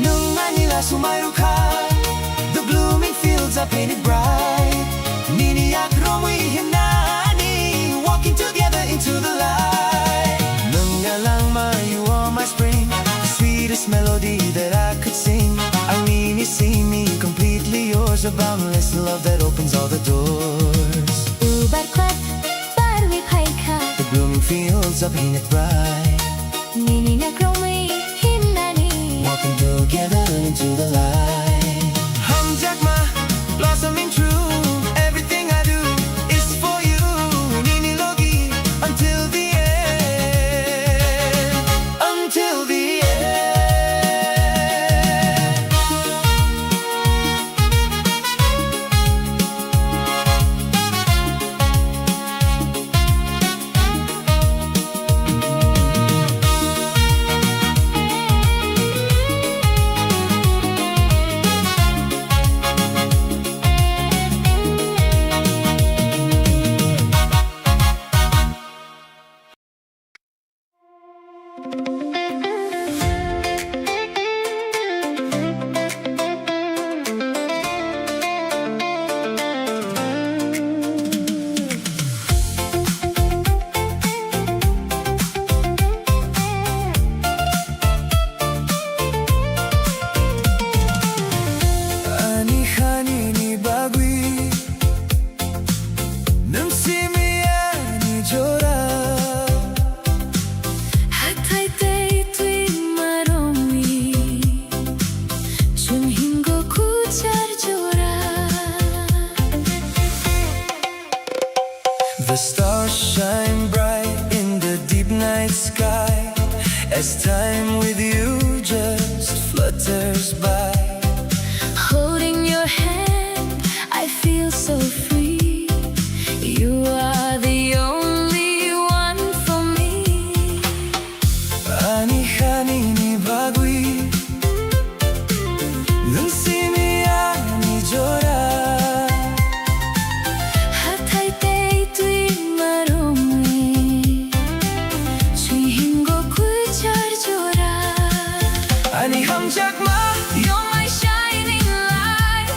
Nung Manila sumayo ka, the blooming fields are painted bright. Niniyak rumihim nani, walking together into the light. Nung alangma, you are my spring, the sweetest melody that I could sing. Ang nini see me, completely yours, a boundless love that opens all the doors. Ubarkwat, barwipay ka, The blooming fields are painted bright, nininak rumihimnani, walking together into the light. Hamjakma, blossoming true, everything I do is for you. Nini Logi, until the end, until the end. The stars shine bright in the deep night sky as time with you just flutters by. holding your hand, I feel so free. You are the only one for me. Ani hanini bagui, nung simi ani jora. Ani hamjakma, You're my shining light,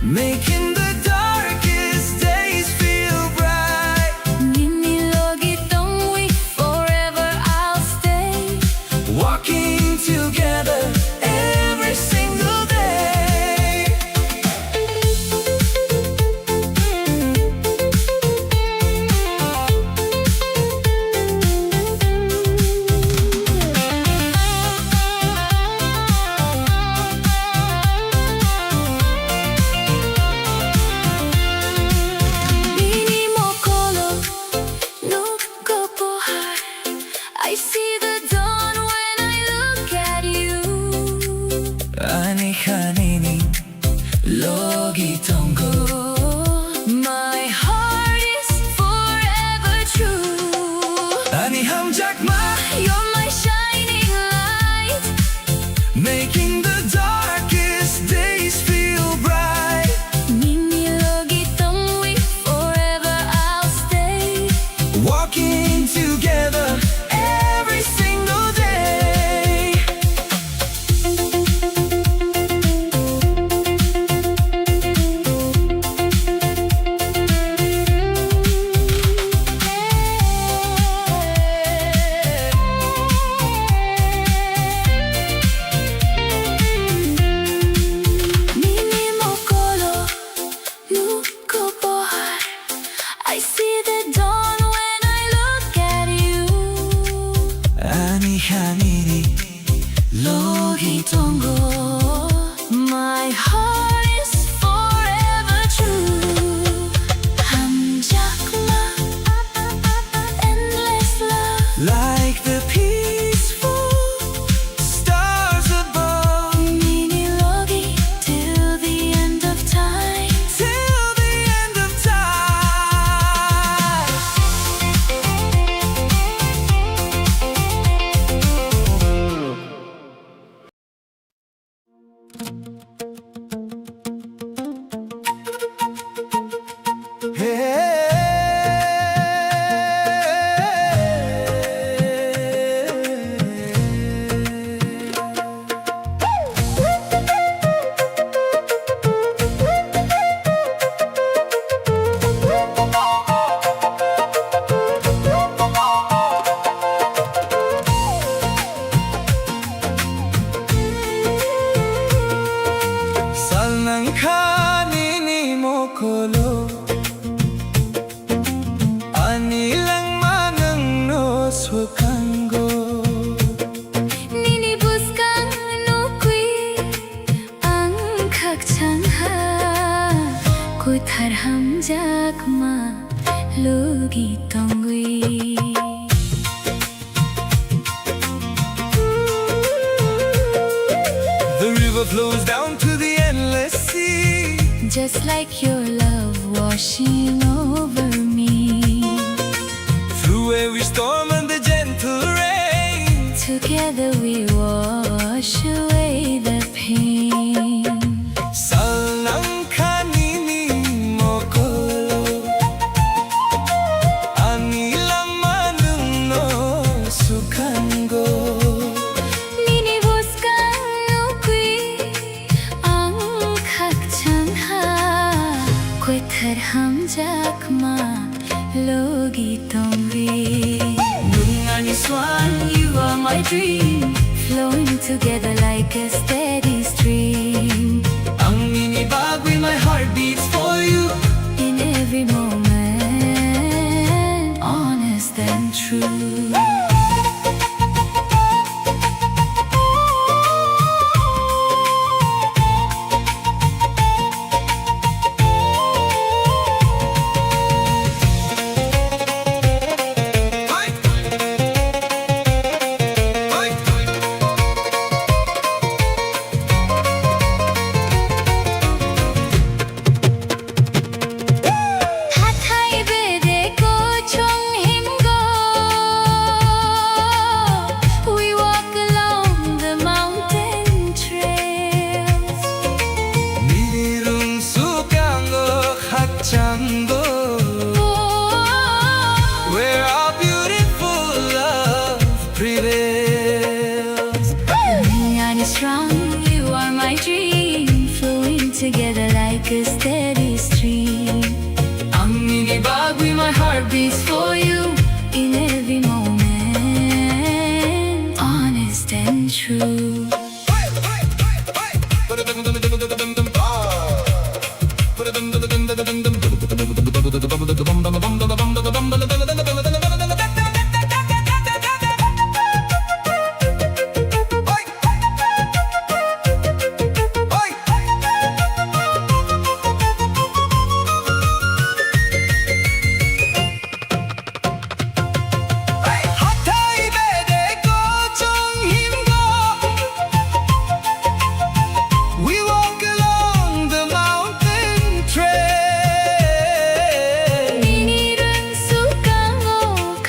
making the darkest days feel bright. Ninilogi don't we forever I'll stay. Walking together every single day. I see the dawn when I look at you. Ani hanini logi tongo. My heart is forever true. Ani hamjakma, You're my shining light, making the darkest days feel bright. Ninilogi don't we forever I'll stay. Walking together every single day. Nini mokolo, nuko bohar. I see the dawn when I look at you. Ani hanini logi tongo. My heart is forever true. Hamjakma, endless love. Like the peaceful stars above. Ninilogi till the end of time. Till the end of time. sukhan go. Nini buskan nukui ang khakchangha koi tharham jakma logi tongui. The river flows down to the endless sea, Just like your love washing over me. through every storm and the gentle rain. Together we wash away the pain. Salnang kanini mokolo, anilang manung no sukhan go. Nini buskan nukui ang khakchangha koi tharham jakma logi tongvi. Nungani swan, you are my dream, flowing together like a steady stream. Ang minibag with my heart beats for you. In every moment, honest and true. Hathai bede ko chong himgo. We walk along the mountain trails. Nirung sukang go khakchang-go, where our beautiful love prevails. Nungani strong, you are my dream, flowing together like a steady stream. Ang minibag with my heart beats For you, in every moment, honest and true. Hathai bede ko chong himgo. We walk along the mountain trail. Niniran sukango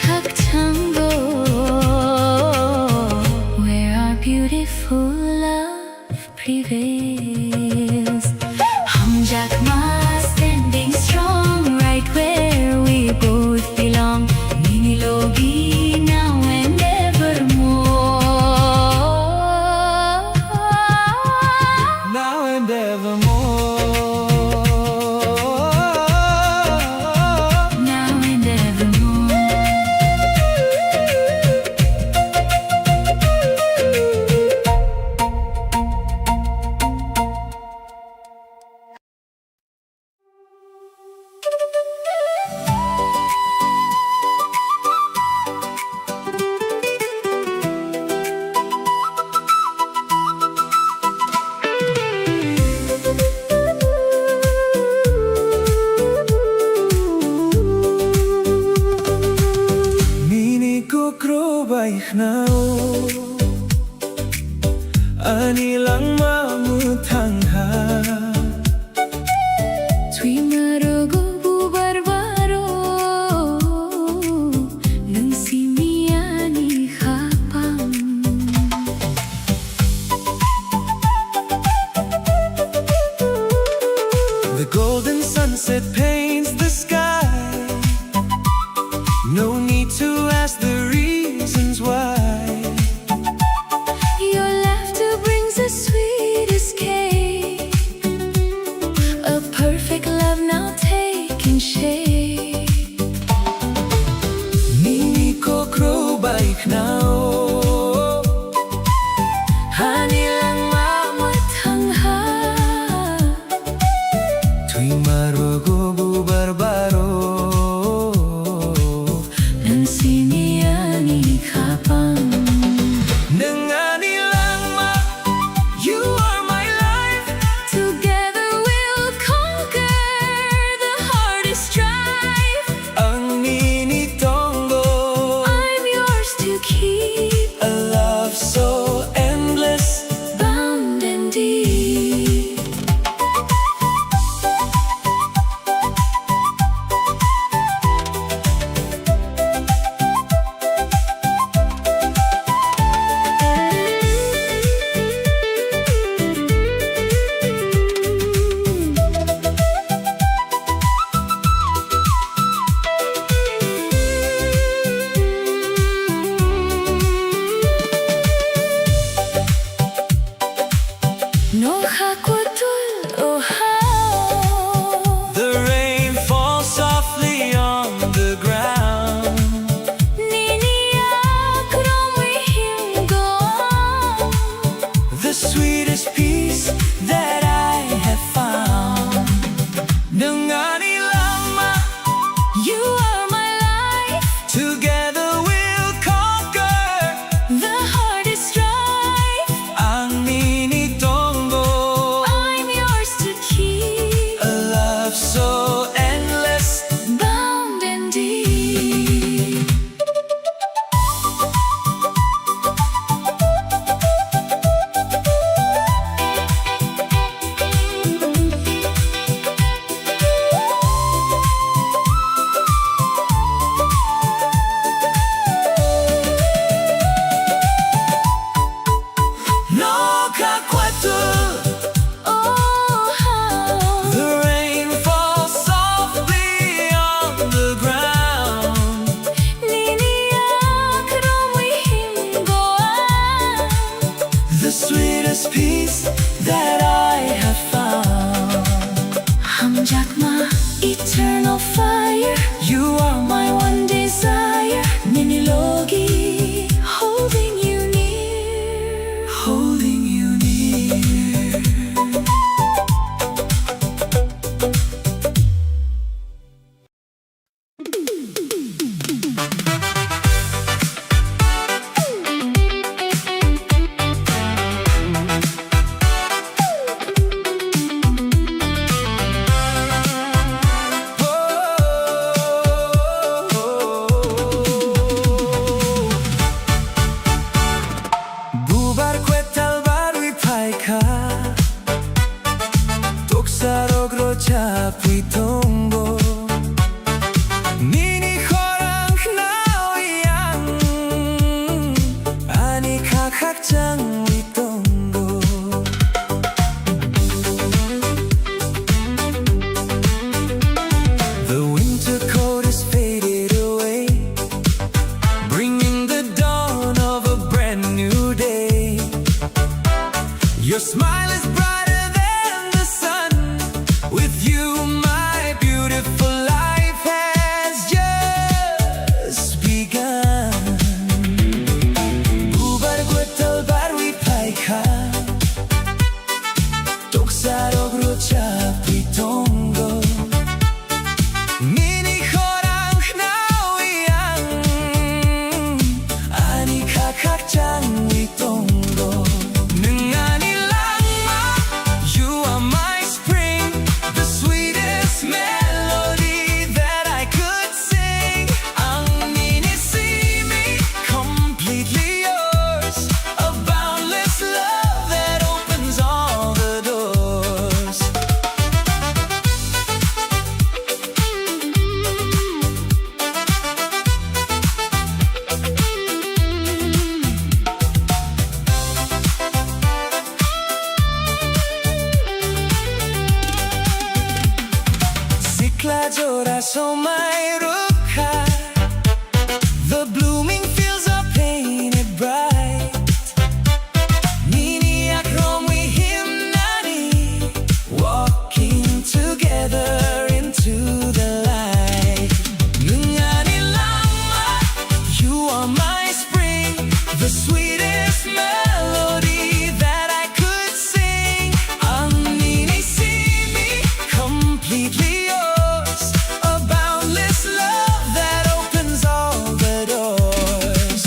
khakchanggo, where our beautiful love prevails. Hum jakma standing strong, right where we both belong. Nini logi now and evermore. Now and evermore. Now and evermore. Nini kukro baik nao, anilang mamutangha. Tui marogo bubarbaro, nang simiani hapang. The golden sunset paints the sky. No need to ask the reasons why. sweetest peace that I have found. 함작마 eternal fire, You are my my one desire. Ninilogi, holding you near. holding you near. Bubar kwetal barwi paika Toksarog rocha puitongo Nini horang naoyang Ani kakakjang witongo The winter cold is faded away, bringing the dawn of a brand new day. Your smile is brighter than the sun. With you, my beautiful life has just begun. Bubar gwetal barwi paika Toksarog rocha puitongo Nini horang naoyang Ani kakakjang witongo Nungani langma You are my spring The sweetest melody that I could sing Ang ninisimi Completely yours A boundless love that opens all the doors Siklajoraso my rukha The blooming fields are painted bright Nini akromi himnani Walking together into the light Nungani lama You are my spring The sweetest melody that I could sing Ang ninisimi Completely yours A boundless love that opens all the doors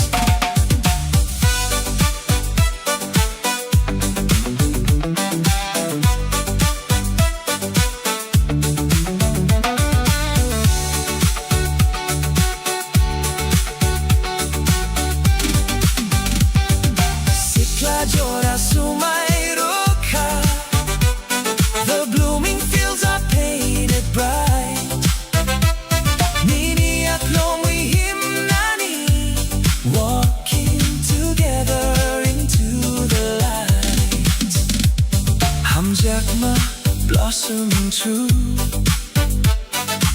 Siklajoraso my rukha The blooming fields are painted bright Nini aklomi himnani Walking together into the light Hamjakma blossoming true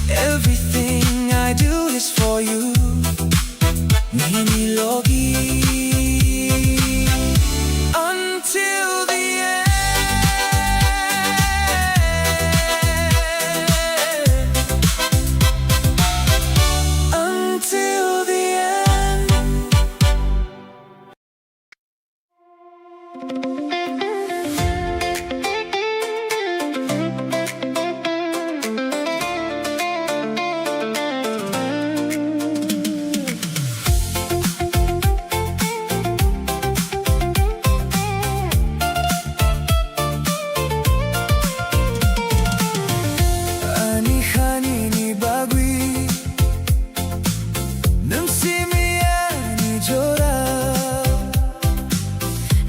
Everything I do is for you Nini logi Until the end Until the end Ani hanini bagwi Namsimi ani jora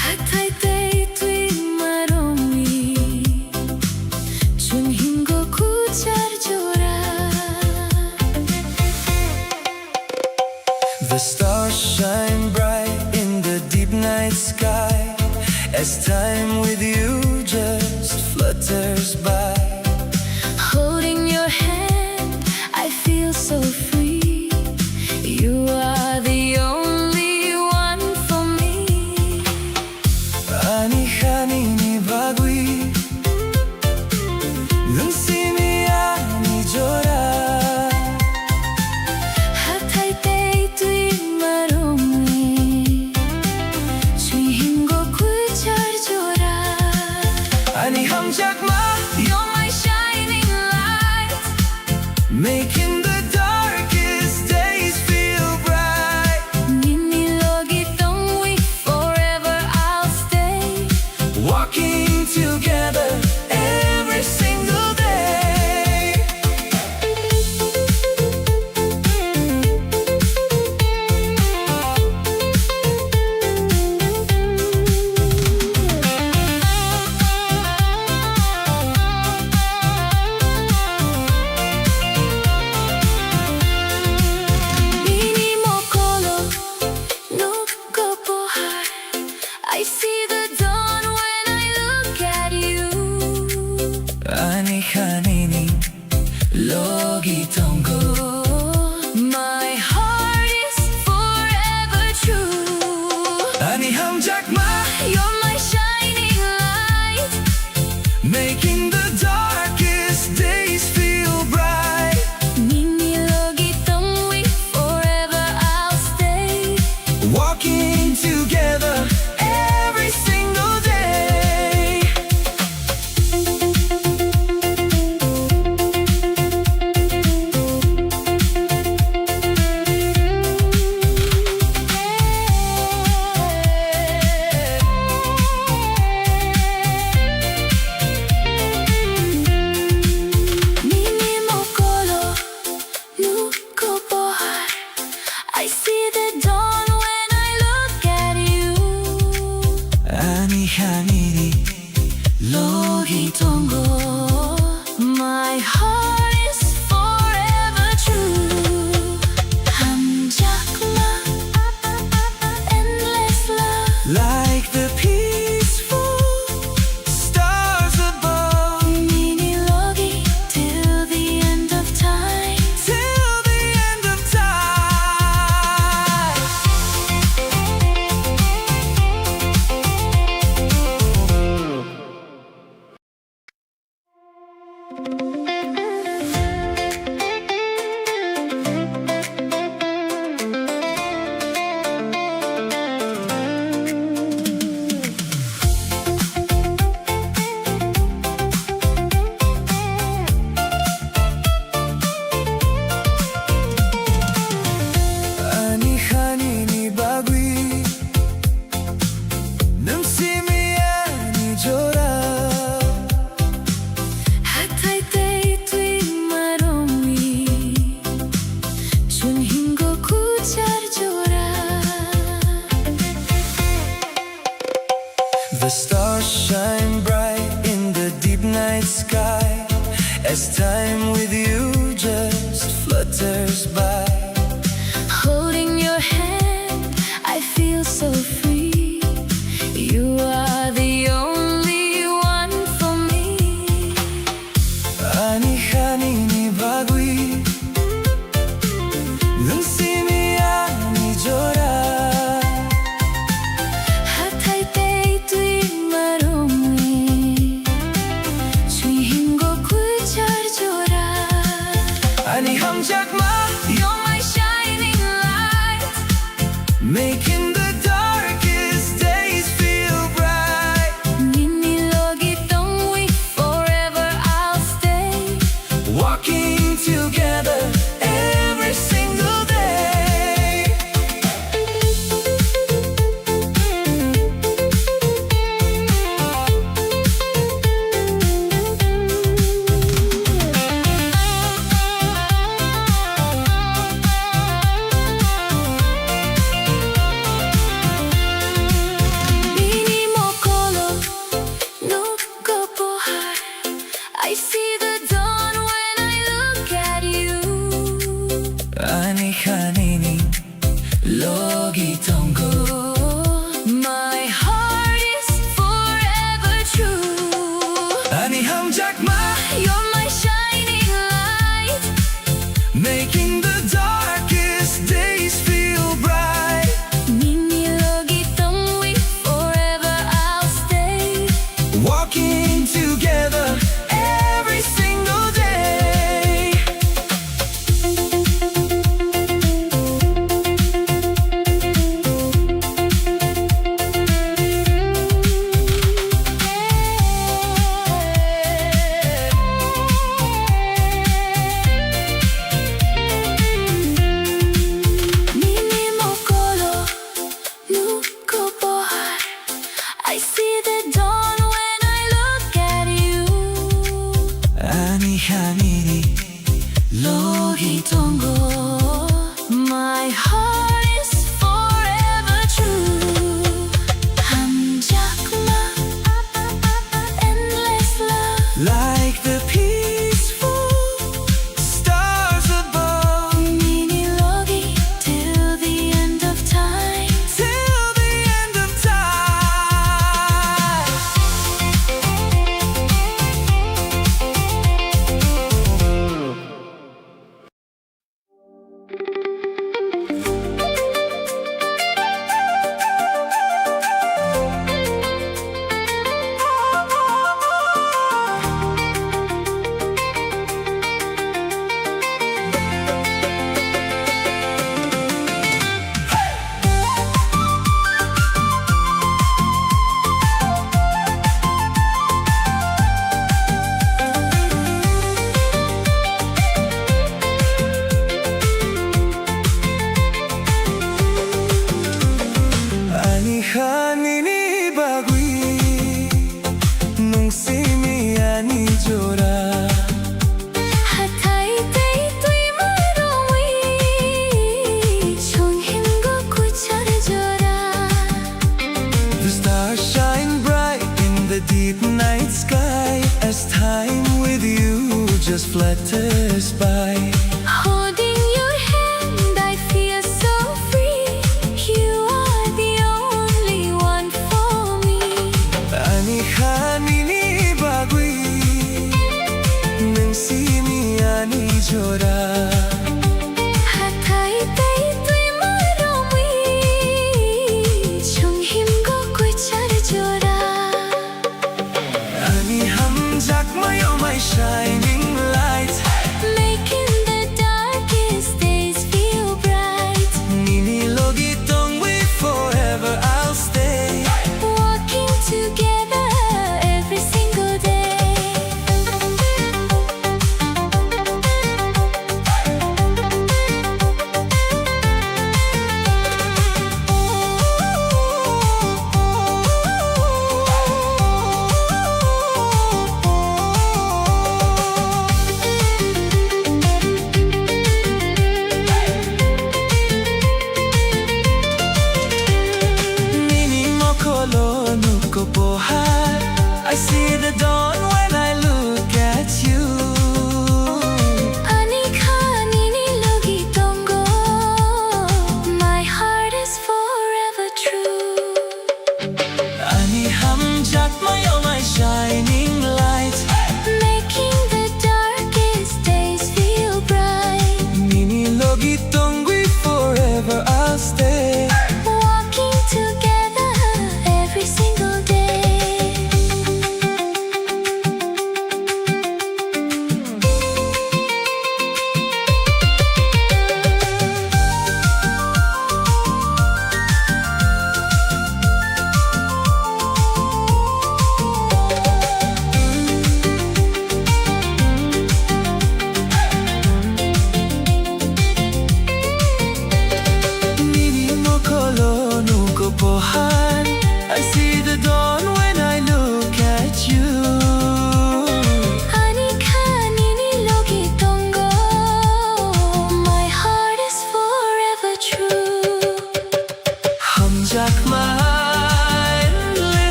Hatay tay tui maromi Chunhingo kuchar jora The stars shine bright in the deep night sky As time with you just flutters by Holding your hand, I feel so free. You are the only one for me. Ani 향이니 로기 동고 My heart is forever true. 함작마 endless love. like the peaceful stars above Mini logi till the end of time. till the end of time.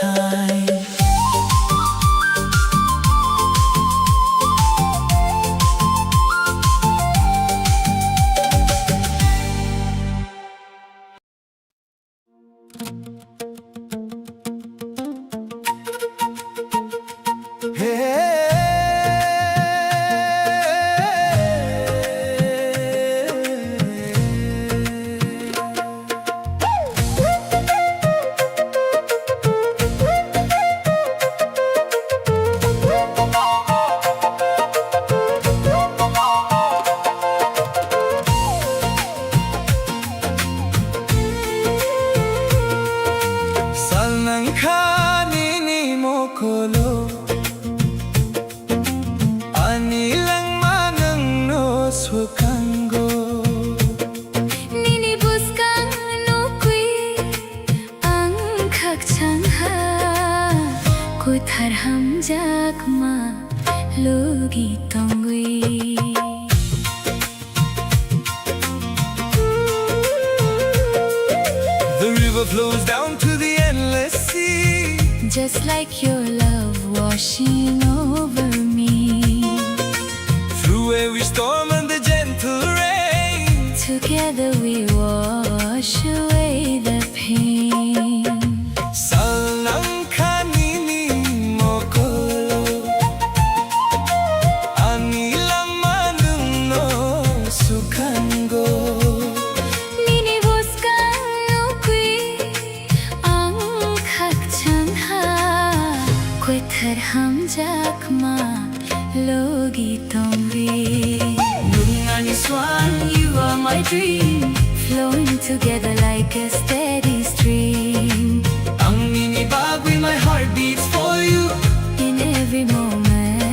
time. Kanini mo kolo anilang manang no sukango Nini buskan nukui ang kakchangha kuthar hamjak ma logi tongui The river flows down to the endless sea, just like your love washing over me. through every storm and the gentle rain. Together we wash away the pain. Salang kanini mo kolo anilang manang no sukango Nini buskan nukui ang kakchangha kuthar hamjak ma logi tongri. Nungani swan, you are my dream, flowing together like a steady stream. Ang ninibag with my heart beats for you. In every moment,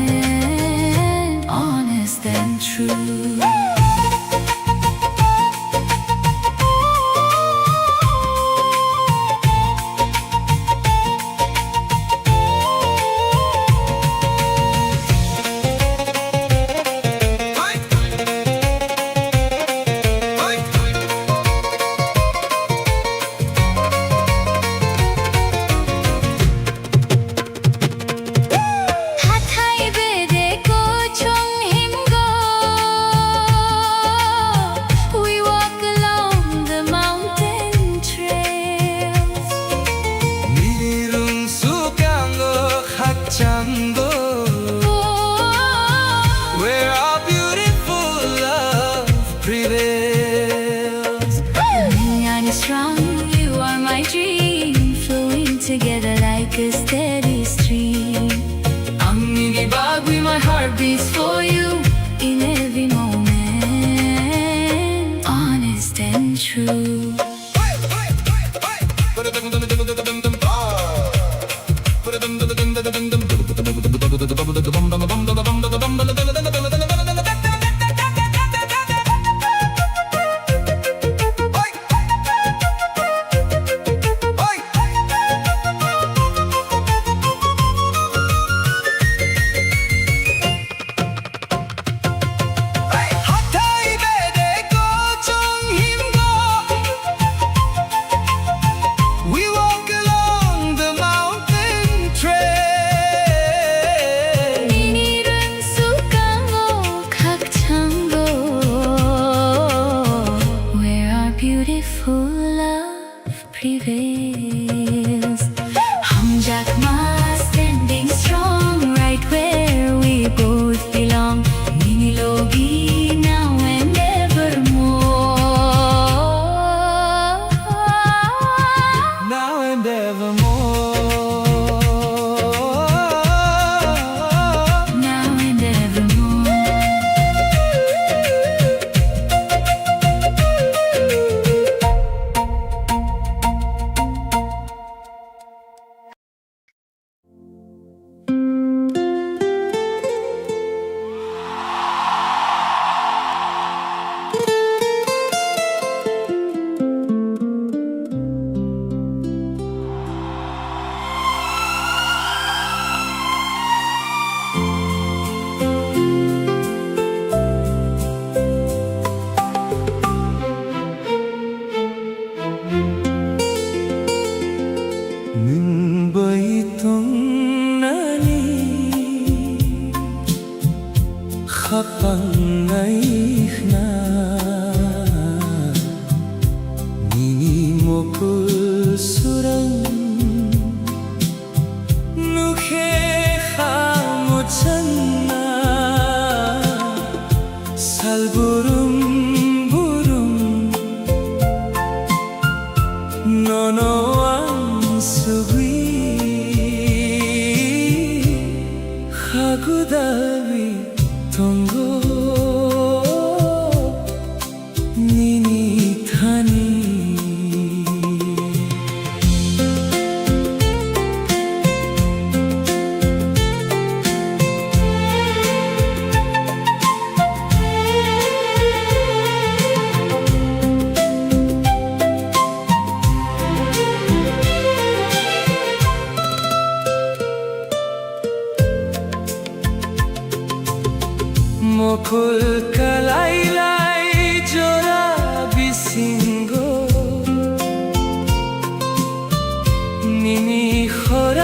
honest and true. Hatay bede ko chong himgo. We walk along the mountain trails. Nirung sukango hakchango where our beautiful love prevails. Nungani strong, you are my dream, flowing together like a steady stream. Ang ninibag with my heart beats For you in every moment, honest and true. Hatay bede ko chong himgo. We walk along the mountain trail. Ninirun sukango kakchango where our beautiful love prevails. Hamjak ma standing strong right where we both belong. Ninilogi now and evermore. Now and evermore. Now and evermore. Nung ba'y 목을 수랑 누게 하무잖나 살부름 부름 너너왕 수위 하구다위 동고 니니 타니 목을 깔라이라이 조라 비신고 니니 허랑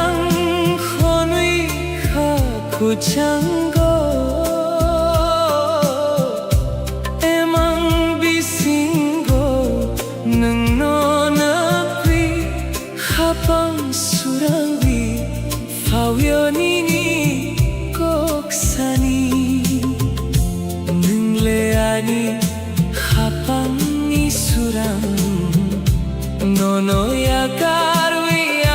헌위 하고 장고 에망 비신고 능너나비 하방 수랑비 파위어니니 꼭사니 능레아니 하방니 수랑 너너야 가루양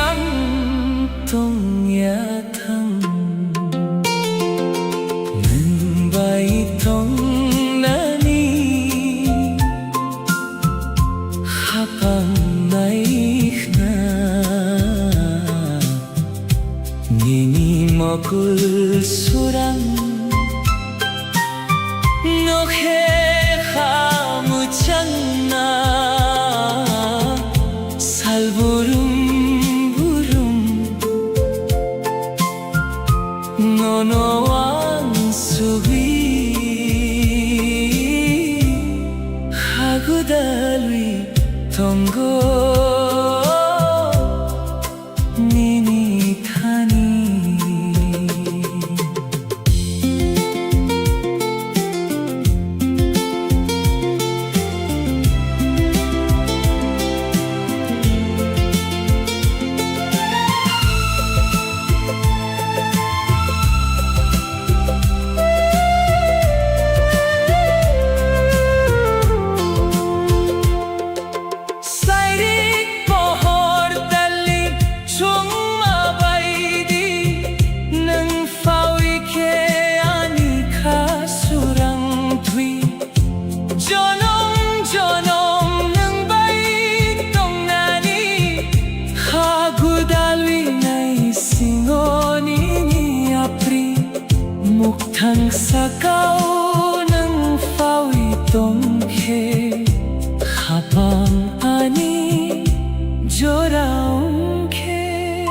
동야탕 능바이 동나니 하방 나이나 니니 먹을 수랑 너해가 무잖나 살부름 부름 너너왕 수위 하구달위 동고 니니 타니 Sakaw ng fawitong he habang ani joraong ke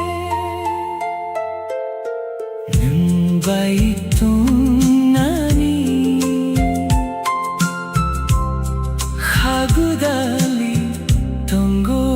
ng baitong nani hagudali tonggo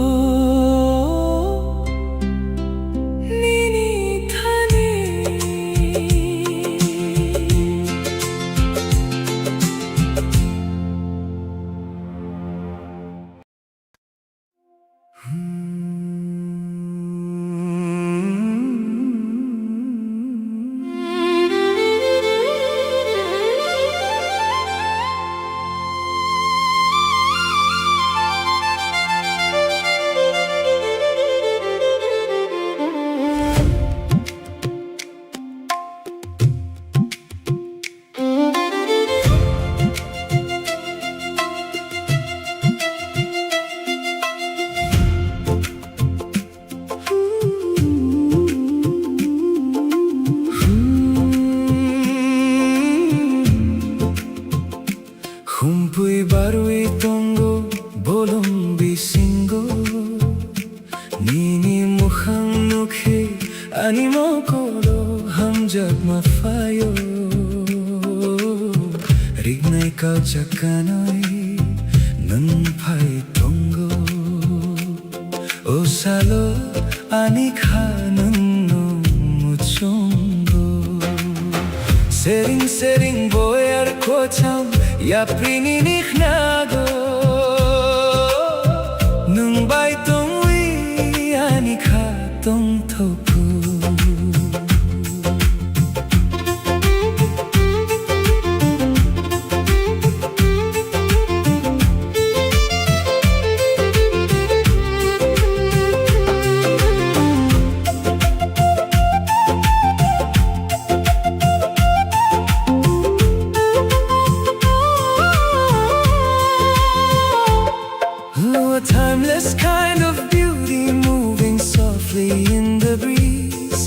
Humpuy barui tonggo bolong bisinggo Nini mukhang nukhe animo kolo hamjag mafayo Rignay kau jakanoy nun pai tonggo O salo anikha nun no muchongo Sering sering boyar kocham Ya prininik nago Nung bai tong wi ani kha tong thoku Timeless kind of beauty moving softly in the breeze,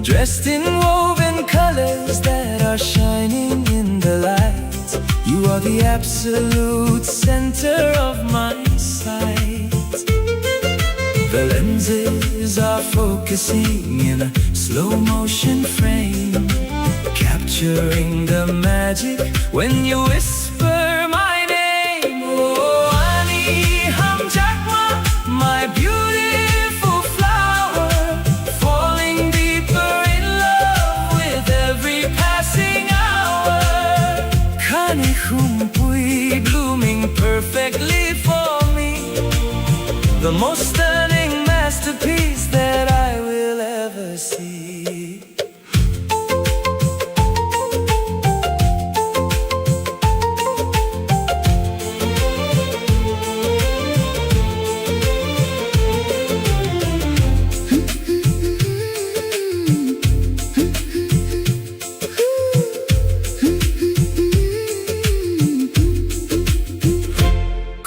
dressed in woven colors that are shining in the light. You are the absolute center of my sight. The lenses are focusing in a slow motion frame, capturing the magic when you whisper my name. Oh, my beautiful flower, falling deeper in love with every passing hour. Kani humpui blooming perfectly for me, the most stunning masterpiece that I will ever see.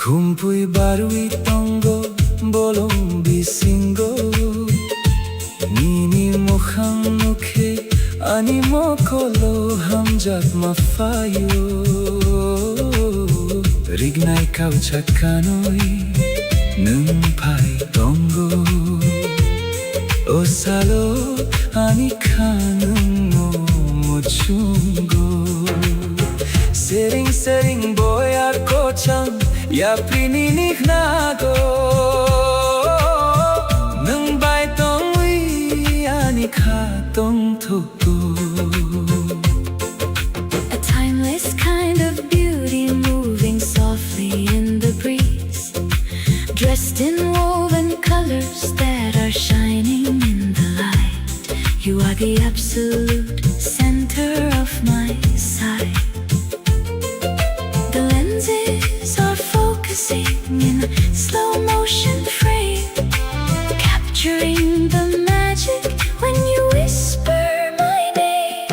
Kumpui barui tongo bolong bisingo, nini mokhang mukhe ani mokolo hamjak mafayo. Rignai kau chakanoi nung pai tongo, osalo ani kanung mo mochungo. Sering boy ako chang ya prininik na go nung bai tong wi ani kha tong thoku. A timeless kind of beauty moving softly in the breeze, dressed in woven colors that are shining in the light. You are the absolute center of my sight. The lenses are focusing in a slow motion frame, capturing the magic when you whisper my name.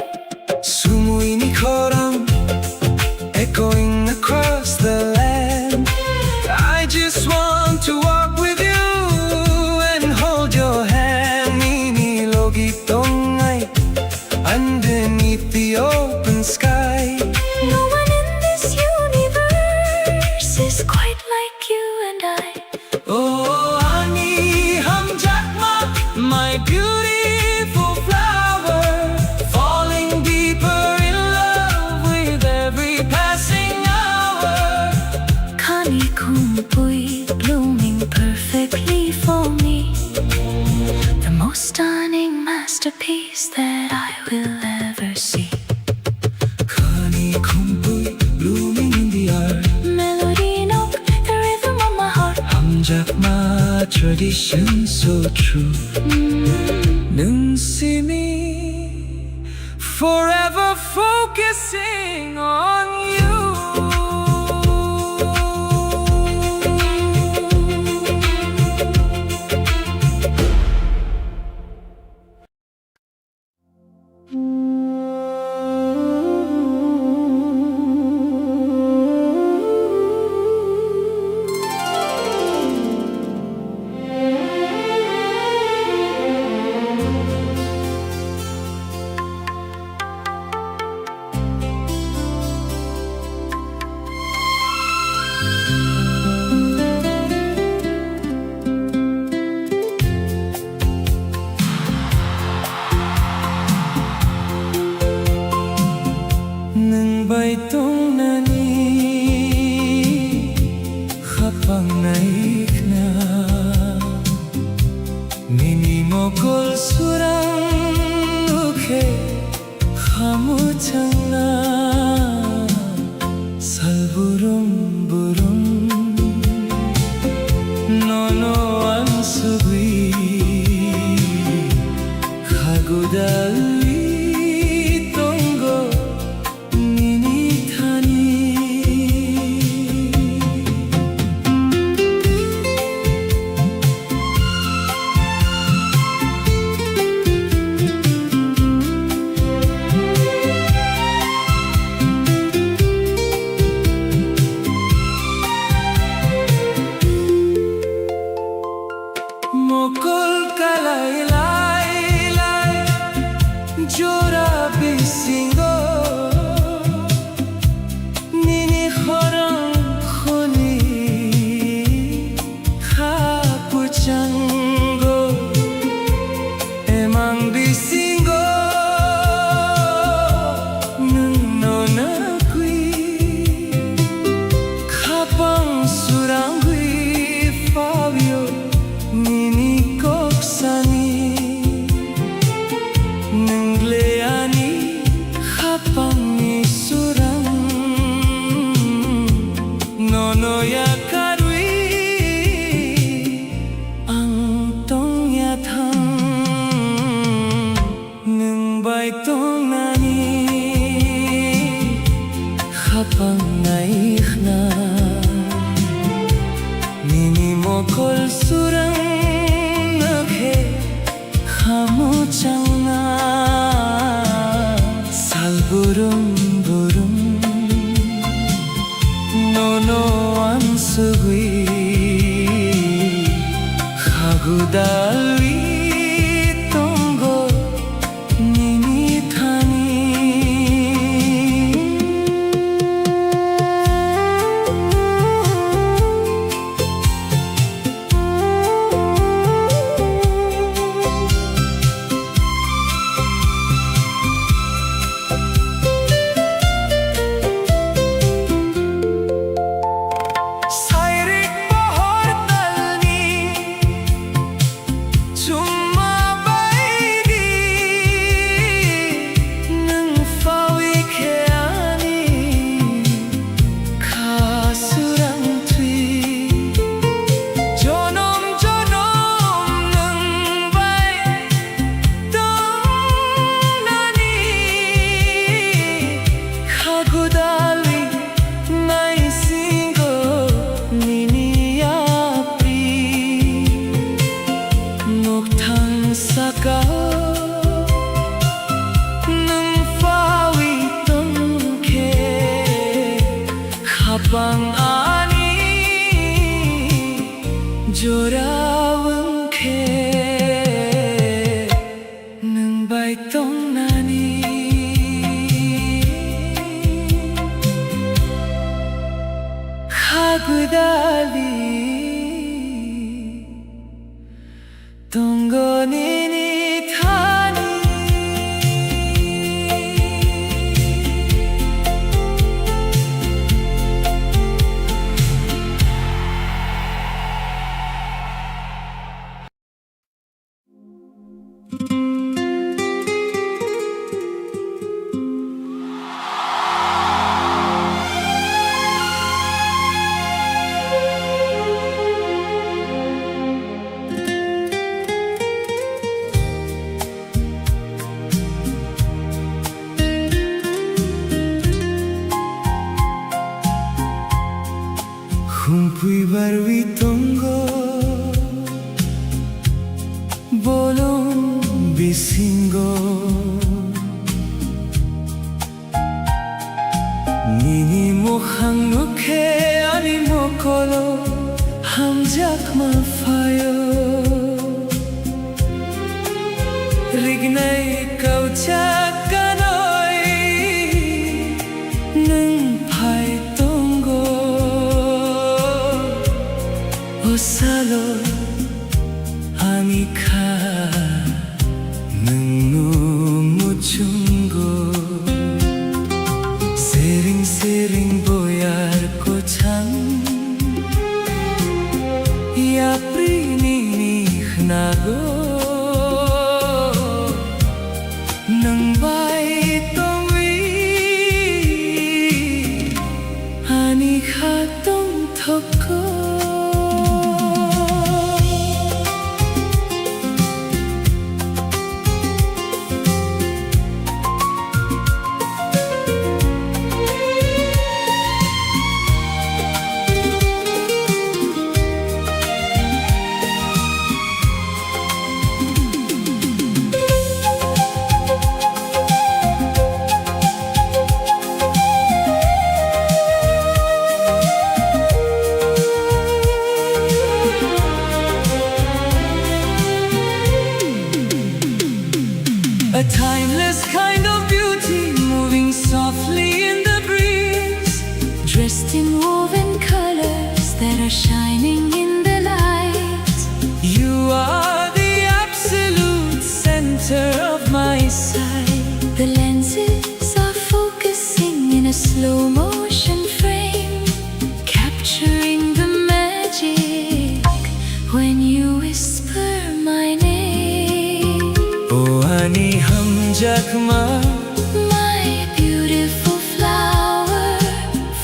Sumui ni korang, echoing across the land. I just want to walk with you and hold your hand. Nini logi tongai underneath the open sky. No one in this universe is quite like you and I. Oh, ani hamjakma, my beautiful flower, falling deeper in love with every passing hour. Kani kumpui blooming perfectly for me, the most stunning masterpiece that I will ever see. Kani kumpui blooming in the art, Melody note, the rhythm of my heart. hamjakma tradition so true. Nung see me forever focusing on you. Bay tung nani khapang naik na nini mokol surang ukhe khamu changna salburum burum no sugui Hagudali tongo nini thani Mokol kalai lai lai jora bisingo nini khorang khoni khapuchango emang bisingo nung nona kui khapang surangui fabio nini koksani nengleani khapangni surang nono ya karui ang tong ya thang neng bai tong nani khapang nai khna nini mokol surang nakhe khamu changna sal burum burum nono ansugui khagudali tongo nini thani Sairik pohor talni cuma baidi nang fawi keani kasurang tui jonom jonom nang bai tong nani khagudali nai singo nini apri nokthang sakao nang fawi tongke khapang ani jorawang ke nang bai tong nani khagudali tongo nini thani Humpui barwi tongo bolong bisingo nini mokhang nukhe ani mokolo hamjak mafayo rignai kauchak kanoi nung phai tongo osalo angikha nungnu muchungo sering sering boyar kochang ya prini khnago nang bai tongwi ani kha tong thoko slow motion frame, capturing the magic when you whisper my name. Oh honey, hum jakma, My beautiful flower,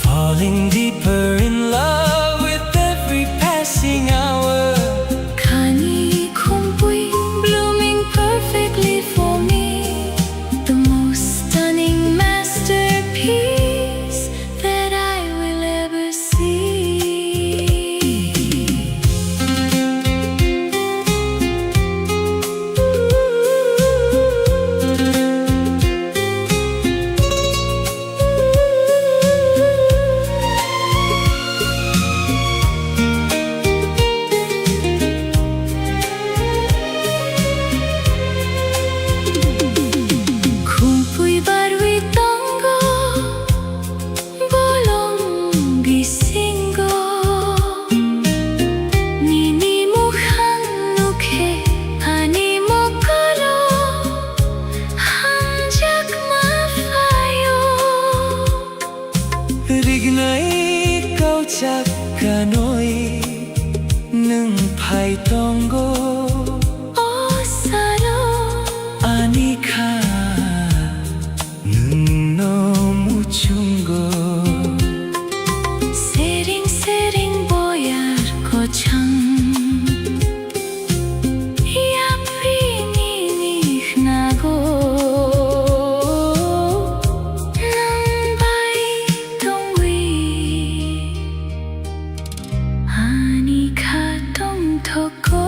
falling deeper in love with every passing hour. Kani kumpui, blooming perfectly for me, the most stunning masterpiece that I will ever see. Kumpui barui tango, bolong gisinggo, nini mukhang nukhe, ani mo kalo, hanjak mafayo. Rignai kau chak kanoi, nung phai tongo, Oh salo, anika, nung no muchungo. sering sering boyar kochang, yapri ninih nago, nang bai tongwi, ani ka tong toko.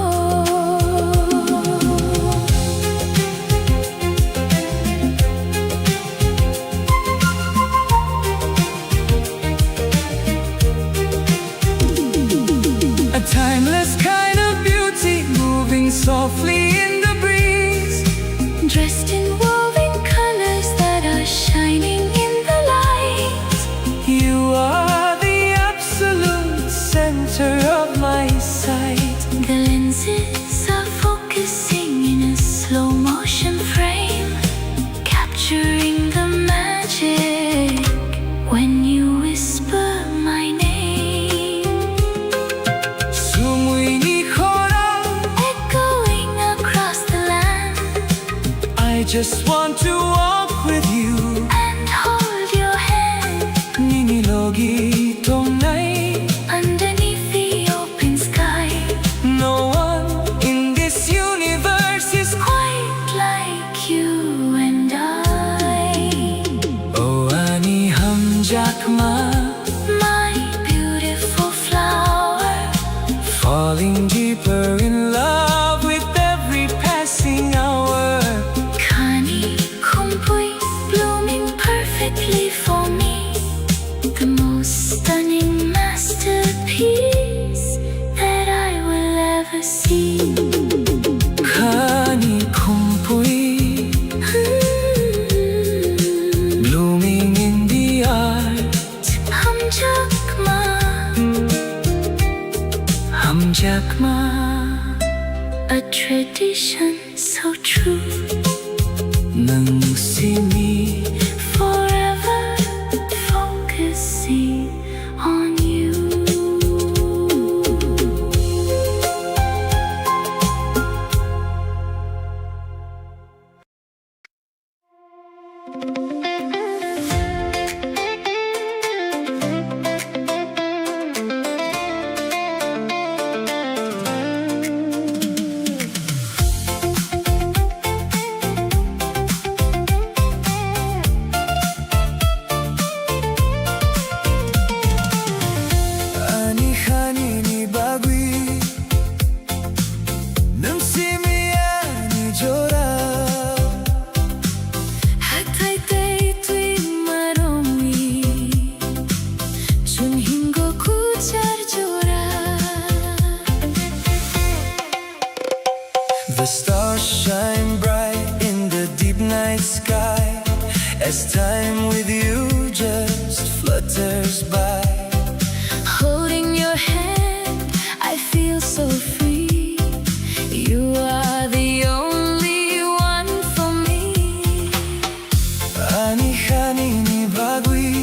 A timeless kind of beauty, moving softly in the breeze. Dressed in woven colors that are shining in the light. You are the absolute center of my sight. The lenses are focusing in a slow motion frame, capturing the magic when you whisper my name. Sumui ni khorang, Echoing across the land I just want to walk with you. and hold your hand Nini logi tong nai, underneath the open sky. no one in this universe is Quite like you and I. Oh ani hum jakma, My beautiful flower, falling deeper in love with every passing hour. Kani kumpui, blooming perfectly for me, the most stunning masterpiece that I will ever see. Kani kumpui, blooming in the art. Hamjakma, Hum jakma, a tradition so true, nang simi. forever focusing on you. Ani khani ni bagui, nang simi ani jora. Hatai tei tui maromi, chun hingo kuchar jora. The stars shine bright in the deep night sky as time with you just flutters by. Holding your hand, I feel so free. You are the only one for me. Ani khani ni bagui,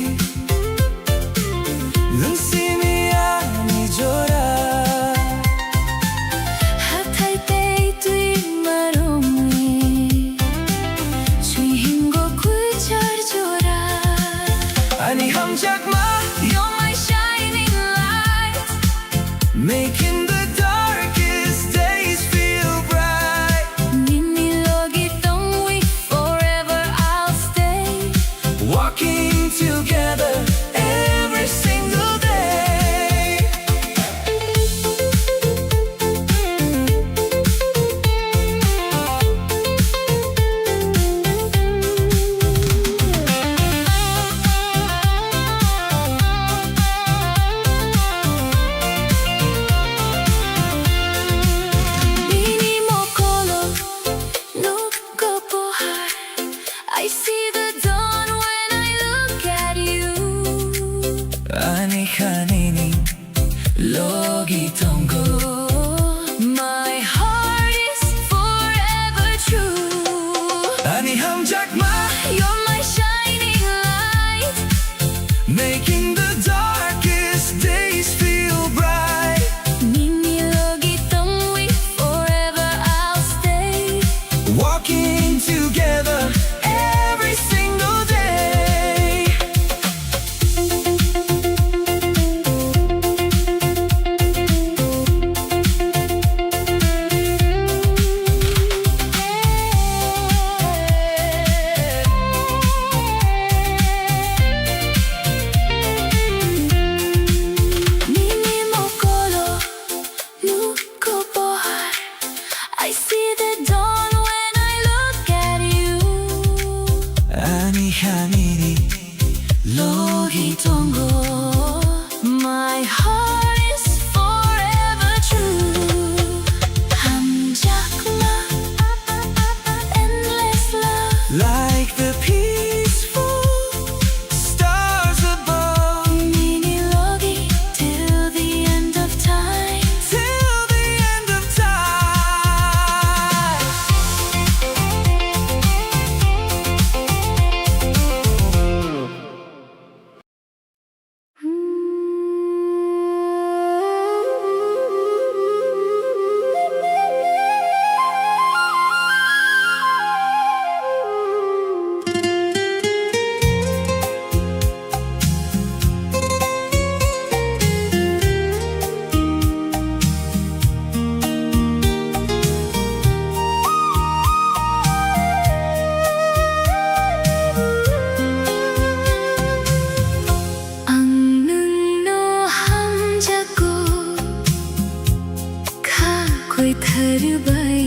खरबाई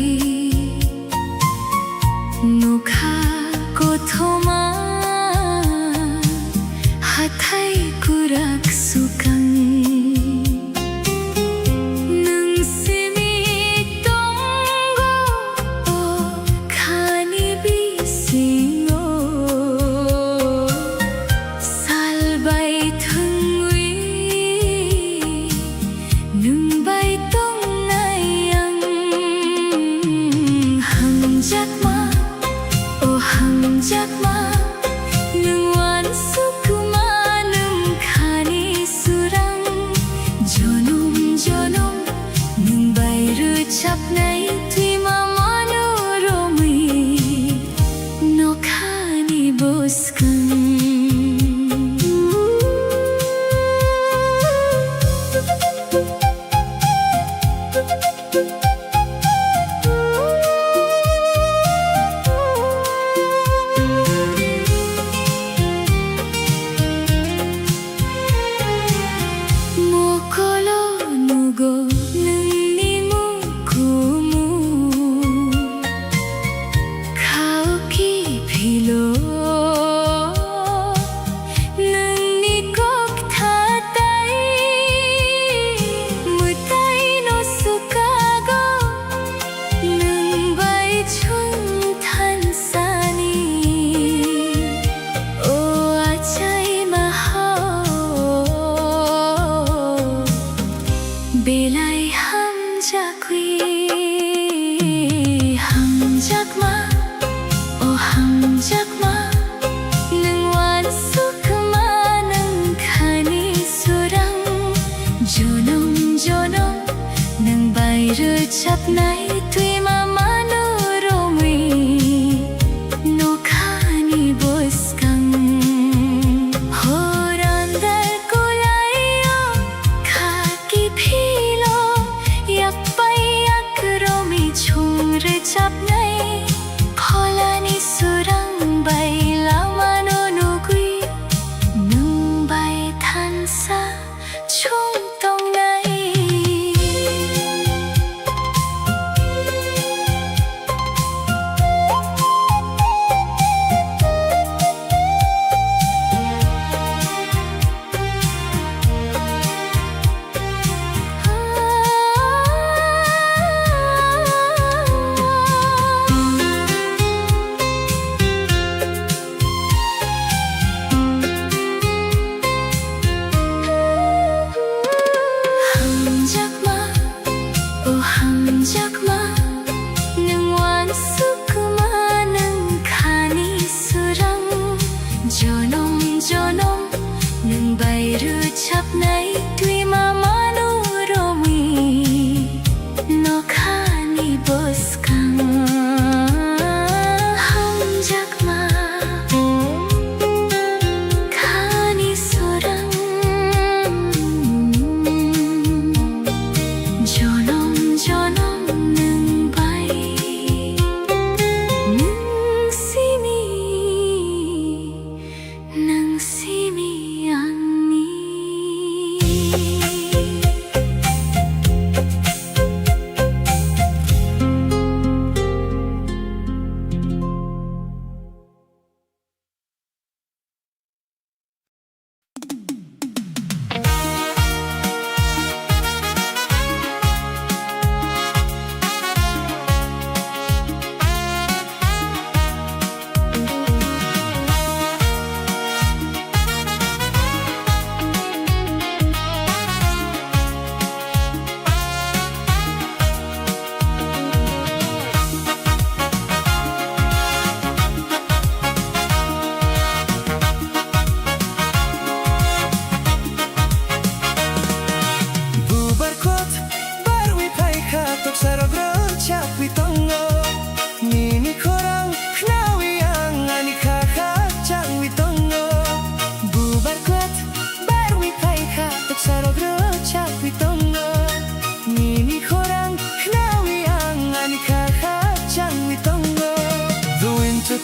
मुखाको थोमा हाथाइ कुराक सुकां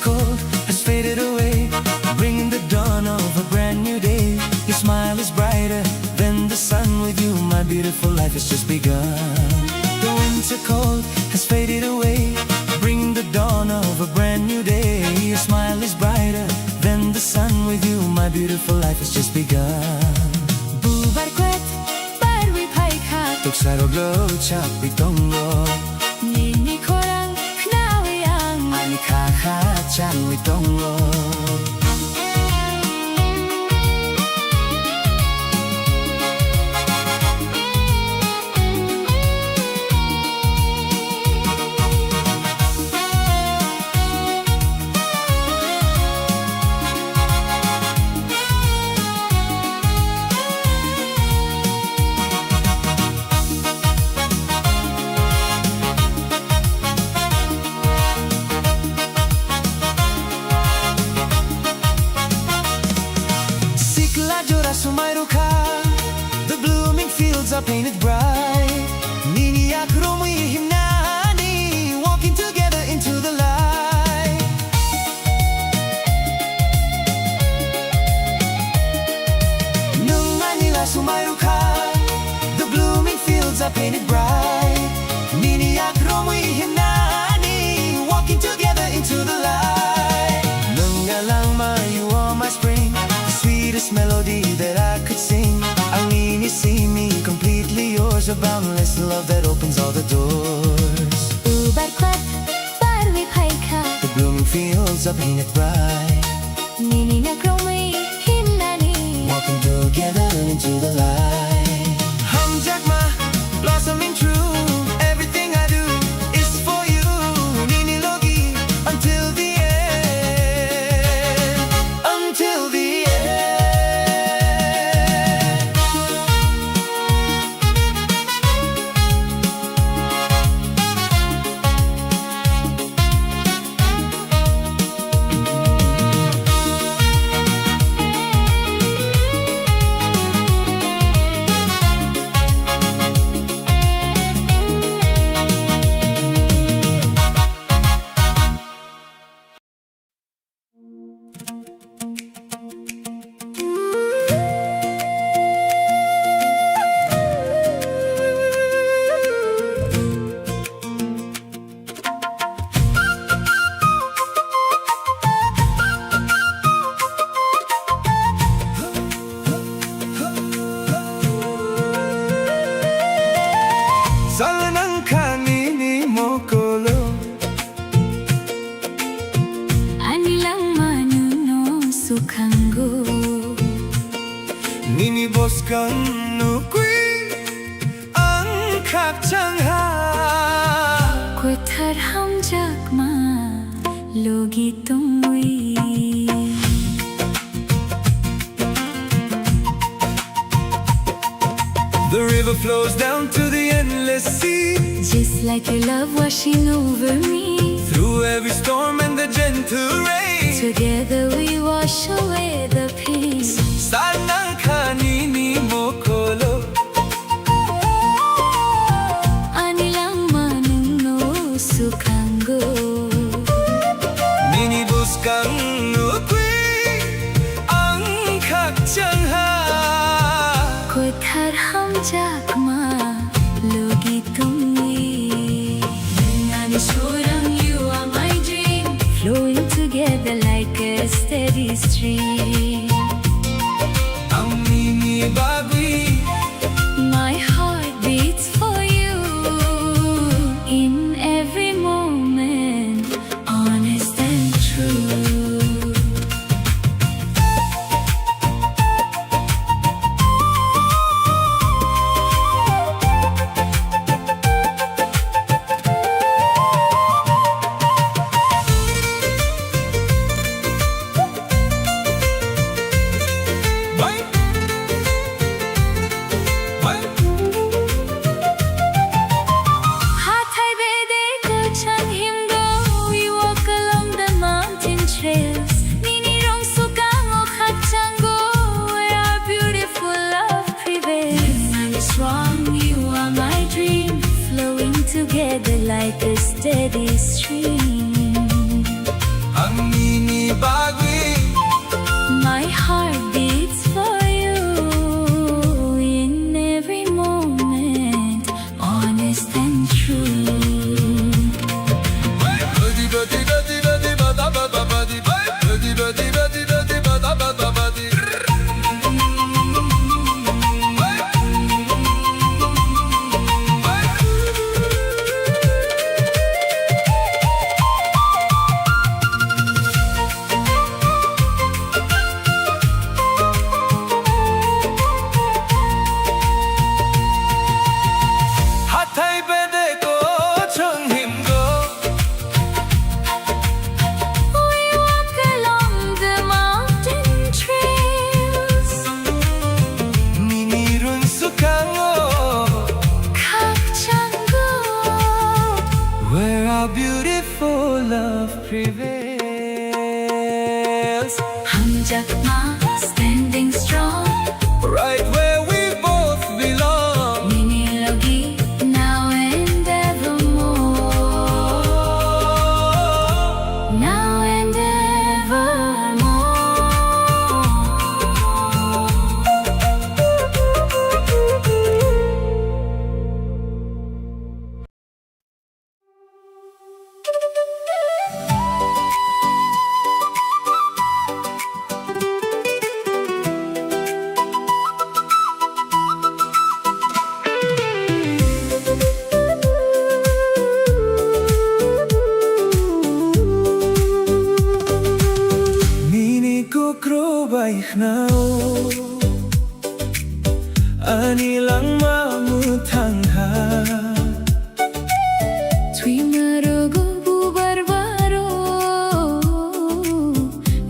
cold has faded away, bringing the dawn of a brand new day. Your smile is brighter than the sun. With you, my beautiful life has just begun. The winter winter cold has faded away, bringing the dawn of a brand new day. Your smile is brighter than the sun. With you, my beautiful life has just begun. Bubarkwet, barwipaika, Tuksaroglo chapitongo, Nini korang, knawiyang, Anikaka chanwitongo. The blooming fields are painted bright. Nini akromi himnani, walking together into the light. Nung Manila sumayruka, the blooming fields are painted bright. Nini akromi himnani, walking together into the light. Nung alangma, you are my spring, the sweetest melody that I could sing. Ang nini see me, completely yours, a boundless love that opens all the doors. Bubarkwet, barwipaika, The blooming fields are painted bright, Nini nakromi himnani, walking together into the light. Hamjakma, blossoming true, everything I do is for you. Nini logi, until the end, until the end. Salanang kanini mo kolo, Anilang manuno sukanggo, Nini boskan nukui ang kakchangha. Kotar hamjakma, logi tungwi. The river flows down to the endless sea, Just like your love washing over me. through every storm and the gentle rain. Together we wash away the pain. Salanang kanini mo kolo, Anilang manuno sukanggo, Nini boskan nukui ang kakchangha. Kotar hamjakma, logi tungwi. Nanisurang you are my dream, flowing together like a steady stream. Ang nini bagwi, My heart beats for you in every moment, honest and true. Bye. Bye. Hatay bede ko chan himdo, we walk along the mountain trails. Ninirong sukang o kachango, where our beautiful love prevails. Man is wrong, you are my dream, flowing together like a steady stream. Ang nini bagwi, My heart beats for you in every moment, honest and true. your beautiful love prevails. Hamjakma, standing strong, Right where we both belong. Minilogi, now and evermore. Now and Nini kokro baik nao Anilang mamutangha Tui marogo bubarbaro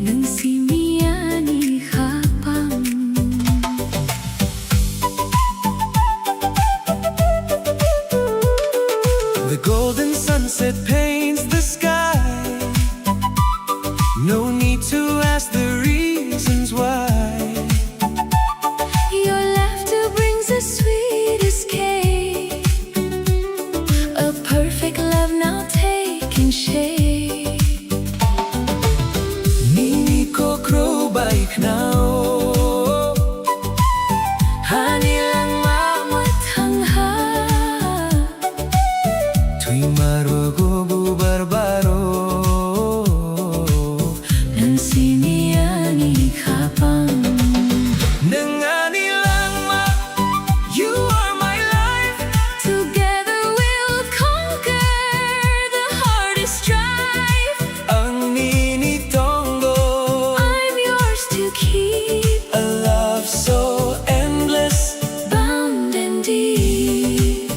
Nang simiani hapang The golden sunset paints the sky. No need to ask the reasons why. Your laughter brings a sweet escape. A perfect love now taking shape. Nini kokro baik nao Hanilang mamutangha Tui marogo bubarbaro Nang simiani hapang Nanganilang ma You are my life. Together we'll conquer the hardest strife. Ang ninitongo I'm yours to keep, A love so endless. bound and deep.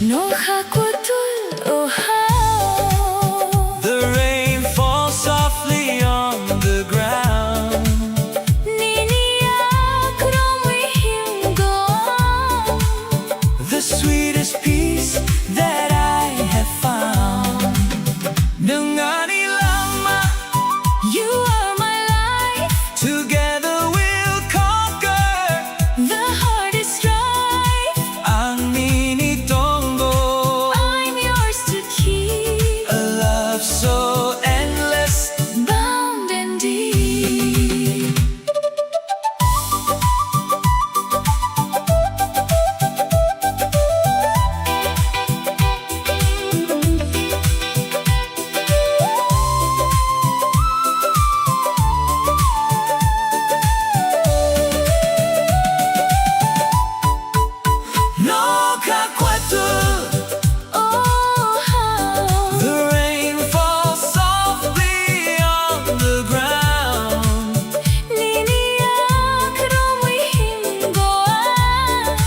No hakwatul oh how The rain falls softly on the ground. Niniyak romwihim go on. The sweetest peace that I have found. Nanganilang ma You are my life. Together we'll conquer The hardest strife. ang ninitongo. I'm yours to keep, A love so endless. bound and deep. No kakwatu. Oh how The rain falls softly on the ground. Niniyak romwihim go on.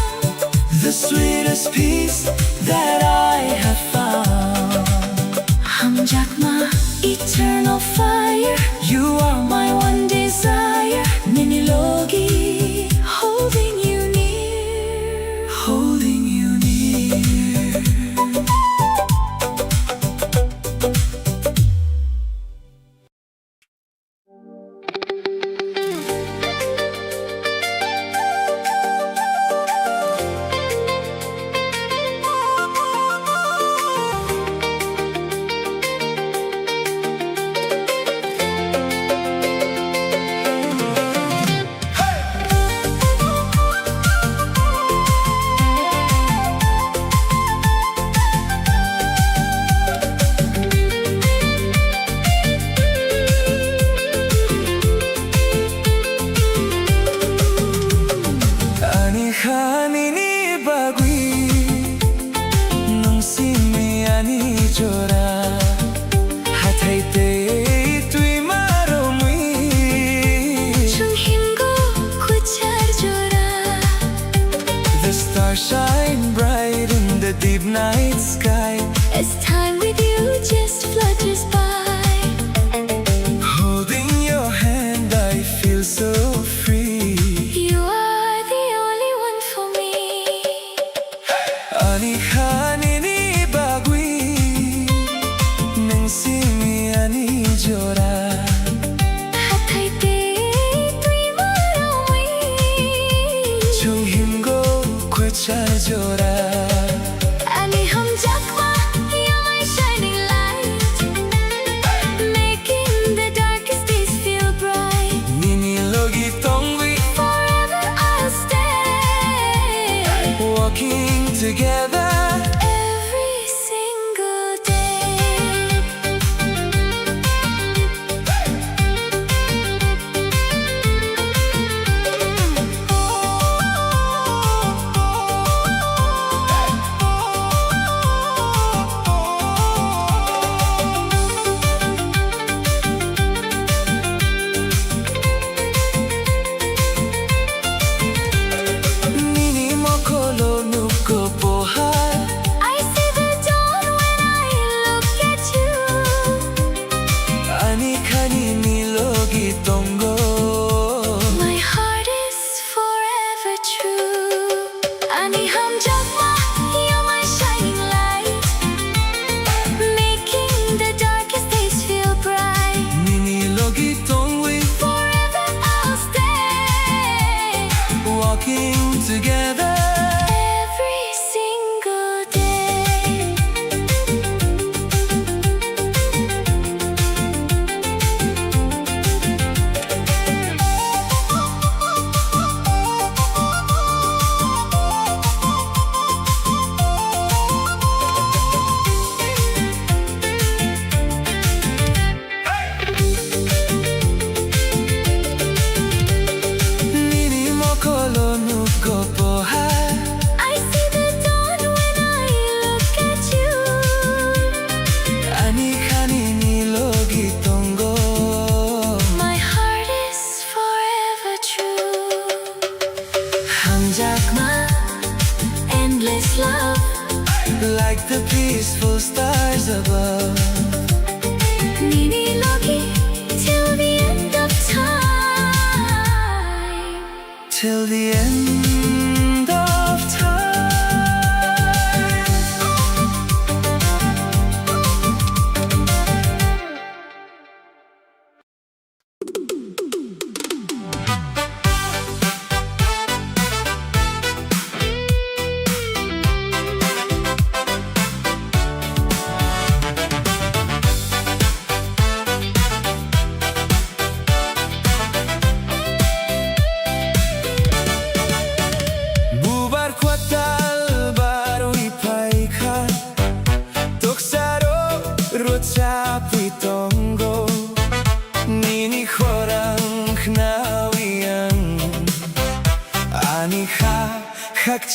The sweetest peace that I have found. Hamjakma, eternal fire. You are My one desire. Ninilogi, holding you near. holding you near.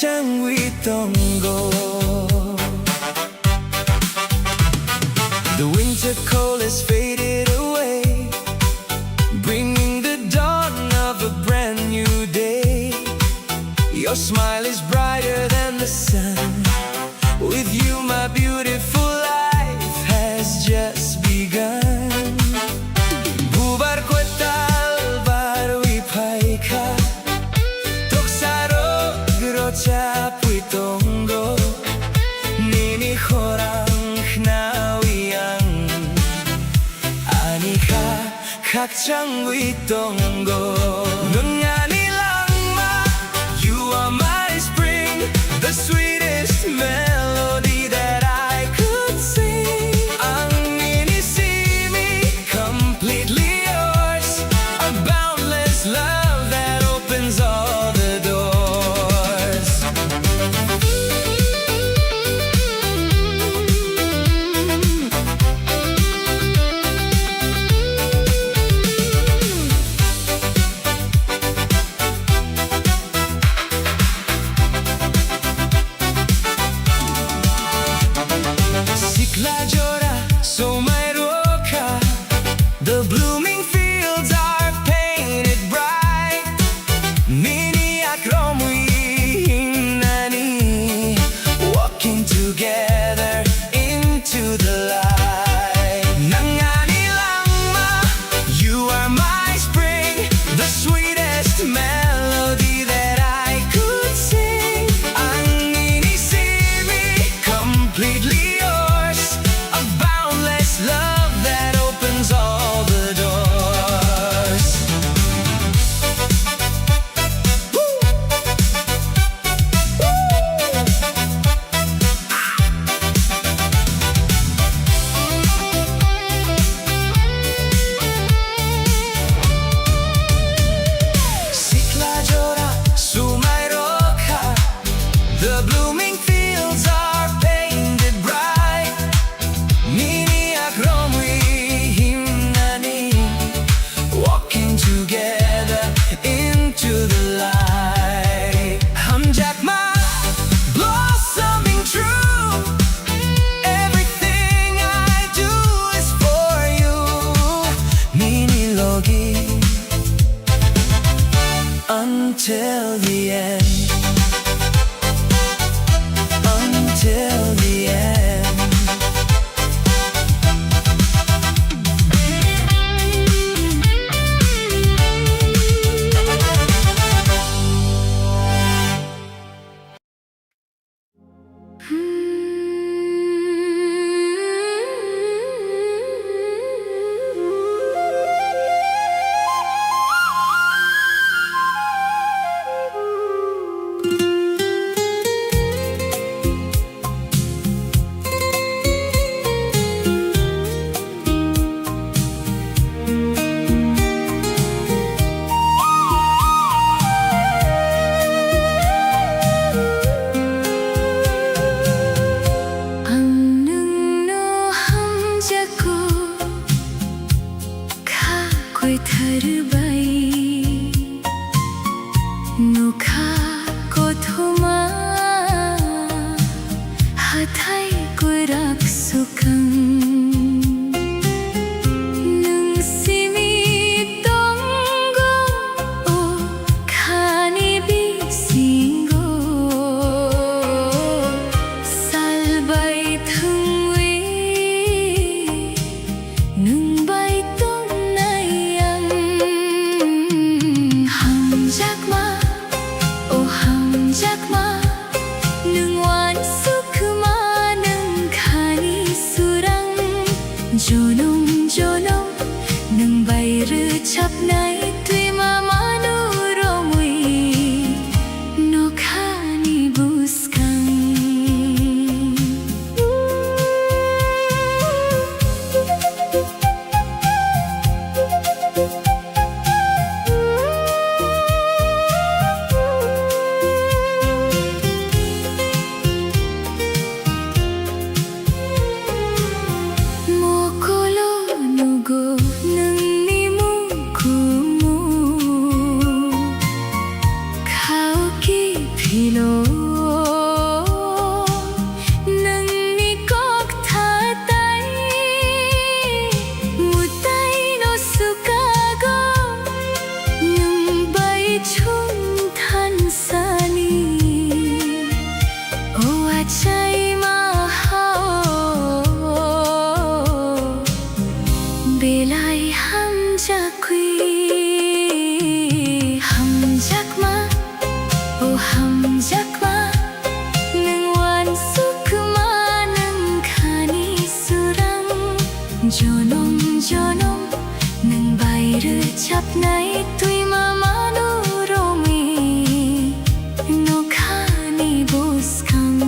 가장 있던 곳. The winter cold has faded away, bringing the dawn of a brand new day. Your smile is brighter than the sun. With you my beautiful life has just begun. 부바르코 tal baru ipaika, toksaro grocha puitongo, nini horang hnawiyang, anika kakchang uitongo. You are my spring, the sweetest melody that I could sing. Ang inisimi, completely yours, a boundless love that opens all the doors. The blooming fields are painted bright. Mini akromui hinani, walking together into the light. Nangani langma, you are my spring, the sweetest melody that I could sing. Ang inisimi, completely yours, a boundless love that opens all the doors. Siklajora sumairoka, the blooming fields are painted bright. Mini akromui himnani, walking together into the light. Hamjakma, blossoming true, everything I do is for you. Mini logi, until the end. Until the end. Ang nungno hamjaku, kakoy tharbai, nukha ko thuma, hathai ko raksukang. Nungsimi tonggo, o khani bisingo, salbai thungwi, nungbai tongnayang. Hamjakma, o hamjakma, nungwan sukma nung khani surang. Jonong jonong, nungbai rechapnai tui mama nuromui, no khani buskang. Mokolo nugo nung nimu Belai hamjakwi hamjakma oh hamjakma nang wan sukma nang khani surang jonom jonom nang bayru chapnai tui mama nuromi no khani buskang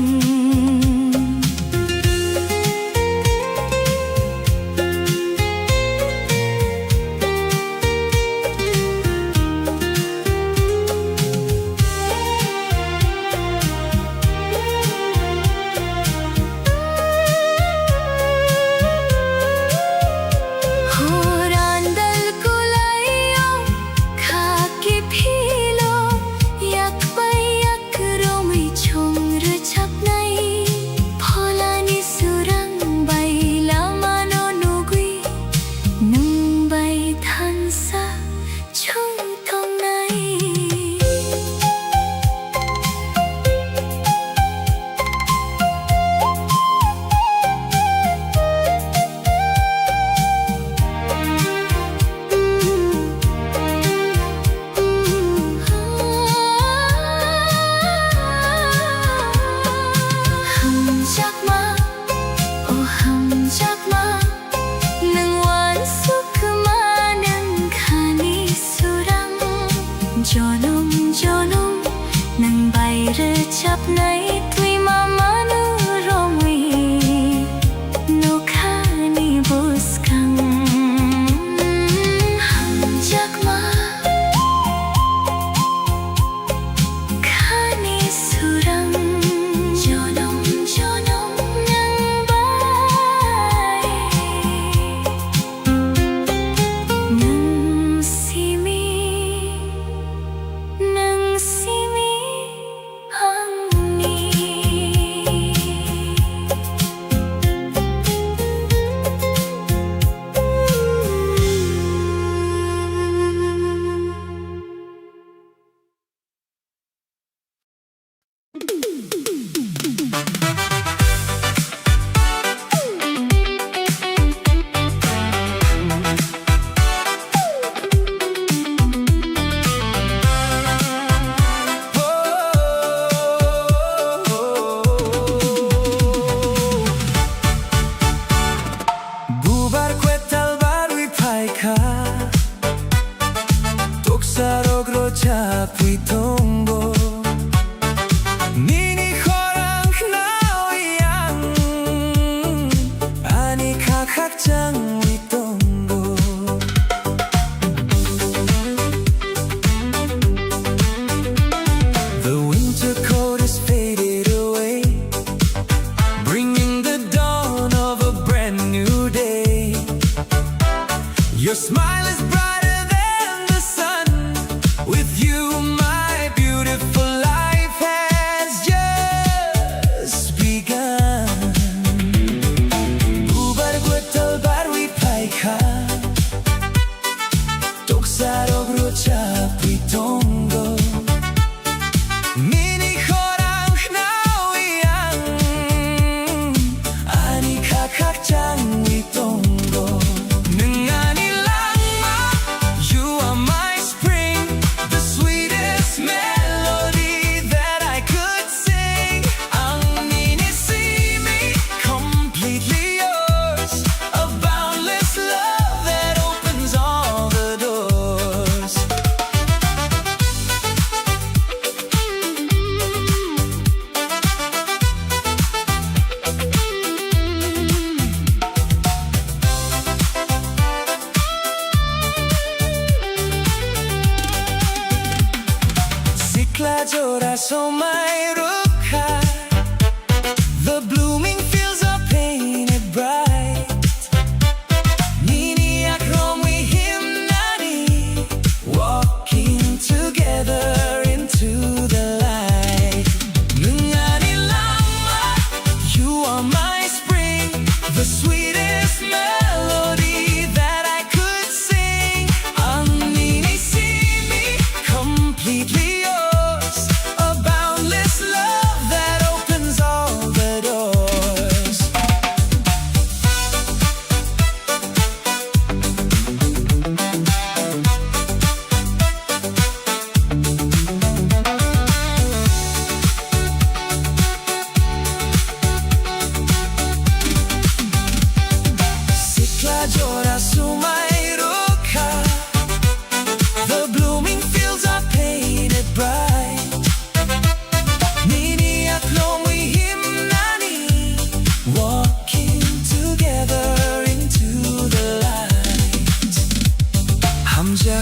jonom jonom nang bayru chapnai tui mama nuromi no khani buskang hamjakma khani surang jonom jonom nang bay nang simi angni Kokborok rojapi tonggo Nini horang naoyang Ani kakak jangwi tonggo The winter cold is faded away Bringing the dawn of a brand new day Your smile is brighter than the sun With you my beautiful life has just begun Bubar gwetal barwi paika Kokborok rojapi tonggo Mini horang naoyang Ani kakak jangwi tonggo Nengani langma You are my spring The sweetest melody that I could sing Ang minisimi Completely yours A boundless love that opens all the doors Sikla joraso mai rukha The blooming fields are painted bright Nini akromi himnani Walking together into the light Nungani lama You are my spring The sweetest melody that I could sing Ang minisimi Completely yours A boundless love that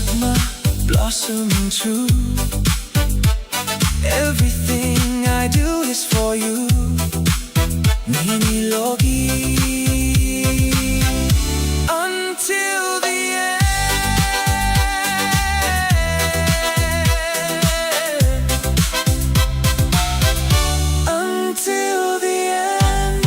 한작마 blossoming true. Everything I do is for you. melodies until the end. Until the end.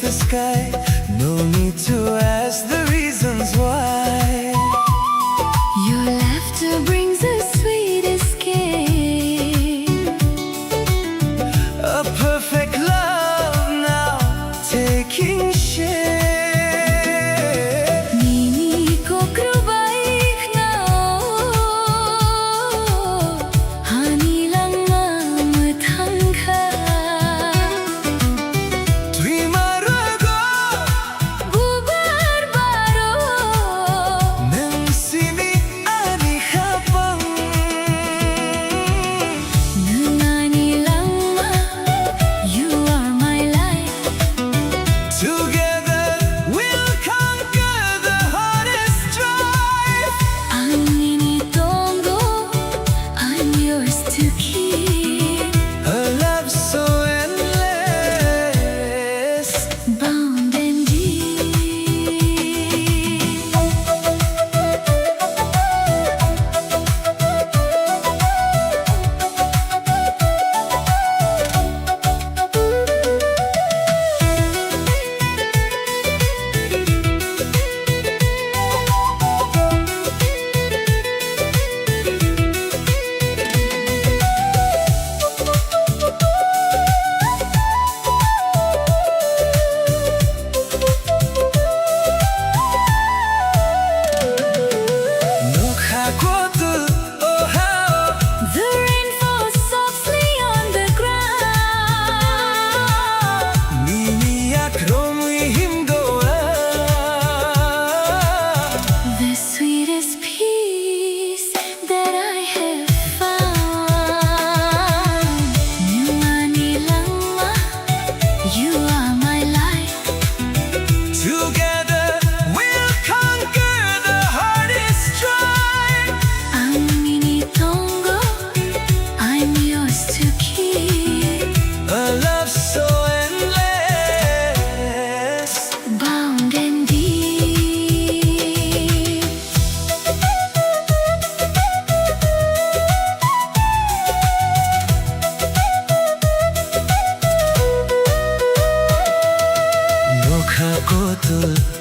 The sky, no need to ask the reasons why. Your laughter brings a sweet escape. A perfect love now taking shape. Mini kokborok hanilang mamatangka.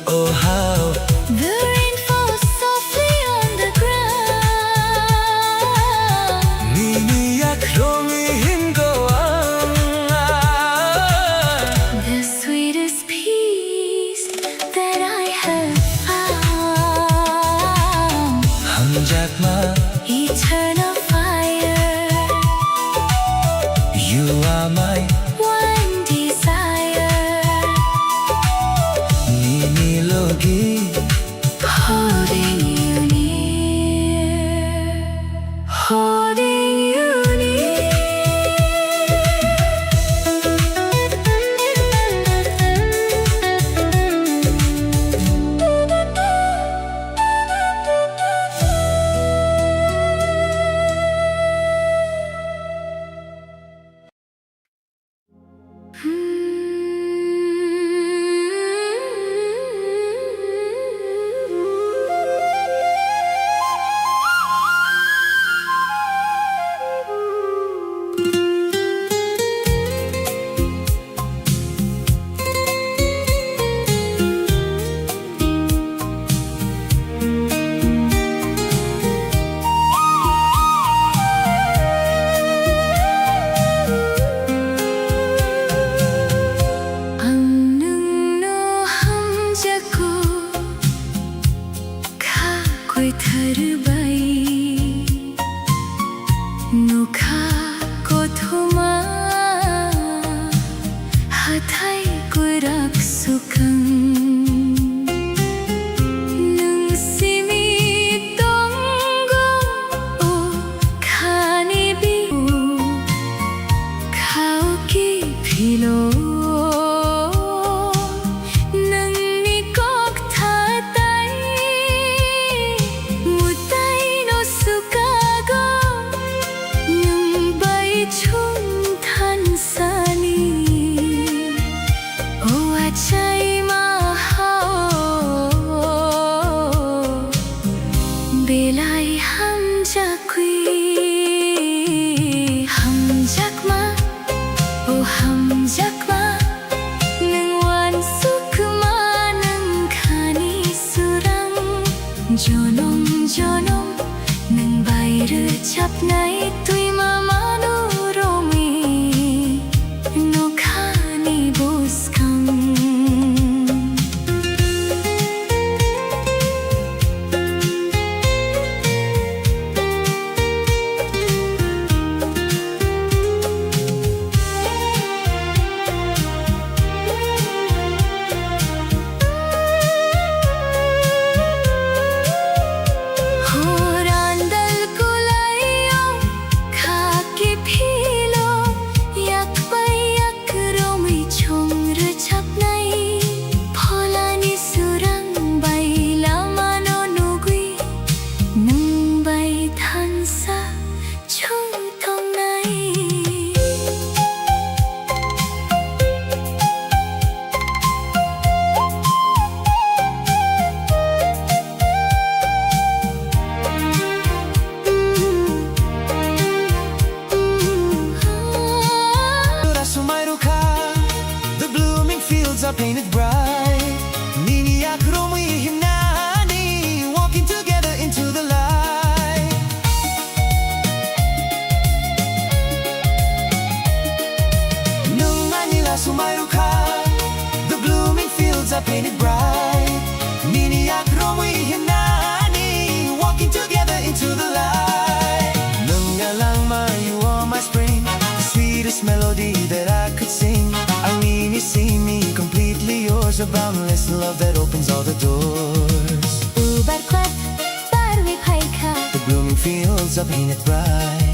Oh how The rain falls softly on the ground. 미미약 로미인 거야. The sweetest peace that I have found. 한작마 Eternal fire. You are my One desire. melody. Holding you near. Holding you near. थरबाई नुखा कोथमा हाथाय कुराक सुखं नोंसिनि दंगो ओ खानि बिउ खावकि फिलो Jonom jonom nang bayru chapnai tui mamanu romi no khani buskang Are painted bright. Nini akromi himnani, walking together into the light. Nung Manila sumayruka, the blooming fields are painted bright. Nini akromi himnani, walking together into the light. Nung alangma, you are my spring, the sweetest melody that I could sing. Ang nini see me completely yours, a boundless love that opens all the doors. Ubarkwat barwi paika, The blooming fields are painted bright.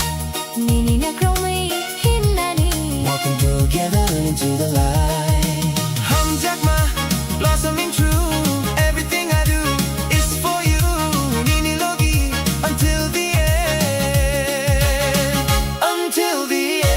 nini nakromi himnani, Walking together into the light. Hamjakma, blossoming true. Everything I do is for you. Nini logi until the end. Until the end.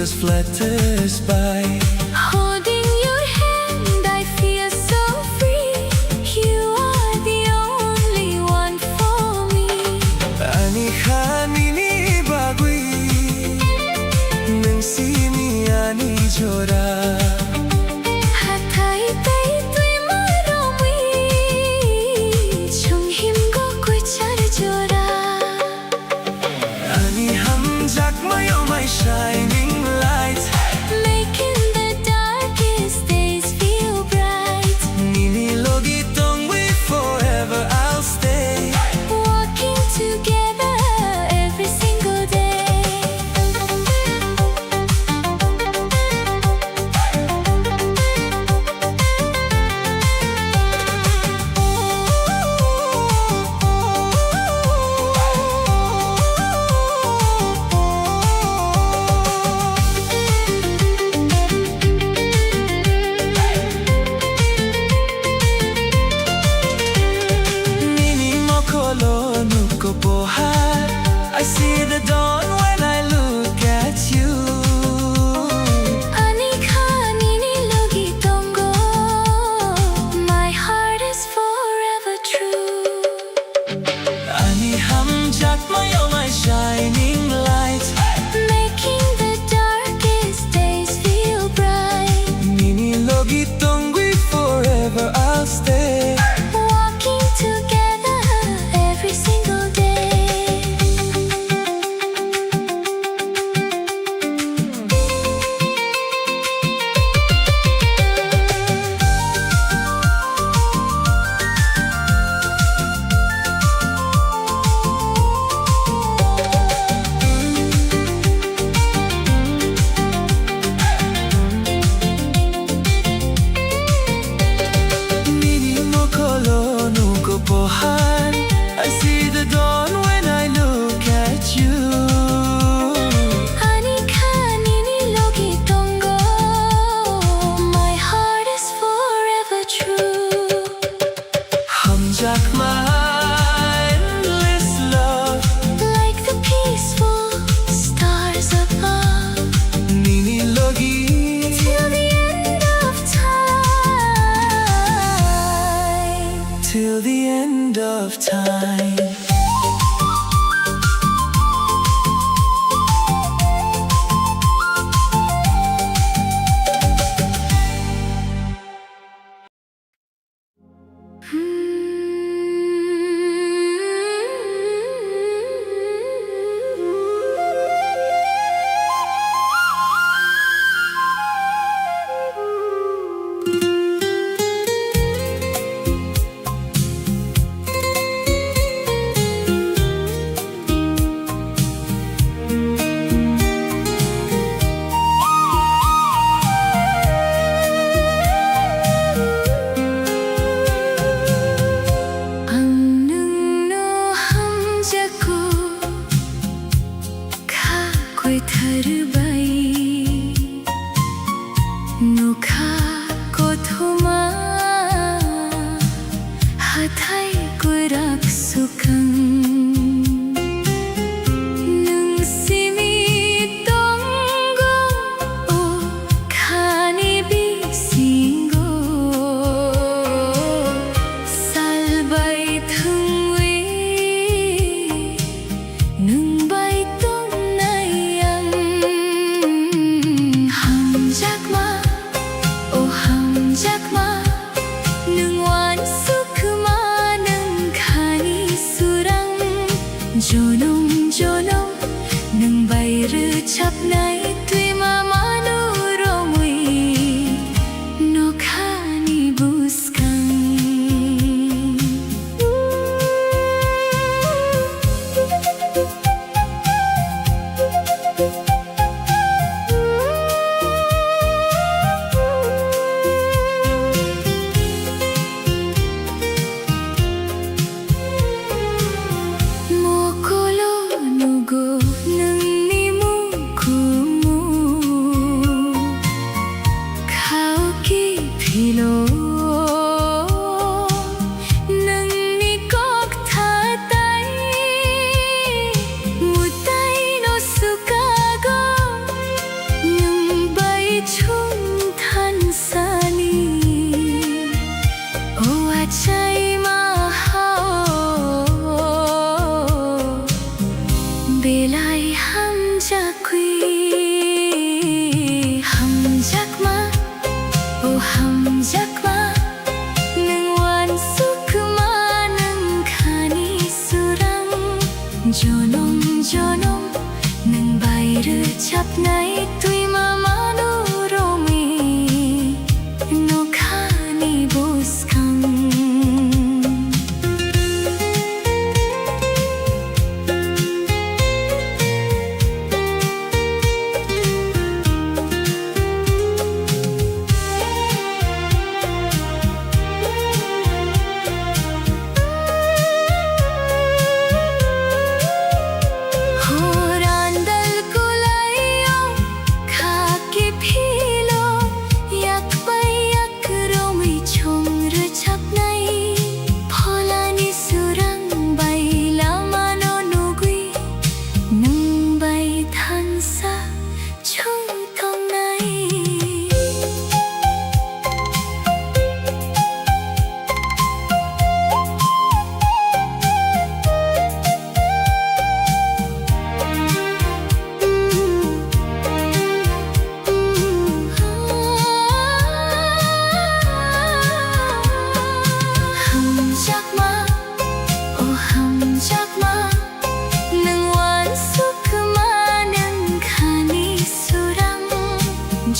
Just flutters by. holding your hand I feel so free. You are the only one for me. Ani hanini bagui, nang simi ani jora. Hathai tay tui marami, chung himgo koi char jora. Ani hamjak my oh my shining light.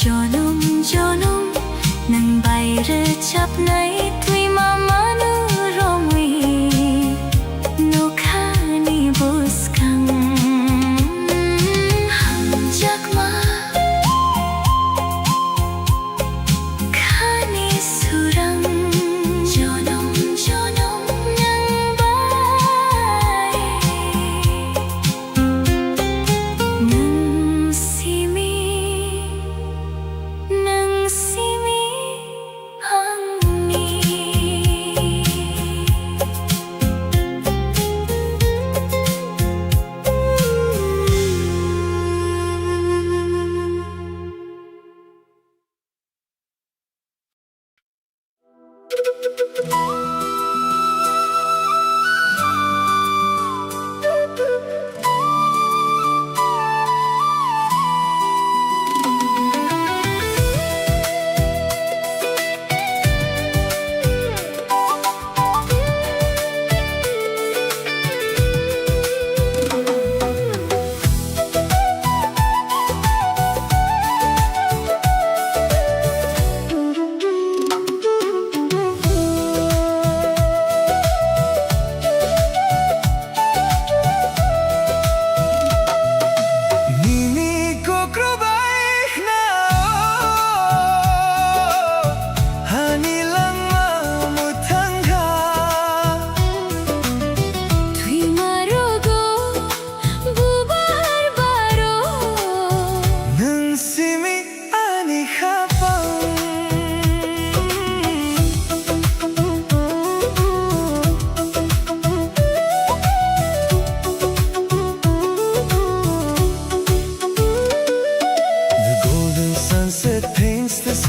Jonom nang bayre chap nai tui mama nu rongwi no khani buskang hamjak ma khani surang jonom nang bai nang simi hangni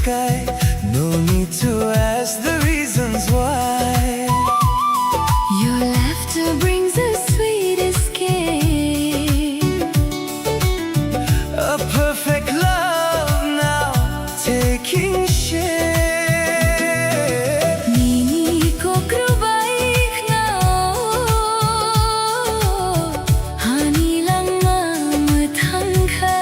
sky. No need to ask the reasons why. Your laughter brings a sweet escape. A perfect love now taking shape. Nini ko krubaik na hani lang mamuthang ka.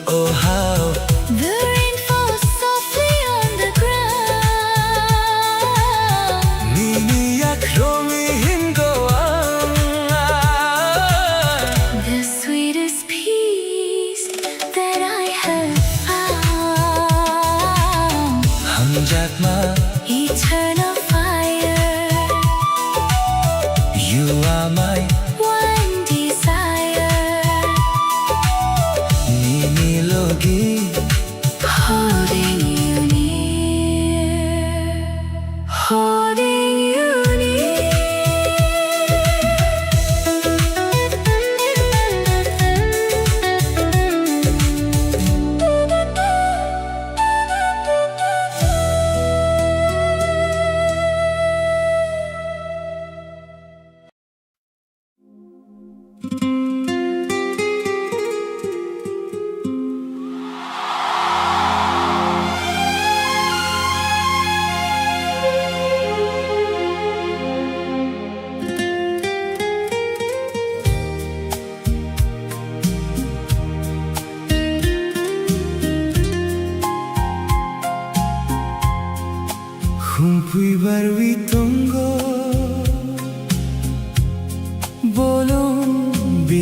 Oh how The rain falls softly on the ground. Niniyak romihin ko ang The sweetest peace that I have found. hamjak ma Eternal fire. You are my One desire.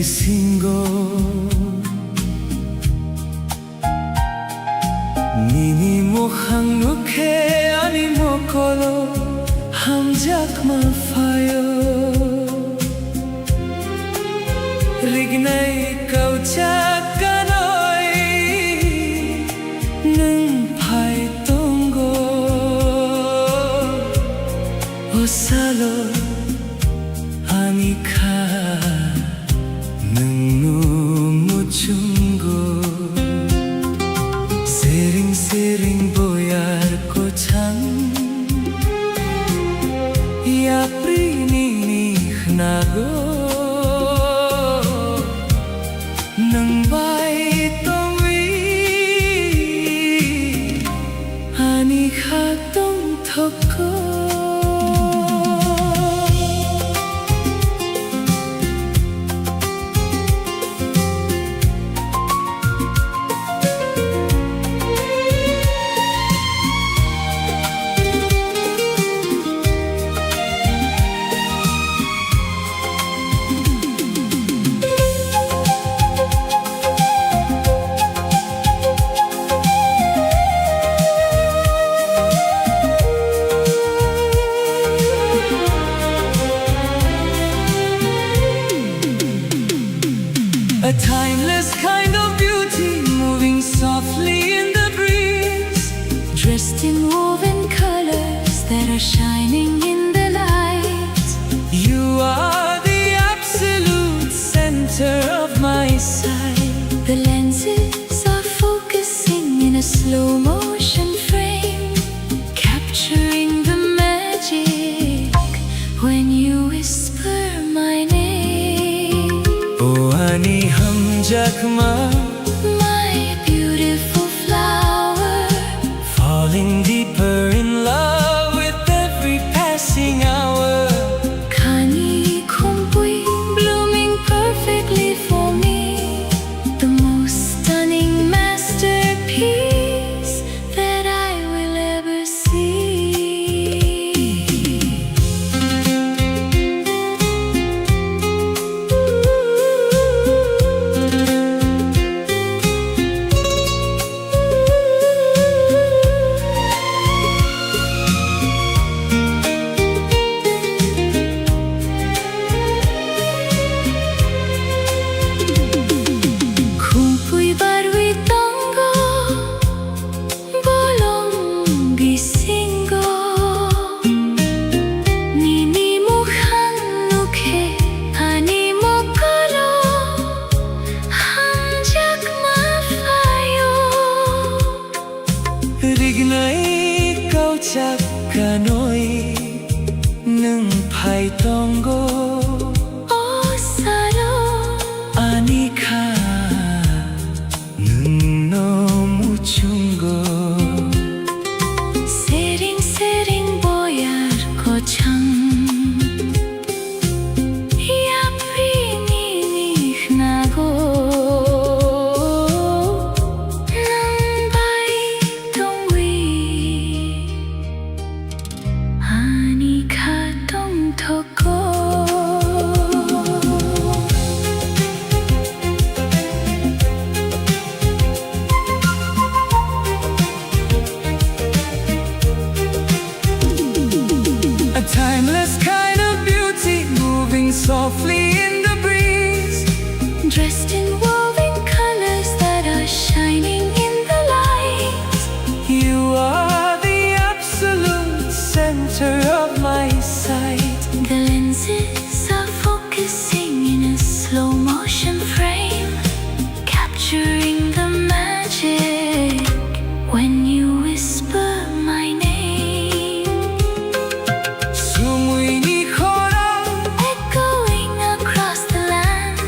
singo Nini mo hang nukhe ani mo kolo hamjak ma fayo Rignai kau chakanoi nung phai tongo Osalo ani kha nung nu muchungo Sering boyar ko chang Ya prini nago Nang bay tongwi Ani khatong thoko A timeless kind of beauty moving softly in the breeze Dressed in woven colors that are shining in the light You are the absolute center of my sight The lenses are focusing in a slow motion frame Capturing the magic when you whisper my name Oh ani hamjak ma My beautiful flower Falling deeper in love with every passing hour Kani kumpui blooming perfectly for me The most stunning masterpiece that I will ever see Kumpui barui tango bolong gisingo Nini mo hanukhe ani mo kolo hamjak ma fayo Rignai kau chakanoi nung phai tongo Osalo Ani kha nung no muchungo Sering boyar ko chang Ya prini nago Nang bay tongwi Ani khatong thoko A timeless kind of beauty moving softly in the breeze Dressed in woven colors that are shining in the light You are the absolute center of my sight The lenses are focusing in a slow motion frame Capturing the magic when you whisper my name Sumui ni khora Echoing across the land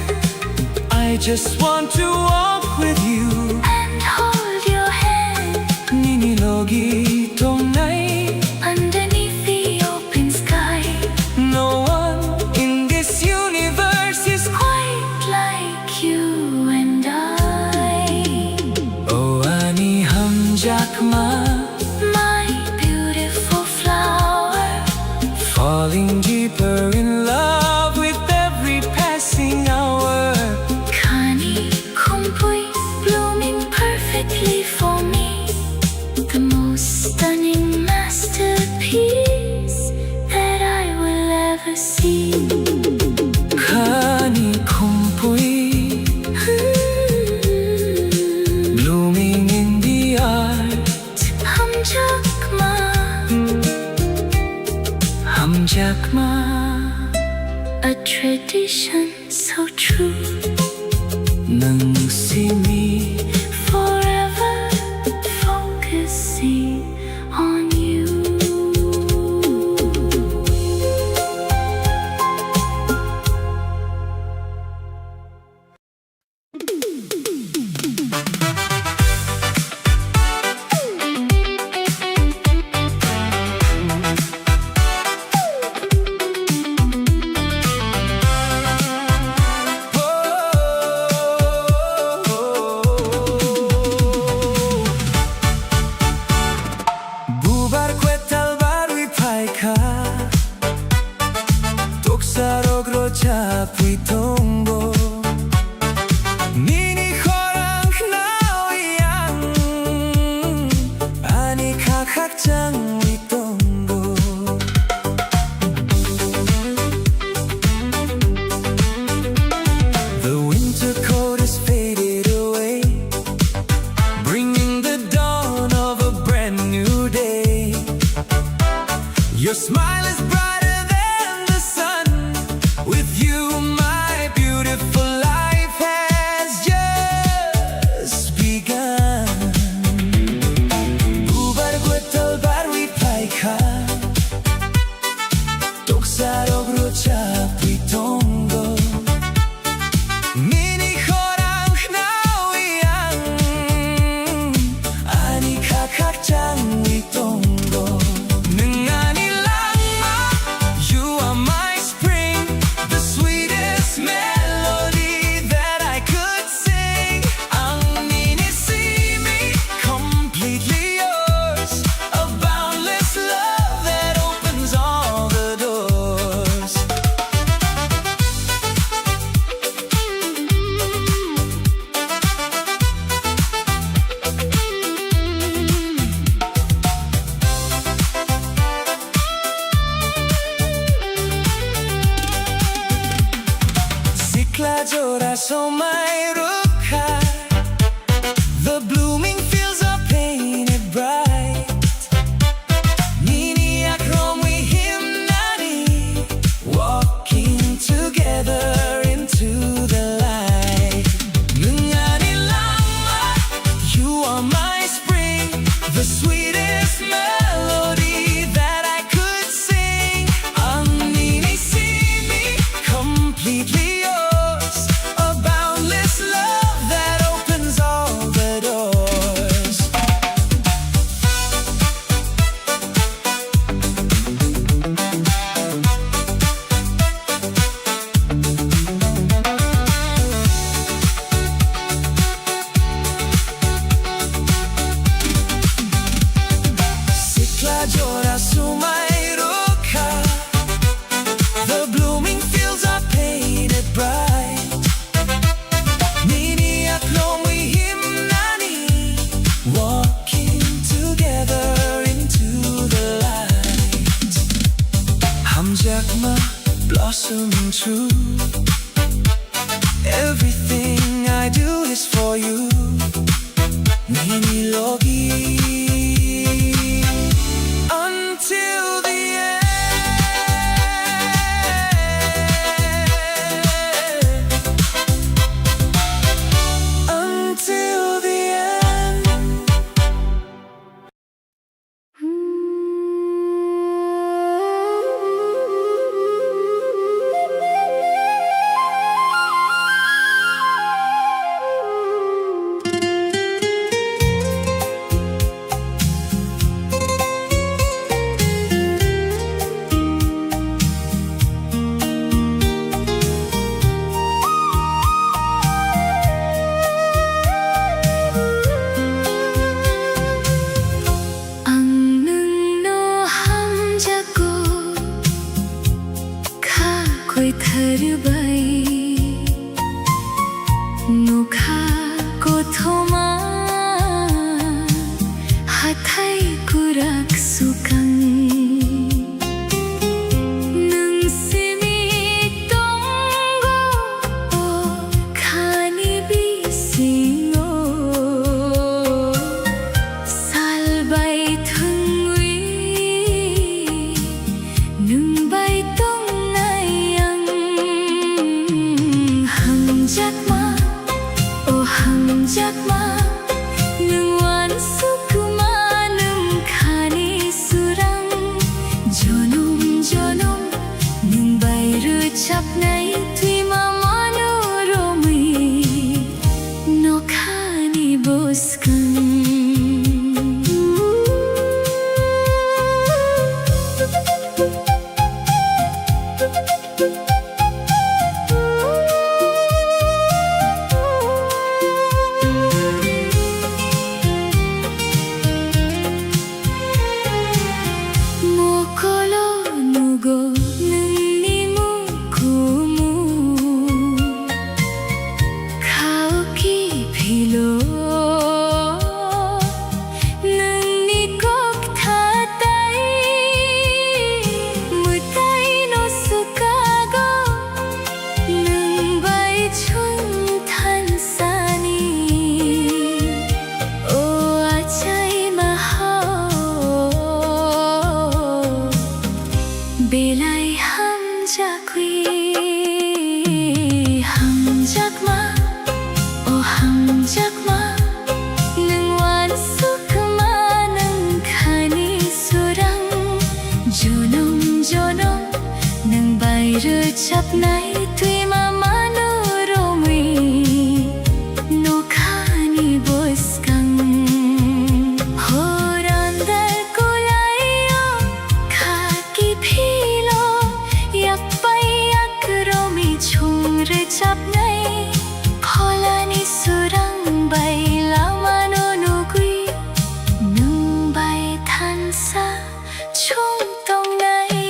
I just want to walk with you And hold your hand Nini logi tong nai underneath the open sky No one in this universe is Quite like you and I Oh ani hamjak ma My beautiful flower Falling deeper in love with every passing hour 돌아서 마이루카 The blooming fields are painted bright 니니야 그럼 we 힘나니 Walking together into the light 능아니 랑마 You are my spring The sweetest melody that I could sing 언니니 see me completely yours A boundless love that opens all the doors 시클라조라 수마이루카 The blooming fields are painted bright 니니야 그럼 we 힘나니 Walking together into the light 함작마 blossoming true Everything I do is for you 니니 로기 Until the end Until the end 앙능노 함자고 가고이 타르바이 노카고 토마 하타이 구락수강 능스미 똥고 카니비싱오 살바이 퉁위 능바이 똥나양 함작마 오 함작마 능완 수쿠마 능카니 수랑 저놈 저놈 능바이르 잡나이 뒤마마노로미 노카니 보스강 모콜로 누고 능니무 구무 가오키 필로 능니 꼭 타다이 무타이 노수가고 능바이 춘탄사니 오 아차이 마호 Belai hamjakwi hamjakma oh hamjakma nungwan sukma nung khani surang jonom jonom nung bairu chapnai tuima manoromwi no khani boskang horandal kulayo khaki philo yakpai yakromi chungre chapnai pholani surang bai lamano nugui nung bai thansa chung tongnai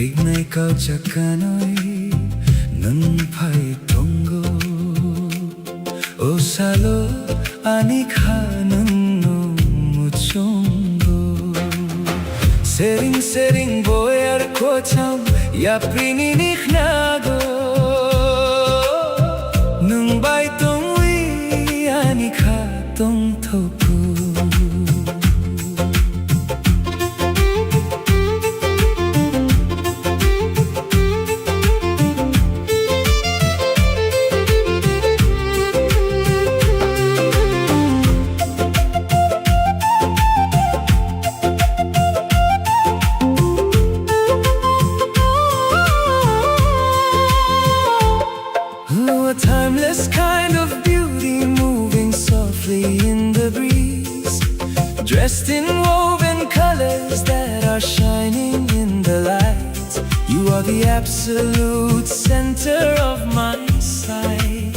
Rignay kauchakanoy Nung pay tongo O salo anikhanan no muchongo Sering boyar kocham Ya prininik nago Nung bay tongwi anikhatong toku A timeless kind of beauty moving softly in the breeze, dressed in woven colors that are shining in the light. You are the absolute center of my sight.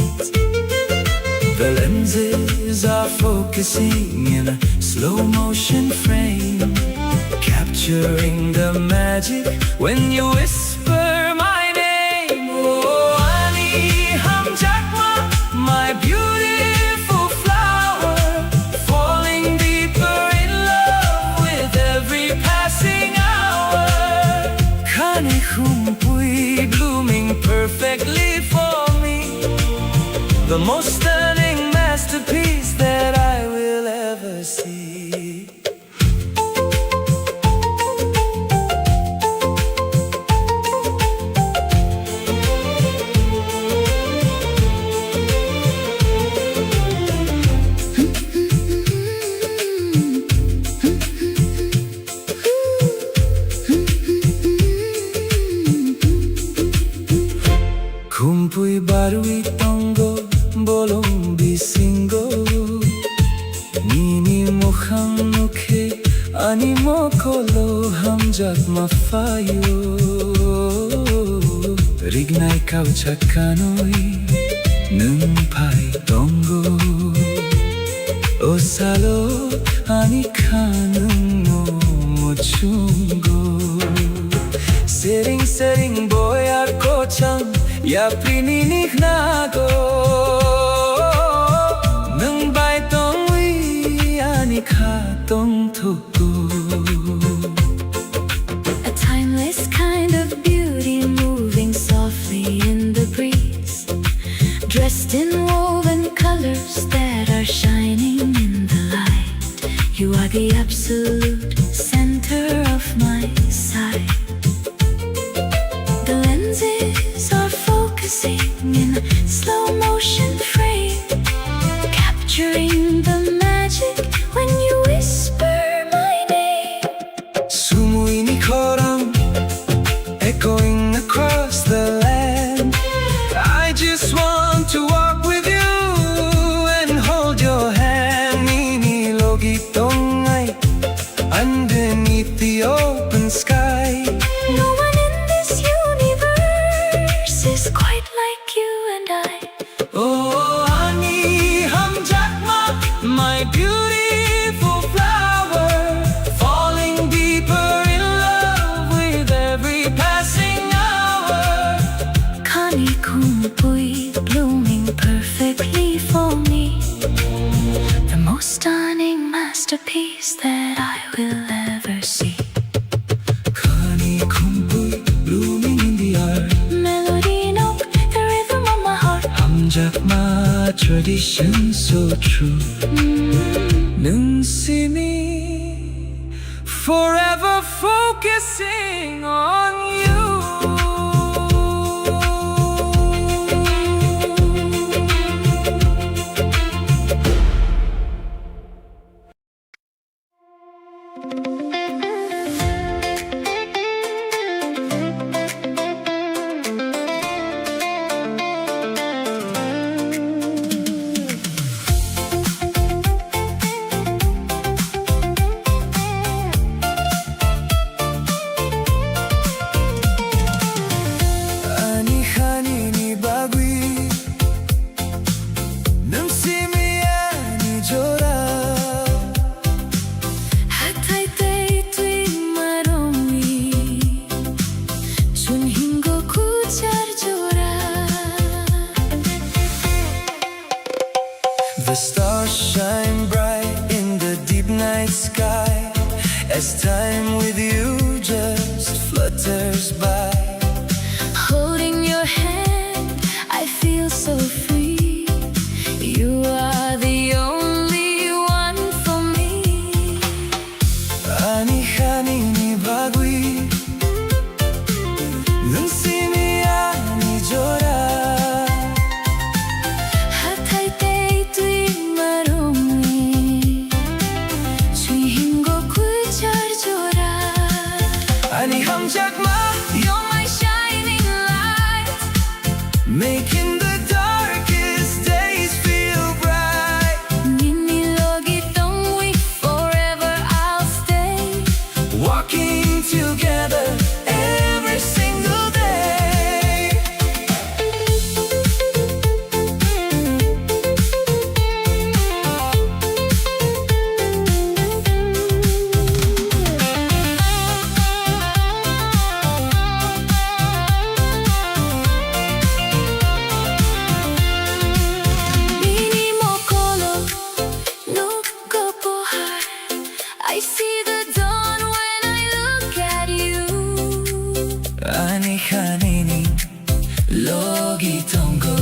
The lenses are focusing in a slow motion frame, capturing the magic when you whisper my name. Oh, Ani Hamjakma, my beautiful flower, falling deeper in love with every passing hour. Kani Humpui, blooming perfectly for me, the most stunning masterpiece that I will ever see. Kumpui barui tongo bolong bisingo Nini mokhang mukhe ani mokolo hamjak mafayo Rignay kauchakanoi nung pai tongo O salo ani kanung no mochungo Sering boyar kochang Ya prininik nago Nung bay tongwi anikhatong toku. A timeless kind of beauty moving softly in the breeze, dressed in woven colors that are shining in the light. You are the absolute center of my sight. The lenses are focusing in a slow motion frame, capturing the magic when you whisper my name. Sumui ni koram, echoing across the land. I just want to walk with you and hold your hand. Nini logi tongai, underneath the open sky. No one in this universe is quite like you and I. Oh, Ani Hamjakma, my beautiful flower, falling deeper in love with every passing hour. Kani Kumpui, blooming perfectly for me, the most stunning masterpiece that I will ever see. Kani kumpui, blooming in the art. Melody note, the rhythm of my heart. Hamjakma, tradition so true. Nung simi, forever focusing on you. flutters by. Holding your hand, I feel so free. You are the only one for me. Ani hanini bagui, nun simi ani jora. Hatay tay tui marumi, chui hingo kui char jora. Ani ham jakma, You're my shining light. making the darkest days feel bright. Nini logi tongwi, forever I'll stay. Walking together every single day. Mini mokolo, nuko pohar. I see the dawn when I look at you. Ani hanini logi tongo.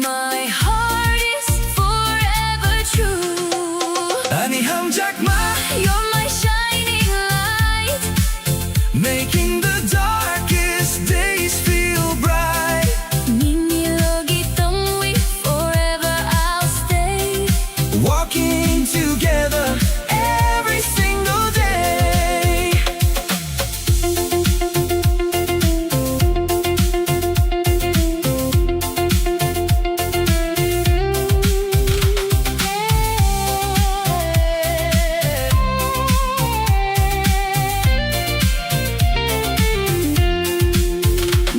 My heart is forever true. Ani ham jakma, You're my shining light. making the darkest days feel bright. Nini logi tongwi, forever I'll stay. Walking together every single day.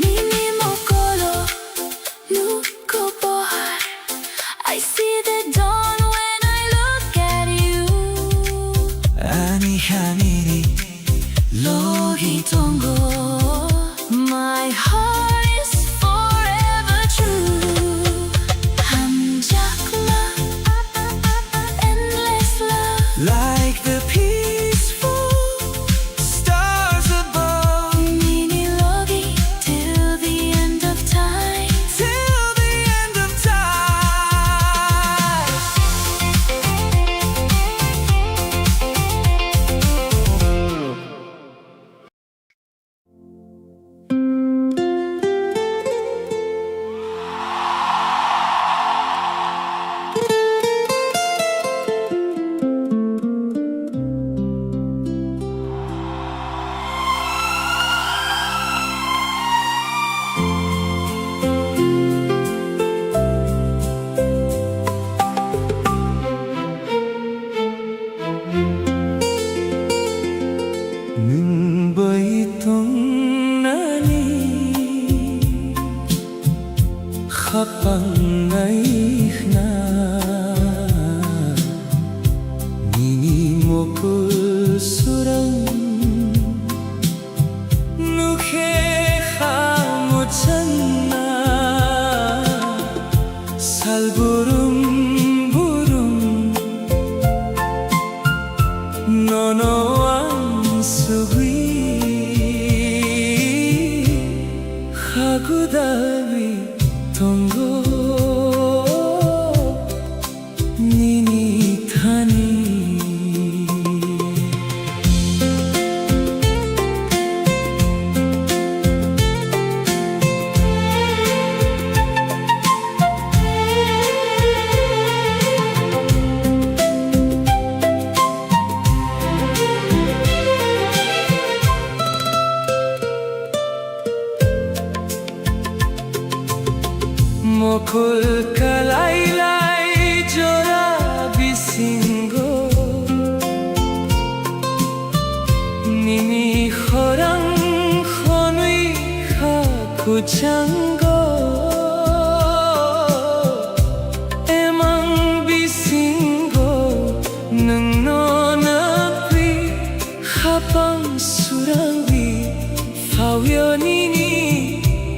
Mini mokolo, nuko pohar. I see the dawn when I look at you. Ani hanini logi tongo. My heart is forever true. Hamjakma, endless love. Like the peaceful stars above. Nini logi till the end of time. Till the end of time. Nung baitong nani khapang ay na nini mokul surang nukhe khamuchan na salburum burum nono sugui hagudawi tongo nini thani. Mokul kalailai jora bisingo nini khorang khonui khakuchango emang bisingo nung nonapi khapang surangwi fawyo nini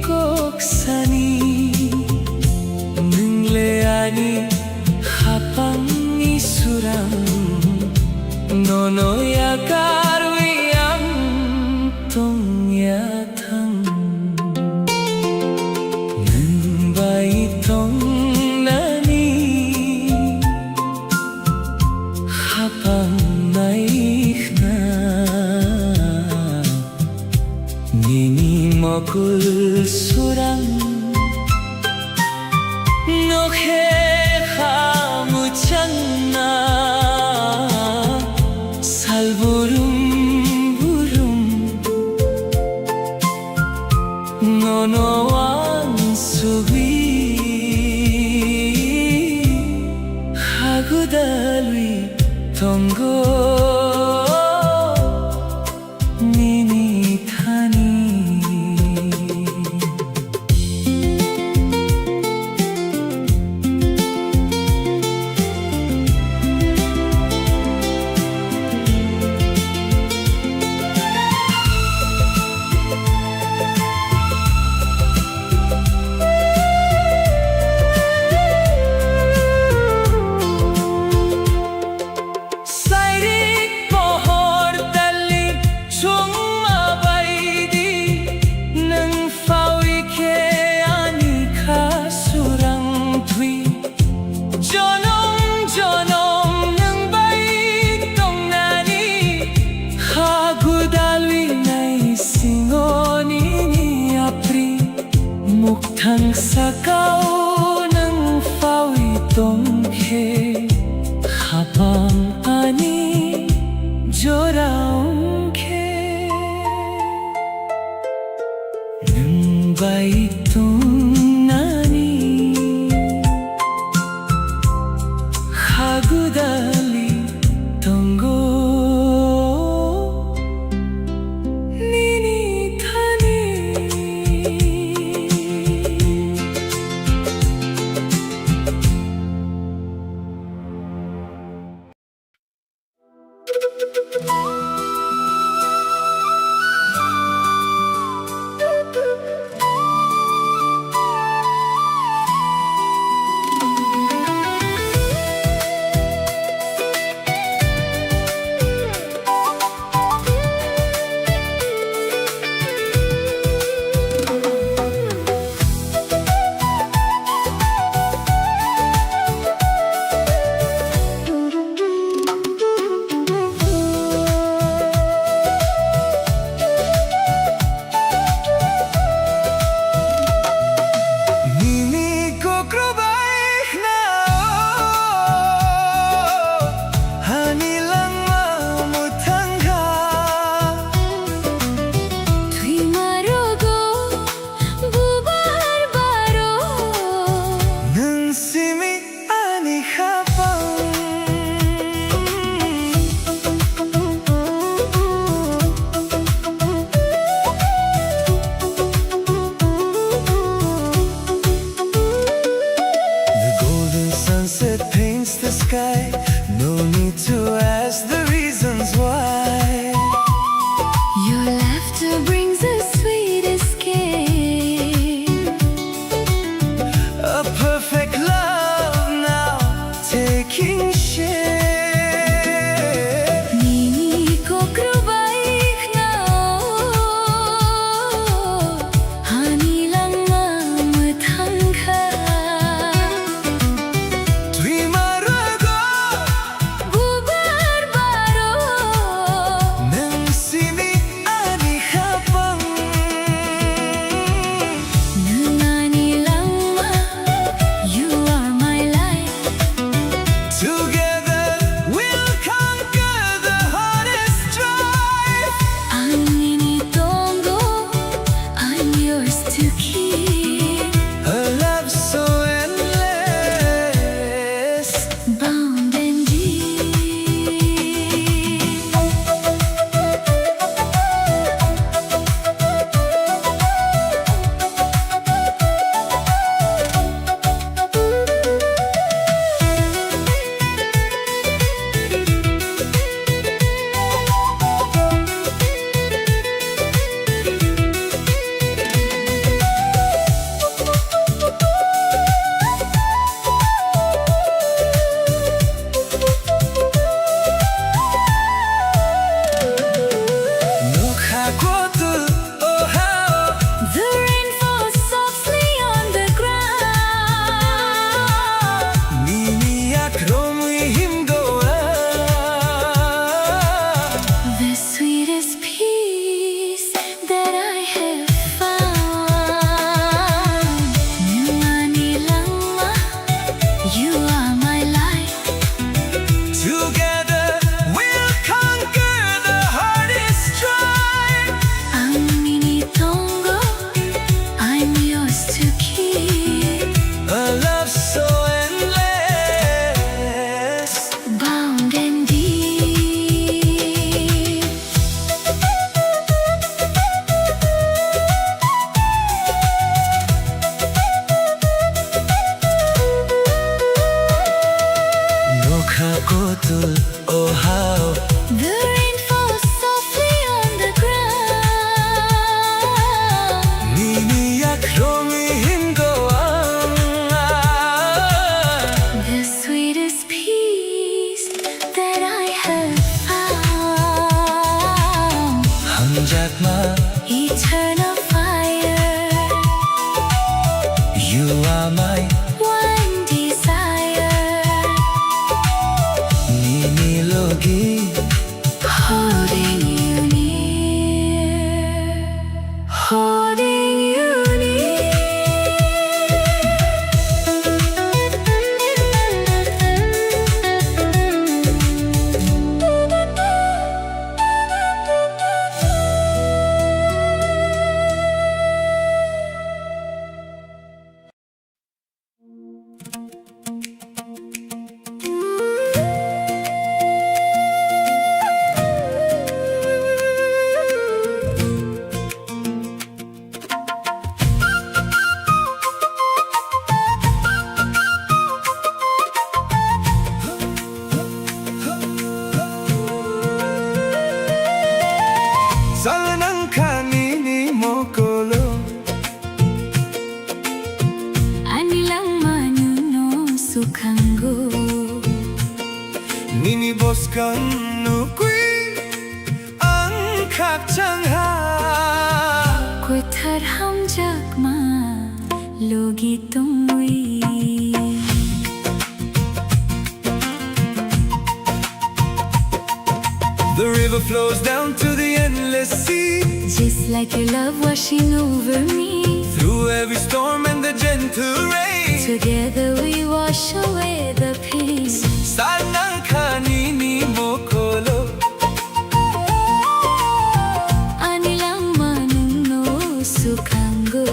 koksani ani khapang isurang nono ya karwi ang tong 야탕 능바이통 나니 하방 나이나 니니 먹을 소랑 노해가 무창나 살부름부름 노노한 수위 하구달위 동고 니니 타니 Mukhang sakaw ng pawitong he habang ani joraong ke nang baitong nani hagudali tonggo nini tani hamjakma eternal fire. You are my One desire, ninilogi holding you near, holding you near. Salanang kanini mokolo Anilang manuno sukanggo, Nini boskan nukui ang kakchangha kwetar hamjakma logi tungwi. The river flows down to the endless sea Just like your love washing over me. Through every storm and the gentle rain Together we wash away the pain. Salanang kanini mokolo Anilang manuno sukanggo,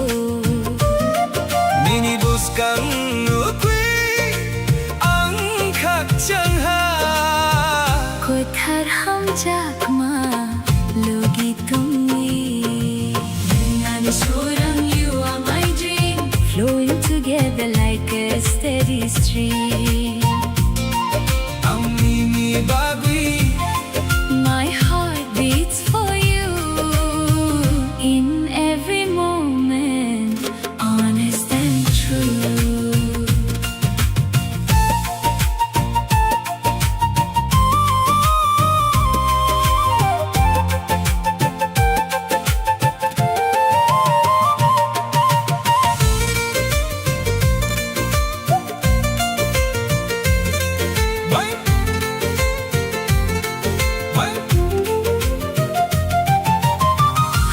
Nini boskan nukui ang kakchangha kwetar hamjakma logi tungwi. Nanisurang you are my dream, flowing together like a steady stream. Ang nini bagui My heart beats for you in every moment, honest and true. Bye. Bye.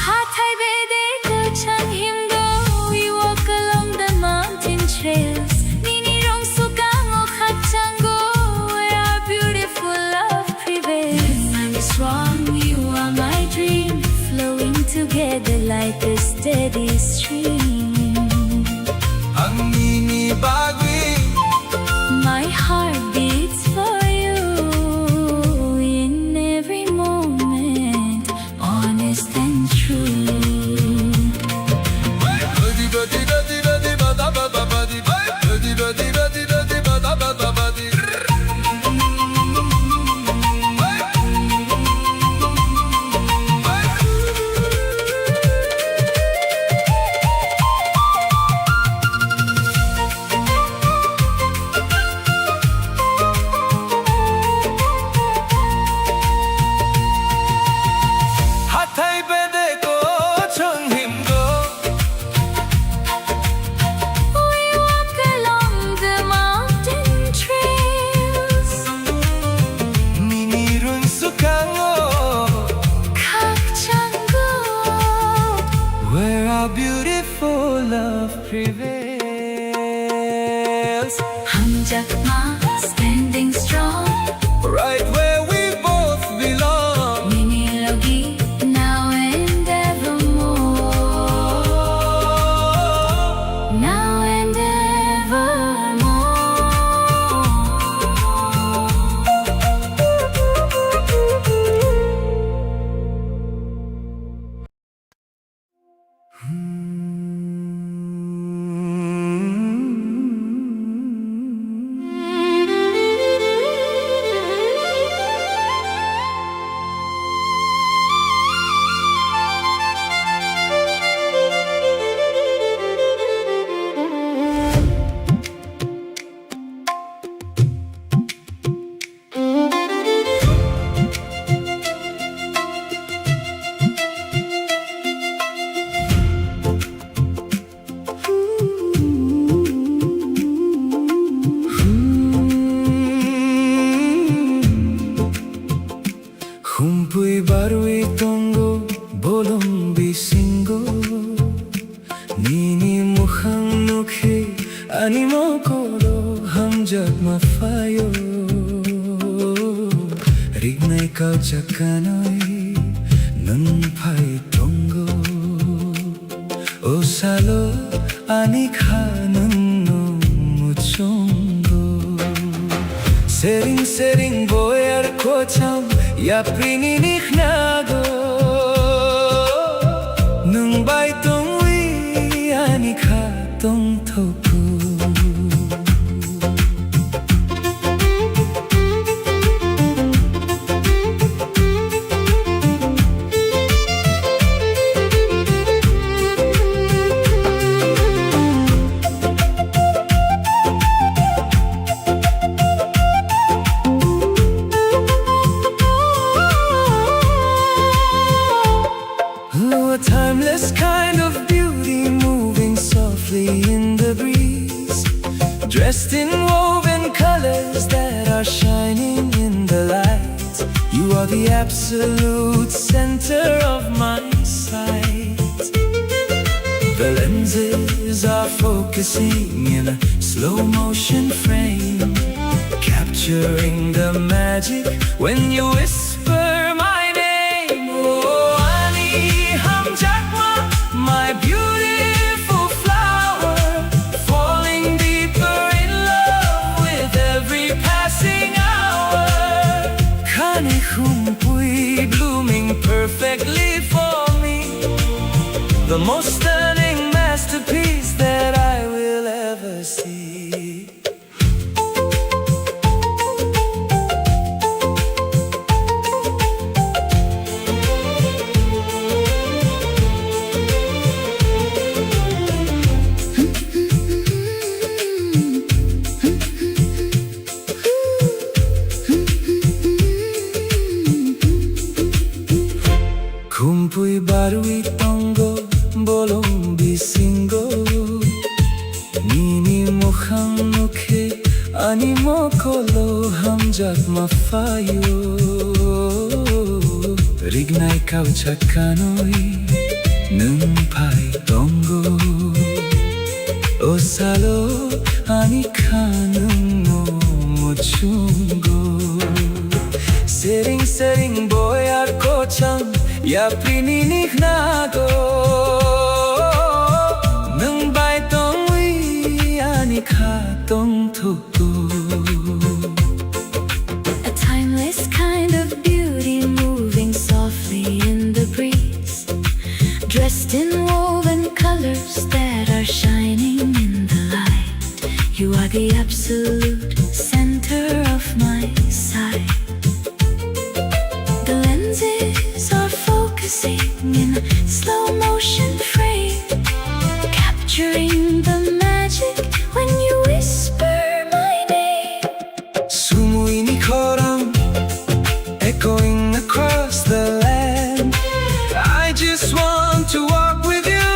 Hatay bede kuchang himdo, we walk along the mountain trails. Ninirong sukang o kachango, where our beautiful love prevails. I'm strong, you are my dream, flowing together like a steady stream. Ang nini bagui My heart beats for you in every moment, honest and true. Badi badi badi badi bada bada badi Badi badi badi badi bada bada badi Hatay bede ko chang himgo We walk along the mountain trails. Ninirun sukango Kakchango, Where our beautiful love prevails hamjakma standing strong. Right where we both belong Minilogi now and evermore. Now and evermore. bisingo Nini mukhang nukhi Animo kolo hamjak mafayo Rignay kau chakanoy Nung phai tongo O salo anikha nung muchongo Sering boyar kocham Ya prini nikhnago Nung bai tong wi anikha tong thoku A timeless kind of beauty moving softly in the breeze Dressed in woven colors that are shining in the light You are the absolute center of my sight The lenses are focusing in a slow motion frame Capturing the magic when you whisper my name Oh, Ani Hamjakma, my beautiful flower Falling deeper in love with every passing hour Kane Humpui blooming perfectly for me The most stunning masterpiece that I will ever see Kumpui barui tongo bolong bisingo Nini mokhang mukhe animo kolo hamjak mafayo Rignay kau chakanoy nung pai tongo O salo anikha nung mochungo Sering boyar kochang Ya prini nikhnago Nung bai tong wi anikha tong thoku A timeless kind of beauty moving softly in the breeze Dressed in woven colors that are shining in the light You are the absolute center of my sight The lenses are focusing in a slow motion frame Capturing the magic when you whisper my name Sumui ni koram echoing across the land I just want to walk with you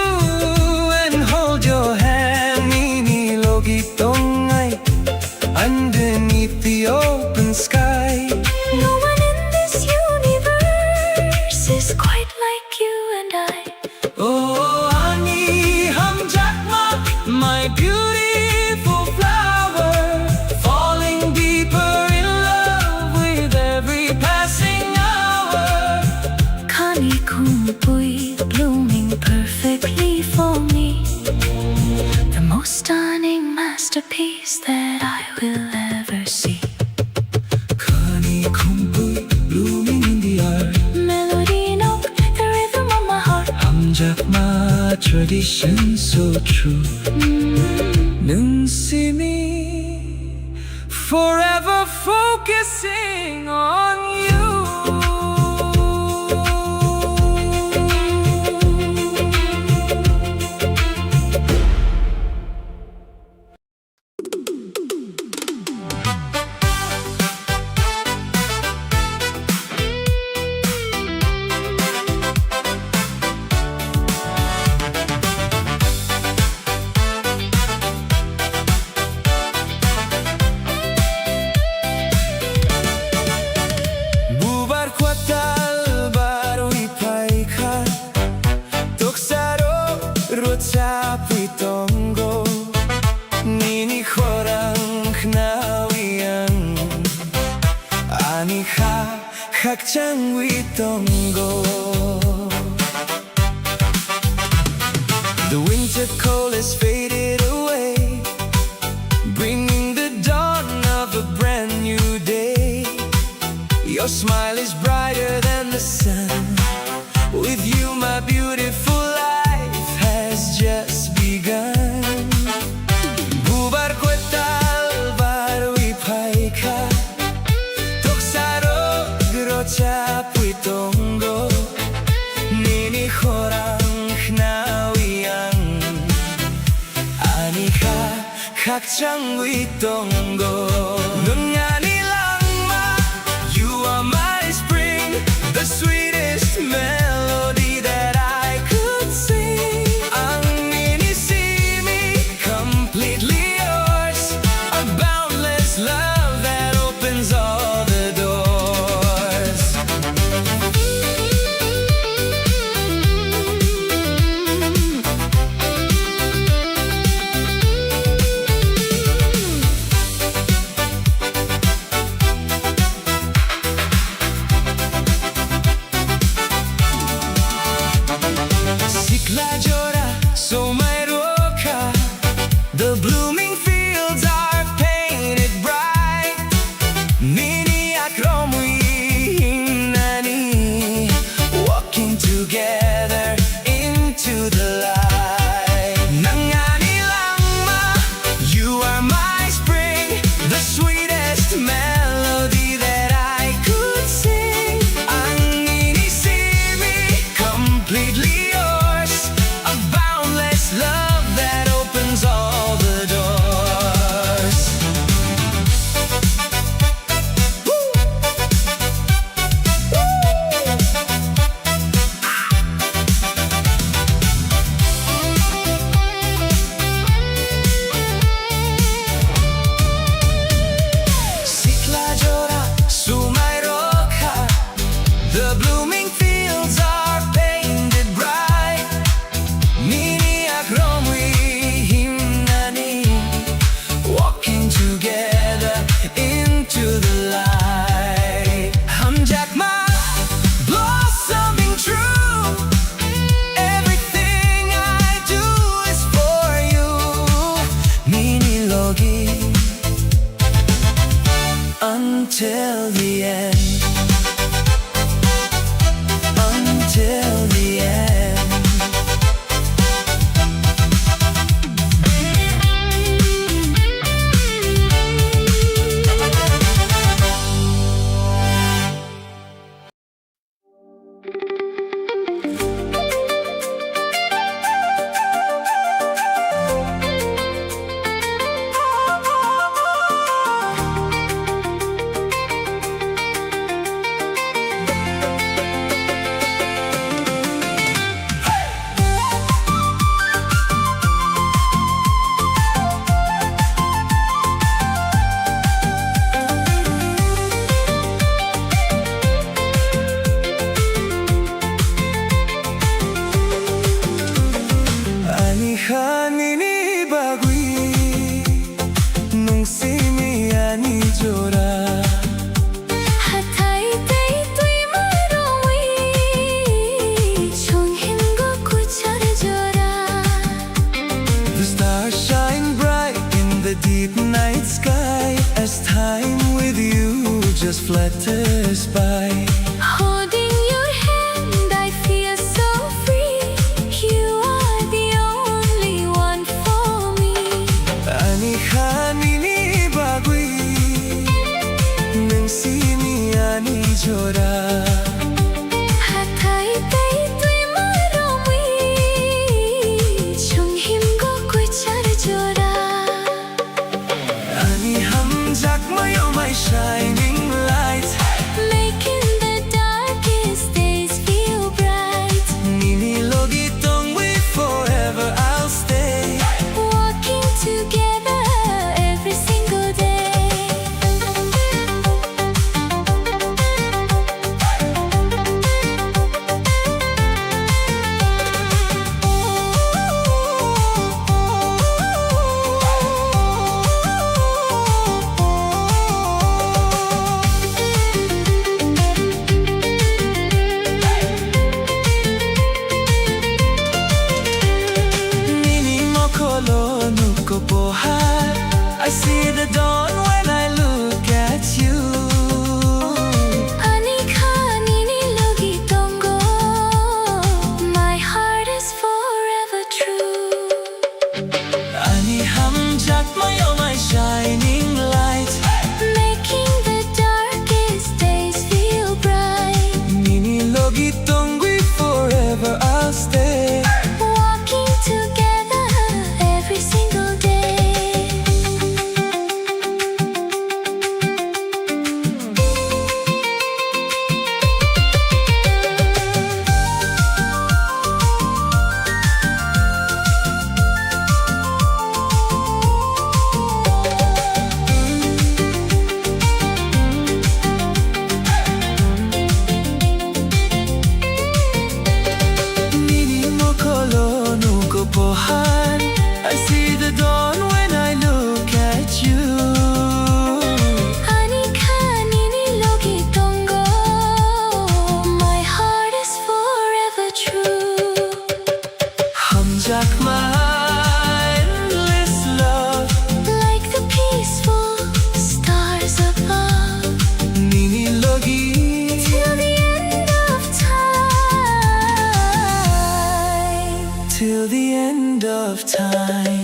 and hold your hand Nini logi tongai underneath the open sky No one in this universe is quite like you and I Oh, Ani Hamjakma, my beautiful flower Falling deeper in love with every passing hour Kani Kumpui blooming perfectly for me The most stunning masterpiece that I will ever see Kani kumpui blooming in the art Melody note, the rhythm of my heart Hamjakma tradition so true Nung simi forever focusing on you 사로잡히던 곳 니니 호랑 나위양 아니 학장 위던 곳 The winter cold has faded away, bringing the dawn of a brand new day. Your smile is brighter than the sun. With you my beautiful life has just begun. 부바르고 달바로 이파이카 독사로 그로잡고 있던 곳 니니 호랑 나위양 아니가 각장 있던 곳 눈야니 랑마 You are my spring, the sweetest melody that I could sing. Angini see me, completely yours, a boundless love that opens all the doors. Siklajora, so my roka. The blooming fields are painted bright. Mini akromui nani, walking together into the light. Nangani langma, you are my spring, the sweetest melody that I could sing. Angini see me, completely yours, a boundless love that opens all the doors. Siklajora, sumay roka. The blooming fields are painted bright. Mini agromwi himnani, walking together into the light. Hamjakma, blossoming true. Everything I do is for you. Mini logi until the end. Until the end. Ani hanini bagui, nung simi ani jora. Hatai tei tui maroi, chung himgo kuchar jora. The stars shine bright in the deep night sky as time with you just flutters by. Holding your hand, I feel so free. You are the only one for me. Ani hanini bagui, nung simi ani jora. Hatai tei tui maroi, chung himgo kuchar jora. Ani hamjak mo, you're my shining light. Make Kalokohan. I see the dawn when I look at you. 아니까 니니로기던 거 My heart is forever true 함작마 endless love Like the peaceful stars above 니니로기 Till the end of time till the end of time.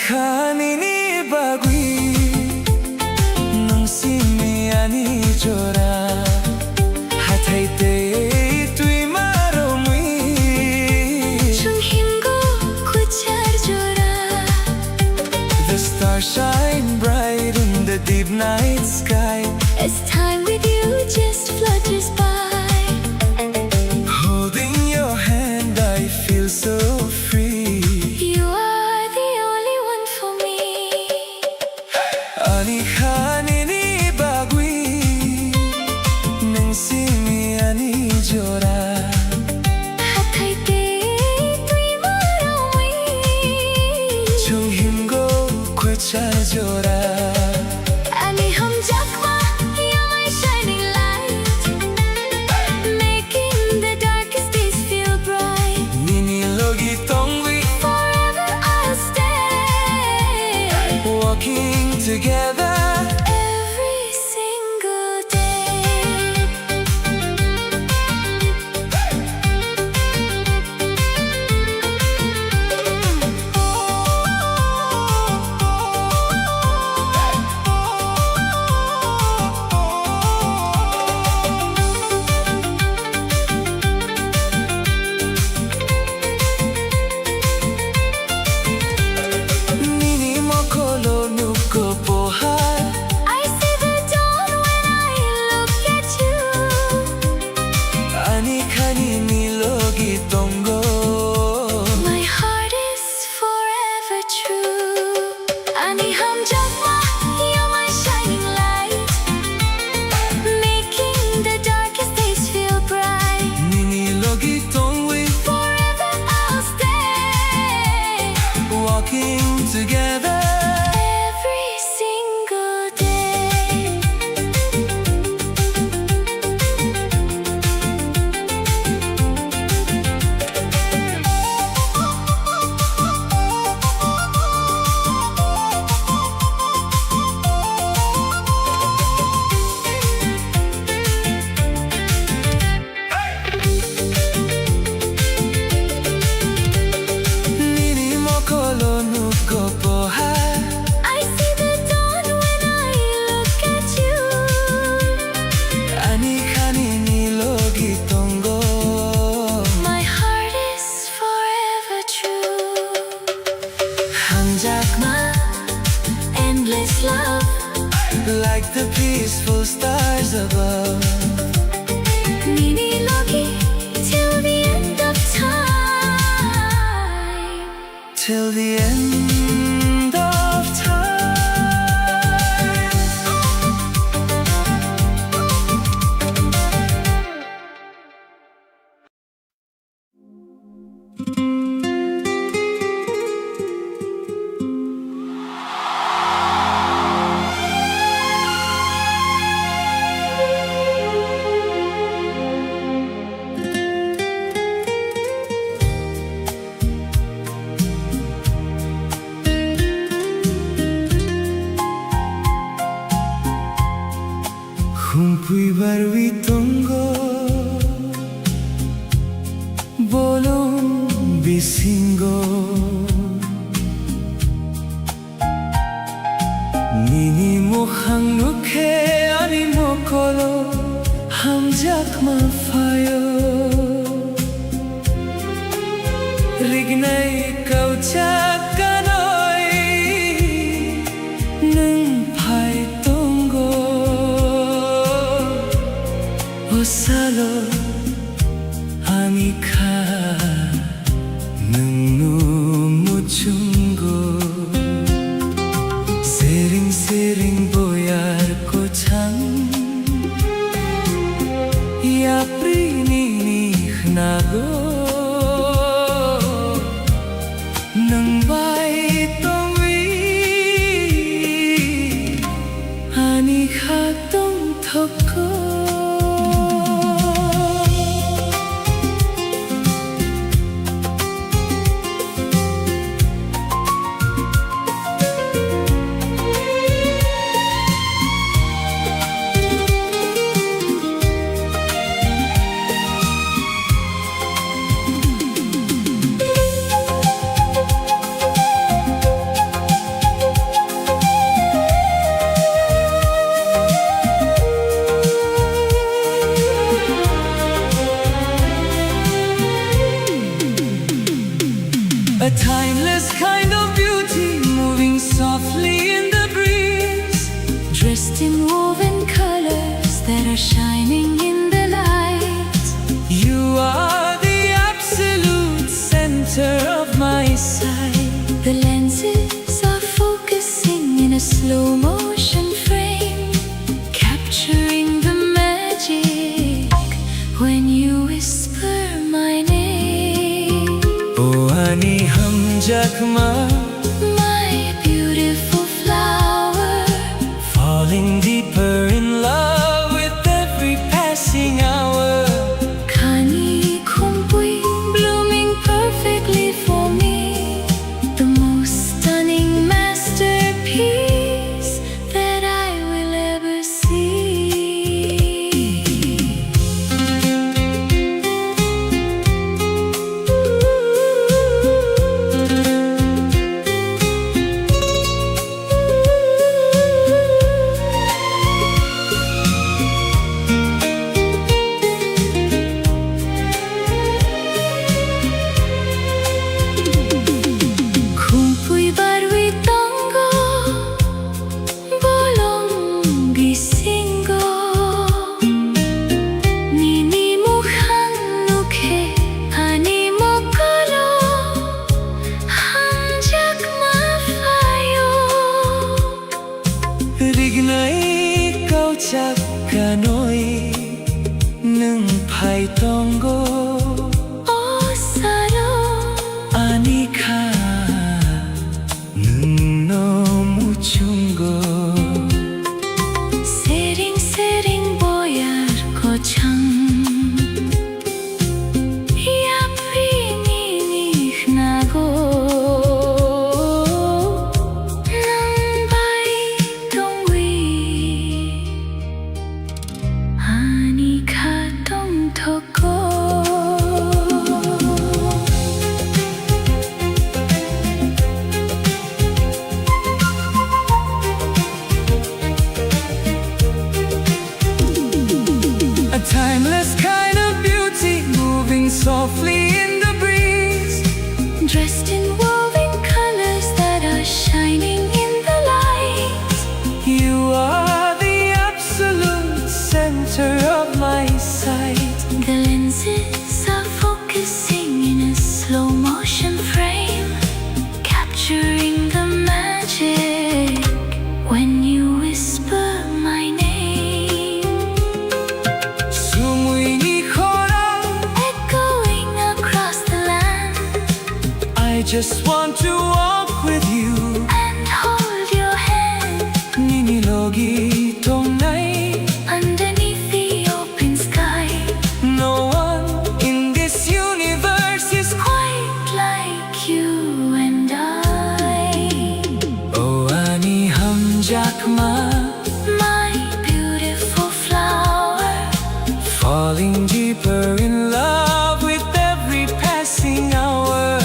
Hanini bagui nung simi ani jora hathai te tui maro mui 중힘고 고찰줘라 the stars shine bright in the deep night sky As time with you just flutters by holding your hand I feel so free You are the only one for me ani hanini bagui nung simi ani jora 핫할 때 뛰어오이 좀 힘고 고쳐줘라 아니 험잡아 You're my shining light Making the darkest days feel bright 니니로기 동위 Forever I'll stay walking together Every single day 니니 모콜로 누고 보하 I see the dawn when I look at you 아니 카니 니로기 동고 My heart is forever true 아니 험잡아 You're my shining light Making the darkest days feel bright 니니로기 동위 Forever I'll stay walking together Every single day 니니 모콜로 누고 보하 I see the dawn when I look at you 아니 카니 니로기 동고 My heart is forever true 한작마 Endless love like the peaceful stars above 니니로기 till the end of time till the end of time. bisingo Nini mo hanguke ani mo kolo hamjak ma fayo Rignay kauchak kanoy nung phai tongo Osalo ani kha nung nu muchungo Sering sering boyar ko chang Ya prini nago Nang bay tong wi Ani kha tong thoko A timeless kind of beauty moving softly in the breeze Dressed in woven colors that are shining in the light You are the absolute center of my sight The lenses are focusing in a slow motion frame Capturing the magic when you whisper my name Oh ani hamjak ma My beautiful flower Falling deeper in love with every passing hour Kani kumpui blooming perfectly for me The most stunning masterpiece that I will ever see Kumpui barui tango bolong bisingo Nini mo hanguke ani mo kolo hamjak ma fayo Rignay kauchak kanoy nung phai tongo Osalo Ani kha nung no muchungo Sering sering boyar ko chang Ya prini nago Nang bay tong wi Ani kha tong thoko A timeless kind of beauty moving softly in the breeze Dressed in woven colors that are shining in the light You are the absolute center of my sight The lenses are focusing in a slow motion frame Capturing the magic when you whisper my name Sumuy ni khora Echoing across the land I just want to walk with you And hold your hand Nini logi tong nai underneath the open sky No one in this universe is Quite like you and I Oh ani hamjak ma My beautiful flower Falling deeper in love with every passing hour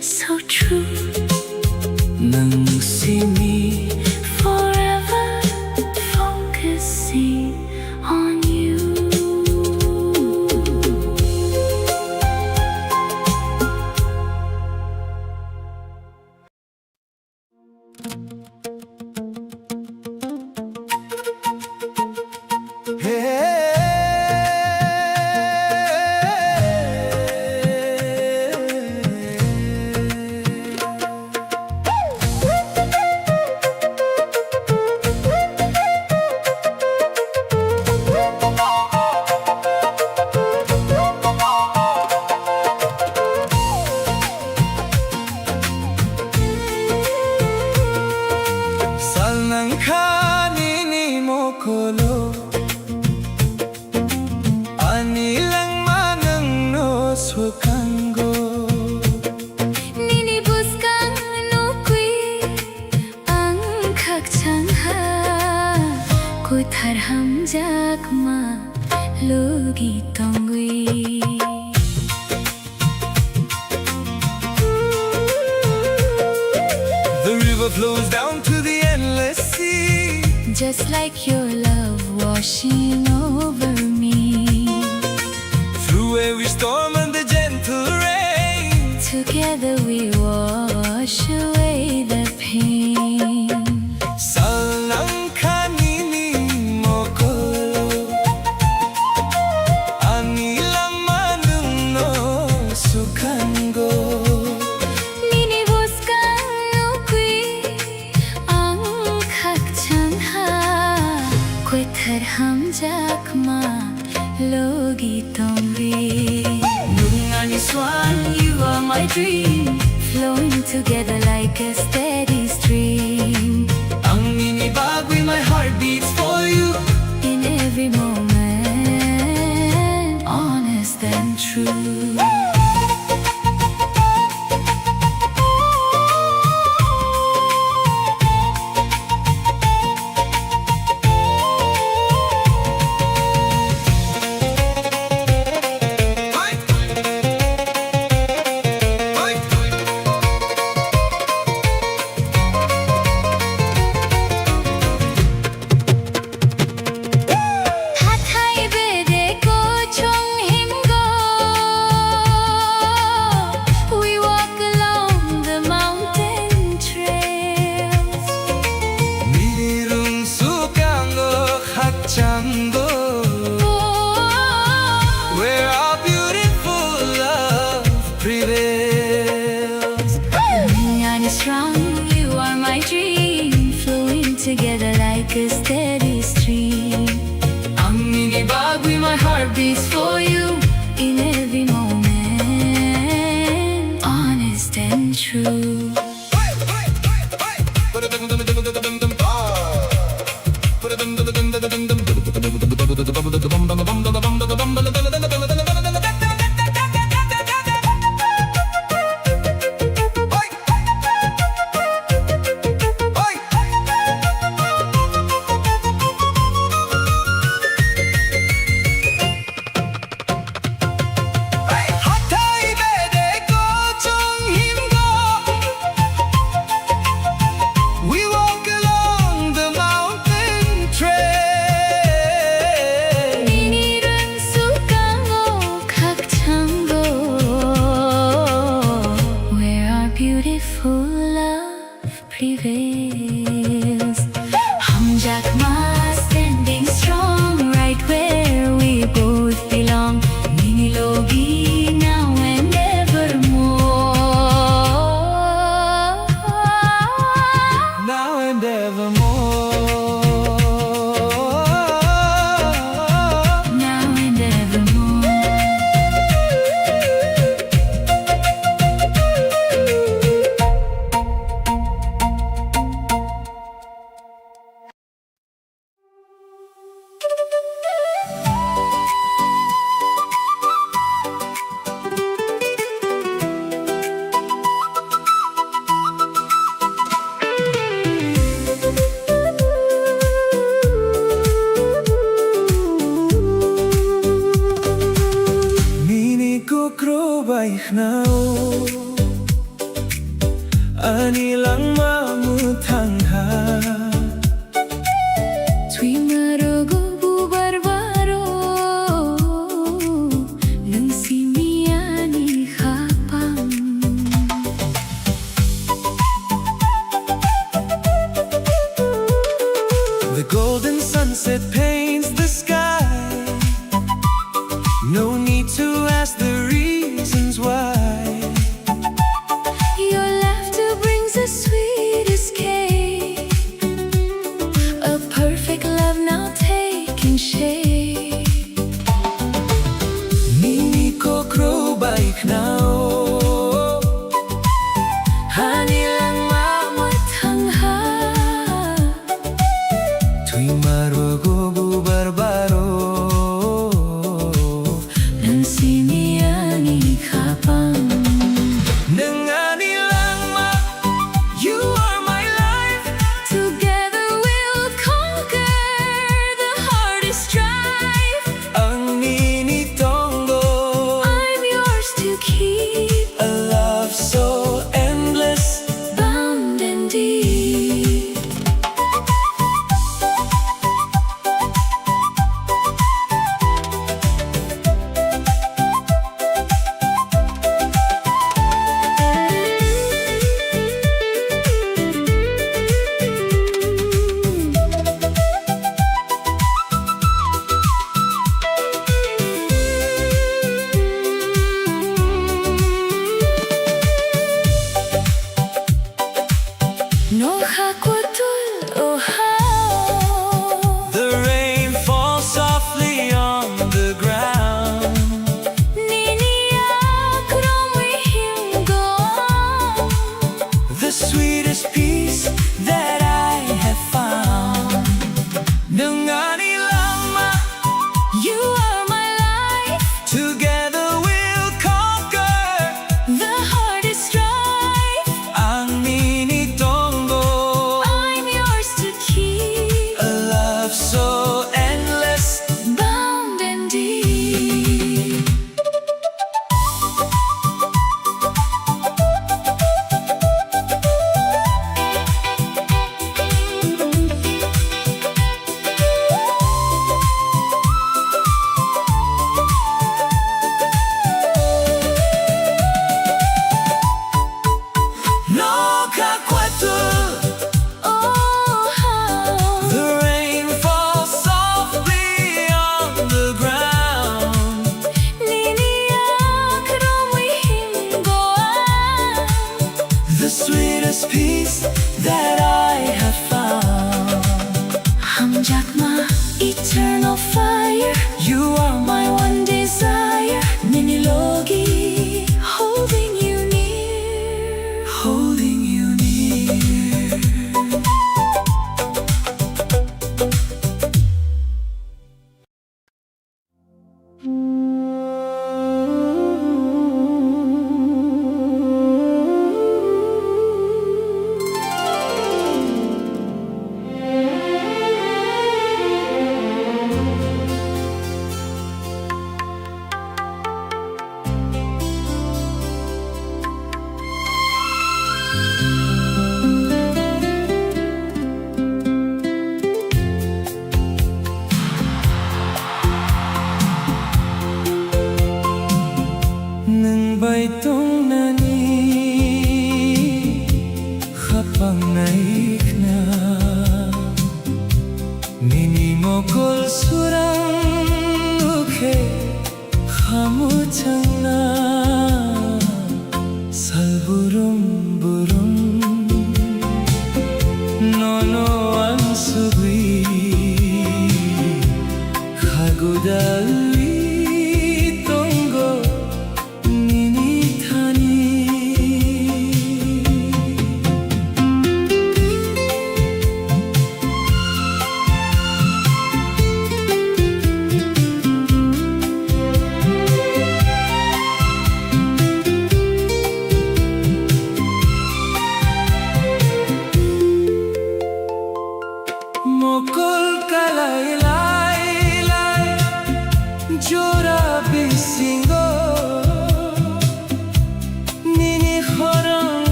so true. nang see me Forever focusing on you. Salnang kanini mo kolo Anilang manang no swakango Nini buskan nukui ang kakchangha Ko tharham jakma logi tongui The river flows down to the endless sea Just like your love washing over me Through every storm and the gentle rain Together we wash away the pain Salnang kanini mo kolo Anilang manang no swakango Nini buskan nukui ang kakchangha Ko tharham jakma logi tongri Nungani swan, you are my dream Flowing together like a steady stream Ang minibag with my heart beats for you In every moment, honest and true Hathai bede ko chong himgo We walk along the mountain trails Mirung sukango hakchango Where our beautiful love prevails Nyan is strong, you are my dream Flowing together like a steady stream Ang minibag with my heart beats For you in every moment, honest and true Hathai bede ko chong himgo We walk along the mountain trail Ninirun sukango kakchango Where our beautiful love prevails Hamjakma standing strong Right where we both belong Ninilogi now and evermore Now and evermore Now and evermore Ani lang mamutangha Tuimarogo bubarbaro Nang simiani hapang The golden sunset paints the sky. No need to ask the reasons why. Your laughter brings the sweetest cake. A perfect love now taking shape. Nini ko crow bike now. Hani lang mamutangha Tuy marogo bubarbaro. Nang simiani hapang Nangani lang ma, you are my life. Together we'll conquer the hardest strife. Ang ninitongo, I'm yours to keep, a love so endless. bound and deep. No hakwatul oh how The rain falls softly on the ground. Niniyak rumihim go on. The sweetest peace that I have found. Nangani lang ma, You are my life. together we'll conquer. The hardest strife. Ang ninitongo, I'm yours to keep, a love so endless. bound and deep. No kakwatul, Oh how the rain falls softly on the ground. Niniyak rumihim go on. The sweetest peace that I have found. Hamjakma, eternal fire. You are my One desire, Ninilogi, holding you near. holding you near. Nang baitong nani khapang naik na nini mokol surang ukhe khamutang na salburum burum nono ansubri khagudalwi tongo nini thani.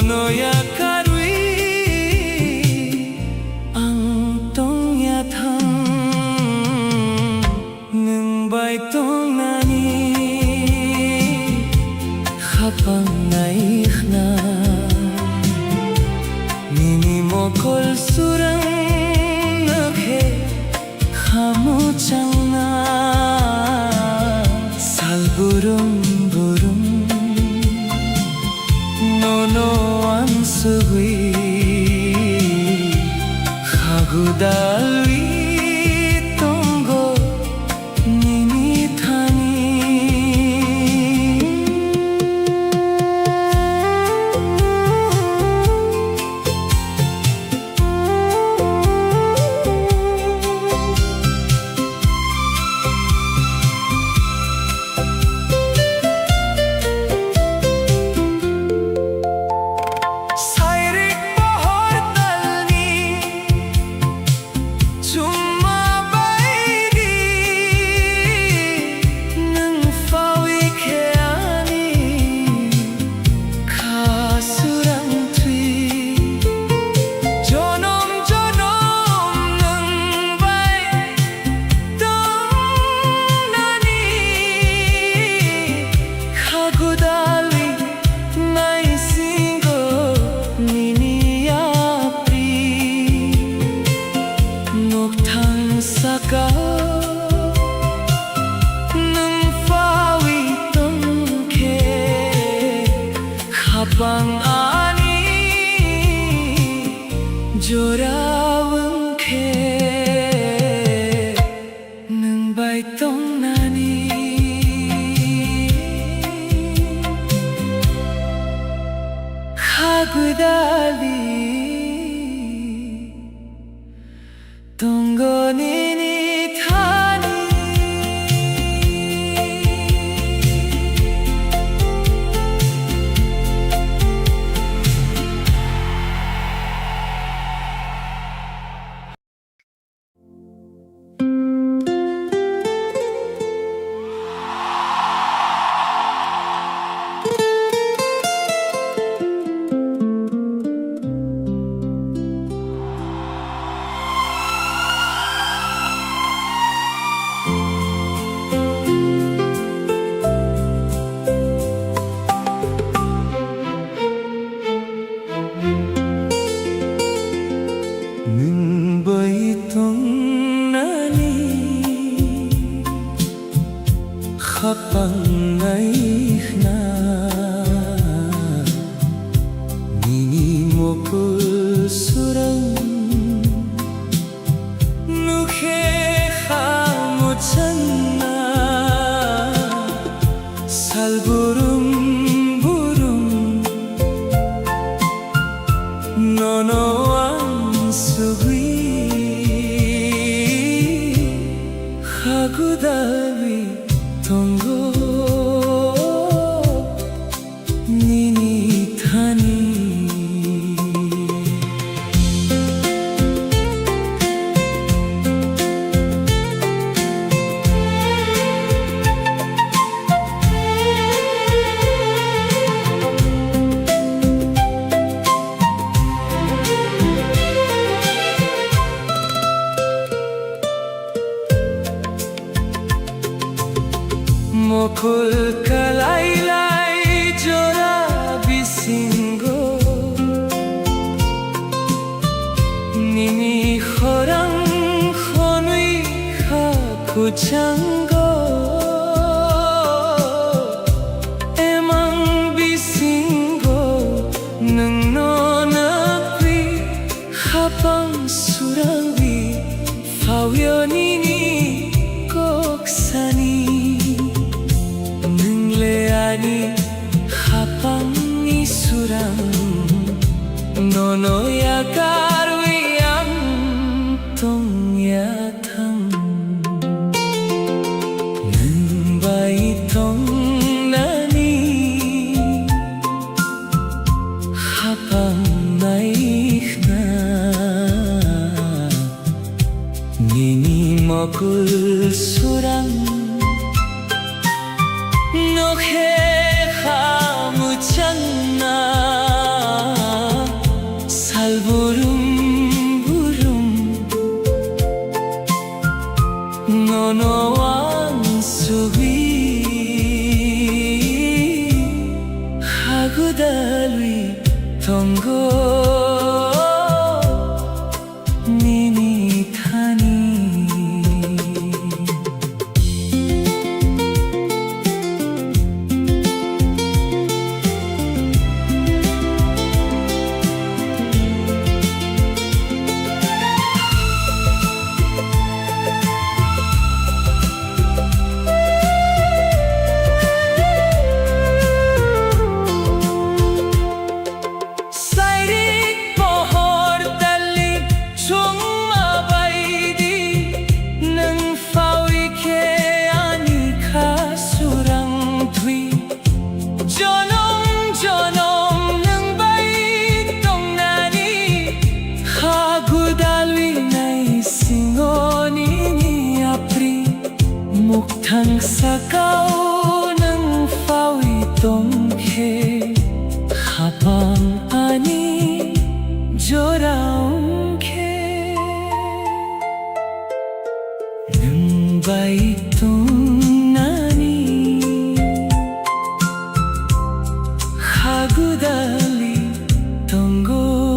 nonoya karui ang tong yathang nung bai tong nani khapang naik na nini mokol surang naghe khamu changna salburum burum nono ansugui khagudalwi tongo nini thani Bang ani jorawang khe nung bai tong nani khagudali tongo nini thani khapang naik na nini mokul surang nukhe khamu channa salburum burum nono ansugui khagudalwi tongo nini thani mokul kalailai jora bisingo nini khorang khonui kha kuchango emang bisingo nung nonakwi khapang surawi phawyo nini koksani ani khapang isurang nono ya karwi ang tong yathang nung bai tong nani khapang naik na nini mokul surang nokhe khamu channa Mukhang sakaw ng fawitong he habang ani joraong ke nung baitong nani hagudali tonggo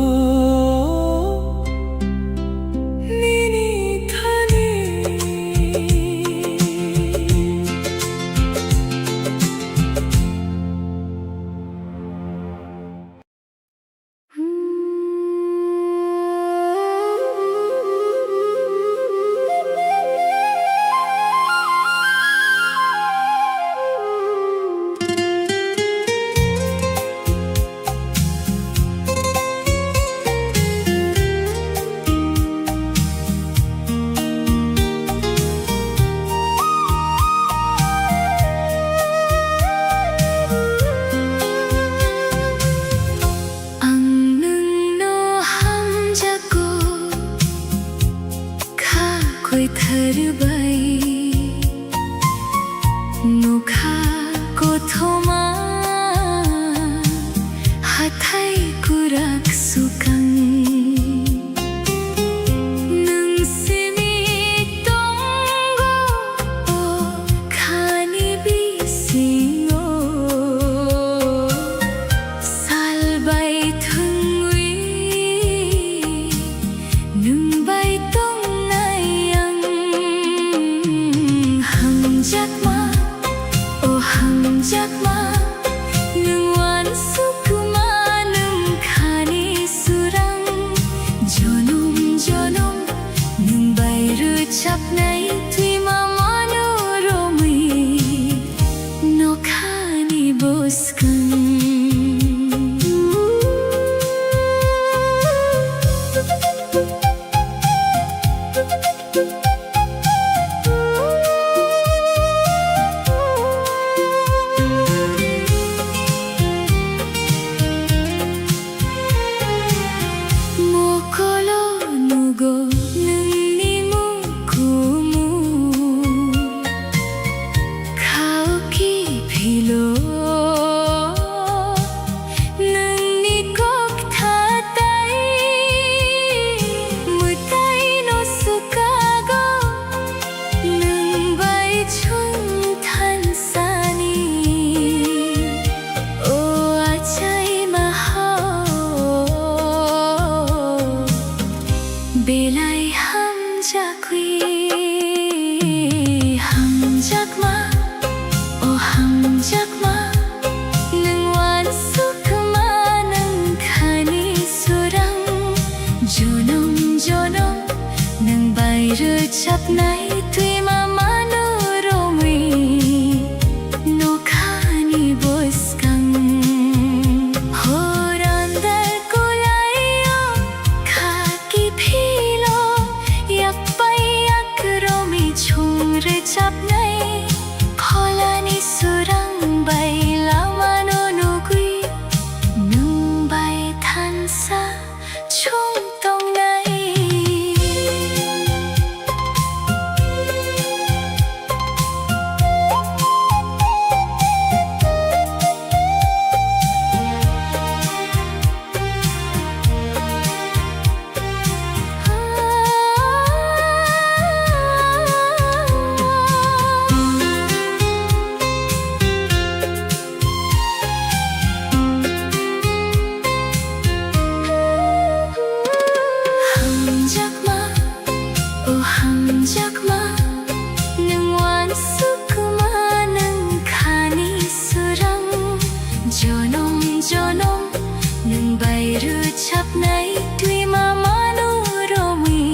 chapnai tui mamanu romi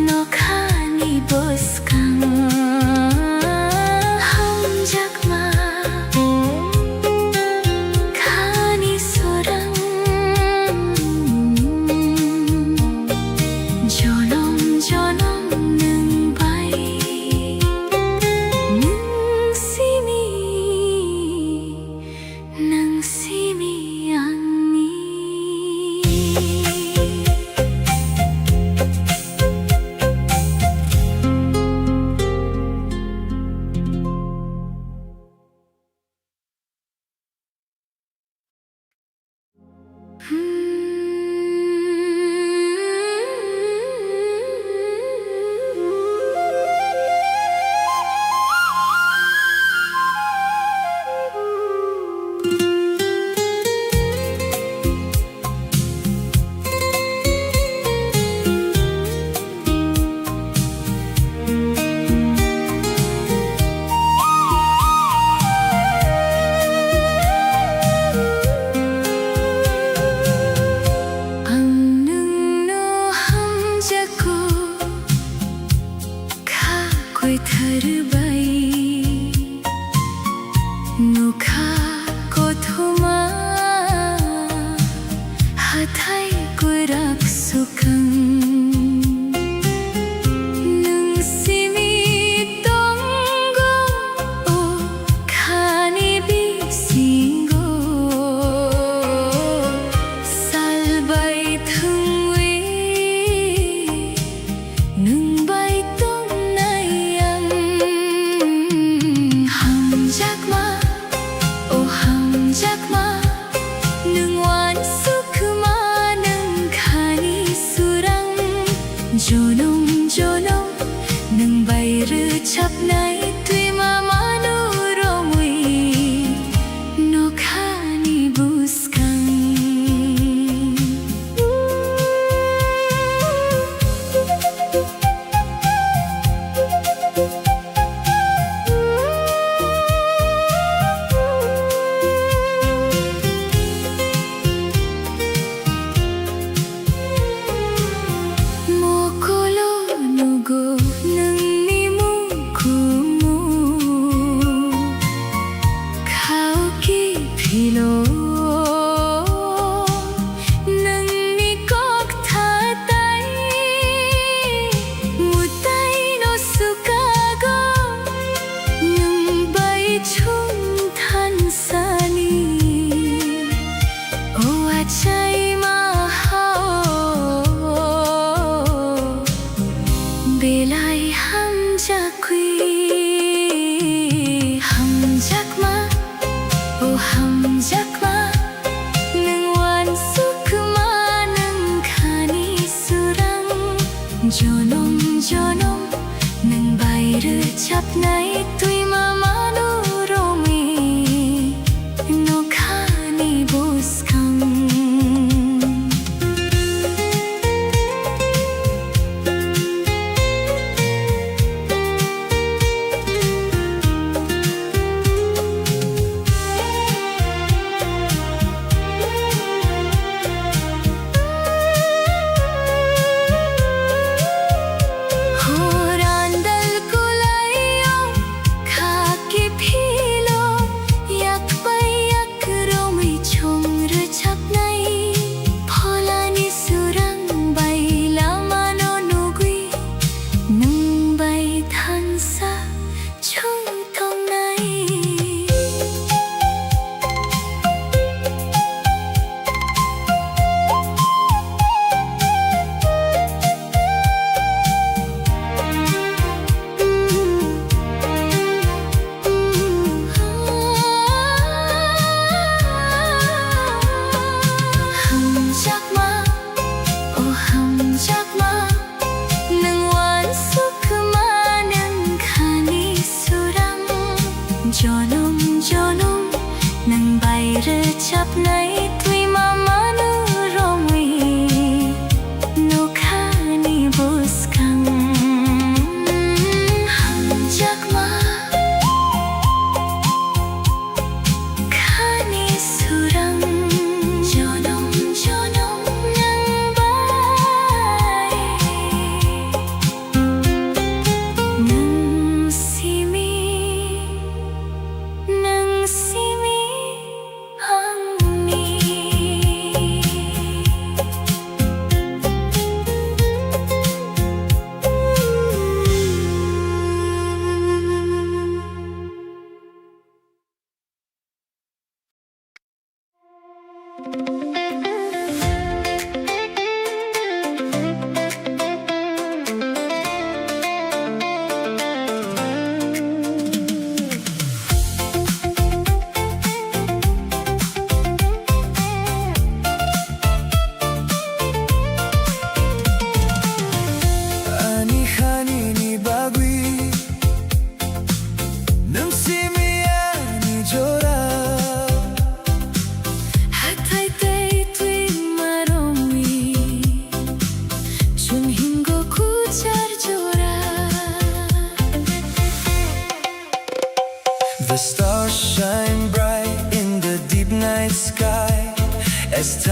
no khani boskang ham jakma khani sorang jonom jonom nung bai nung simi angni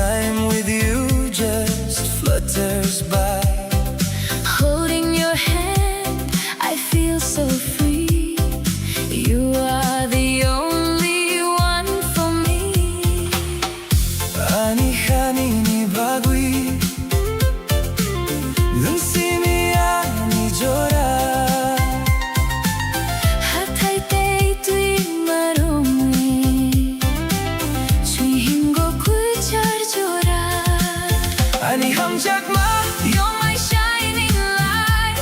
time with you just flutters by. Holding your hand, I feel so free. You are the only one for me. Ani hanini bagui, 눈심이 아니죠라. Hatay tay tui marumi, chui hingo kui char jora. Ani hamjakma, You're my shining light,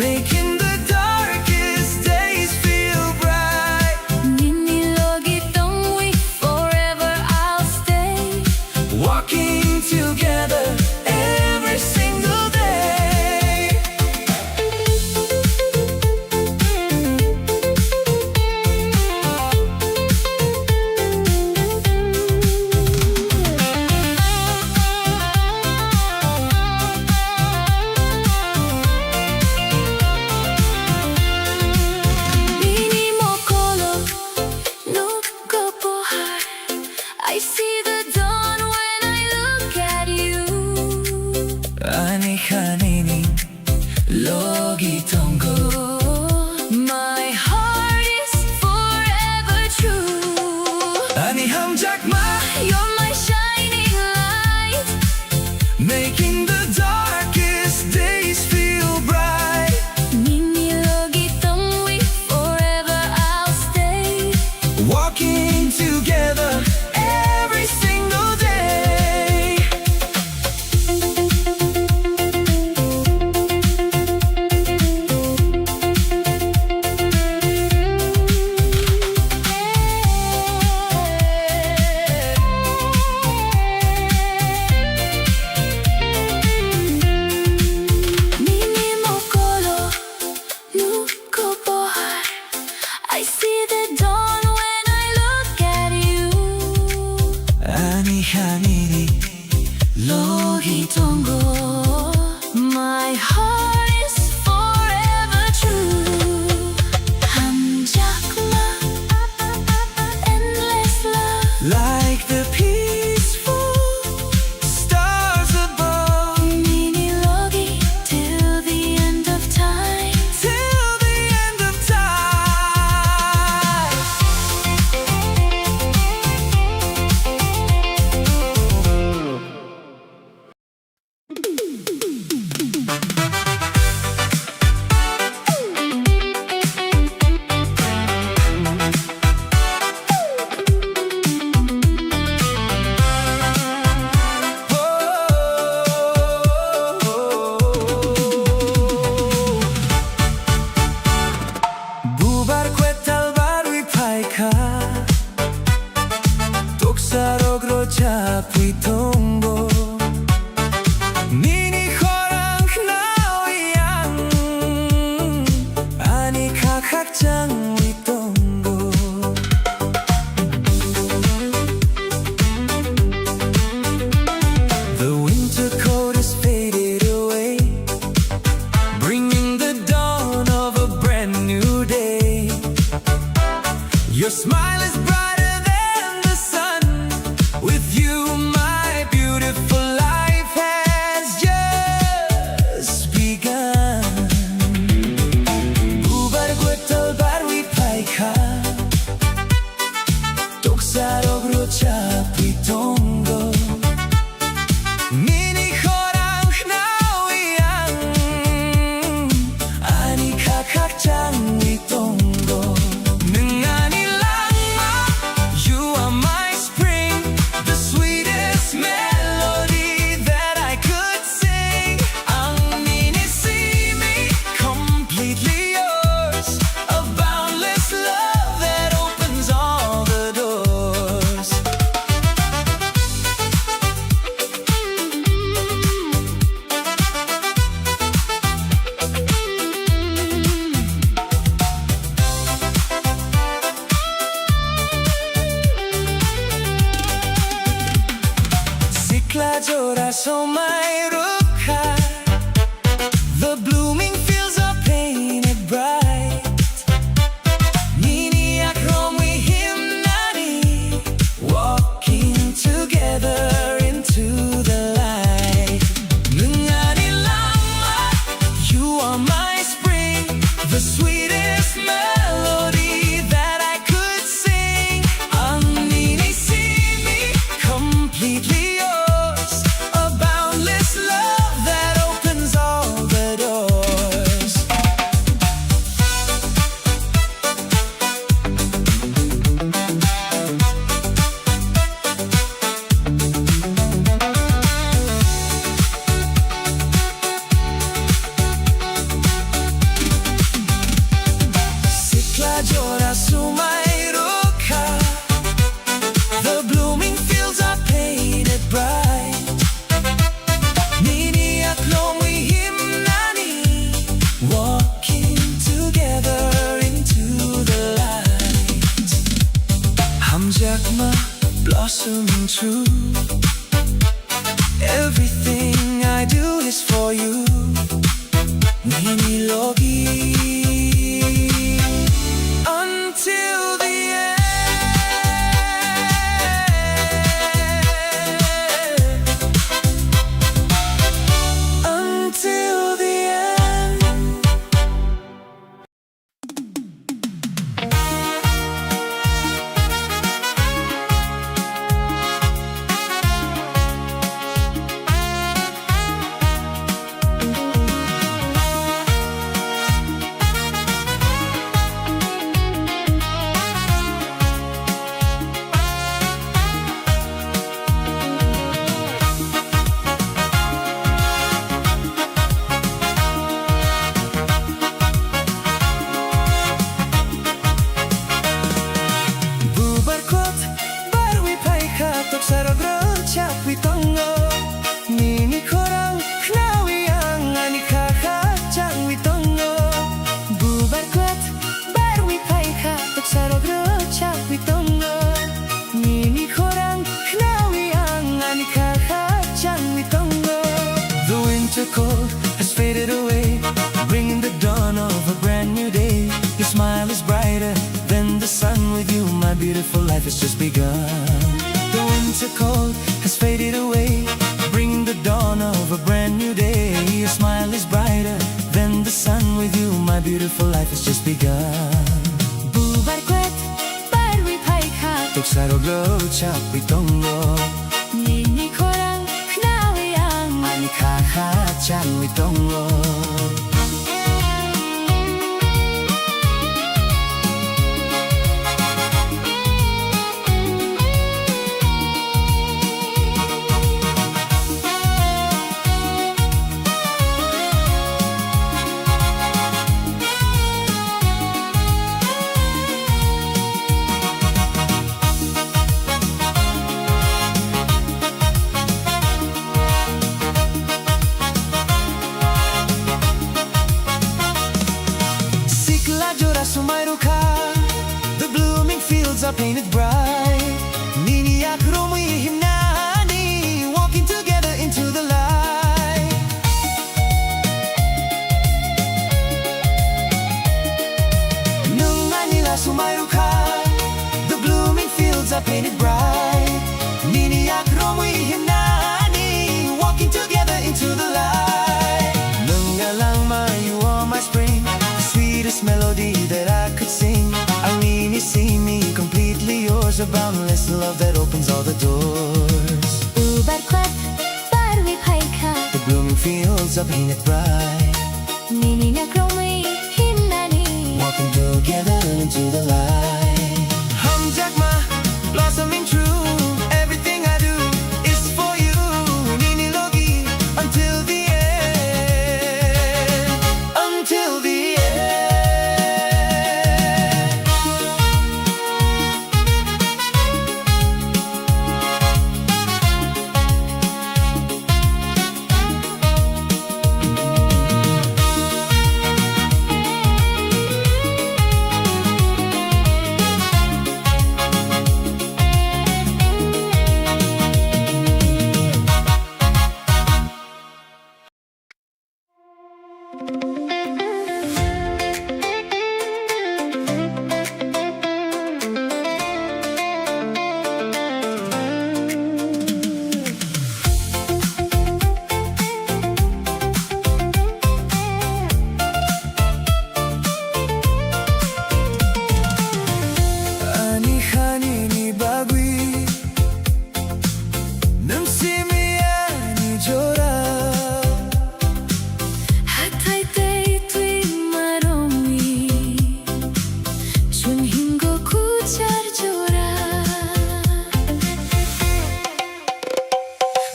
making the darkest days feel bright. nini logi tongwi, forever I'll stay. Walking together every single day. Mini mokolo, nuko pohar. I see the dawn when I look at you. Ani hanini logi tongo. My heart is forever true. Ani hamjakma, You're my shining light, making the darkest days feel bright. nini logi tongwi, forever I'll stay. Walking together every single day. Mini mokolo, nuko pohar. I see the dawn when I look at you. Ani hanini logi tongo. My heart is forever true. Hamjakma, endless love. Like the peaceful stars above. Mini logi till the end of time. Till the end of time. Bubar kwetal barwi paika, toksarok rochapi tongo. Nini horang naoyang, ani kakakjang wi tongo. The winter coat is faded away, bringing the dawn of a brand new day. Your smile is brighter than the sun. With you, my beautiful life has just begun. Bubar kwetal barwi paika, toksarok rochapi tongo. Nini horang naoyang, ani kakakjang wi tongo. Nengani langma, you are my spring, the sweetest melody that I could sing. Ang minisimi, completely yours, a boundless love that opens all the doors. Siklajorasho my rukha, the blooming fields are painted bright. Nini akromi himnani, walking together winter cold has faded away, bringing the dawn of a brand new day. Your smile is brighter than the sun. With you, my beautiful life has just begun. The winter cold has faded away, bringing the dawn of a brand new day. Your smile is brighter than the sun. With you, my beautiful life has just begun. Bubarkwet barwi paika Tuksaroglo chapi tongo Nini korang knawiyang Ani kaha chanwi tongo. The blooming fields are painted bright. Nini akromi himnani, walking together into the light. Nung nila sumayruka, the blooming fields are painted bright. Nini akromi himnani, walking together into the light. Nung alangma, you are my spring, the sweetest melody that I could sing. Ang nini see me, completely yours, a boundless love that opens all the doors. Bubarkwet barwi paika The blooming fields are painted bright, Nini nakromi himnani walking together into the light. Hamjakma, blossoming true, everything I do is for you. Nini logi, until the end, until the end.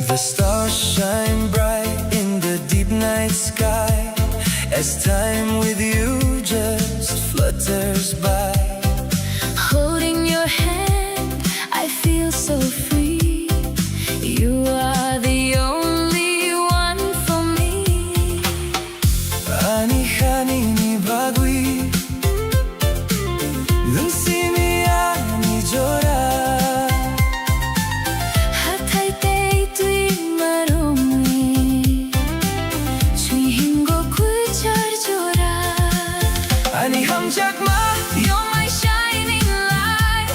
The stars shine bright in the deep night sky as time with you just flutters by. Holding your hand, I feel so free. You are the only one for me. Ani hanini bagwi, nunsimi ani jora. You're my shining light.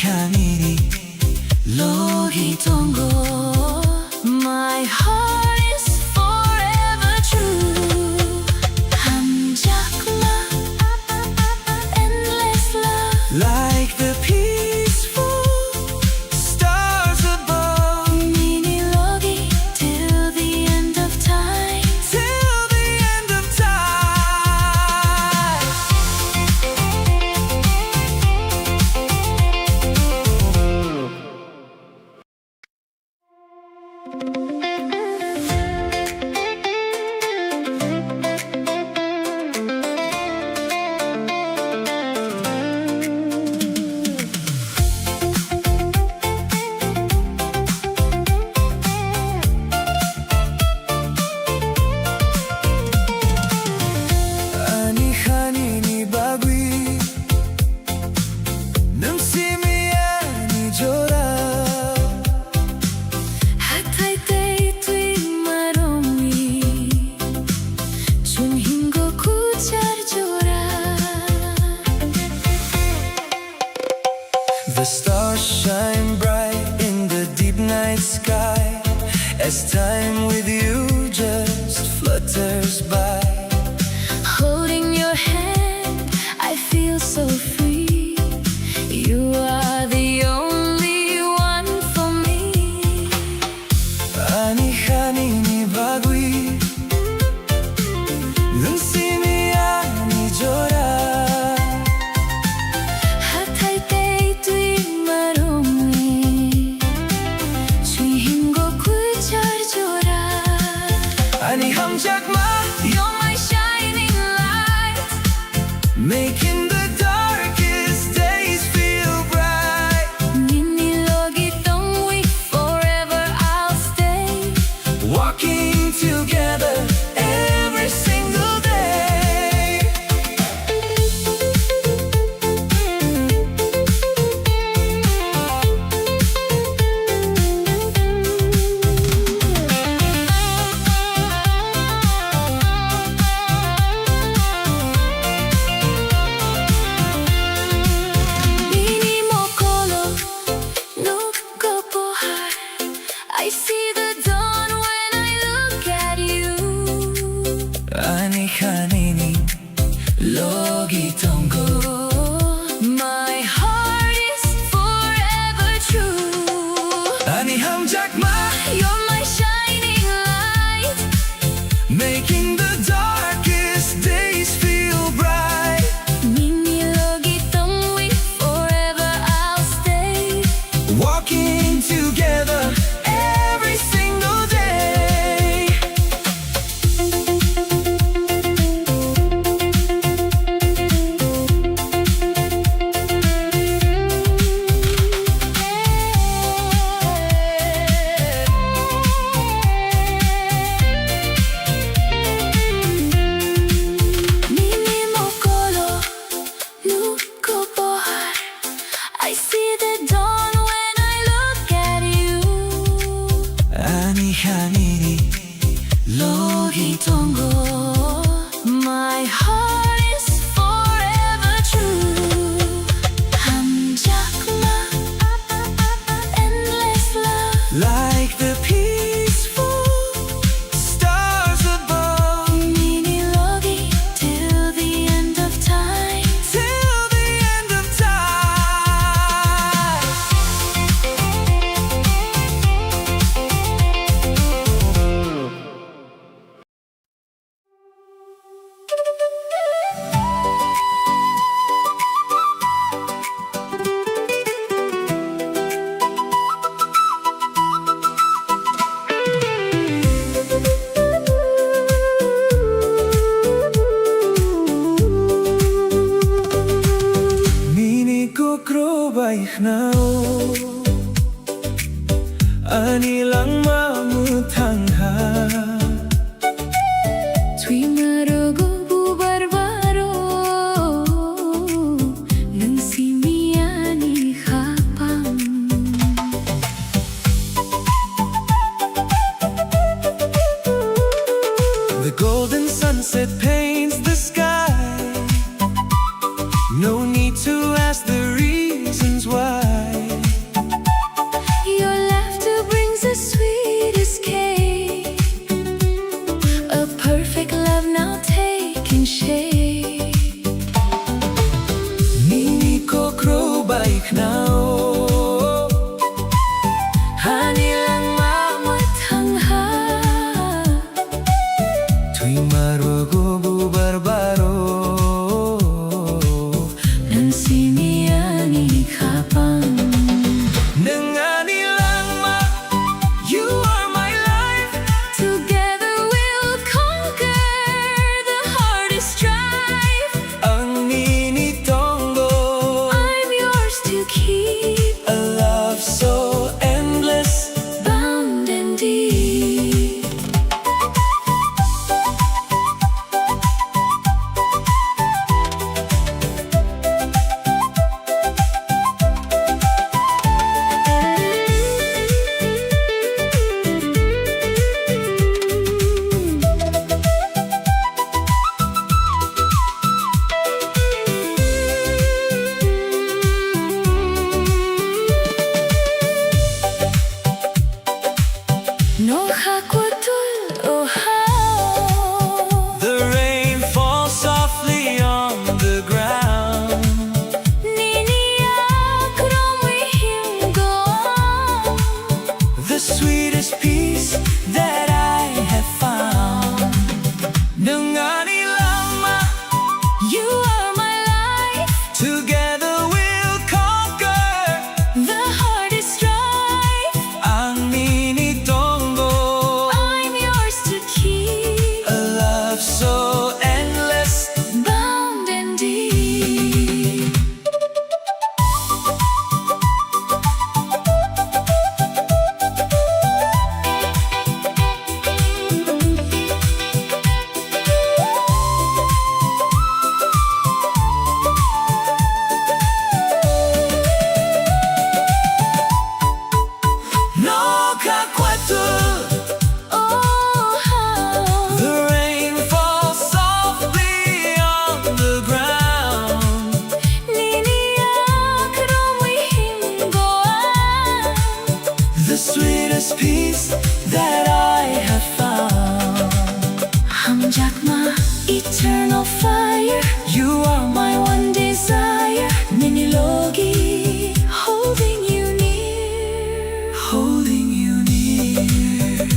아니하니니 로기동고 My heart is forever true. 함작마 endless love. Like the peaceful stars above. 미니로기 till the end of time. Till the end of time. 아니하니니 바귀 능심이 아니죠라 Hatay tay tuwing marumi. Chunhin ko kucharjora. The stars shine bright in the deep night sky as time with you just flutters by. Holding your hand, I feel so free. You are the only one for me. 아니하니니 바귀 능심이 아니죠라 Hatay tay tuwing marumi. Chunhin ko kucharjora. 아니 함작마 You're my shining light. making the darkest days feel bright. Ninilogi don't we forever I'll stay. Walking together every single day. Mini mokolo, nuko pohar. I see the dawn when I look at you. 아니하니니 로기동고 My heart is forever true. 아니 함작마 You're my shining light. making the darkest days feel bright. Ninilogi don't we forever I'll stay. Walking together every single day. Mini mokolo, nuko pohar. I see the dawn when I look at you. 아니하니니 로기동고 My heart is forever true. 함작마 endless love. like the peaceful stars above. 미니로기 till the end of time. Till the end of time. Mini kokro baik nao ani lang mamutangha. Tuwing marugo bubarbaro. Nang simiyani hapang. The golden sunset paints the sky. No need to ask the reasons why. peace that I have found. Hamjakma, eternal fire. You are my one desire. Minilogi, holding you near. Holding you near.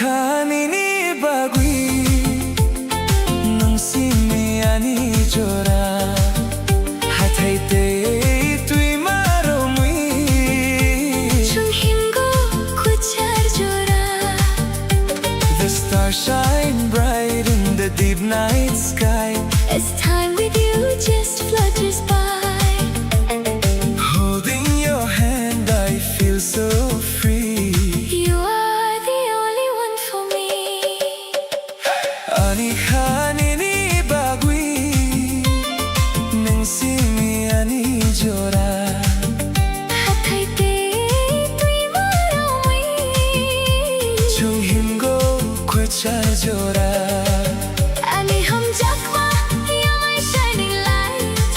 Hanini bagui nung simi ani jora hathai te tui maro mui Chunghimgo kuchar jora. the stars shine bright in the deep night sky As time with you just flutters by. holding your hand I feel so free You are the only one for me. ani hanini bagui nung simi ani jora Hathai te tui maro mui. Chunghimgo kuchar jora Ani hamjakma, you're my shining light,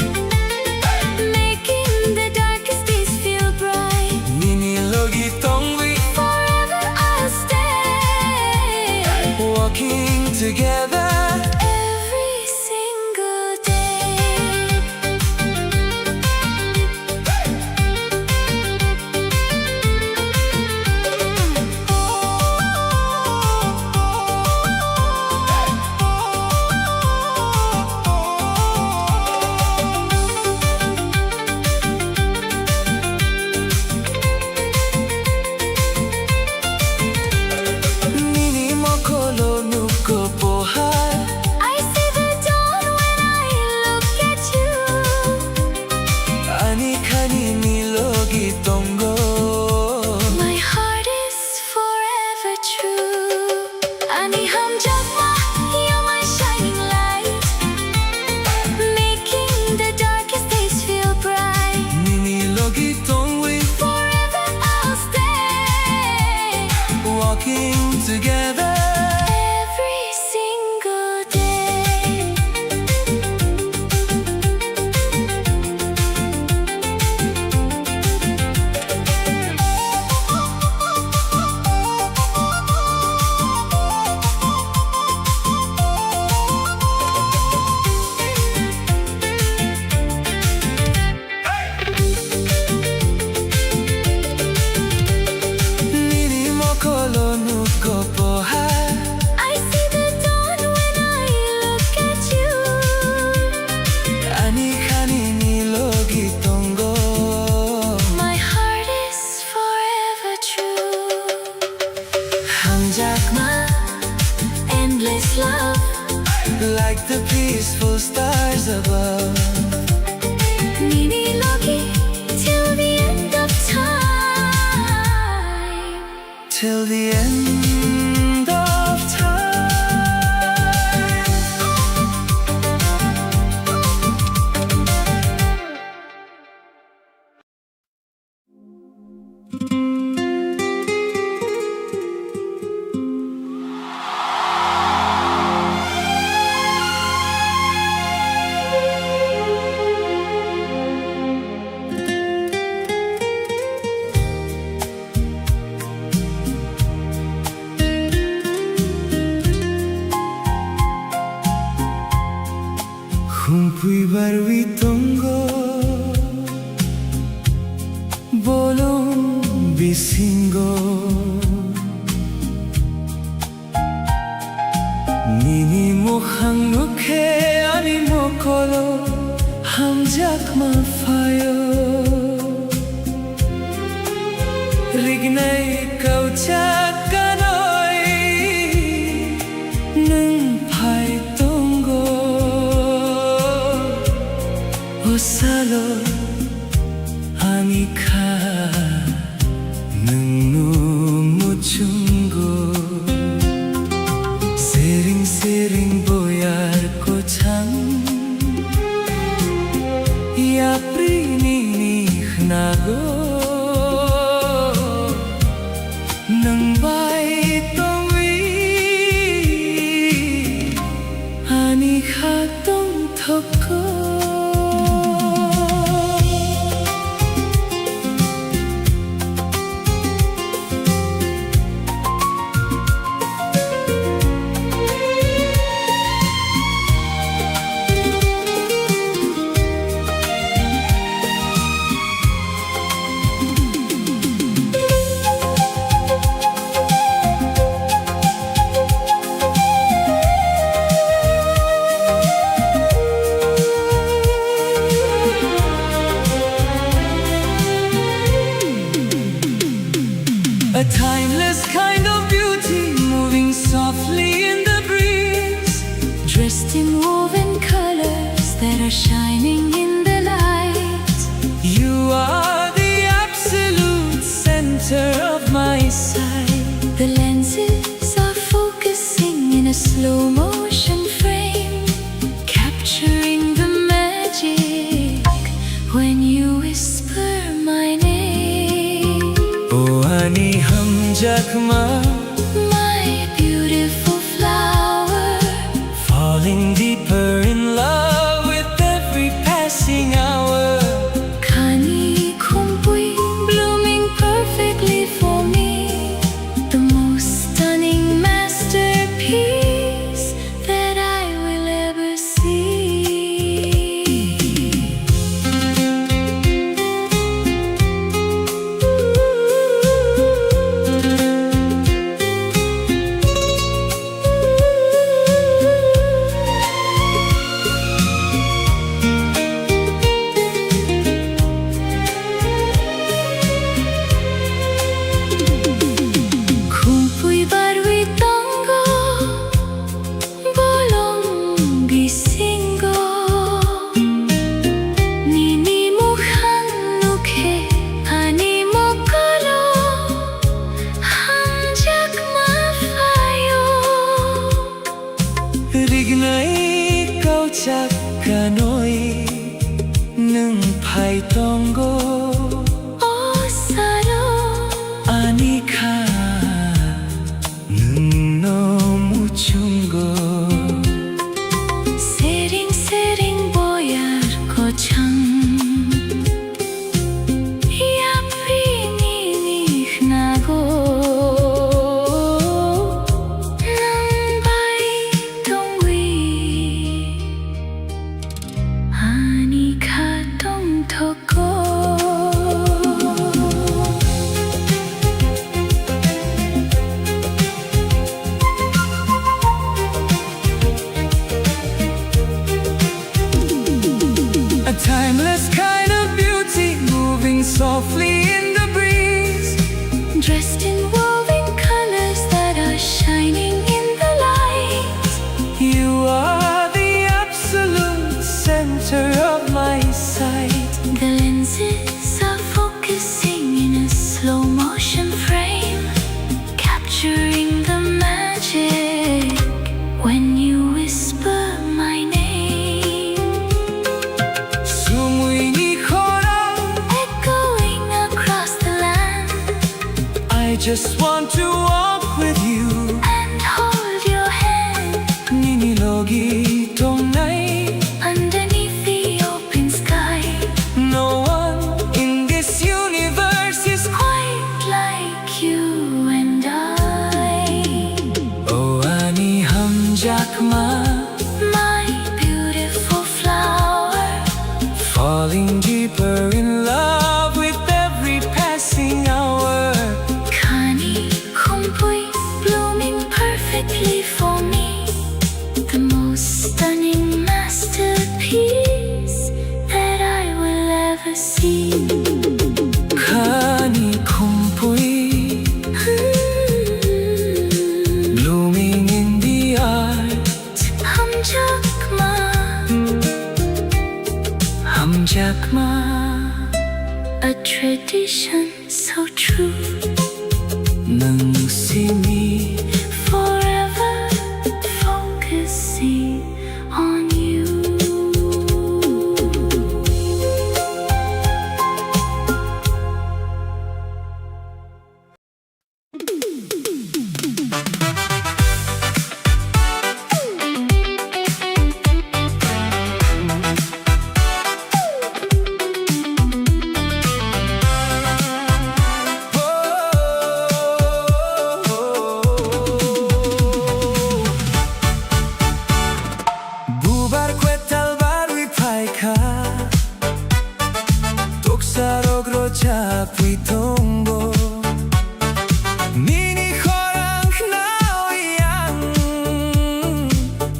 making the darkest days feel bright. Nini logi tongwi Forever I'll stay, walking together every single day. Nini mokolo nuko pohar I see the dawn when I look at you. ani khani ni logi tongo My heart is forever true. Ani hamjakma, you're my shining light, making the darkest days feel bright. Nini logi tongwi Forever I'll stay, walking together every single day. Nini mokolo nuko pohar I see the dawn when I look at you. ani khani ni logi tongo My heart is forever true. hamjakma Endless love, like the peaceful stars above Nini Loki, till the end of time. till the end of time. Humpui barwi tongo bolong bisingo Nini mokhang nukhe ani mokolo hamjakma fayo Rignai kaucha kanoi nung phai bago ng baitawi ani hatong toko. A timeless kind of beauty moving softly in the breeze, Dressed in woven colors that are shining in the light. you are the absolute center of my sight. The lenses are focusing in a slow motion frame, capturing the magic when you whisper my name. Oh ani hamjakma, My beautiful flower, falling deeper in love with every passing hour. Kani kumpui, blooming perfectly for me. The most stunning masterpiece that I will ever see. Kumpuy barwi tango, bolong gisinggo. Nini mukhang nukhe, ani mo kalo, hangjak mafayo. Rignay kauchak kanoi nung phai tongo Oh saro, anika nung no muchungo. sering sering boyar ko chang. Yapi ninih nago, nang bay tongwi, ani katong toko. A timeless kind of beauty moving softly in the breeze, Dressed in woven colors that are shining in the light. you are the absolute center of my sight. The lenses are focusing in a slow motion frame, capturing the magic when you whisper my name. Sumuy ni khora, Echoing across the land I just want to walk with you. and hold your hand Nini logi tong nai, underneath the open sky. no one in this universe is Quite like you and I. oh ani hamjakma, My beautiful flower, falling deeper in love with every passing hour. Kani kumpuy, blooming perfectly for me. The most stunning masterpiece that I will ever see. Kani kumpuy, blooming in the art. Hamjakma, A tradition so true, nang simi, forever focusing on you. 위통보 니니 호랑 나오양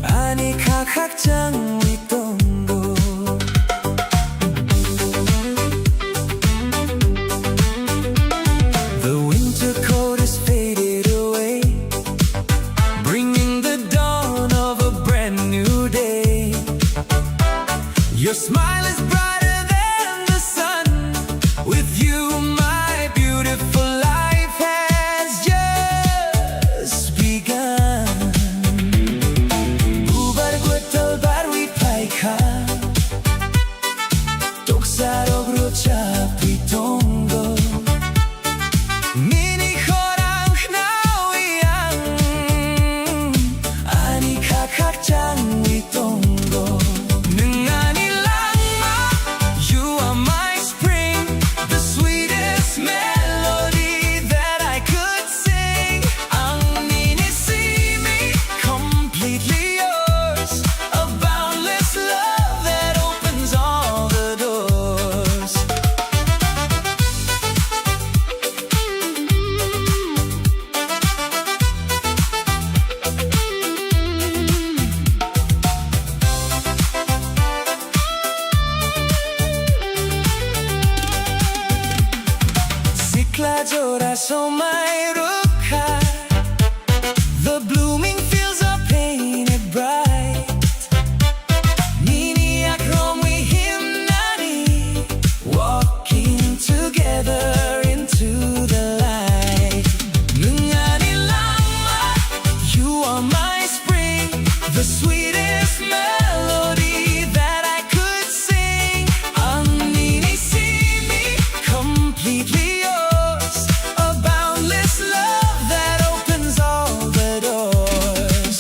아니 각학장 위통보 The winter cold is faded away, bringing the dawn of a brand new day. Your smile is brighter than the sun. With you, my beautiful life has just begun. 우발გვtal barwi paika, 독사록으로 잡히 동거. 니니 호랑 나오양 아니 각학장 위동거. 능아니 랑마 You are my spring, the sweetest melody that I could sing. 앙니니 see me completely yours, a boundless love that opens all the doors. Siklajoraso my rukha, the blooming fields are painted bright. Nini akromi himnani, walking together into the light. Nungani lama, you are my spring, the sweetest melody that I could sing. Nini see me completely yours, a boundless love that opens all the doors.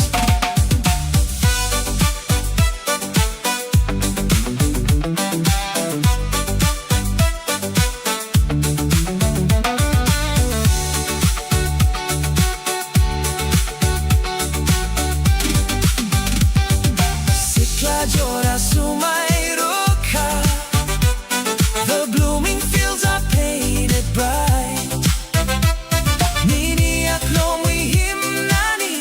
Siklajoraso my rukha, the blooming fields are painted bright. Nini aklomi himnani,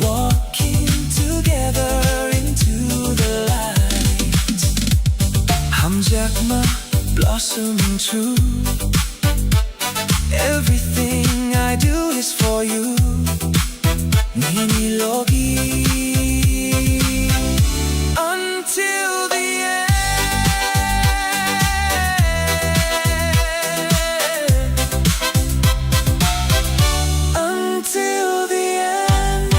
walking together into the light. Hamjakma blossom true, everything I do is for you. Nini logi until the end. Until the end.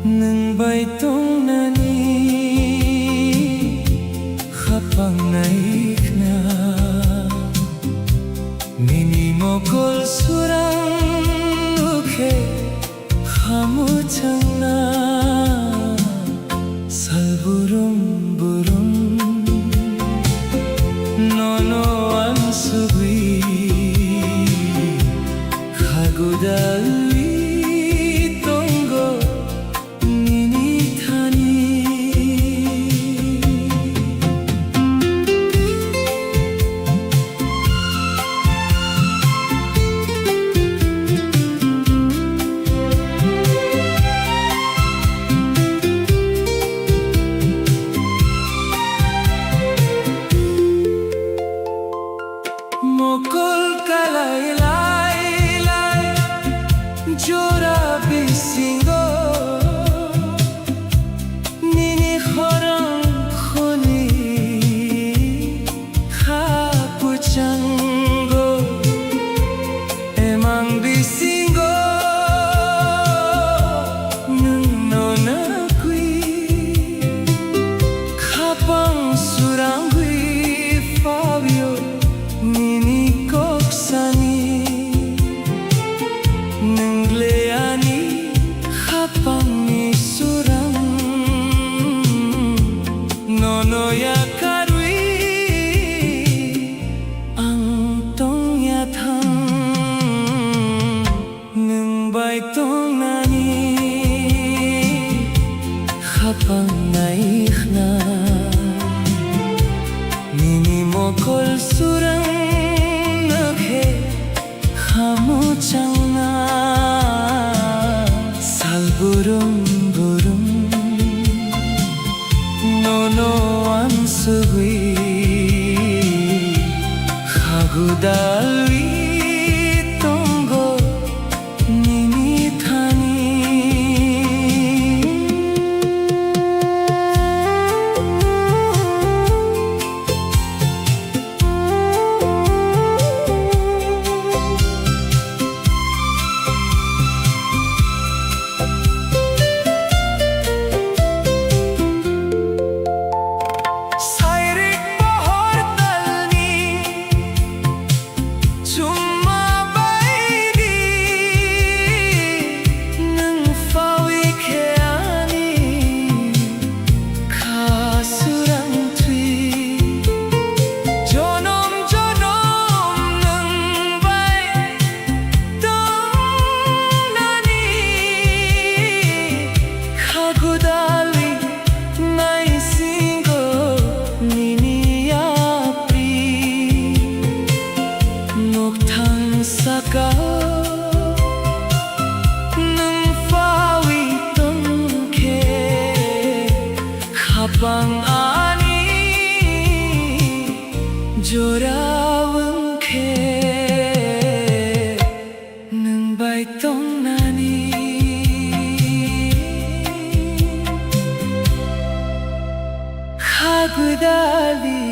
Nang baitong nani khapang naik na nini mokol surang ukhe khamu chang na salburum burum surangui Fabio nini koksani nengleani hapang ni surang nono ya karui ang tong ya thang neng bai tong nani hapang naik na nini mokol surang naghe hamu chang na sal burung burung nono ansugui khagudalwi tongo nini thani Sairik pohor talni cuma baidi nang fawi keani kasurang tui jonom jonom nang bai tong nani khagudali nai singo nini api nokthang saka nang fawi tong ke khapang ani jorawang ke nang bai tong nani khagudali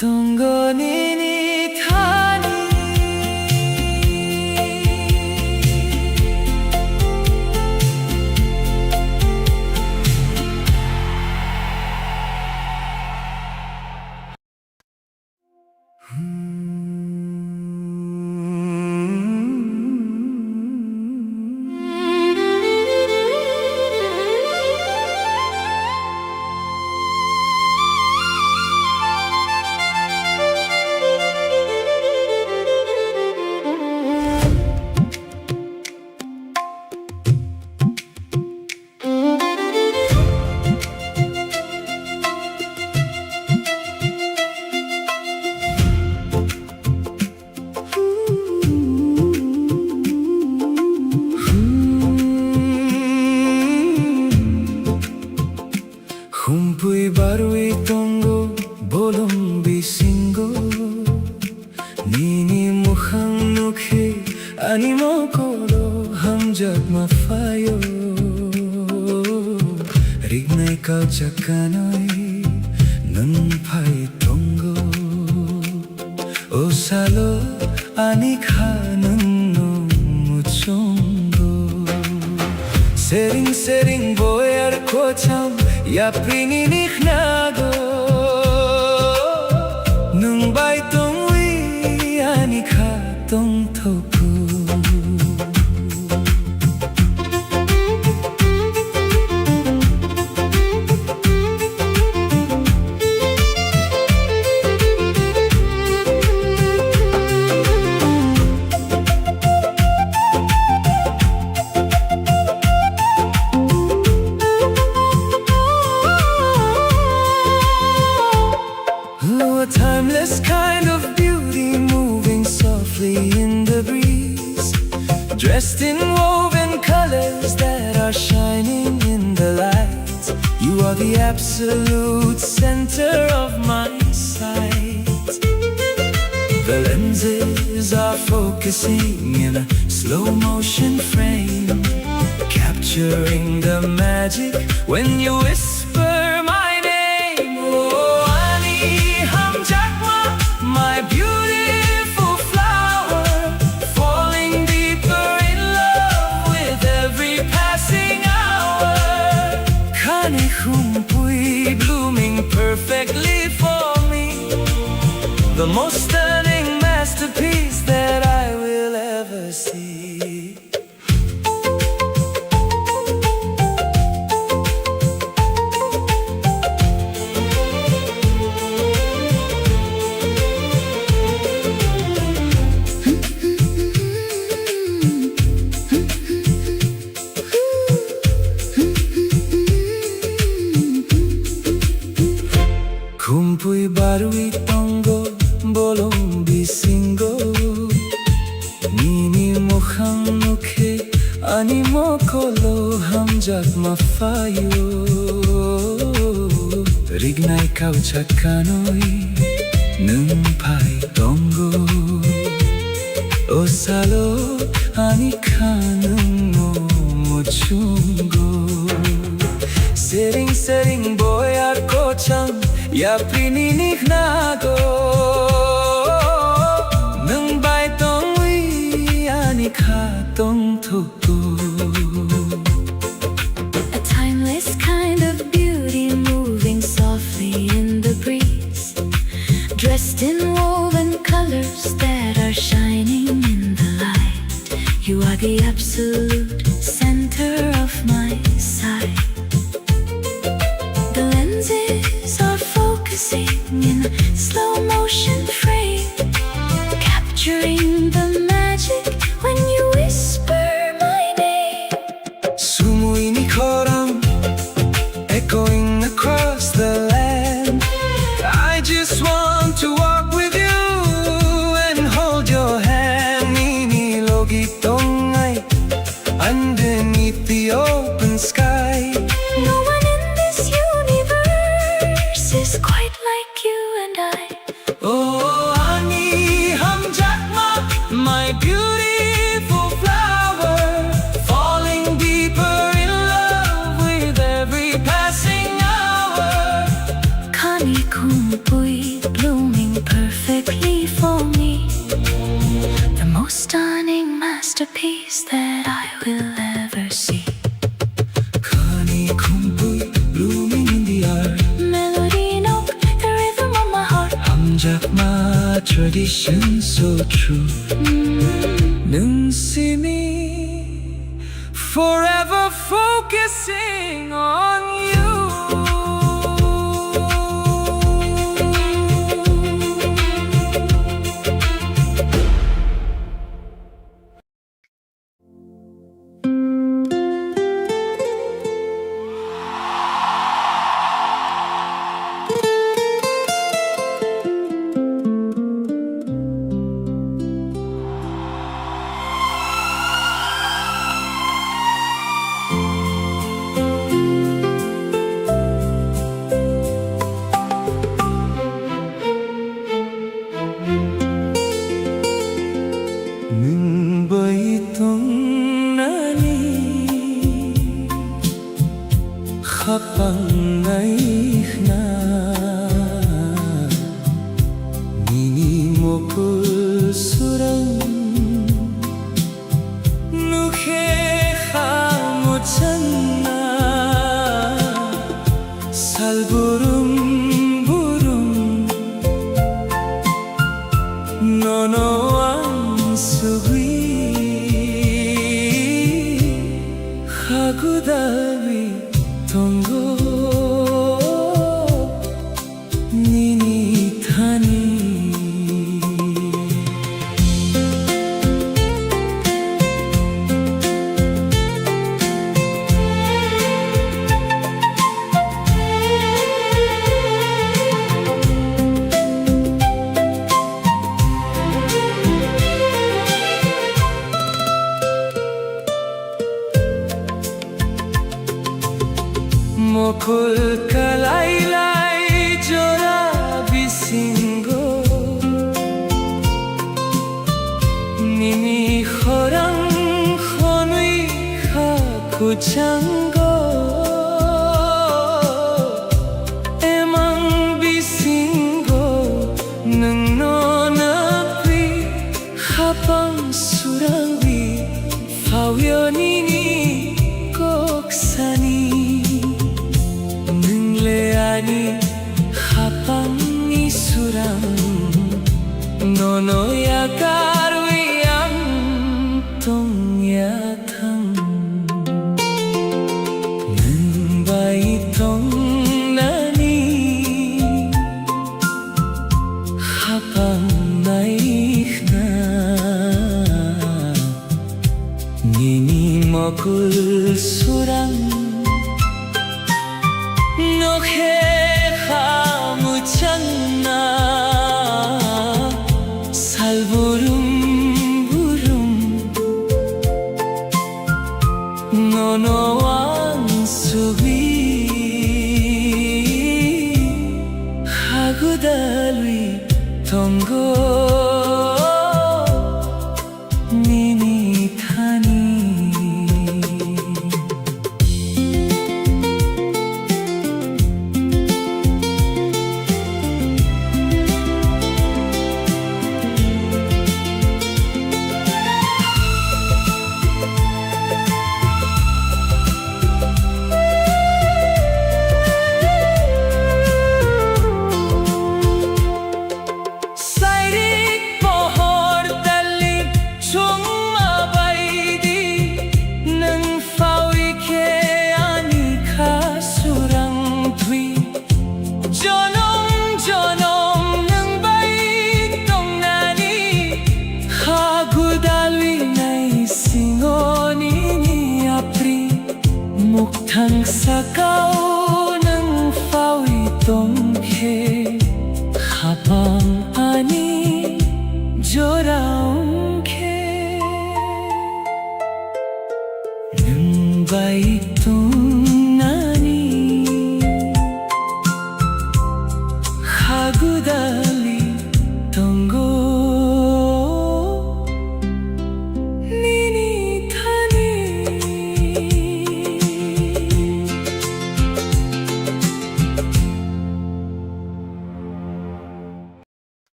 tongo nini thani Humpui barui tongo bolong bisingo nini mukhang nukhi animo kolo hamjat mafayo rignai kau chakanoi nun phai tongo o salo ani khanun no muchongo sering sering boyar kocham ya prini nikhnago nung bai tong wi ani kha tong thoku A timeless kind of beauty moving softly in the breeze, dressed in woven colors that are shining in the light. You are the absolute center of my sight. The lenses are focusing in a slow motion frame, capturing the magic when you whisper my name. Oh, Ani Hamjakwa, my beautiful flower, falling deeper in love with every passing hour. Kani kumpui blooming perfectly for me. The most stunning masterpiece that I will ever see. Kumpui barui tongo bolong bisingo Nini mokhang mukhe ani mokolo hamjak mafayo Rignai kau chakanoi nung pai tongo Osalo ani kanung mo mochungo Sering boyar kochang Ya prinini nago Nung bai tong wi ani ka tong tuku A timeless kind of beauty moving softly in the breeze, dressed in woven colors that are shining in the light. You are the absolute center of my sight. The lenses are focusing in slow motion frame, capturing the magic when you whisper my name. Sumui ni koram echoing across the land. I just want to walk with you and hold your hand. Nini logi tongai underneath the open sky. No one in this universe is quite like you and I. Oh, Ani Hamjakma, my beautiful flower, falling deeper in love with every passing hour. Kani kumpui blooming perfectly for me, the most stunning masterpiece that I will ever see. Kani kumpui blooming in the air. Melody note, the rhythm of my heart. Hamjakma tradition so true. Nung see me forever focusing on you. Nung baitong nani khapang nai na Nini mokul surang nukhe khamuchan na salburum burum nono sugui hagudawi tongo nini thani mokul kalailai jora bisingo Nini khorang khonui khakuchango Emang bisingo nung nonapi khapang surangwi Fawyo nini koksani ani habang isurang nonoya karwiyang tongyatang nang baitong nani habang naihna nini mokul surang nokhe hamuchangna salburum burum nonoang subi hagudalwi tongo nini thani Mukhang sakaw ng fawitong he habang ani joraong ke nang baitong nani hagudali tonggo nini thani.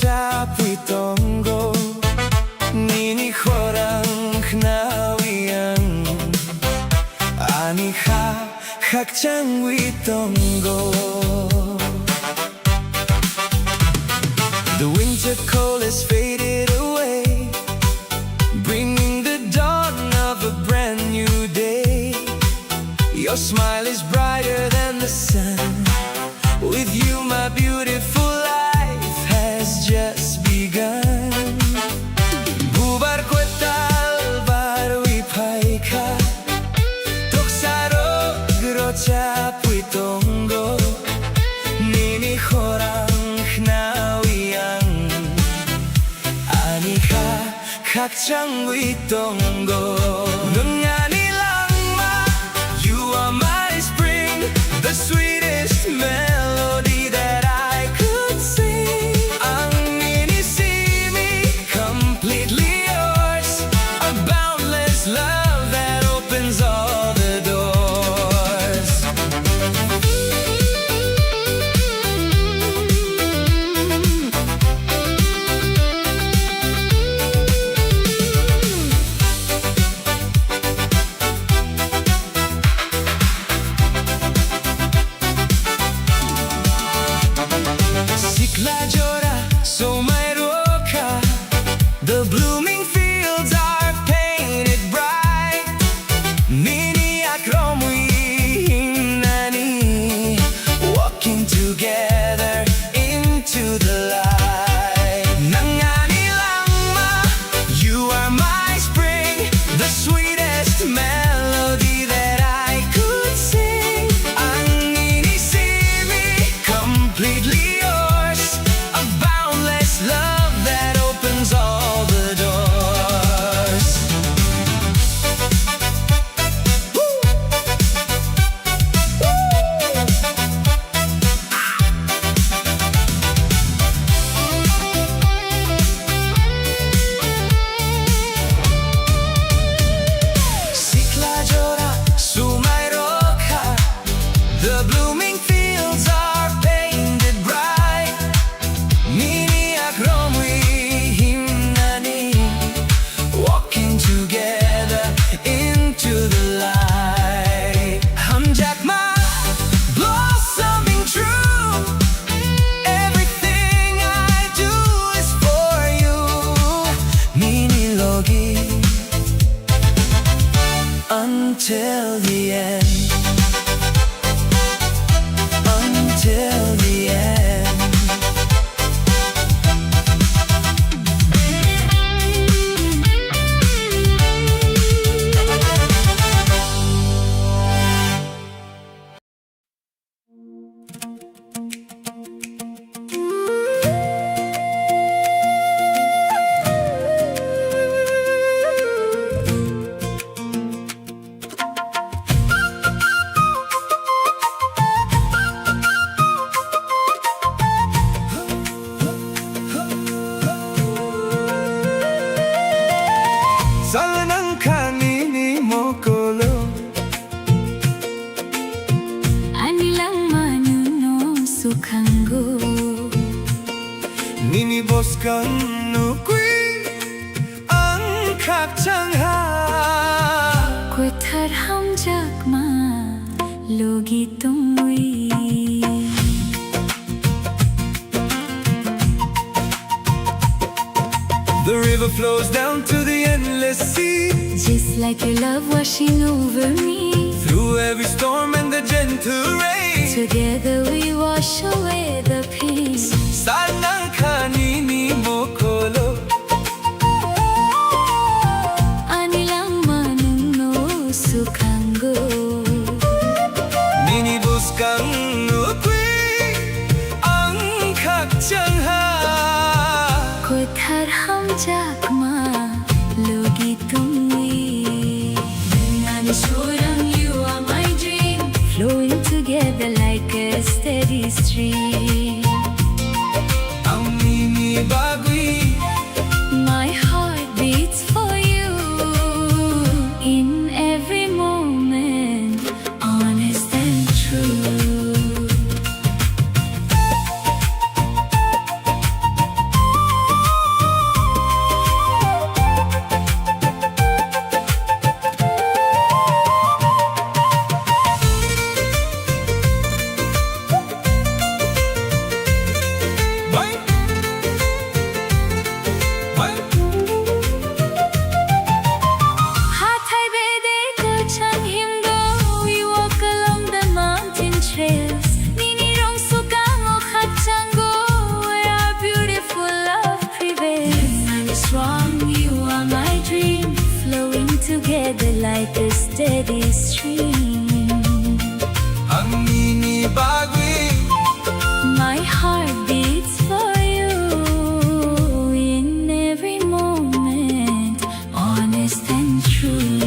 Capoy tonggo nini khorang knawiyang ani hakchang wi tonggo. The winter cold has faded away, bringing the dawn of a brand new day. Your smile is brighter than the sun. With you my beautiful just begun. Bubar kwetal barwi paika toksaro grocha puitongo nini khorang knawiyang anika khakchang witongo nungani langma. You are my spring, the sweetest melody that I could sing. Love that opens all the doors. Nini boskan nukui ang kakchangha Koi thar ham jak ma logi tumui The river flows down to the endless sea, Just like your love washing over me. through every storm and the gentle rain. Together we wash away the pain. Sanang kanini mo kolo Anilang manungno sukanggo. Nini buskang nukui ang kakchangha Koi thar ham jak ma logi tumui. Nani shorang, you are my dream, flowing together like a steady stream. Ang nini bagui My heart beats for you in every moment, honest and true. Bye. Bye. Haath hai bede ko chang himdo, we walk along the mountain trails. Nini rong sukang o khatchango, where our beautiful love prevails. I'm strong, you are my dream, flowing together like a steady stream. Ang nini bagui My heart beats for you in every moment, honest and true.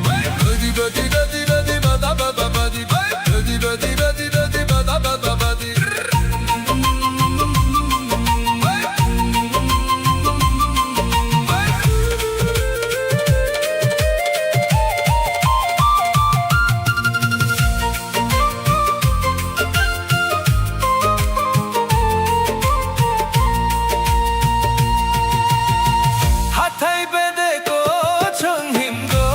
Badi badi badi badi bada bada badi badi badi badi badi bada bada badi Hathai bede ko chang himgo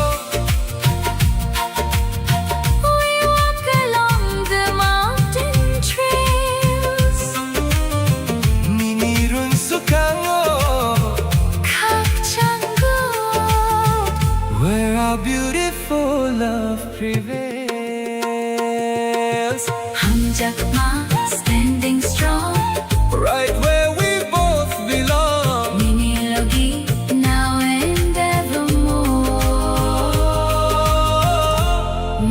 We walk along the mountain trails. Nini run sukango Kakchango, where our beautiful love prevails. hamjak ma standing strong. Right where we both belong. Nini logi now and evermore.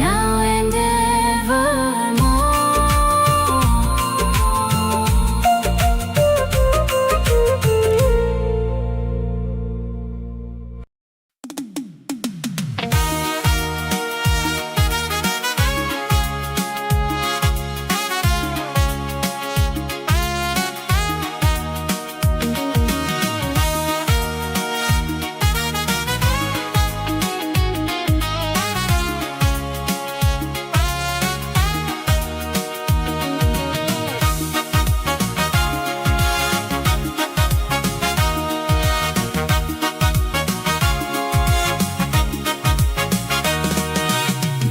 Now and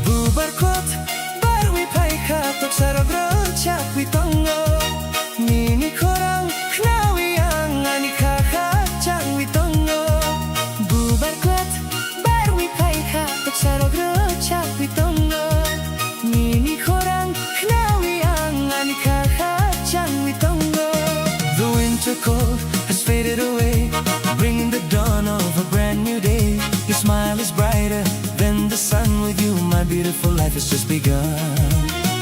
Bubarkot barwi paika tok sarogro chakwi tongo. Nini korang knawi ang ani kakak changwi tongo. Bubarkot barwi paika tok sarogro chakwi tongo. Nini korang knawi ang ani kakak changwi tongo. The winter cold has faded away, bringing the dawn of a brand new day. Your smile is brighter than the sun. With you, my beautiful life has just begun.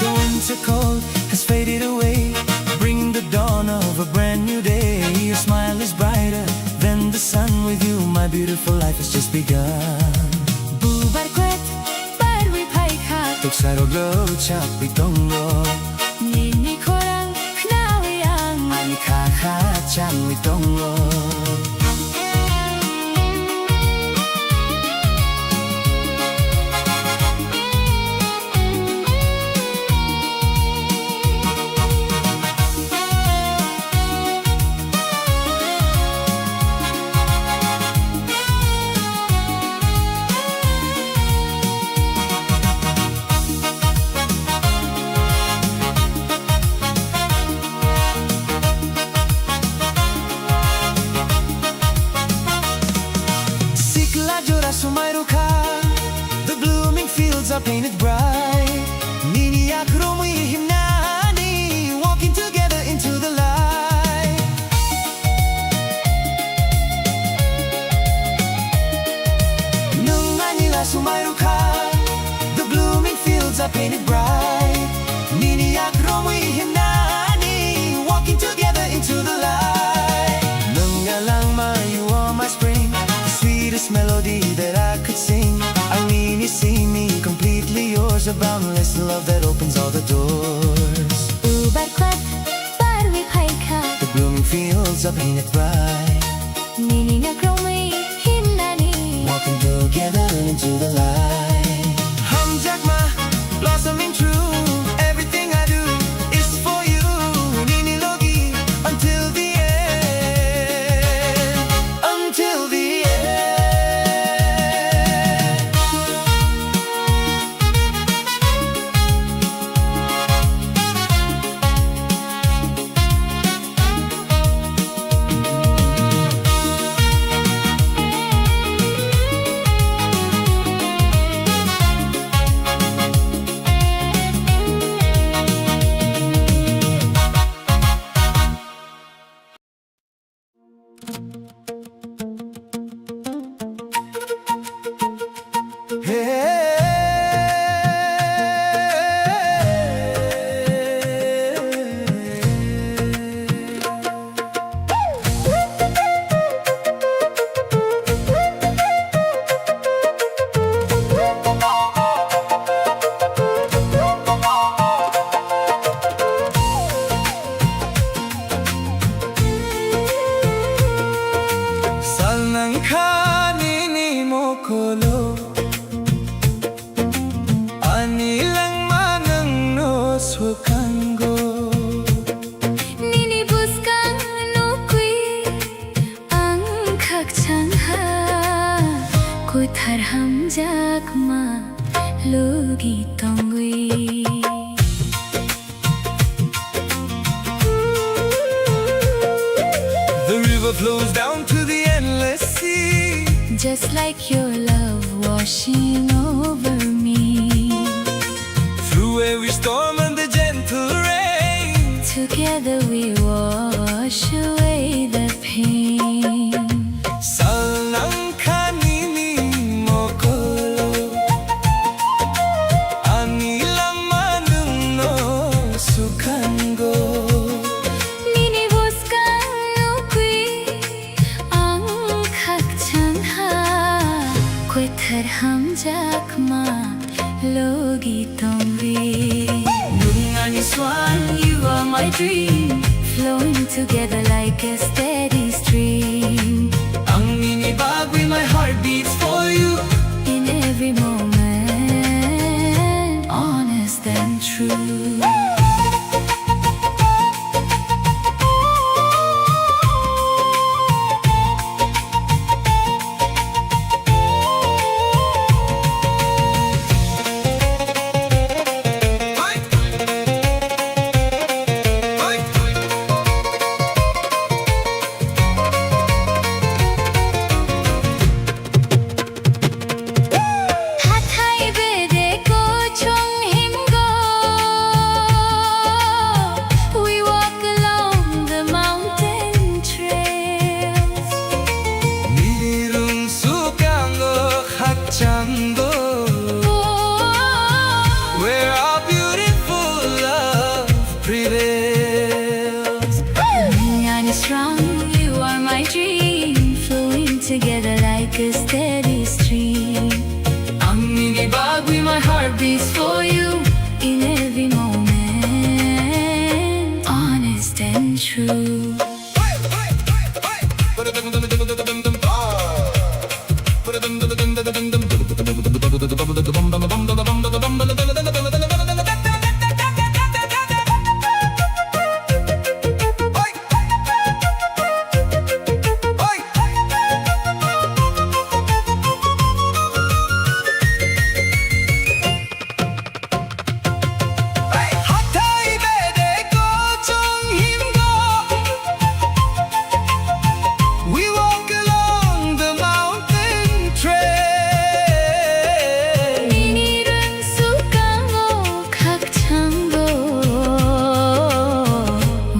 The winter cold has faded away, bringing the dawn of a brand new day. Your smile is brighter than the sun. With you, my beautiful life has just begun. Bubarkwet barwi paika, Tok saroglo chakwi tongo. nini korang knawi ang Ani kakak changwi tongo. There's a boundless love that opens all the doors. Ubarklat, barwipaika, The blooming fields of painted bright, nini nagromi hinani. walking together into the light. Hamjakma, blossoming true. Everything I do is for you. Nini logi, until the end. Until the end. Salnangkani mo kolo anilang manang no sukango. Nini buskang nukui ang kakchangha. Kuthar hamjakma logi tongui. The river flows down to the endless sea. Just like your love washing over me. Through every storm and the gentle rain, Together we wash away the pain. Salnangkani mo kolo anilang manang no sukango. Nini buskang nukui ang kakchangha. Kuthar hamjakma logi tongwi. Nungani swan, you are my dream, flowing together like a steady stream. Ang ninibag with my heart beats for you. In every moment, honest and true. Hatay bede ko chong himgo. We walk along the mountain trails. Nirung sukango hakchango, where our beautiful love prevails. Nungani strong, you are my dream, flowing together like a steady stream. Ang ninibag with my heart beats For you, in every moment, honest and true. Hatay bede ko chong himgo. We walk along the mountain trail. Ninirang sukango kakchango,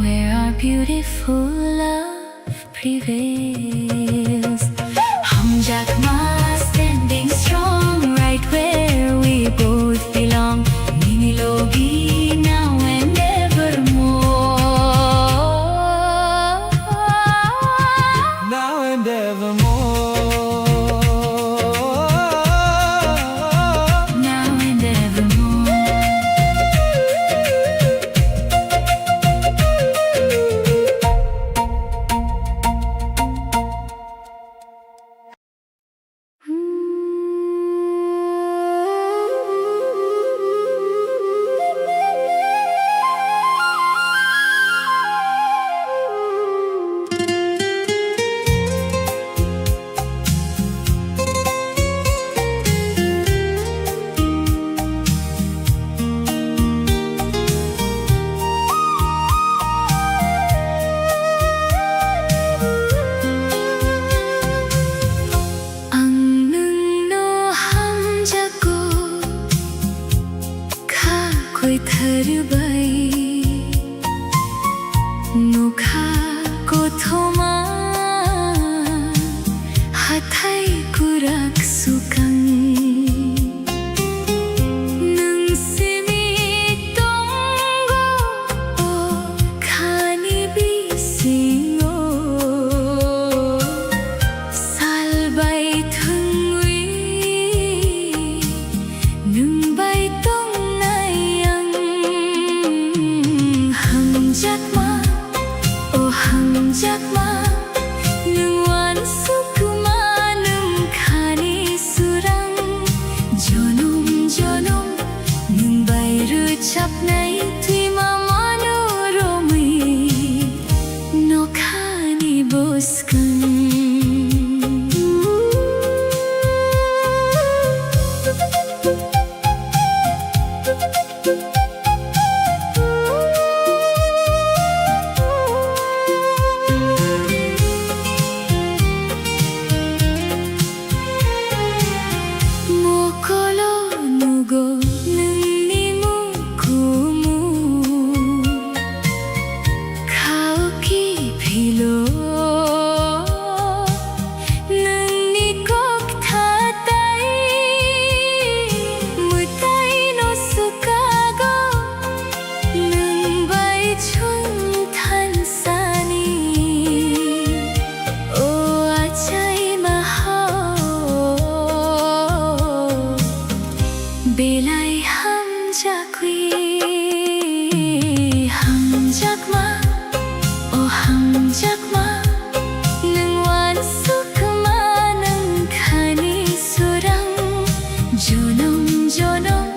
where our beautiful love prevails. Hamjakma standing strong, right where we both belong. Ninilogi now and evermore. Now and evermore. Now and evermore. 고토마 하타이 구락수강 능심이 똥고 가니 비싱오 살바이 퉁위 능바이 똥나양 항작마 항작마 능완 수쿠마 능카니 수랑 저놈 저놈 능바이르 잡나이 뒤마마누로미 노카니 보스근 Belai hamjakwi hamjakma oh hamjakma nangwan sukma nang khani surang jonom jonom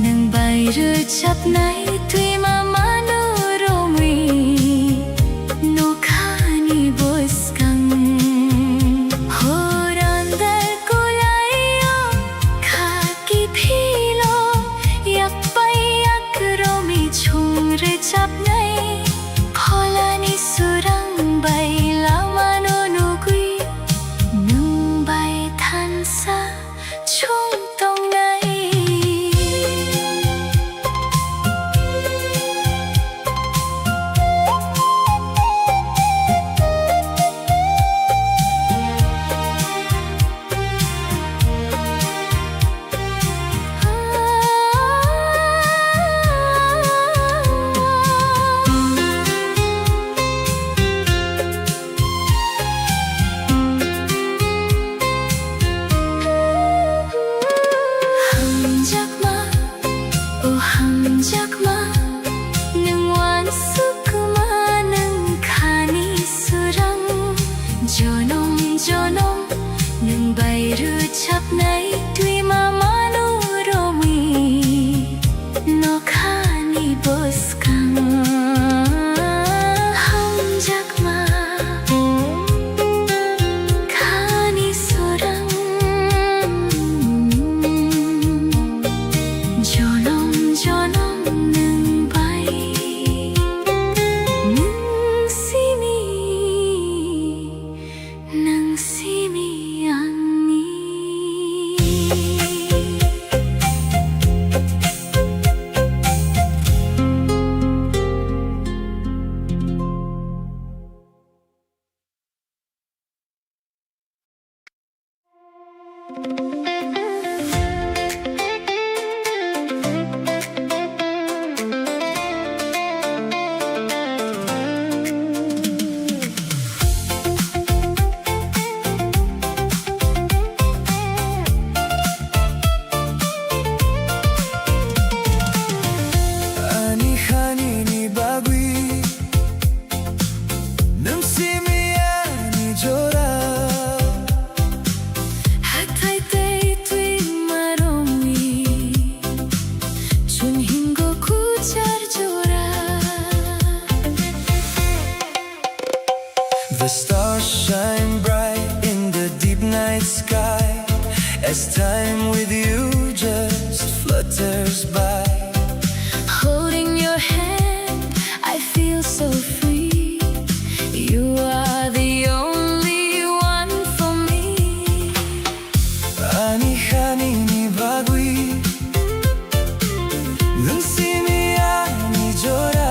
nang bairu chapnai tui mama nuromi no khani boskang 잡나이 콜라니 수랑 바이 라마노 누구이 능바이 탄사 총동나이 함작마 능완 수쿠마 능카니 수랑 저놈 저놈 능바이루 잡나이 뒤마마누로미 노카니 보스강 함작마 카니 수랑 저놈 능바이 능심이 않니 The stars shine bright in the deep night sky as time with you just flutters by. Holding your hand, I feel so free. You are the only one for me. Ani hani ni bagui, 능심이 아니죠라.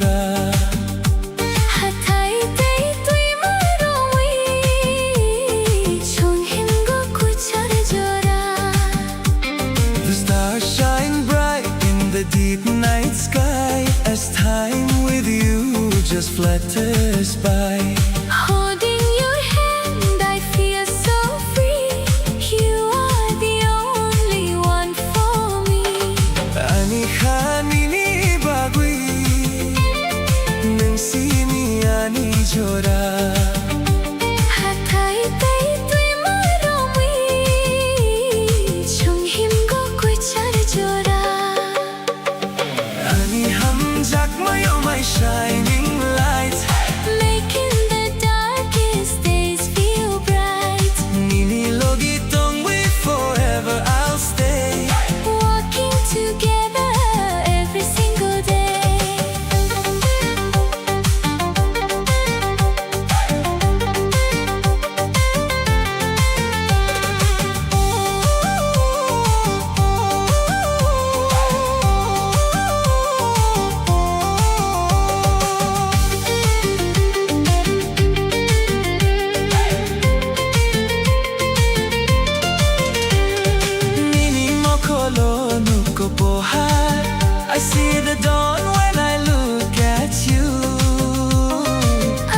jora. Hatai tei tui maroi Chong him go kuchar jora The stars shine bright in the deep night sky as time with you just flutters by. Holding your hand I feel so free You are the only one for me Ani khanini bagui nang sini ani jora. Hatai tei tui maroi Chong him go kuchar jora Ani hum jak mayo my shining light. Making the darkest days feel bright Nini logi tong we forever I'll stay. Walking together every single day Nini mokolo nuko pohar. I see the dawn when I look at you.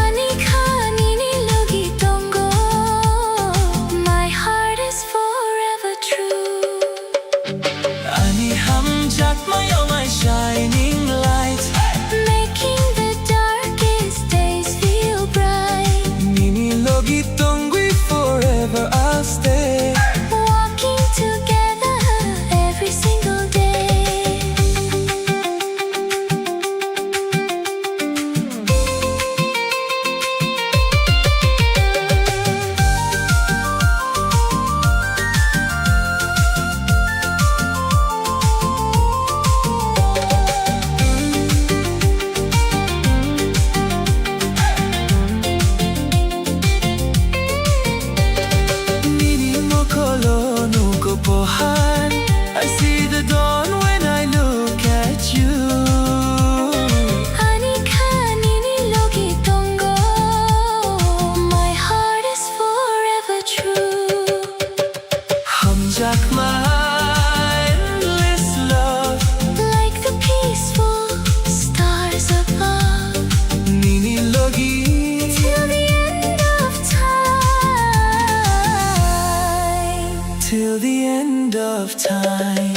Ani khanini logi tongo My heart is forever true Ani hum jak mayo my shining light. Making the darkest days feel bright Nini logi tong we forever I'll stay. Walking together every single day Nini mokolo nuko pohar. I see the dawn when I look at you. Ani khanini logi tongo My heart is forever true Hum jak my endless love. Like the peaceful stars above Nini logi Till the end of time till the end of time.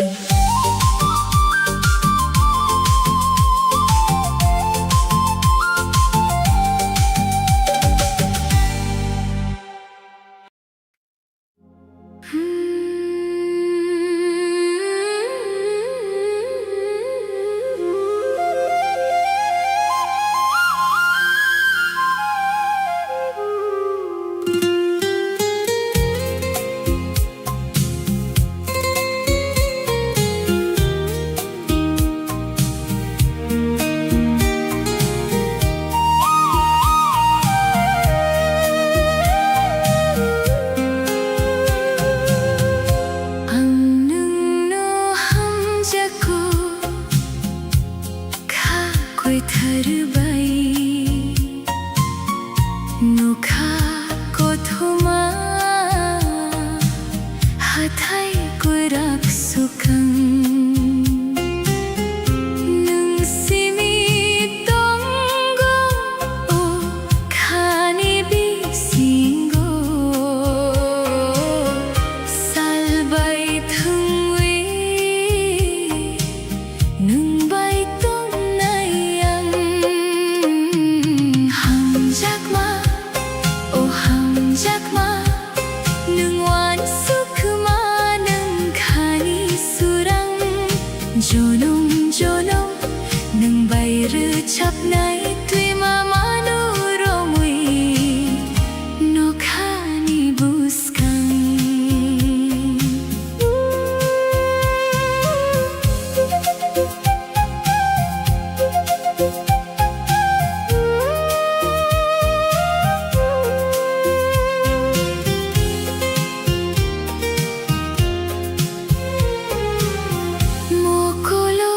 Ang nung no hum jaku Kha koi thar bai No kha ko thuma Hathai ko rak sukang Nung simi tongo O khani bisingo Salbai thungwi Nung bai tong nayang Hang jakma O hang jakma Nung wan sukma nung khani surang Jonong jonong Nung bai ru chap nai tui mama nu romui No khani buskang Mokolo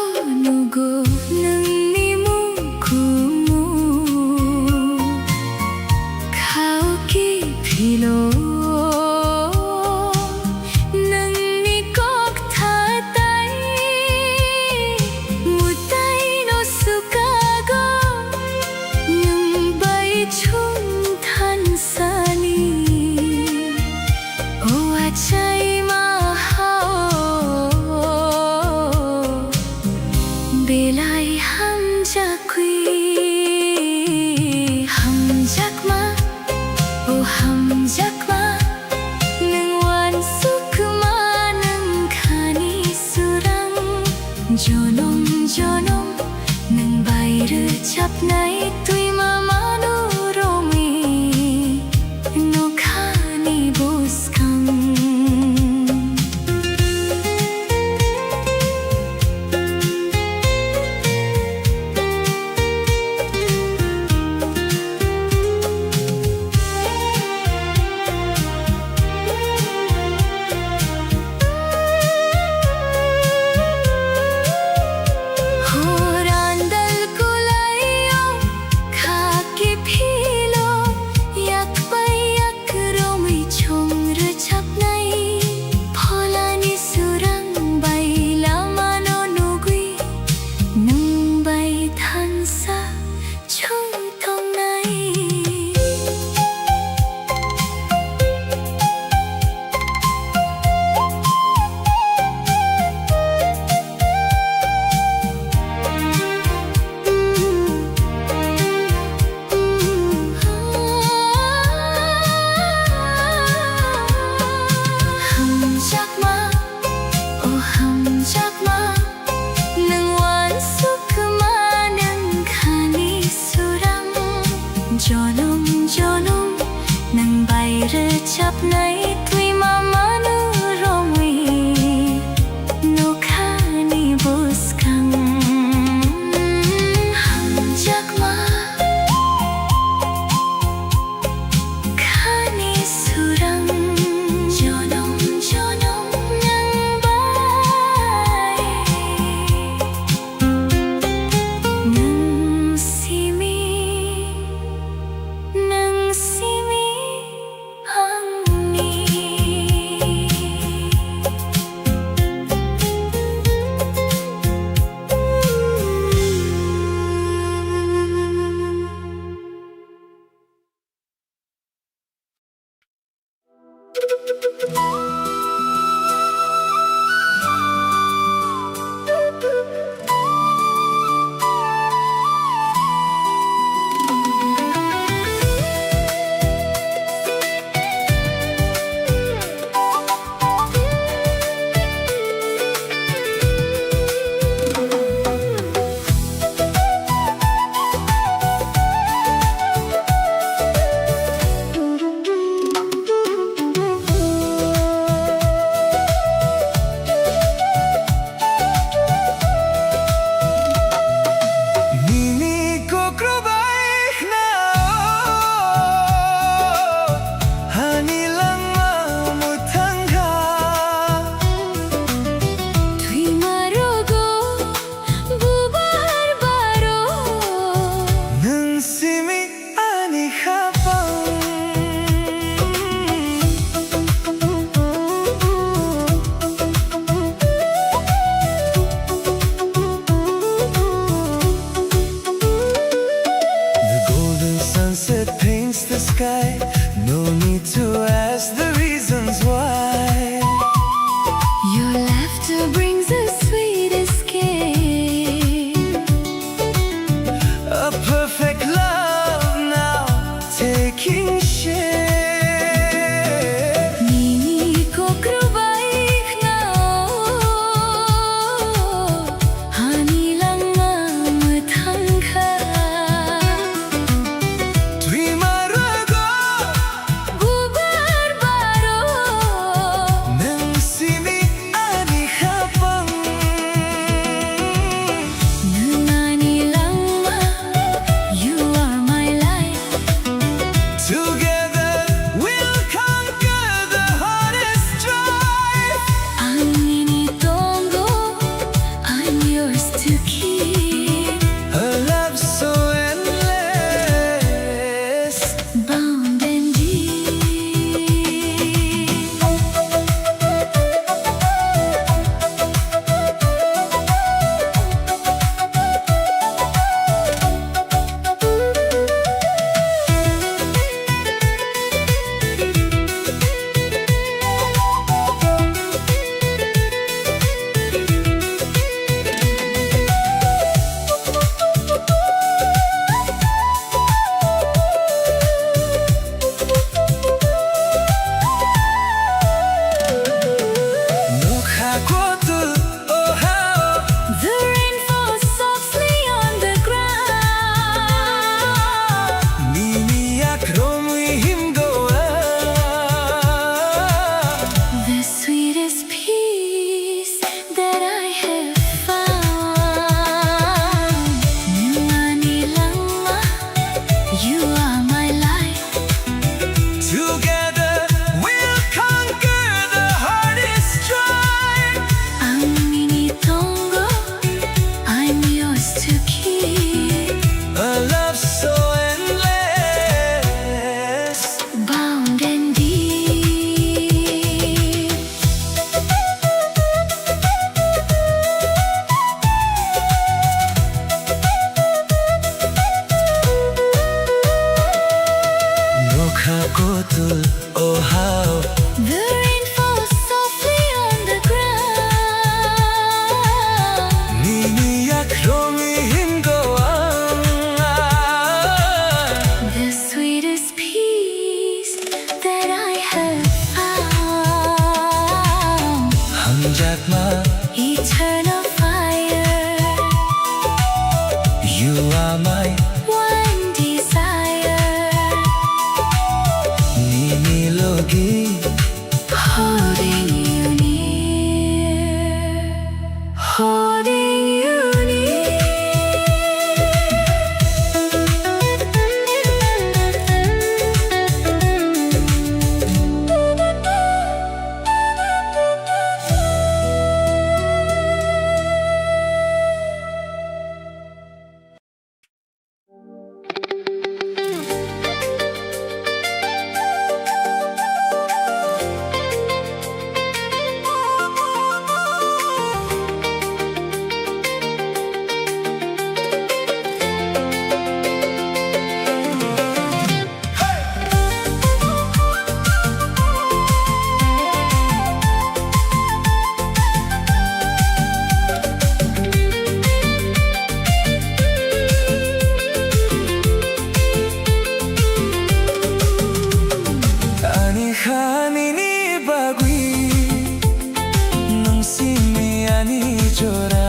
jora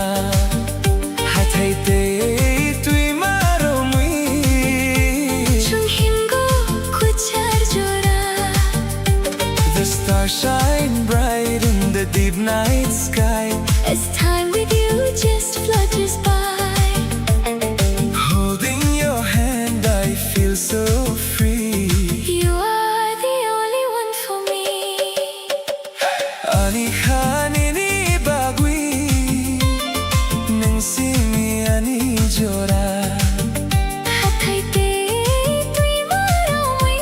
hathai te tui maro mui chung himgo kuchar jora the stars shine bright in the deep night sky as time with you just flutters by holding your hand I feel so free you are the only one for me ani khani ni bagui nang simi ani jora hathai te tui maro mui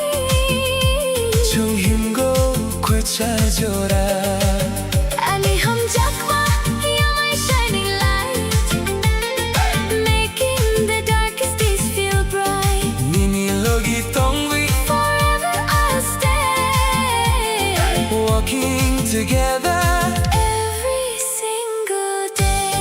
chung himgo kuchar jora ani hum jakma you're my shining light making the darkest days feel bright nini logi tongwi forever I'll stay walking together every single day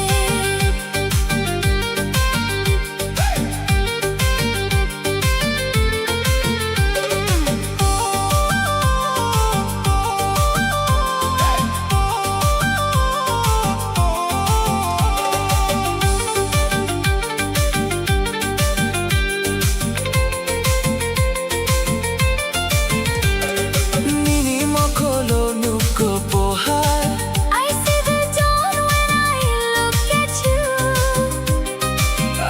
nini mokolo nuko pohar I see the dawn when I look at you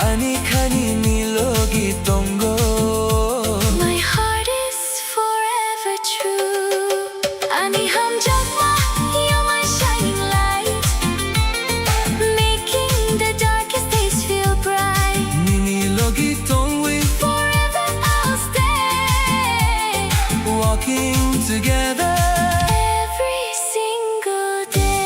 ani khani ni logi tongo my heart is forever true ani hum jakma you're my shining light making the darkest days feel bright nini logi tongwi forever I'll stay walking together every single day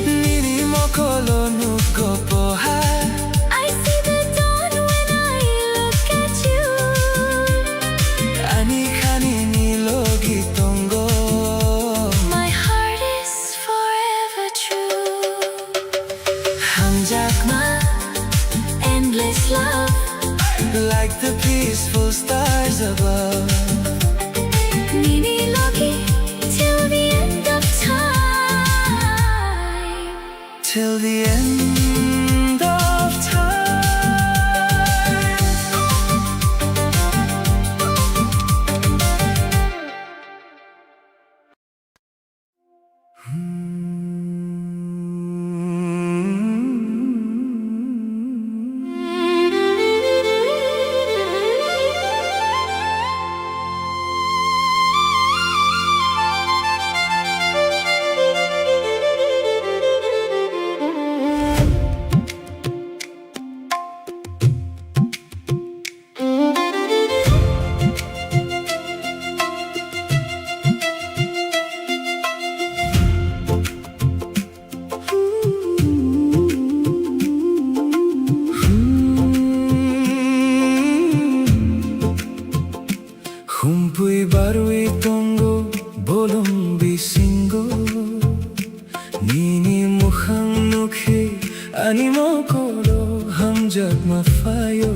nini mokolo nuko pohar I see the dawn when I look at you ani khani ni logi tongo my heart is forever true hamjakma endless love like the peaceful stars above Nini Loki till the end of time till the end of time Humpui barui tongo bolum bisingo nini mukhang nukhe ani mokolo hamjak mafayo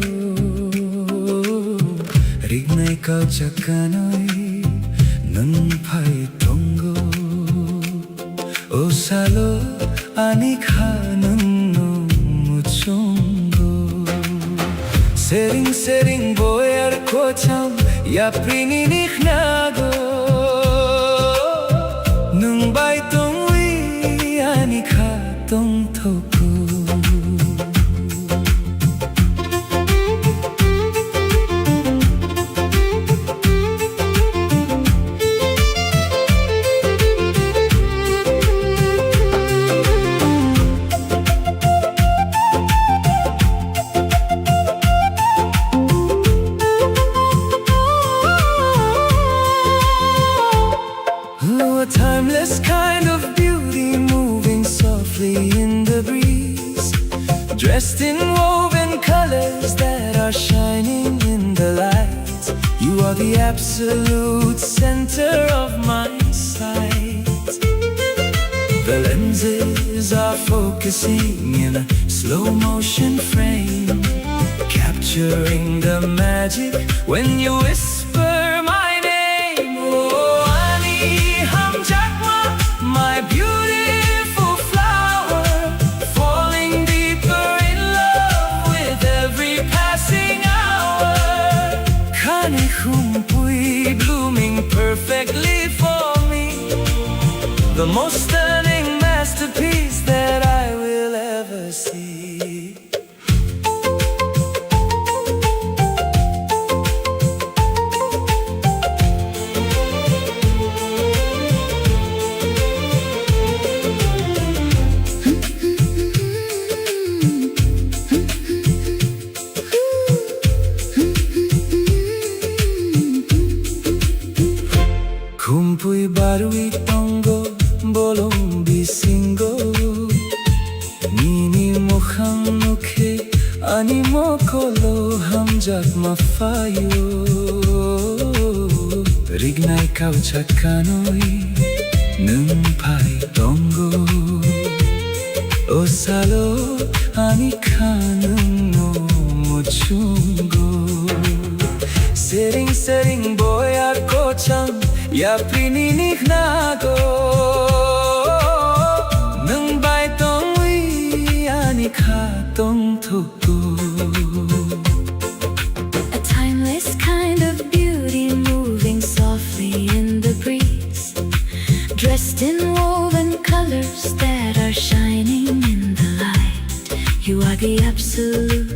rignai kau chakanoi nun phai tongo o salo ani khanun no muchongo sering sering boyar kocham ya prini nikhnago nung bai tong wi ani kha tong thoku You are the absolute center of my sight. The lenses are focusing in a slow motion frame, capturing the magic when you whisper my name. Oh, Ani Hamjakma, my beautiful flower, falling deeper in love with every passing hour. Kane Humpui blooming perfectly for me, the most stunning masterpiece that I will ever see. Kumpui barui tongo bolong bisingo, nini mokhang mukhe ani mokolo hamjak mafayo. Rignai kau chakanoi nung pai tongo, osalo ani kanung no mochungo. Sering sering boyar kochang ya prinini nago, nung bai tong wi ani ka tong thuku. A timeless kind of beauty moving softly in the breeze, dressed in woven colors that are shining in the light. You are the absolute